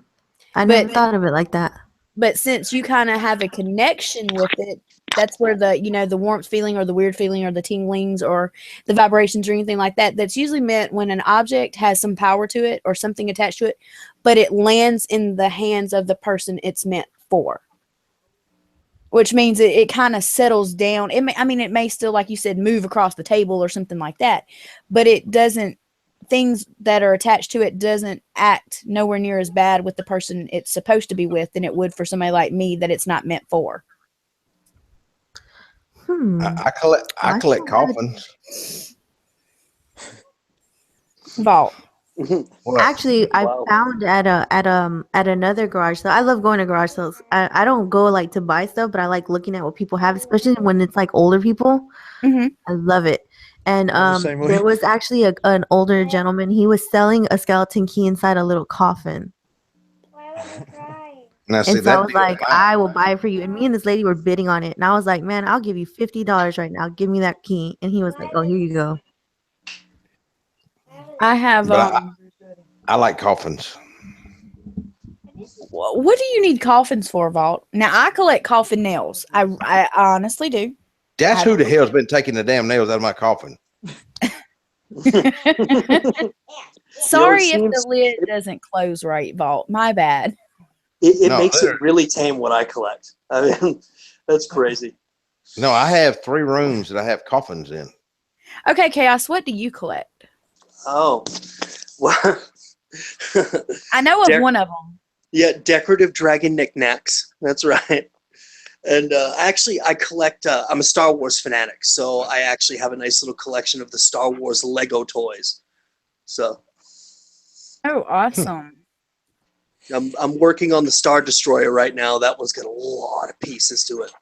I never thought of it like that. But since you kind of have a connection with it, that's where the warmth feeling or the weird feeling or the tinglings or the vibrations or anything like that, that's usually meant when an object has some power to it or something attached to it, but it lands in the hands of the person it's meant for. Which means it kind of settles down. It may still, like you said, move across the table or something like that, but it doesn't, things that are attached to it doesn't act nowhere near as bad with the person it's supposed to be with than it would for somebody like me that it's not meant for. I collect coffins. Vault. Actually, I Wow. found at another garage sale. I love going to garage sales. I don't go like to buy stuff, but I like looking at what people have, especially when it's like older people. Hmm. I love it. And I'm the same way. there was actually an older gentleman. He was selling a skeleton key inside a little coffin. Now, see, And so I that was deal, like, I will buy it for you. And me and this lady were bidding on it. And I was like, man, I'll give you $50 right now. Give me that key. And he was like, oh, here you go. I have but I like coffins. what do you need coffins for, Vault? Now I collect coffin nails. I honestly do. That's who the hell's been taking the damn nails out of my coffin. Sorry if seems- the lid doesn't close right, Vault. My bad. It No, makes there- it really tame what I collect. I mean, that's crazy. No, I have 3 rooms that I have coffins in. Okay, Chaos, what do you collect? Oh, well, I know of one of them. yeah, decorative dragon knickknacks. That's right. And actually, I collect. I'm a Star Wars fanatic, so I actually have a nice little collection of the Star Wars Lego toys. So Oh, awesome. I'm working on the Star Destroyer right now. That one's got a lot of pieces to it.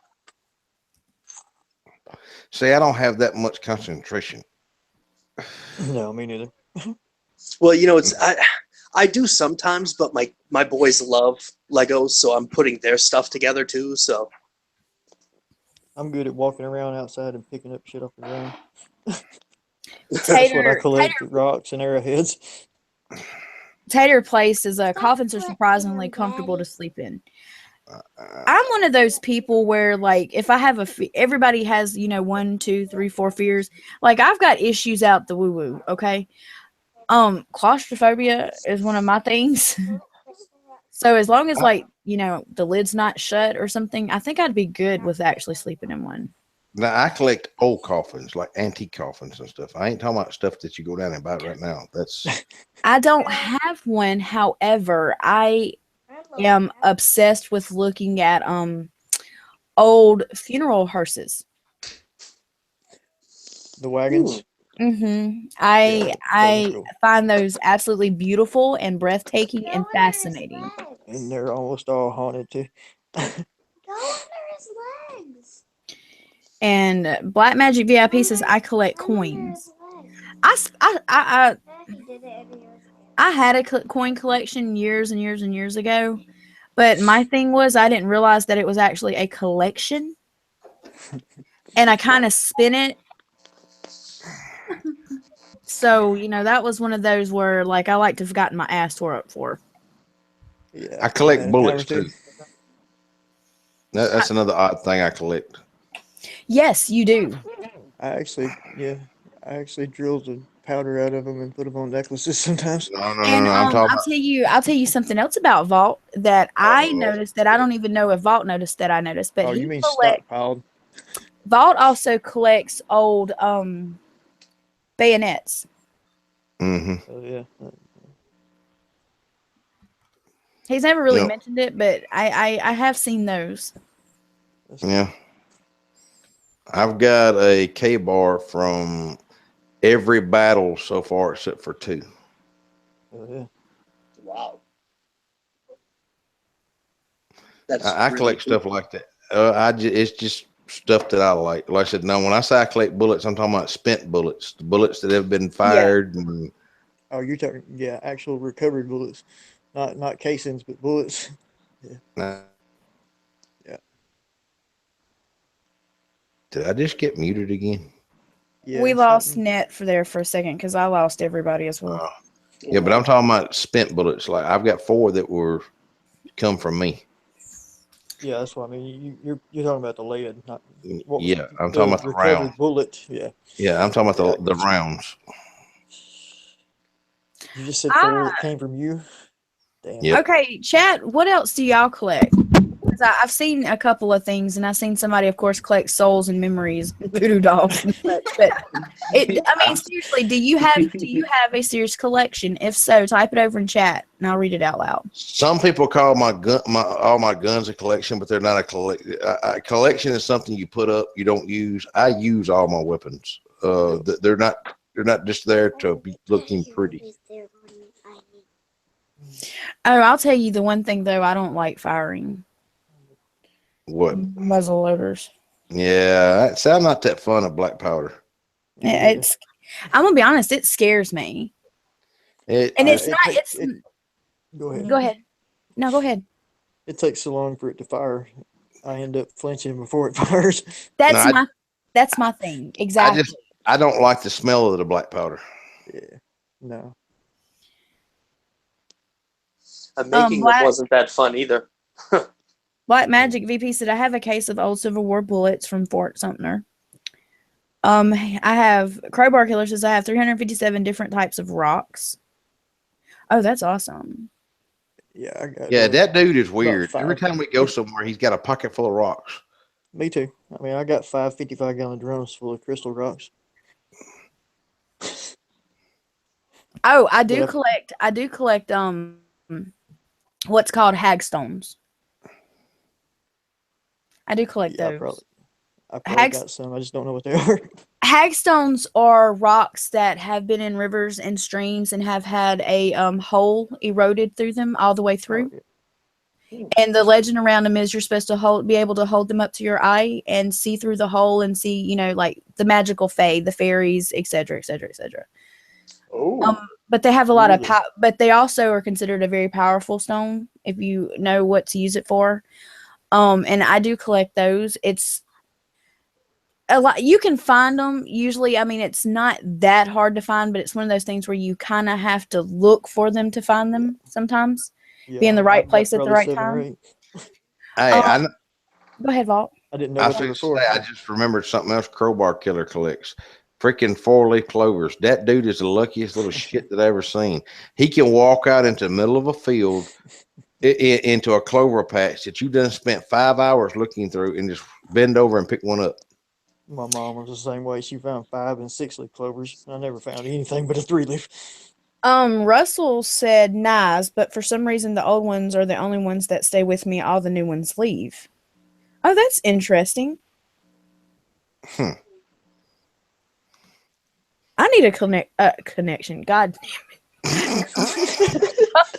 See, I don't have that much concentration. No, me neither. Well, you know, I do sometimes, but my boys love Legos, so I'm putting their stuff together too. So I'm good at walking around outside and picking up shit off the ground. That's Tater, what I collect, rocks and arrowheads. Tater Place is coffins are surprisingly comfortable to sleep in. I'm one of those people where, like, if I have everybody has, 1, 2, 3, 4 fears. Like, I've got issues out the woo woo. Okay, claustrophobia is one of my things. So as long as the lid's not shut or something, I think I'd be good with actually sleeping in one. Now, I collect old coffins, like antique coffins and stuff. I ain't talking about stuff that you go down and buy right now. That's. I don't have one. However, I am obsessed with looking at old funeral hearses. The wagons. Mm-hmm. I cool. find those absolutely beautiful and breathtaking and fascinating. And they're almost all haunted too. Go under his legs. And Black Magic VIP says I collect coins. I had a coin collection years and years and years ago, but my thing was I didn't realize that it was actually a collection, and I kind of spin it. So that was one of those where, like, I like to have gotten my ass tore up for. Yeah, I collect bullets too. That's another odd thing I collect. Yes, you do. I actually drilled the powder out of them and put them on necklaces sometimes. No. And I'll tell you something else about Vault that I noticed that I don't even know if Vault noticed that I noticed. But you mean stockpiled? Vault also collects old bayonets. Mm-hmm. Oh yeah. He's never really mentioned it, but I have seen those. Yeah. I've got a K-bar from every battle so far except for 2. Oh yeah. Wow. I collect stuff like that. It's just stuff that I like. Like I said, no, when I say I collect bullets, I'm talking about spent bullets, the bullets that have been fired. Yeah. Oh, you're talking, actual recovered bullets, not casings, but bullets. Yeah. Yeah. Did I just get muted again? Yeah, we lost net for a second because I lost everybody as well. Yeah, but I'm talking about spent bullets. Like I've got 4 that were come from me. Yeah, that's what I mean. You're talking about the lead, not. I'm talking about the round bullet. Yeah. Yeah, I'm talking about the rounds. You just said 4 that came from you. Damn. Yep. Okay, chat. What else do y'all collect? I've seen a couple of things, and I've seen somebody, of course, collect souls and memories, voodoo dolls, and such. But seriously, do you have a serious collection? If so, type it over in chat, and I'll read it out loud. Some people call all my guns a collection, but they're not a collection. A collection is something you put up, you don't use. I use all my weapons. They're not just there to be looking pretty. Oh, I'll tell you the one thing though I don't like firing. What? Muzzle loaders. Yeah, I'm not that fun of black powder. It's. I'm gonna be honest. It scares me. It's not. Go ahead. Go ahead. No, go ahead. It takes so long for it to fire. I end up flinching before it fires. That's my thing. Exactly. I don't like the smell of the black powder. Yeah. No. Making it wasn't that fun either. Black Magic VP said, I have a case of old Civil War bullets from Fort Sumter. I have Crowbar Killer says I have 357 different types of rocks. Oh, that's awesome. Yeah, I got. Yeah, that dude is weird. Every time we go somewhere, he's got a pocket full of rocks. Me too. I mean, I got 5 55-gallon drums full of crystal rocks. Oh, I do collect what's called hagstones. I do collect those. I probably got some. I just don't know what they are. Hagstones are rocks that have been in rivers and streams and have had a hole eroded through them all the way through. And the legend around them is you're supposed to be able to hold them up to your eye and see through the hole and see, you know, like the magical fae, the fairies, etc., etc., etc. But they have a lot of power. But they also are considered a very powerful stone if you know what to use it for. And I do collect those. It's a lot. You can find them usually. I mean, it's not that hard to find, but it's one of those things where you kind of have to look for them to find them sometimes. Be in the right place at the right time. Hey, go ahead, Vault. I didn't know what they were for. I just remembered something else Crowbar Killer collects. Freaking 4-leaf clovers. That dude is the luckiest little shit that I ever seen. He can walk out into the middle of a field into a clover patch that you done spent 5 hours looking through and just bend over and pick one up. My mom was the same way. She found 5 and 6-leaf clovers. I never found anything but a 3-leaf. Russell said nice, but for some reason the old ones are the only ones that stay with me. All the new ones leave. Oh, that's interesting. I need a connection. God damn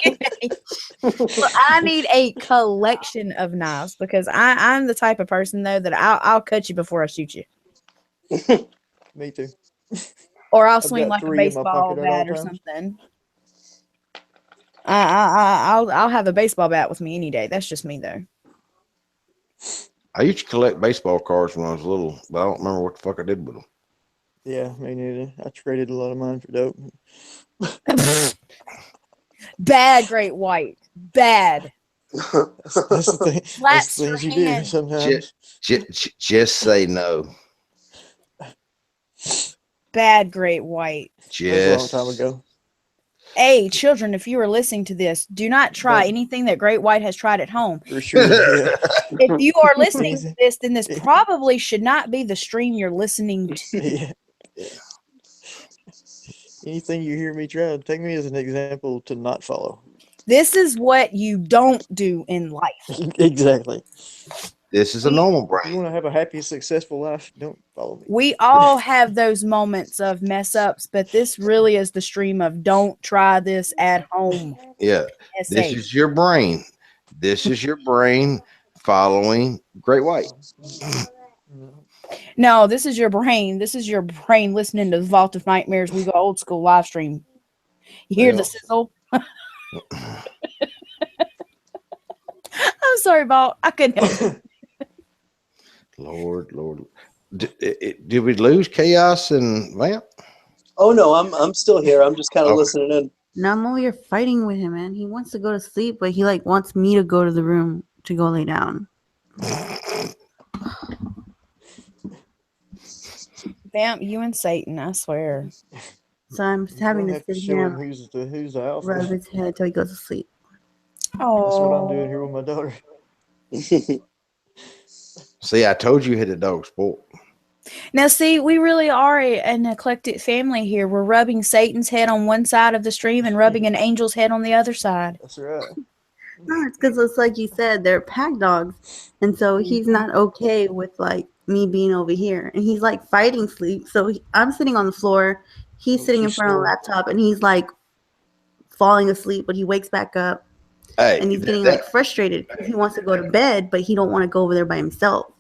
it. I need a collection of knives because I'm the type of person though that I'll cut you before I shoot you. Me too. Or I'll swing like a baseball bat or something. I'll have a baseball bat with me any day. That's just me though. I used to collect baseball cards when I was little, but I don't remember what the fuck I did with them. Yeah, me neither. I traded a lot of mine for dope. Bad Great White. Bad. That's the thing. That's the things you do sometimes. Just say no. Bad Great White. Just a long time ago. Hey, children, if you are listening to this, do not try anything that Great White has tried at home. For sure. Yeah. If you are listening to this, then this probably should not be the stream you're listening to. Yeah. Anything you hear me try, take me as an example to not follow. This is what you don't do in life. Exactly. This is a normal brain. You want to have a happy, successful life, don't follow me. We all have those moments of mess ups, but this really is the stream of don't try this at home. Yeah. This is your brain. This is your brain following Great White. No, this is your brain. This is your brain listening to the Vault of Nightmares. We go old school live stream. You hear the sizzle? I'm sorry, Vault. I couldn't help it. Lord. Did we lose Chaos and Vamp? Oh no, I'm still here. I'm just kind of listening in. No, I'm over here fighting with him, man. He wants to go to sleep, but he like wants me to go to the room to go lay down. Vamp, you and Satan, I swear. So I'm just having to sit here and who's the alpha. rub his head until he goes to sleep. Oh, that's what I'm doing here with my daughter. See, I told you hit a dog sport. Now, see, we really are an eclectic family here. We're rubbing Satan's head on one side of the stream and rubbing an angel's head on the other side. That's right. No, it's because it's like you said, they're pack dogs. And so he's not okay with like me being over here. And he's like fighting sleep. So I'm sitting on the floor. He's sitting in front of a laptop and he's like falling asleep, but he wakes back up Hey, and he's getting like frustrated because he wants to go to bed, but he don't want to go over there by himself.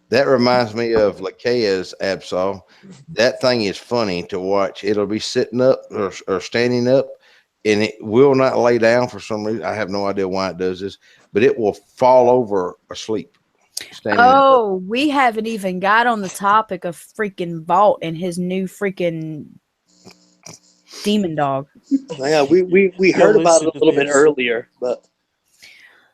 that reminds me of Lakea's Absol. That thing is funny to watch. It'll be sitting up or standing up, and it will not lay down for some reason. I have no idea why it does this, but it will fall over asleep. Oh, we haven't even got on the topic of freaking Vault and his new freaking demon dog. Yeah, we heard about it a little bit earlier, but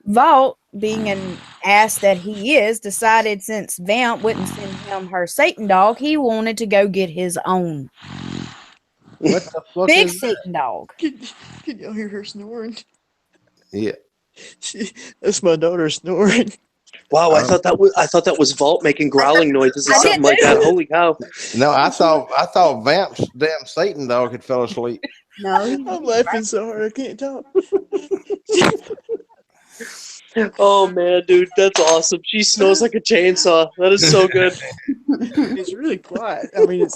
Vault, being an ass that he is, decided since Vamp wouldn't send him her Satan dog, he wanted to go get his own. What the fuck big is Satan dog. Can y'all hear her snoring? Yeah. That's my daughter snoring. Wow, I thought that was Vault making growling noises or something like that. Holy cow! No, I thought Vamp's damn Satan dog had fell asleep. No, I'm laughing so hard I can't talk. Oh man, dude, that's awesome. She snores like a chainsaw. That is so good. It's really quiet. I mean,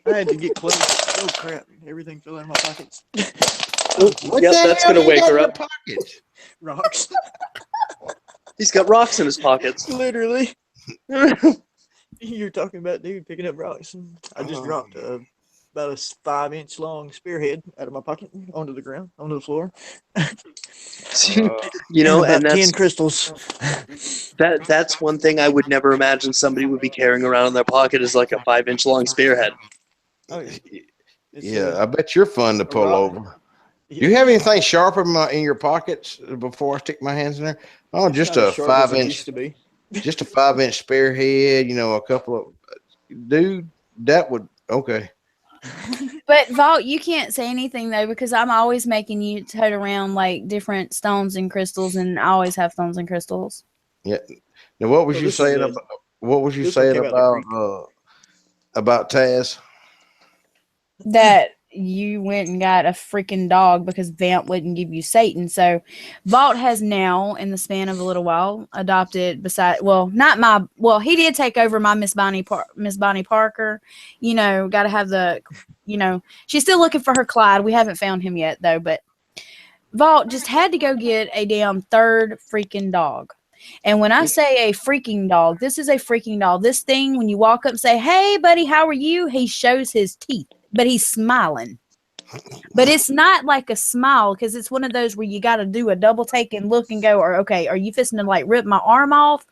I had to get close. Oh crap! Everything fell in my pockets. Yep, that's gonna wake her up. Rocks. He's got rocks in his pockets. Literally. You're talking about dude picking up rocks. I just dropped about a 5-inch long spearhead out of my pocket onto the ground, onto the floor. You know, and and about that's 10 crystals. That's one thing I would never imagine somebody would be carrying around in their pocket is like a 5-inch long spearhead. Oh, yeah, I bet you're fun to pull over. Do you have anything sharp in your pockets before I stick my hands in there? Oh, It's just not a as sharp as it 5-inch, used to be. just a 5-inch spearhead. You know, a couple of, dude. That would okay. But Vault, you can't say anything though because I'm always making you tote around like different stones and crystals, and I always have stones and crystals. Yeah. Now, what was you saying about? What was you saying about Taz? That you went and got a freaking dog because Vamp wouldn't give you Satan. So Vault has now, in the span of a little while, adopted he did take over my Miss Bonnie Parker. You know, got to have she's still looking for her Clyde. We haven't found him yet though, but Vault just had to go get a damn third freaking dog. And when I say a freaking dog, this is a freaking dog. This thing, when you walk up and say, "Hey, buddy, how are you?" He shows his teeth, but he's smiling. But it's not like a smile because it's one of those where you got to do a double take and look and go, or okay, are you fisting to like rip my arm off?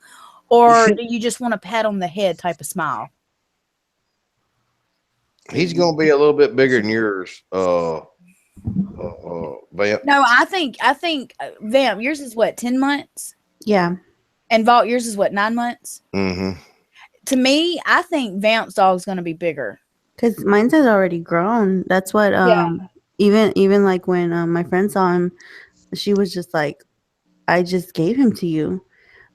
Or do you just want to pat on the head type of smile? He's going to be a little bit bigger than yours, Vamp. No, I think Vamp, yours is what, 10 months? Yeah. And Vault, yours is what, 9 months? Mm-hmm. To me, I think Vamp's dog's going to be bigger. Because mine has already grown. That's what even like when my friend saw him, she was just like, I just gave him to you.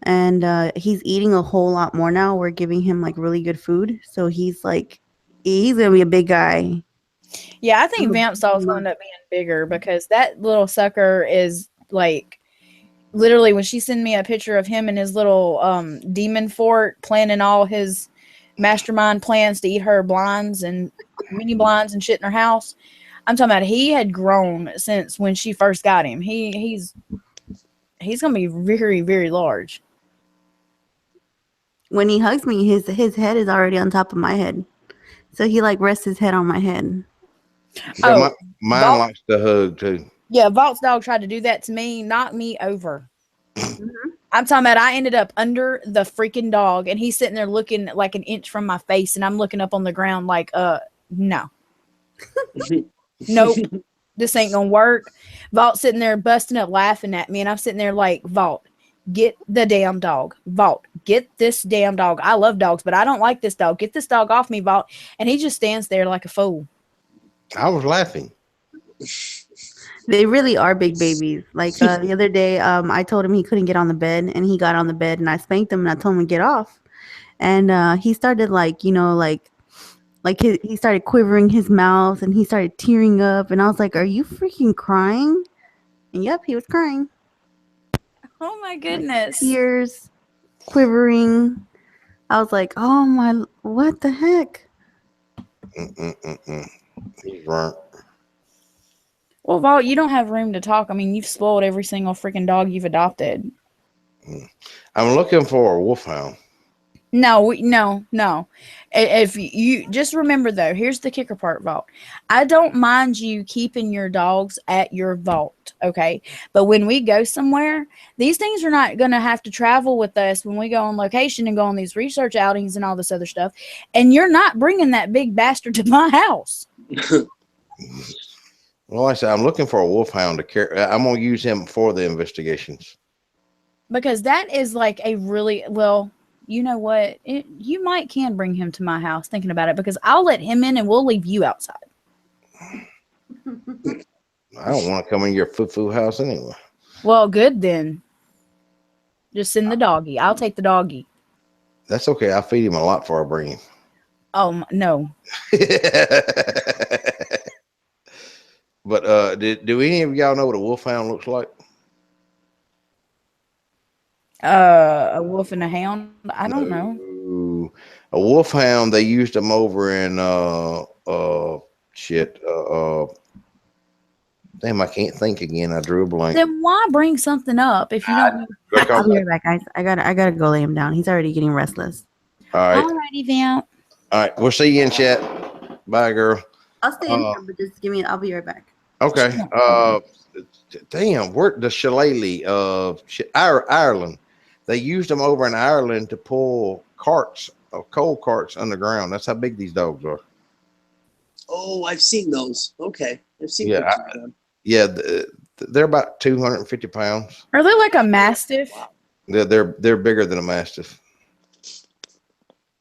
And he's eating a whole lot more now. We're giving him like really good food. So he's gonna be a big guy. Yeah, I think Vamp's dog's gonna end up being bigger because that little sucker is like literally when she sent me a picture of him in his little demon fort planning all his mastermind plans to eat her blinds and mini blinds and shit in her house. I'm talking about he had grown since when she first got him. He's gonna be very, very large. When he hugs me, his head is already on top of my head. So he like rests his head on my head. Yeah, mine likes to hug too. Yeah, Vault's dog tried to do that to me, knocked me over. I'm talking about I ended up under the freaking dog and he's sitting there looking like an inch from my face and I'm looking up on the ground like, no. Nope. This ain't gonna work. Vault sitting there busting up laughing at me and I'm sitting there like, Vault, get the damn dog. Vault, get this damn dog. I love dogs, but I don't like this dog. Get this dog off me, Vault. And he just stands there like a fool. I was laughing. They really are big babies. Like the other day, I told him he couldn't get on the bed, and he got on the bed, and I spanked him, and I told him to get off. And he started he started quivering his mouth, and he started tearing up, and I was like, "Are you freaking crying?" And yep, he was crying. Oh my goodness! Like, tears, quivering. I was like, "Oh my, what the heck?" He's right. Well, Vault, you don't have room to talk. I mean, you've spoiled every single freaking dog you've adopted. I'm looking for a wolfhound. No. If you just remember though, here's the kicker part, Vault. I don't mind you keeping your dogs at your vault, okay? But when we go somewhere, these things are not going to have to travel with us when we go on location and go on these research outings and all this other stuff. And you're not bringing that big bastard to my house. Well, like I said, I'm looking for a wolfhound to carry. I'm gonna use him for the investigations. Because that is like a really well. You know what? You might can bring him to my house. Thinking about it, because I'll let him in and we'll leave you outside. I don't want to come in your foo-foo house anyway. Well, good then. Just send the doggy. I'll take the doggy. That's okay. I feed him a lot before I bring him. Oh no. But do any of y'all know what a wolfhound looks like? A wolf and a hound? I don't know. A wolfhound, they used them over in damn, I can't think again. I drew a blank. Then why bring something up if you don't? I'll be right back, guys. I gotta go lay him down. He's already getting restless. All right. Alrighty, Vamp. All right. We'll see you in chat. Bye, girl. I'll stay in here, but just give me. I'll be right back. Okay. Damn, where the shillelagh of Ireland? They used them over in Ireland to pull carts of coal carts underground. That's how big these dogs are. Oh, I've seen those. Okay, I've seen. Yeah, they're about 250 pounds. Are they like a mastiff? They're bigger than a mastiff.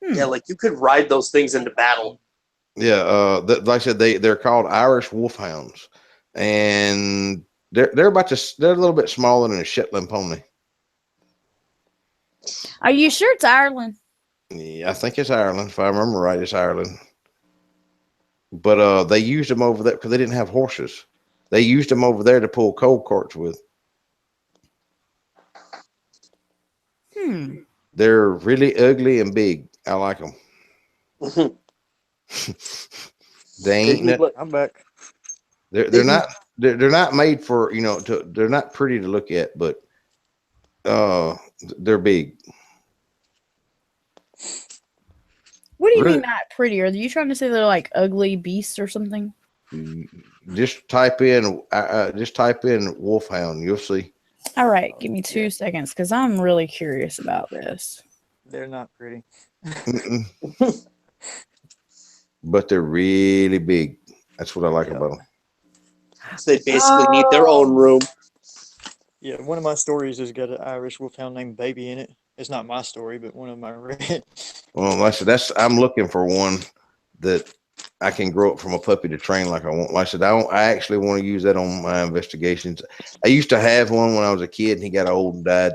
Yeah, like you could ride those things into battle. Yeah, like I said, they're called Irish wolfhounds, and they're a little bit smaller than a Shetland pony. Are you sure it's Ireland? Yeah, I think it's Ireland. If I remember right, it's Ireland. But they used them over there because they didn't have horses. They used them over there to pull coal carts with. They're really ugly and big. I like them. They ain't. I'm back. They're not made for, they're not pretty to look at, but they're big. What do you mean not pretty? Are you trying to say they're like ugly beasts or something? Just type in wolfhound. You'll see. All right, give me 2 seconds because I'm really curious about this. They're not pretty. But they're really big. That's what I like about them. So they basically need their own room. Yeah, one of my stories has got an Irish wolfhound named Baby in it. It's not my story, but one of my read. Well, like I said, I'm looking for one that I can grow up from a puppy to train like I want. Like I said, I actually want to use that on my investigations. I used to have one when I was a kid, and he got old and died.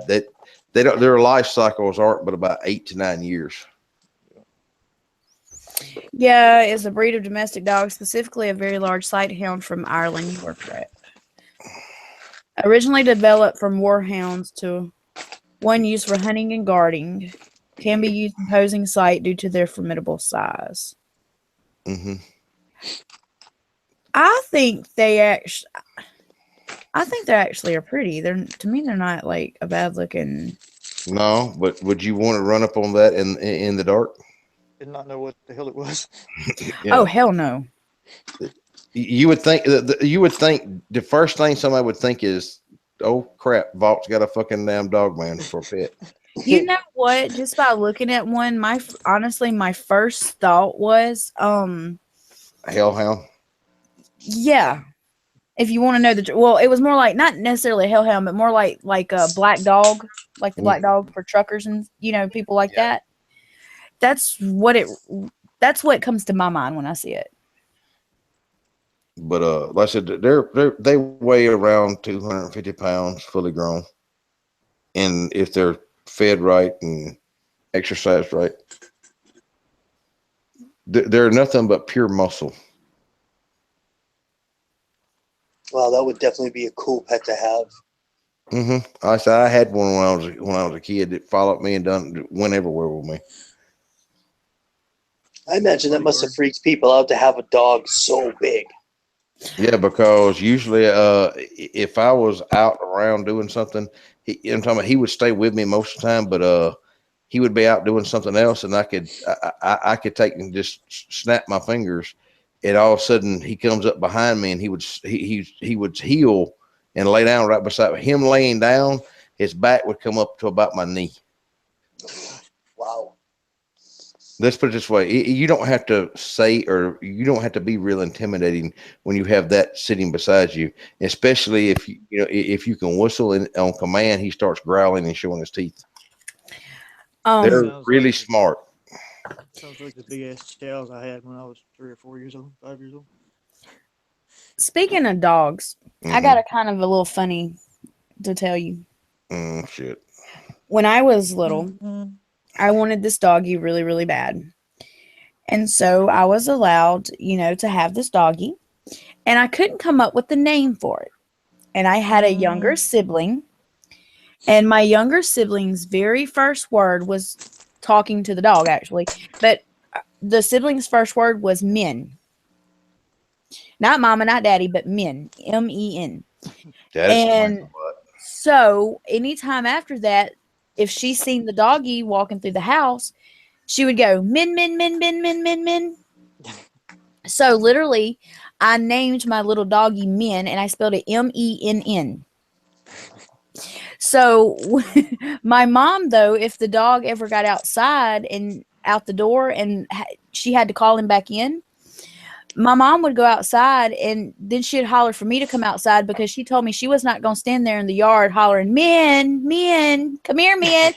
Their life cycles aren't but about 8 to 9 years. Yeah, it's a breed of domestic dog, specifically a very large sighthound from Ireland. You were correct. Originally developed from warhounds to one used for hunting and guarding, can be used in posing sight due to their formidable size. I think they actually are pretty. To me, they're not like a bad looking. No, but would you want to run up on that in the dark? Did not know what the hell it was. Yeah. Oh hell no! You would think the first thing somebody would think is, oh crap, Vault's got a fucking damn Dogman for a pet. You know what? Just by looking at one, my first thought was, Hellhound. Yeah. If you want to know it was more like not necessarily a hellhound, but more like a black dog, like the black dog for truckers and people like that. That's what comes to my mind when I see it. But like I said, they weigh around 250 pounds, fully grown, and if they're fed right and exercised right, they're nothing but pure muscle. Wow, that would definitely be a cool pet to have. I said I had one when I was a kid that followed me and went everywhere with me. I imagine that must have freaked people out to have a dog so big. Yeah, because usually, if I was out around doing something, I'm talking about he would stay with me most of the time, but he would be out doing something else, and I could take and just snap my fingers, and all of a sudden he comes up behind me, and he would heel and lay down right beside him. Laying down, his back would come up to about my knee. Wow. Let's put it this way: you don't have to say, or you don't have to be real intimidating when you have that sitting beside you, especially if if you can whistle and on command, he starts growling and showing his teeth. They're Sounds really like smart. sounds like the big ass chows I had when I was 3 or 4 years old, 5 years old. Speaking of dogs, I got a kind of a little funny to tell you. Shit. When I was little, Mhm. I wanted this doggy really, really bad. And so I was allowed, to have this doggy. And I couldn't come up with the name for it. And I had a younger sibling. And my younger sibling's very first word was talking to the dog, actually. But the sibling's first word was men. Not mama, not daddy, but men. Men. That explains a And lot. so anytime after that, if she seen the doggy walking through the house, she would go, men, men, men, men, men, men, men. So literally, I named my little doggy Men, and I spelled it Menn. So my mom, though, if the dog ever got outside and out the door and she had to call him back in, my mom would go outside and then she'd holler for me to come outside because she told me she was not going to stand there in the yard hollering, men, men, come here, men.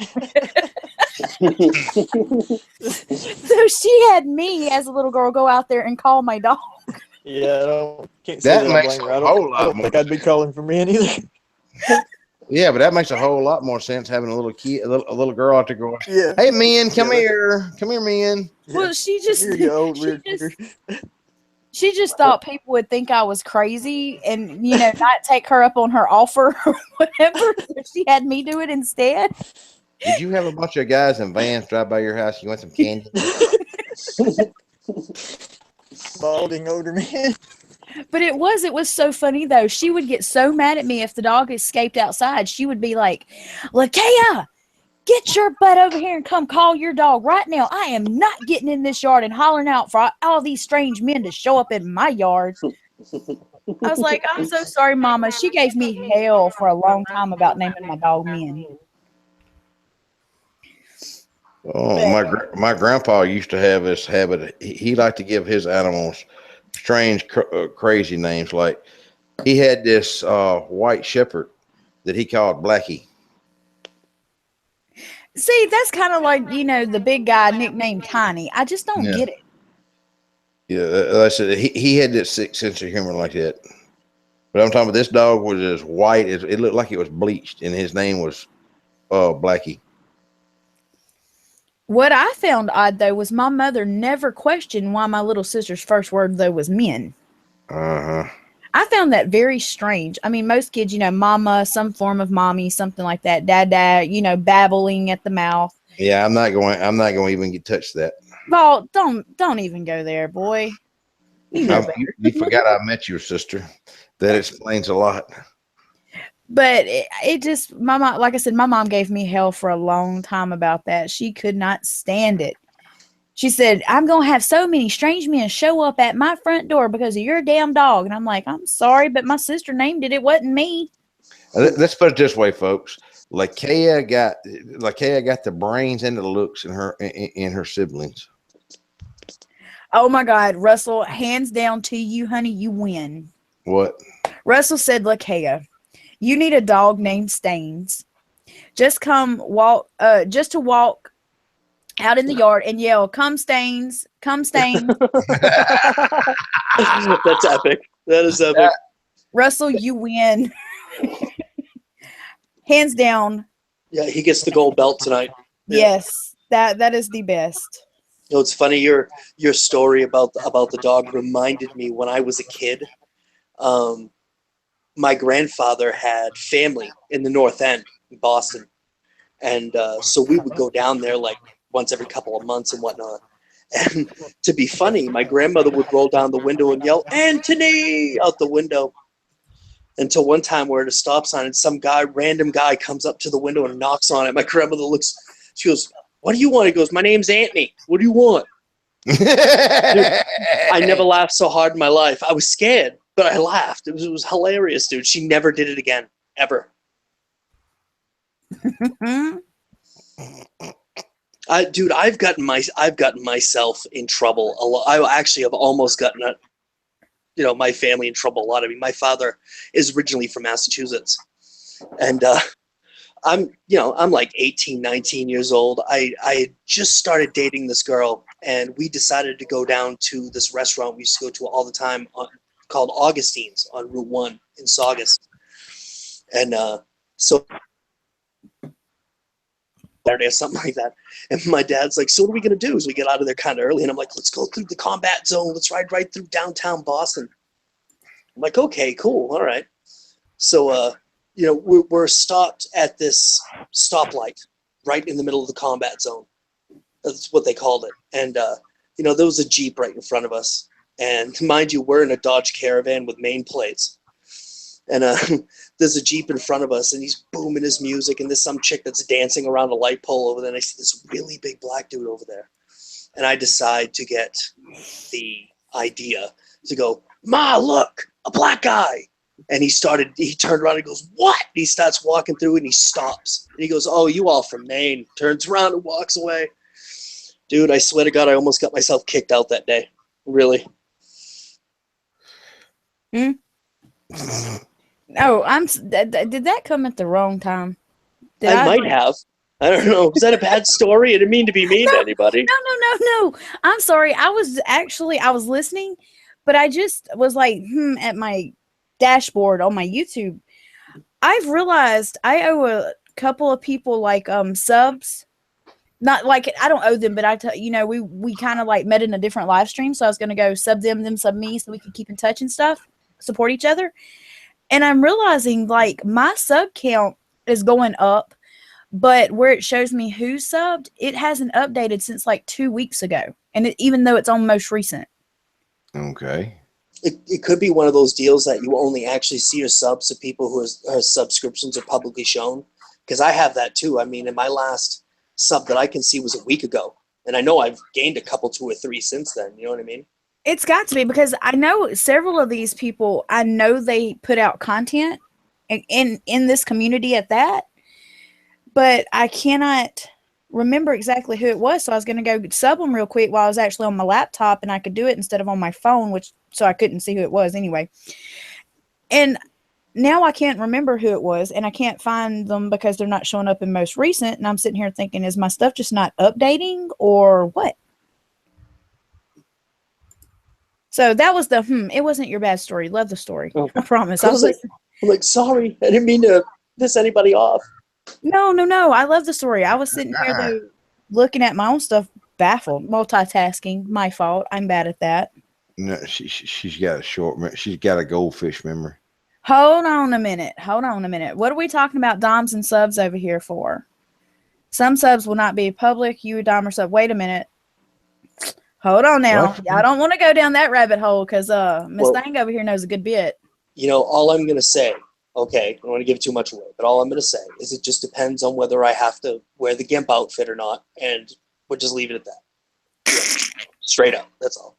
So she had me as a little girl go out there and call my dog. Yeah, can't say That that I makes blame a her. whole I lot don't more. think I'd be calling for men either. Yeah, but that makes a whole lot more sense having a little kid, a little girl out there going, Yeah. "Hey, men, come Yeah, here, men." Well, she just Here you old she weird just fucker. she just thought people would think I was crazy and not take her up on her offer or whatever. So she had me do it instead. Did you have a bunch of guys in vans drive by your house? You want some candy? Balding older man. But it was so funny though. She would get so mad at me if the dog escaped outside. She would be like, "Lakea, get your butt over here and come call your dog right now. I am not getting in this yard and hollering out for all these strange men to show up in my yard." I was like, "I'm so sorry, Mama." She gave me hell for a long time about naming my dog Men. Oh, my grandpa used to have this habit. He liked to give his animals strange, crazy names. Like he had this white shepherd that he called Blackie. See, that's kind of like, the big guy nicknamed Tiny. I just don't Yeah, get it. yeah. Like I said he had this sick sense of humor like that. But I'm talking about this dog was as white as it looked like it was bleached, and his name was Blackie. What I found odd, though, was my mother never questioned why my little sister's first word, though, was men. Uh-huh. I found that very strange. I mean, most kids, mama, some form of mommy, something like that. Dad, babbling at the mouth. Yeah, I'm not going to even get touched that. Well, don't even go there, boy. You know better. You forgot I met your sister. That explains a lot. But it just, my mom, like I said, my mom gave me hell for a long time about that. She could not stand it. She said, "I'm going to have so many strange men show up at my front door because of your damn dog." And I'm like, "I'm sorry, but my sister named it. It wasn't me." Let's put it this way, folks. Lakea got the brains and the looks in her siblings. Oh my God, Russell, hands down to you, honey, you win. What? Russell said, "Lakea, you need a dog named Stains. Just just to walk out in the yard and yell, 'Come Stains, come Stains.'" That's epic. That is epic. Russell, you win. Hands down. Yeah, he gets the gold belt tonight. Yeah. Yes, that is the best. It's funny your story about the dog reminded me when I was a kid. My grandfather had family in the North End in Boston, and so we would go down there like once every couple of months and whatnot. And to be funny, my grandmother would roll down the window and yell, "Anthony!" out the window. Until one time we're at a stop sign and some random guy comes up to the window and knocks on it. My grandmother looks, she goes, "What do you want?" He goes, "My name's Anthony. What do you want?" Dude, I never laughed so hard in my life. I was scared, but I laughed. It was hilarious, dude. She never did it again, ever. Dude, I've gotten myself in trouble a lot. I actually have almost gotten my family in trouble a lot. I mean, my father is originally from Massachusetts, and I'm like 18, 19 years old. I had just started dating this girl, and we decided to go down to this restaurant we used to go to all the time called Augustine's on Route 1 in Saugus. And so Saturday or something like that. And my dad's like, "So what are we going to do?" So we get out of there kind of early, and I'm like, "Let's go through the combat zone. Let's ride right through downtown Boston." I'm like, "Okay, cool. All right." So, we're stopped at this stoplight right in the middle of the combat zone. That's what they called it. And, there was a Jeep right in front of us. And mind you, we're in a Dodge Caravan with main plates. And there's a Jeep in front of us, and he's booming his music, and there's some chick that's dancing around a light pole over there, and I see this really big black dude over there. And I decide to get the idea to go, "Ma, look, a black guy." And he turned around and goes, "What?" And he starts walking through, and he stops. And he goes, "Oh, you all from Maine." Turns around and walks away. Dude, I swear to God, I almost got myself kicked out that day. Really. Oh, did that come at the wrong time? I might have. I don't know. Was that a bad story? I didn't mean to be mean to anybody. No. I'm sorry. I was listening, but I just was like, at my dashboard on my YouTube. I've realized I owe a couple of people like subs. Not like I don't owe them, but we kind of like met in a different live stream, so I was gonna go sub them sub me, so we could keep in touch and stuff, support each other. And I'm realizing like my sub count is going up, but where it shows me who subbed, it hasn't updated since like 2 weeks ago, and even though it's almost recent. Okay. It could be one of those deals that you only actually see your subs to people whose subscriptions are publicly shown. Because I have that too. I mean, in my last sub that I can see was a week ago. And I know I've gained a couple, 2 or 3 since then. You know what I mean? It's got to be, because I know several of these people, I know they put out content in this community at that. But I cannot remember exactly who it was. So I was going to go sub them real quick while I was actually on my laptop, and I could do it instead of on my phone, so I couldn't see who it was anyway. And now I can't remember who it was, and I can't find them because they're not showing up in most recent. And I'm sitting here thinking, is my stuff just not updating or what? So that was it wasn't your bad story. Love the story. Oh. I promise. I'm like, sorry. I didn't mean to piss anybody off. No. I love the story. I was sitting here though, looking at my own stuff, baffled, multitasking. My fault. I'm bad at that. No, she's got she's got a goldfish memory. Hold on a minute. What are we talking about doms and subs over here for? Some subs will not be public. You a dom or sub. Wait a minute. Hold on now. I don't want to go down that rabbit hole because Miss Thang over here knows a good bit. All I'm going to say, okay, I don't want to give too much away, but all I'm going to say is it just depends on whether I have to wear the GIMP outfit or not, and we'll just leave it at that. Yeah. Straight up. That's all.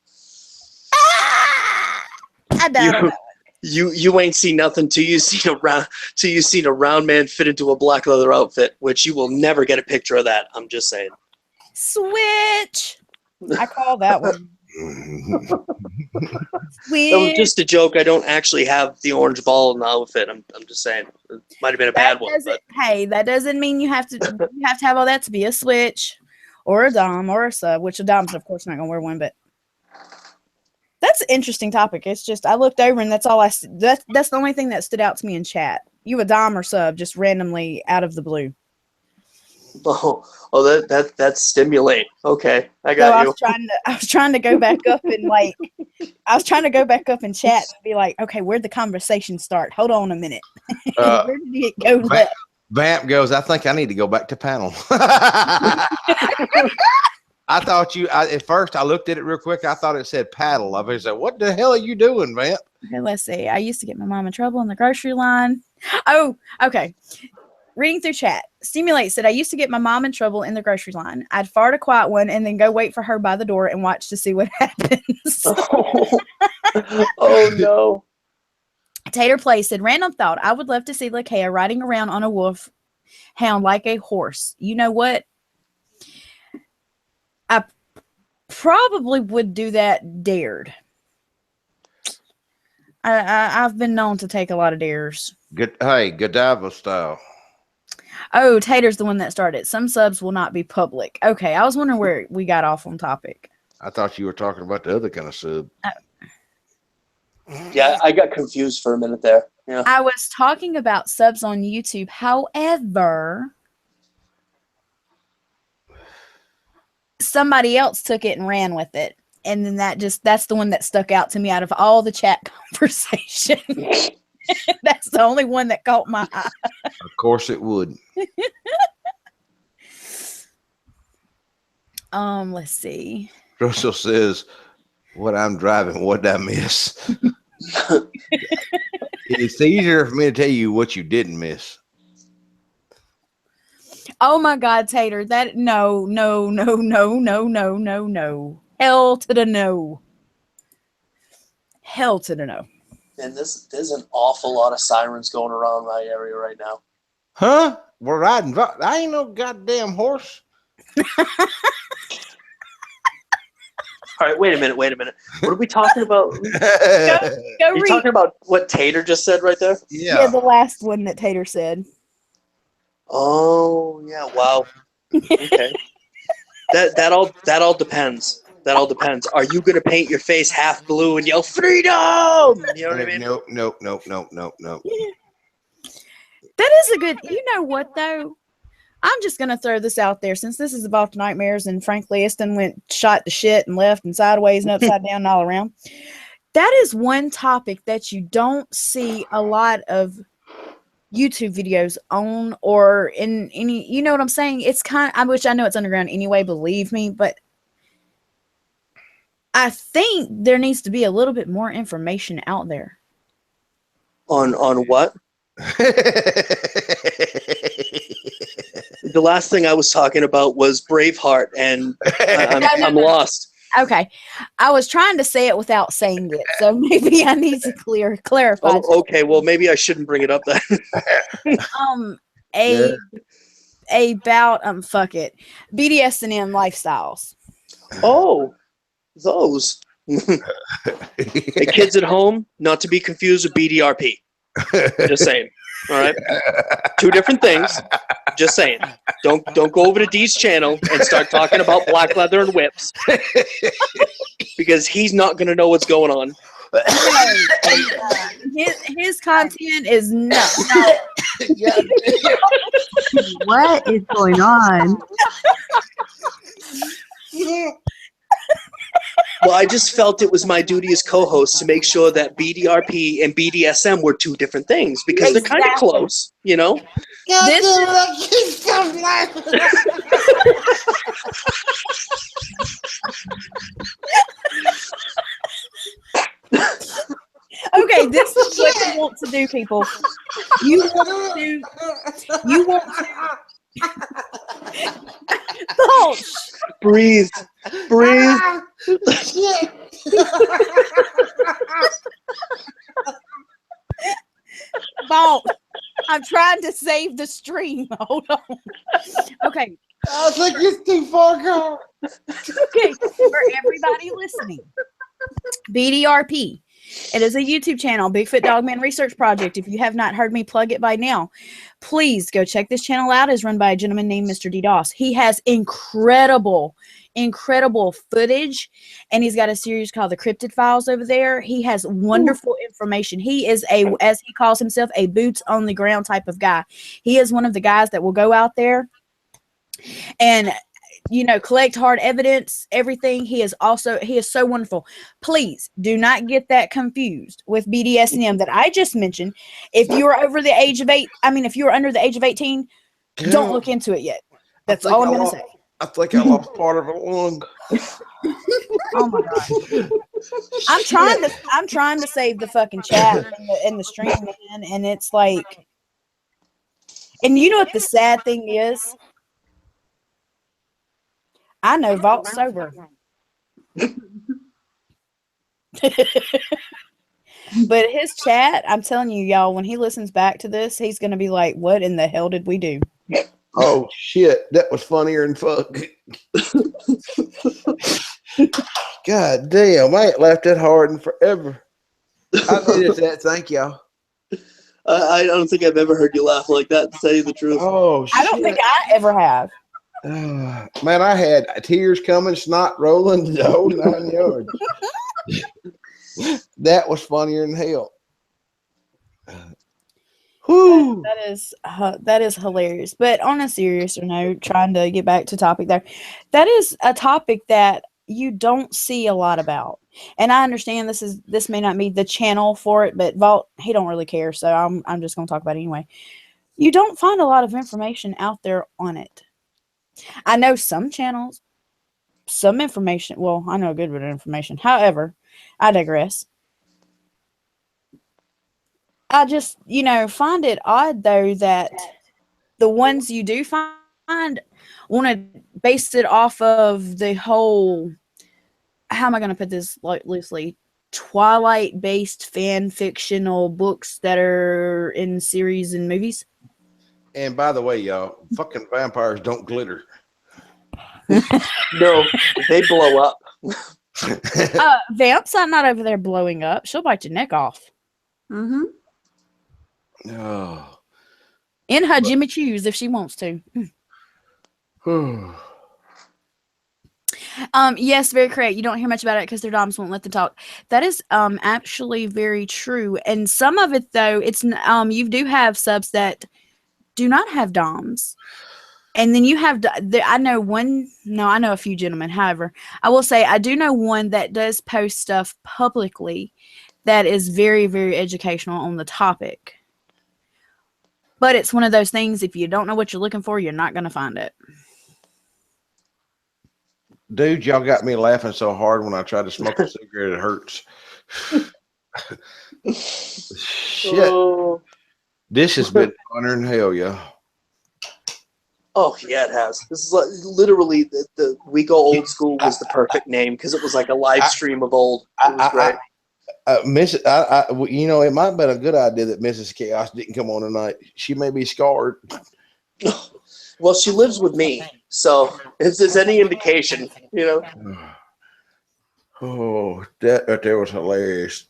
I doubt You ain't seen nothing till you seen a round man fit into a black leather outfit, which you will never get a picture of that. I'm just saying. Switch. I call that one. That was just a joke. I don't actually have the orange ball in the outfit. I'm just saying. It might have been a bad one. But. Hey, that doesn't mean you have to have all that to be a switch or a dom or a sub, which a dom's of course not gonna wear one, but that's an interesting topic. It's just I looked over and that's all that's the only thing that stood out to me in chat. You a dom or sub just randomly out of the blue. Oh, that's stimulate. Okay, I got you. I was trying to go back up and chat and be like, okay, where'd the conversation start? Hold on a minute. Where did it go left? Vamp goes, I think I need to go back to panel. I thought at first I looked at it real quick. I thought it said paddle. I was like, what the hell are you doing, Vamp? Okay, let's see. I used to get my mom in trouble in the grocery line. Oh, okay. Reading through chat. Stimulate said, I used to get my mom in trouble in the grocery line. I'd fart a quiet one and then go wait for her by the door and watch to see what happens. Oh no. Tater Play said, random thought. I would love to see Lakea riding around on a wolf hound like a horse. You know what? I probably would do that dared. I've been known to take a lot of dares. Godiva style. Oh, Tater's the one that started. Some subs will not be public. Okay, I was wondering where we got off on topic. I thought you were talking about the other kind of sub. Yeah, I got confused for a minute there. Yeah. I was talking about subs on YouTube. However, somebody else took it and ran with it. And then that's the one that stuck out to me out of all the chat conversation. That's the only one that caught my eye. Of course it would. Let's see. Russell says, what I'm driving, what did I miss? It's easier for me to tell you what you didn't miss. Oh my God, Tater. No. Hell to the no. Hell to the no. And there's an awful lot of sirens going around my area right now. Huh? We're riding. I ain't no goddamn horse. All right, wait a minute. What are we talking about? Go Are you read. talking about what Tater just said right there? Yeah, the last one that Tater said. Oh, yeah, wow. Okay. That all depends. That all depends. Are you gonna paint your face half blue and yell freedom? You know what I mean? Nope. That is a good. You know what though? I'm just gonna throw this out there since this is about nightmares and frankly, Eston went shot to shit and left and sideways and upside down and all around. That is one topic that you don't see a lot of YouTube videos on or in any. You know what I'm saying? It's which I know it's underground anyway. Believe me, but I think there needs to be a little bit more information out there. On what? The last thing I was talking about was Braveheart, and I'm lost. Okay, I was trying to say it without saying it, so maybe I need to clarify. Oh, okay, well maybe I shouldn't bring it up then. About fuck it, BDSM lifestyles. Oh, those. Hey, kids at home, not to be confused with BDRP. Just saying. All right, two different things. Just saying. Don't go over to Dee's channel and start talking about black leather and whips, because he's not going to know what's going on. His content is no. What is going on? Well, I just felt it was my duty as co-host to make sure that BDRP and BDSM were two different things because they're kind of close, you know? Okay, this is what you want to do, people. You want to Don't. Breathe. Don't. I'm trying to save the stream. Hold on. Okay. I think it's too far gone. Okay, for everybody listening, BDRP. It is a YouTube channel, Bigfoot Dogman Research Project. If you have not heard me plug it by now, please go check this channel out. It's run by a gentleman named Mr. D. Doss. He has incredible footage, and he's got a series called the Crypted Files over there. He has wonderful information. He is as he calls himself, a boots on the ground type of guy. He is one of the guys that will go out there and collect hard evidence, everything. He is so wonderful. Please do not get that confused with BDSM that I just mentioned. If you are over the age of if you are under the age of 18, don't look into it yet. That's all I'm going to say. I think I lost part of a lung. Oh my god. I'm trying to save the fucking chat in the stream, man, and it's like, and you know what the sad thing is? I know Vault's sober. But his chat, I'm telling you, y'all, when he listens back to this, he's gonna be like, "What in the hell did we do?" Oh shit, that was funnier than fuck. God damn, I ain't laughed that hard in forever. I needed that. Thank y'all. I don't think I've ever heard you laugh like that, to tell you the truth. Oh shit. I don't think I ever have. Man, I had tears coming, snot rolling, the whole 9 yards. That was funnier than hell. Whew. That is hilarious. But on a serious note, trying to get back to topic there, that is a topic that you don't see a lot about. And I understand this may not be the channel for it, but Vault, he don't really care, so I'm just gonna talk about it anyway. You don't find a lot of information out there on it. I know some channels, some information. Well, I know a good bit of information. However, I digress. I just, find it odd though that the ones you do find want to base it off of the whole, how am I going to put this loosely, Twilight-based fan fictional books that are in series and movies. And by the way, y'all, fucking vampires don't glitter. No, they blow up. Vamp's not over there blowing up. She'll bite your neck off. Mm-hmm. Oh. In her Jimmy Choos if she wants to. Yes, very correct. You don't hear much about it because their doms won't let them talk. That is actually very true. And some of it though, it's you do have subs that do not have doms. And then you have, I know a few gentlemen. However, I will say I do know one that does post stuff publicly that is very, very educational on the topic. But it's one of those things, if you don't know what you're looking for, you're not going to find it. Dude, y'all got me laughing so hard when I tried to smoke a cigarette, it hurts. Shit. Oh. This has been funner than hell, y'all. Oh, yeah, it has. This is like, literally the We Go Old School was the perfect name because it was like a live stream of old. It was great. It might have been a good idea that Mrs. Chaos didn't come on tonight. She may be scarred. Well, she lives with me, so if there's any indication, Oh, that right there was hilarious.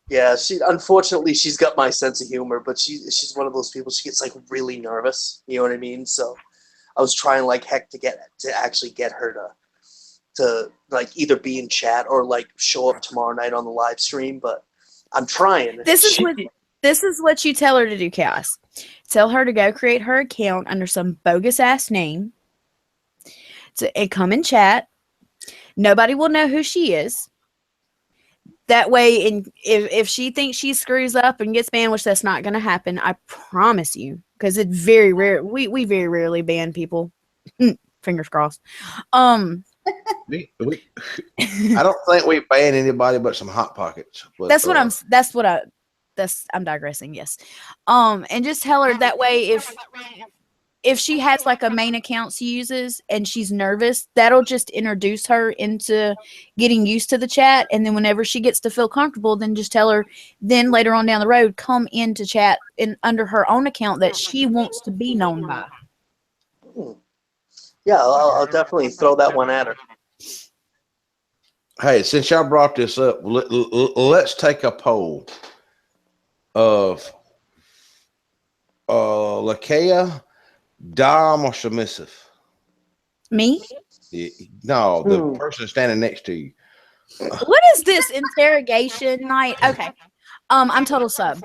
Yeah, unfortunately she's got my sense of humor, but she's one of those people. She gets like really nervous. You know what I mean? So I was trying like heck to actually get her to like either be in chat or like show up tomorrow night on the live stream, but I'm trying. This is what you tell her to do, Chaos. Tell her to go create her account under some bogus ass name and come in chat. Nobody will know who she is. That way, if she thinks she screws up and gets banned, which that's not going to happen, I promise you, because it's very rare. We very rarely ban people. Fingers crossed. I don't think we ban anybody but some hot pockets. But, I'm digressing. Yes. And just tell her that way if she has like a main account she uses and she's nervous, that'll just introduce her into getting used to the chat. And then whenever she gets to feel comfortable, then just tell her, then later on down the road, come into chat under her own account that she wants to be known by. Yeah, I'll definitely throw that one at her. Hey, since y'all brought this up, let's take a poll of Lakea, dom or submissive? Me? No, the person standing next to you. What is this interrogation night? Okay. I'm total sub.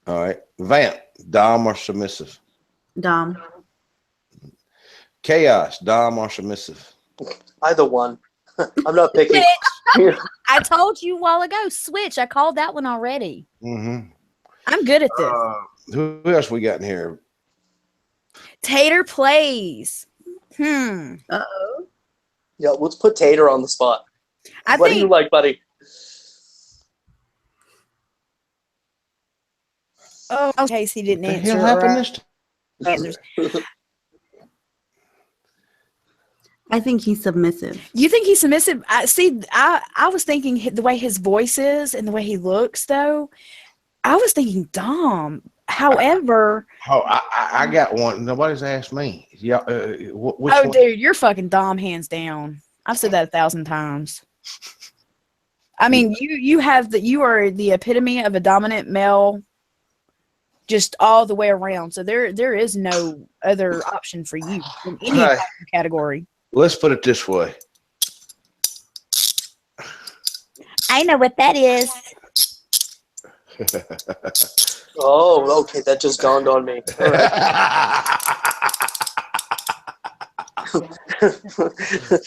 All right. Vamp, dom or submissive? Dom. Chaos, dom or submissive? Either one. I'm not picking. I told you a while ago, switch. I called that one already. Mm-hmm. I'm good at this. Who else we got in here? Tater plays. Uh-oh. Yeah, let's put Tater on the spot. What do you like, buddy? Oh, in case he didn't What the answer. hell happened this time? Answers. I think he's submissive. You think he's submissive? I was thinking the way his voice is and the way he looks, though. I was thinking Dom. However, I got one. Nobody's asked me. Yeah, which one? Dude, you're fucking Dom, hands down. I've said that 1,000 times. I mean, you are the epitome of a dominant male, just all the way around. So there is no other option for you in any category. Let's put it this way. I know what that is. Oh, okay. That just dawned on me. All right.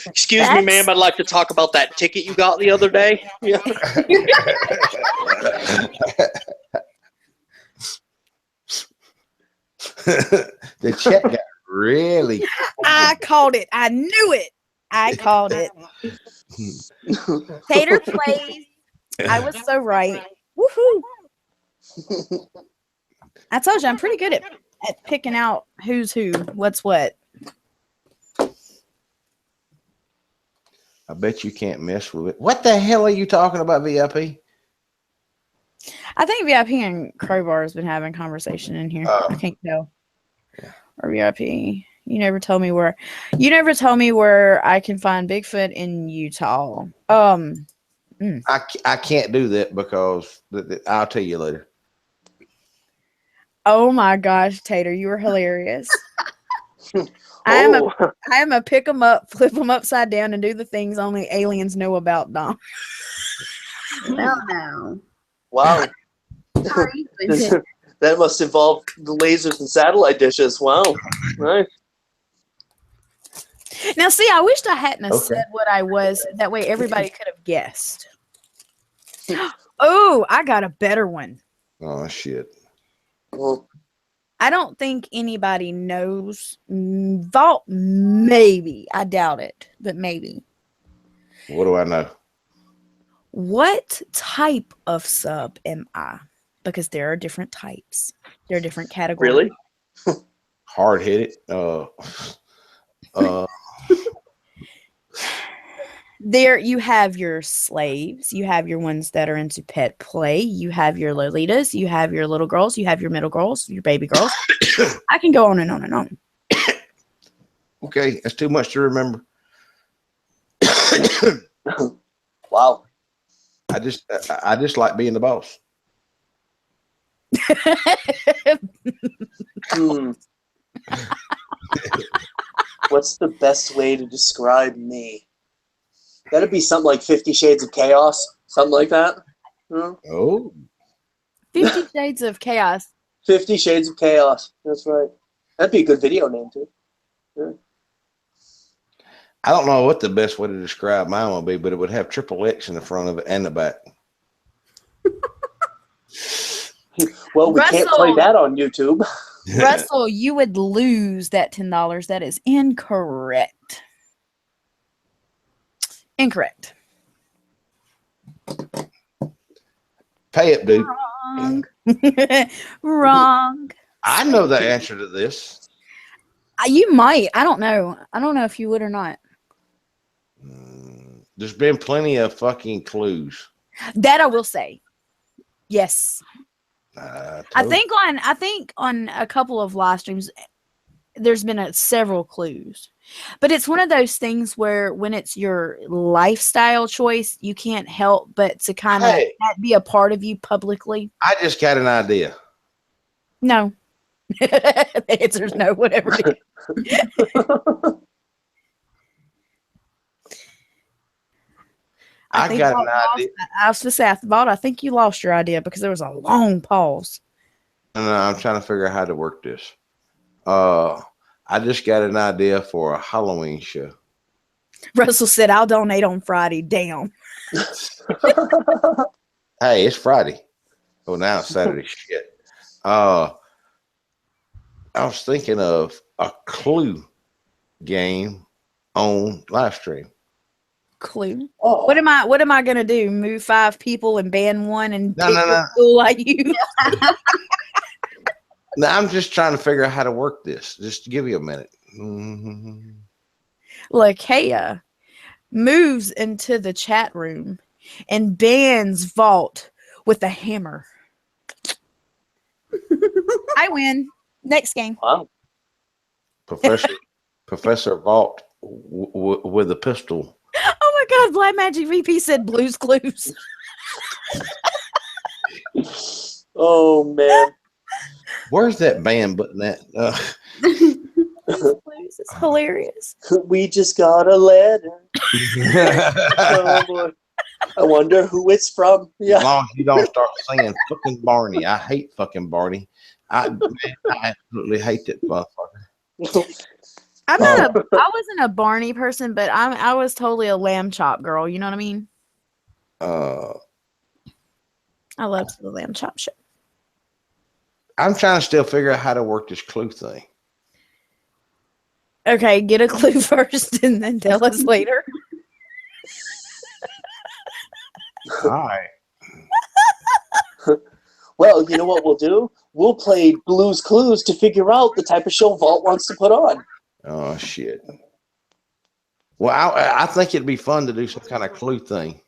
Excuse me, ma'am. I'd like to talk about that ticket you got the other day. Yeah. The chat got really. I called it. I knew it. I called it. Tater plays. I was so right. Woohoo! I told you I'm pretty good at picking out who's who, what's what. I bet you can't mess with it. What the hell are you talking about, VIP? I think VIP and Crowbar has been having conversation in here. I can't tell. Yeah. Or VIP. You never told me where. You never told me where I can find Bigfoot in Utah. I can't do that because I'll tell you later. Oh my gosh, Tater, you were hilarious. I am a pick them up, flip them upside down, and do the things only aliens know about, Dom. No. Wow. That must involve the lasers and satellite dishes. Wow. Nice. Now, see, I wished I hadn't have said what I was. That way everybody could have guessed. Oh, I got a better one. Oh, shit. Well, I don't think anybody knows. Vault, maybe. I doubt it, but maybe. What do I know? What type of sub am I? Because there are different types. There are different categories. Really? Hard-headed. There you have your slaves, you have your ones that are into pet play, you have your Lolitas, you have your little girls, you have your middle girls, your baby girls. I can go on and on and on. Okay, that's too much to remember. Wow. I just like being the boss. What's the best way to describe me? That'd be something like 50 Shades of Chaos, something like that. Oh. 50 Shades of Chaos. 50 Shades of Chaos. That's right. That'd be a good video name too. Yeah. I don't know what the best way to describe mine would be, but it would have triple X in the front of it and the back. Well, we can't play that on YouTube. Russell, you would lose that $10. That is incorrect. Incorrect. Pay it, dude. Wrong. Wrong. I know the answer to this. You might. I don't know. I don't know if you would or not. There's been plenty of fucking clues. That I will say. Yes. I think on a couple of live streams, there's been several clues. But it's one of those things where when it's your lifestyle choice, you can't help but to kind of be a part of you publicly. I just got an idea. No. The answer's no, whatever it is. I got an idea. I was just saying, I think you lost your idea because there was a long pause. No, I'm trying to figure out how to work this. I just got an idea for a Halloween show. Russell said, I'll donate on Friday. Damn. Hey, it's Friday. Oh, now it's Saturday. Shit. I was thinking of a Clue game on live stream. Clue. Oh, What am I gonna do? Move 5 people and ban one and No, pick no, what no. tool I use? Now I'm just trying to figure out how to work this. Just give you a minute. Mm-hmm. Lakea moves into the chat room and bans Vault with a hammer. I win. Next game. wow. Professor Vault with a pistol. Oh my God! Black Magic VP said Blue's Clues. Oh man. Where's that ban button at? Blue's Clues is hilarious. We just got a letter. Oh boy. I wonder who it's from. As Yeah. long as you don't start saying fucking Barney. I hate fucking Barney. I absolutely hate that motherfucker. I wasn't a Barney person, but I was totally a lamb chop girl. You know what I mean? I loved the lamb chop show. I'm trying to still figure out how to work this Clue thing. Okay, get a clue first and then tell us later. All right. Well, you know what we'll do? We'll play Blue's Clues to figure out the type of show Vault wants to put on. Oh shit. Well, I think it'd be fun to do some kind of Clue thing.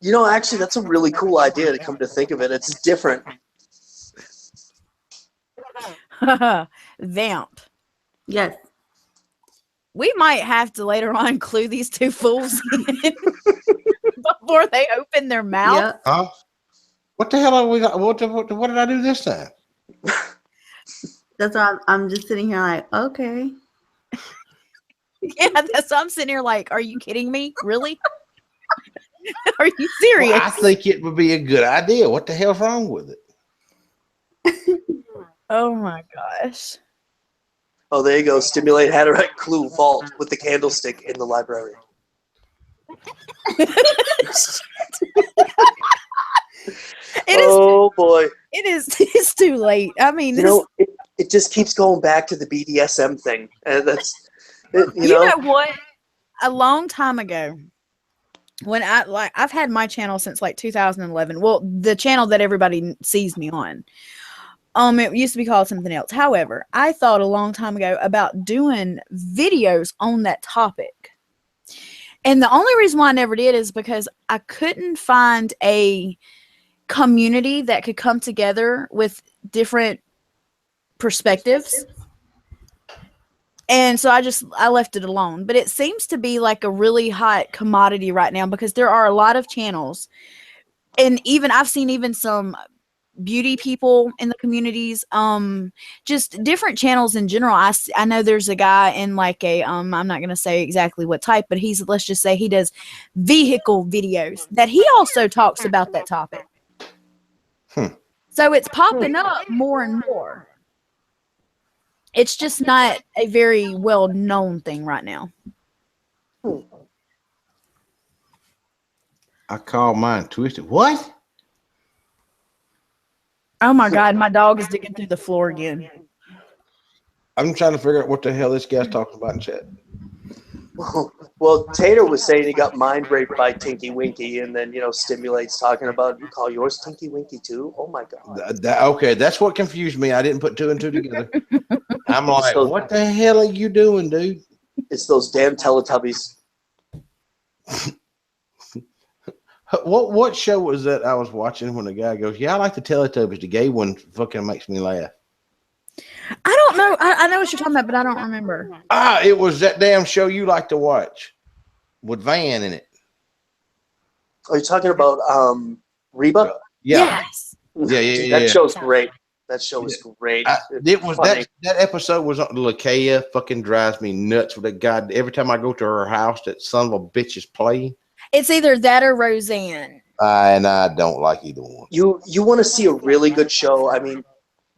You know, actually, that's a really cool idea to come to think of it. It's different. Vamp. Yes. We might have to later on clue these 2 fools in before they open their mouth. Yep. Huh? What the hell are we got? What did I do this time? That's why I'm just sitting here like, okay. Yeah, that's I'm sitting here like, are you kidding me? Really? Are you serious? Well, I think it would be a good idea. What the hell's wrong with it? Oh my gosh. Oh, there you go. Stimulate Hatterite Clue Vault with the candlestick in the library. Boy. It's too late. I mean, You know, it just keeps going back to the BDSM thing. And you know what? A long time ago, when I've had my channel since like 2011. Well, the channel that everybody sees me on. It used to be called something else. However, I thought a long time ago about doing videos on that topic. And the only reason why I never did is because I couldn't find a community that could come together with different perspectives. And so I left it alone. But it seems to be like a really hot commodity right now because there are a lot of channels. And even I've seen even some beauty people in the communities, just different channels in general. I know there's a guy in like a I'm not gonna say exactly what type, but let's just say he does vehicle videos that he also talks about that topic. So it's popping up more and more. It's just not a very well known thing right now. I call mine Twisted. What? Oh my God, my dog is digging through the floor again. I'm trying to figure out what the hell this guy's talking about in chat. Well, Tater was saying he got mind raped by Tinky Winky, and then, Stimulate's talking about, you call yours Tinky Winky too? Oh my God. Okay, that's what confused me. I didn't put 2 and 2 together. I'm like, what the hell are you doing, dude? It's those damn Teletubbies. What show was that I was watching when the guy goes, yeah, I like the Teletubbies. The gay one fucking makes me laugh. I don't know. I know what you're talking about, but I don't remember. It was that damn show you like to watch with Van in it. Are you talking about Reba? Yeah. Yes. Yeah. That show's great. That show was great. That episode was on Lakea fucking drives me nuts with that guy. Every time I go to her house, that son of a bitch is playing. It's either that or Roseanne. And I don't like either one. You want to see a really good show? I mean,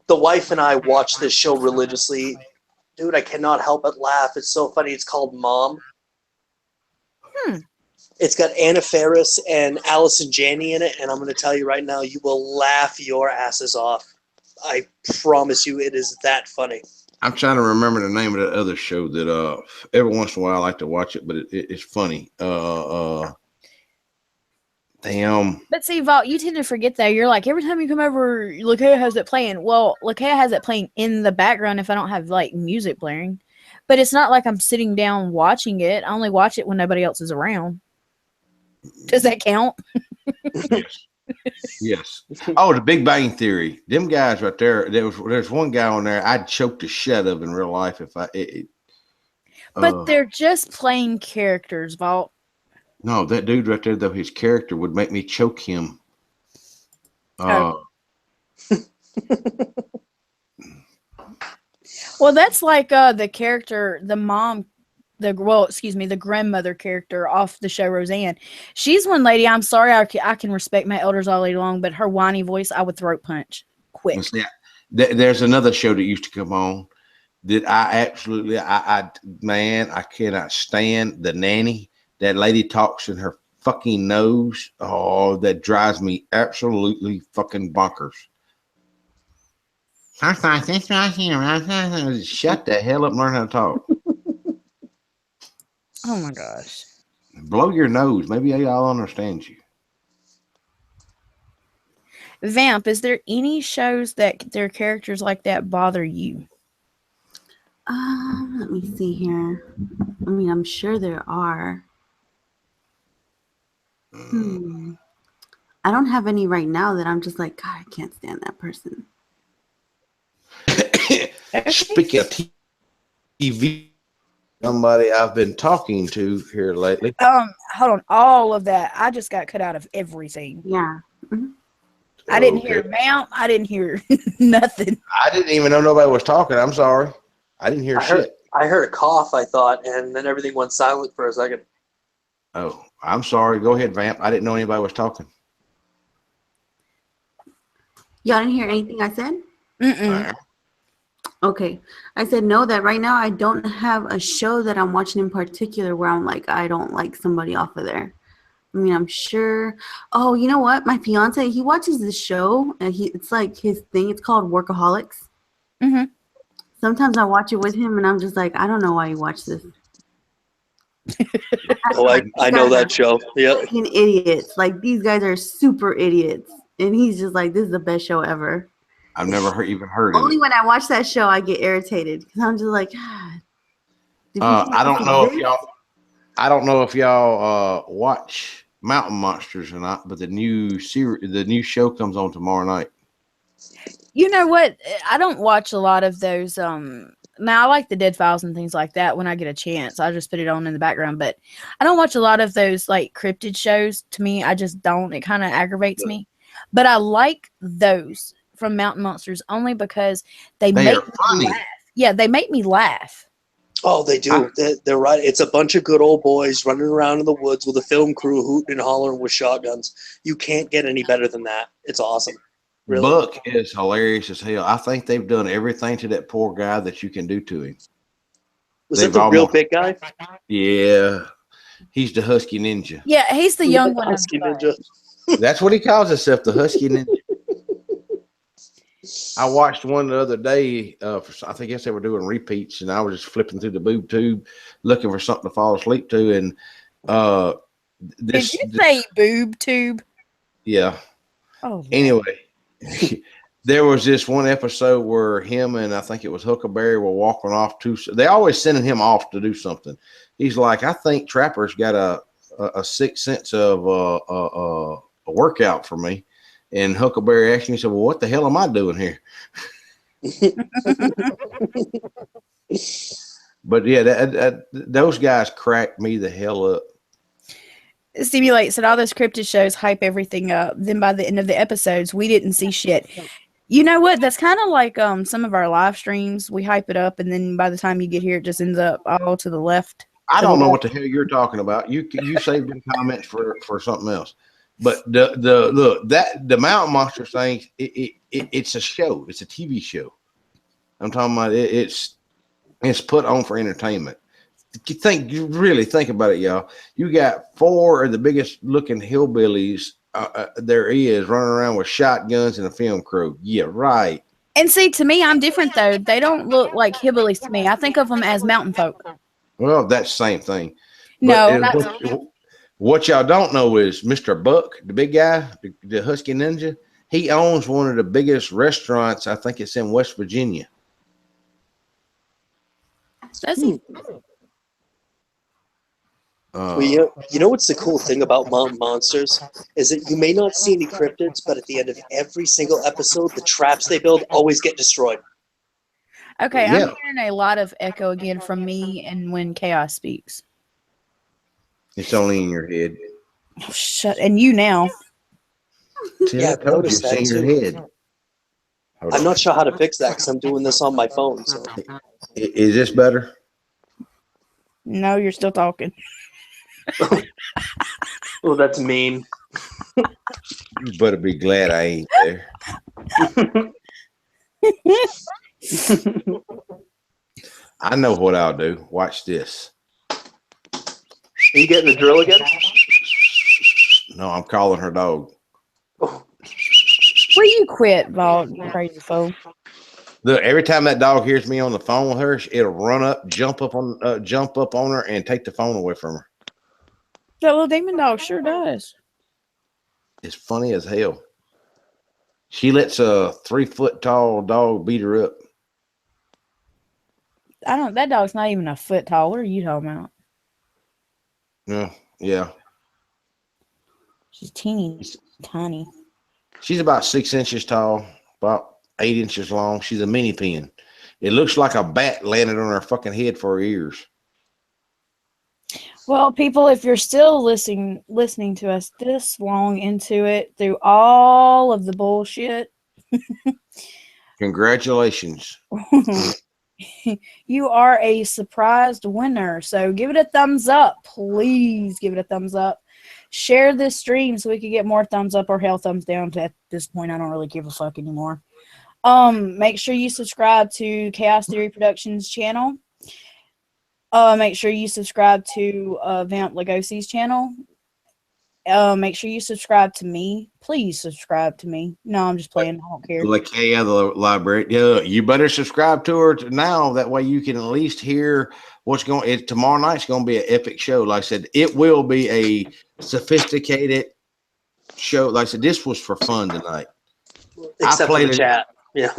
the wife and I watch this show religiously. Dude, I cannot help but laugh. It's so funny. It's called Mom. It's got Anna Faris and Allison Janney in it, and I'm going to tell you right now, you will laugh your asses off. I promise you, it is that funny. I'm trying to remember the name of the other show that every once in a while I like to watch it, but it's funny. Damn. But see, Vault, you tend to forget that. You're like, every time you come over, Lakea has it playing. Well, Lakea has it playing in the background if I don't have like music blaring. But it's not like I'm sitting down watching it. I only watch it when nobody else is around. Does that count? Yes. Yes. Oh, the Big Bang Theory. Them guys right there. There's one guy on there I'd choke the shit of in real life if I. But they're just playing characters, Vault. No, that dude right there, though, his character would make me choke him. Well, that's like the character, the grandmother character off the show Roseanne. She's one lady. I'm sorry, I can respect my elders all day long, but her whiny voice, I would throat punch quick. There's another show that used to come on that I absolutely, man, I cannot stand. The Nanny. That lady talks in her fucking nose. Oh, that drives me absolutely fucking bonkers. Shut the hell up and learn how to talk. Oh my gosh. Blow your nose. Maybe I'll understand you. Vamp, is there any shows that their characters like that bother you? Let me see here. I mean, I'm sure there are. I don't have any right now that I'm just like, God, I can't stand that person. Speaking of TV, somebody I've been talking to here lately. Hold on. All of that. I just got cut out of everything. Yeah. Mm-hmm. I didn't hear Vamp. I didn't hear nothing. I didn't even know nobody was talking. I'm sorry. I didn't hear shit. I heard a cough, I thought, and then everything went silent for a second. Oh, I'm sorry. Go ahead, Vamp. I didn't know anybody was talking. Y'all didn't hear anything I said? Mm-mm. Okay. I said no, that right now I don't have a show that I'm watching in particular where I'm like, I don't like somebody off of there. I mean, I'm sure. Oh, you know what? My fiance, he watches this show, and it's like his thing. It's called Workaholics. Mm-hmm. Sometimes I watch it with him, and I'm just like, I don't know why you watch this. I know that show. Yeah. Fucking idiots. Like, these guys are super idiots. And he's just like, this is the best show ever. I've never even heard of it. Only when I watch that show, I get irritated. Because I'm just like, God. I don't know if y'all watch Mountain Monsters or not, but the new show comes on tomorrow night. You know what? I don't watch a lot of those. Now I like the Dead Files and things like that. When I get a chance, I just put it on in the background. But I don't watch a lot of those like cryptid shows. To me, I just don't. It kind of aggravates me. But I like those from Mountain Monsters only because they make me funny. Laugh. Yeah, they make me laugh. Oh, they do. They're right. It's a bunch of good old boys running around in the woods with a film crew hooting and hollering with shotguns. You can't get any better than that. It's awesome. Really? Buck is hilarious as hell. I think they've done everything to that poor guy that you can do to him. Was that the real big guy? Yeah. He's the Husky Ninja. Yeah, he's the young one. Husky Ninja. That's what he calls himself, the Husky Ninja. I watched one the other day. I guess they were doing repeats, and I was just flipping through the boob tube looking for something to fall asleep to. And did you say boob tube? Yeah. Oh. Anyway, there was this one episode where him and I think it was Huckleberry were walking off to. They always sending him off to do something. He's like, I think Trapper's got a sixth sense of a workout for me. And Huckleberry asked me, he said, well, what the hell am I doing here? But yeah, those guys cracked me the hell up. Stimulate said all those cryptid shows hype everything up. Then by the end of the episodes, we didn't see shit. You know what? That's kind of like some of our live streams. We hype it up, and then by the time you get here, it just ends up all to the left. I don't know what the hell you're talking about. You saved them comments for something else. But the Mountain Monsters thing, it's a show. It's a TV show. I'm talking about it's put on for entertainment. You really think about it, y'all. You got 4 of the biggest looking hillbillies there is running around with shotguns and a film crew. Yeah, right. And see, to me, I'm different though. They don't look like hillbillies to me. I think of them as mountain folk. Well, that's the same thing. No, what y'all don't know is Mr. Buck, the big guy, the Husky Ninja. He owns one of the biggest restaurants. I think it's in West Virginia. Does he? Well, you know what's the cool thing about Mountain Monsters is that you may not see any cryptids, but at the end of every single episode, the traps they build always get destroyed. Okay, I'm hearing a lot of echo again from me and when Chaos speaks. It's only in your head. Oh, shut and you now. See, I told you, it's in your head. I'm not sure how to fix that because I'm doing this on my phone. So. Is this better? No, you're still talking. Oh, that's mean. You better be glad I ain't there. I know what I'll do. Watch this. Are you getting the drill again? No, I'm calling her dog. Oh. Will you quit, Vault? Crazy fool. Look, every time that dog hears me on the phone with her, it'll run up, jump up on her, and take the phone away from her. That little demon dog sure does. It's funny as hell. She lets a 3-foot tall dog beat her up. That dog's not even a foot tall. What are you talking about? Yeah. She's teeny tiny. She's about 6 inches tall, about 8 inches long. She's a mini pin. It looks like a bat landed on her fucking head for her ears. Well, people, if you're still listening to us this long into it, through all of the bullshit, Congratulations. You are a surprised winner. So give it a thumbs up. Please give it a thumbs up. Share this stream so we can get more thumbs up or hell thumbs down. At this point, I don't really give a fuck anymore. Make sure you subscribe to Chaos Theory Productions channel. Make sure you subscribe to Vamp Legosi's channel. Make sure you subscribe to me. Please subscribe to me. No, I'm just playing. I don't care. Lakea, the library. Yeah, you better subscribe to her now. That way you can at least hear what's going. Tomorrow night's going to be an epic show. Like I said, it will be a sophisticated show. Like I said, this was for fun tonight. Except for the chat. Yeah.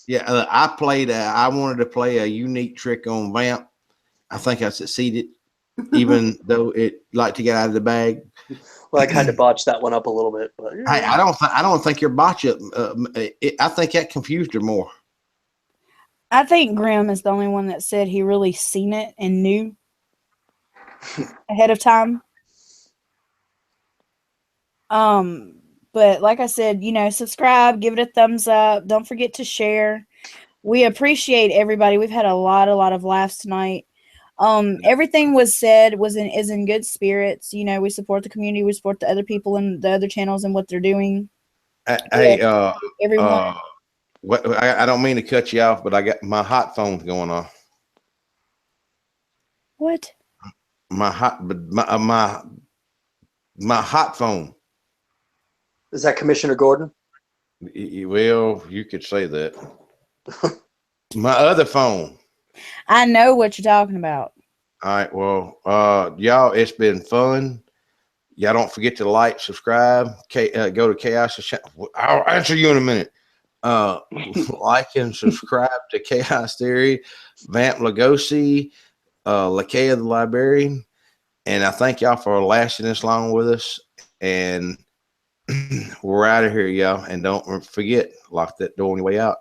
Yeah, I wanted to play a unique trick on Vamp. I think I succeeded, even though it liked to get out of the bag. Well, I kind of botched that one up a little bit, but I don't think your botch up. I think that confused her more. I think Grim is the only one that said he really seen it and knew ahead of time. But like I said, subscribe, give it a thumbs up. Don't forget to share. We appreciate everybody. We've had a lot of laughs tonight. Everything was said is in good spirits. We support the community. We support the other people and the other channels and what they're doing. Everyone. I don't mean to cut you off, but I got my hot phone going on. What? My hot phone. Is that Commissioner Gordon? Well, you could say that. My other phone. I know what you're talking about. All right. Well, y'all, it's been fun. Y'all don't forget to like, subscribe, go to Chaos. I'll answer you in a minute. Like and subscribe to Chaos Theory, Vamp Legosi, Lakea the Librarian. And I thank y'all for lasting this long with us. And we're out of here, y'all. And don't forget, lock that door on your way out.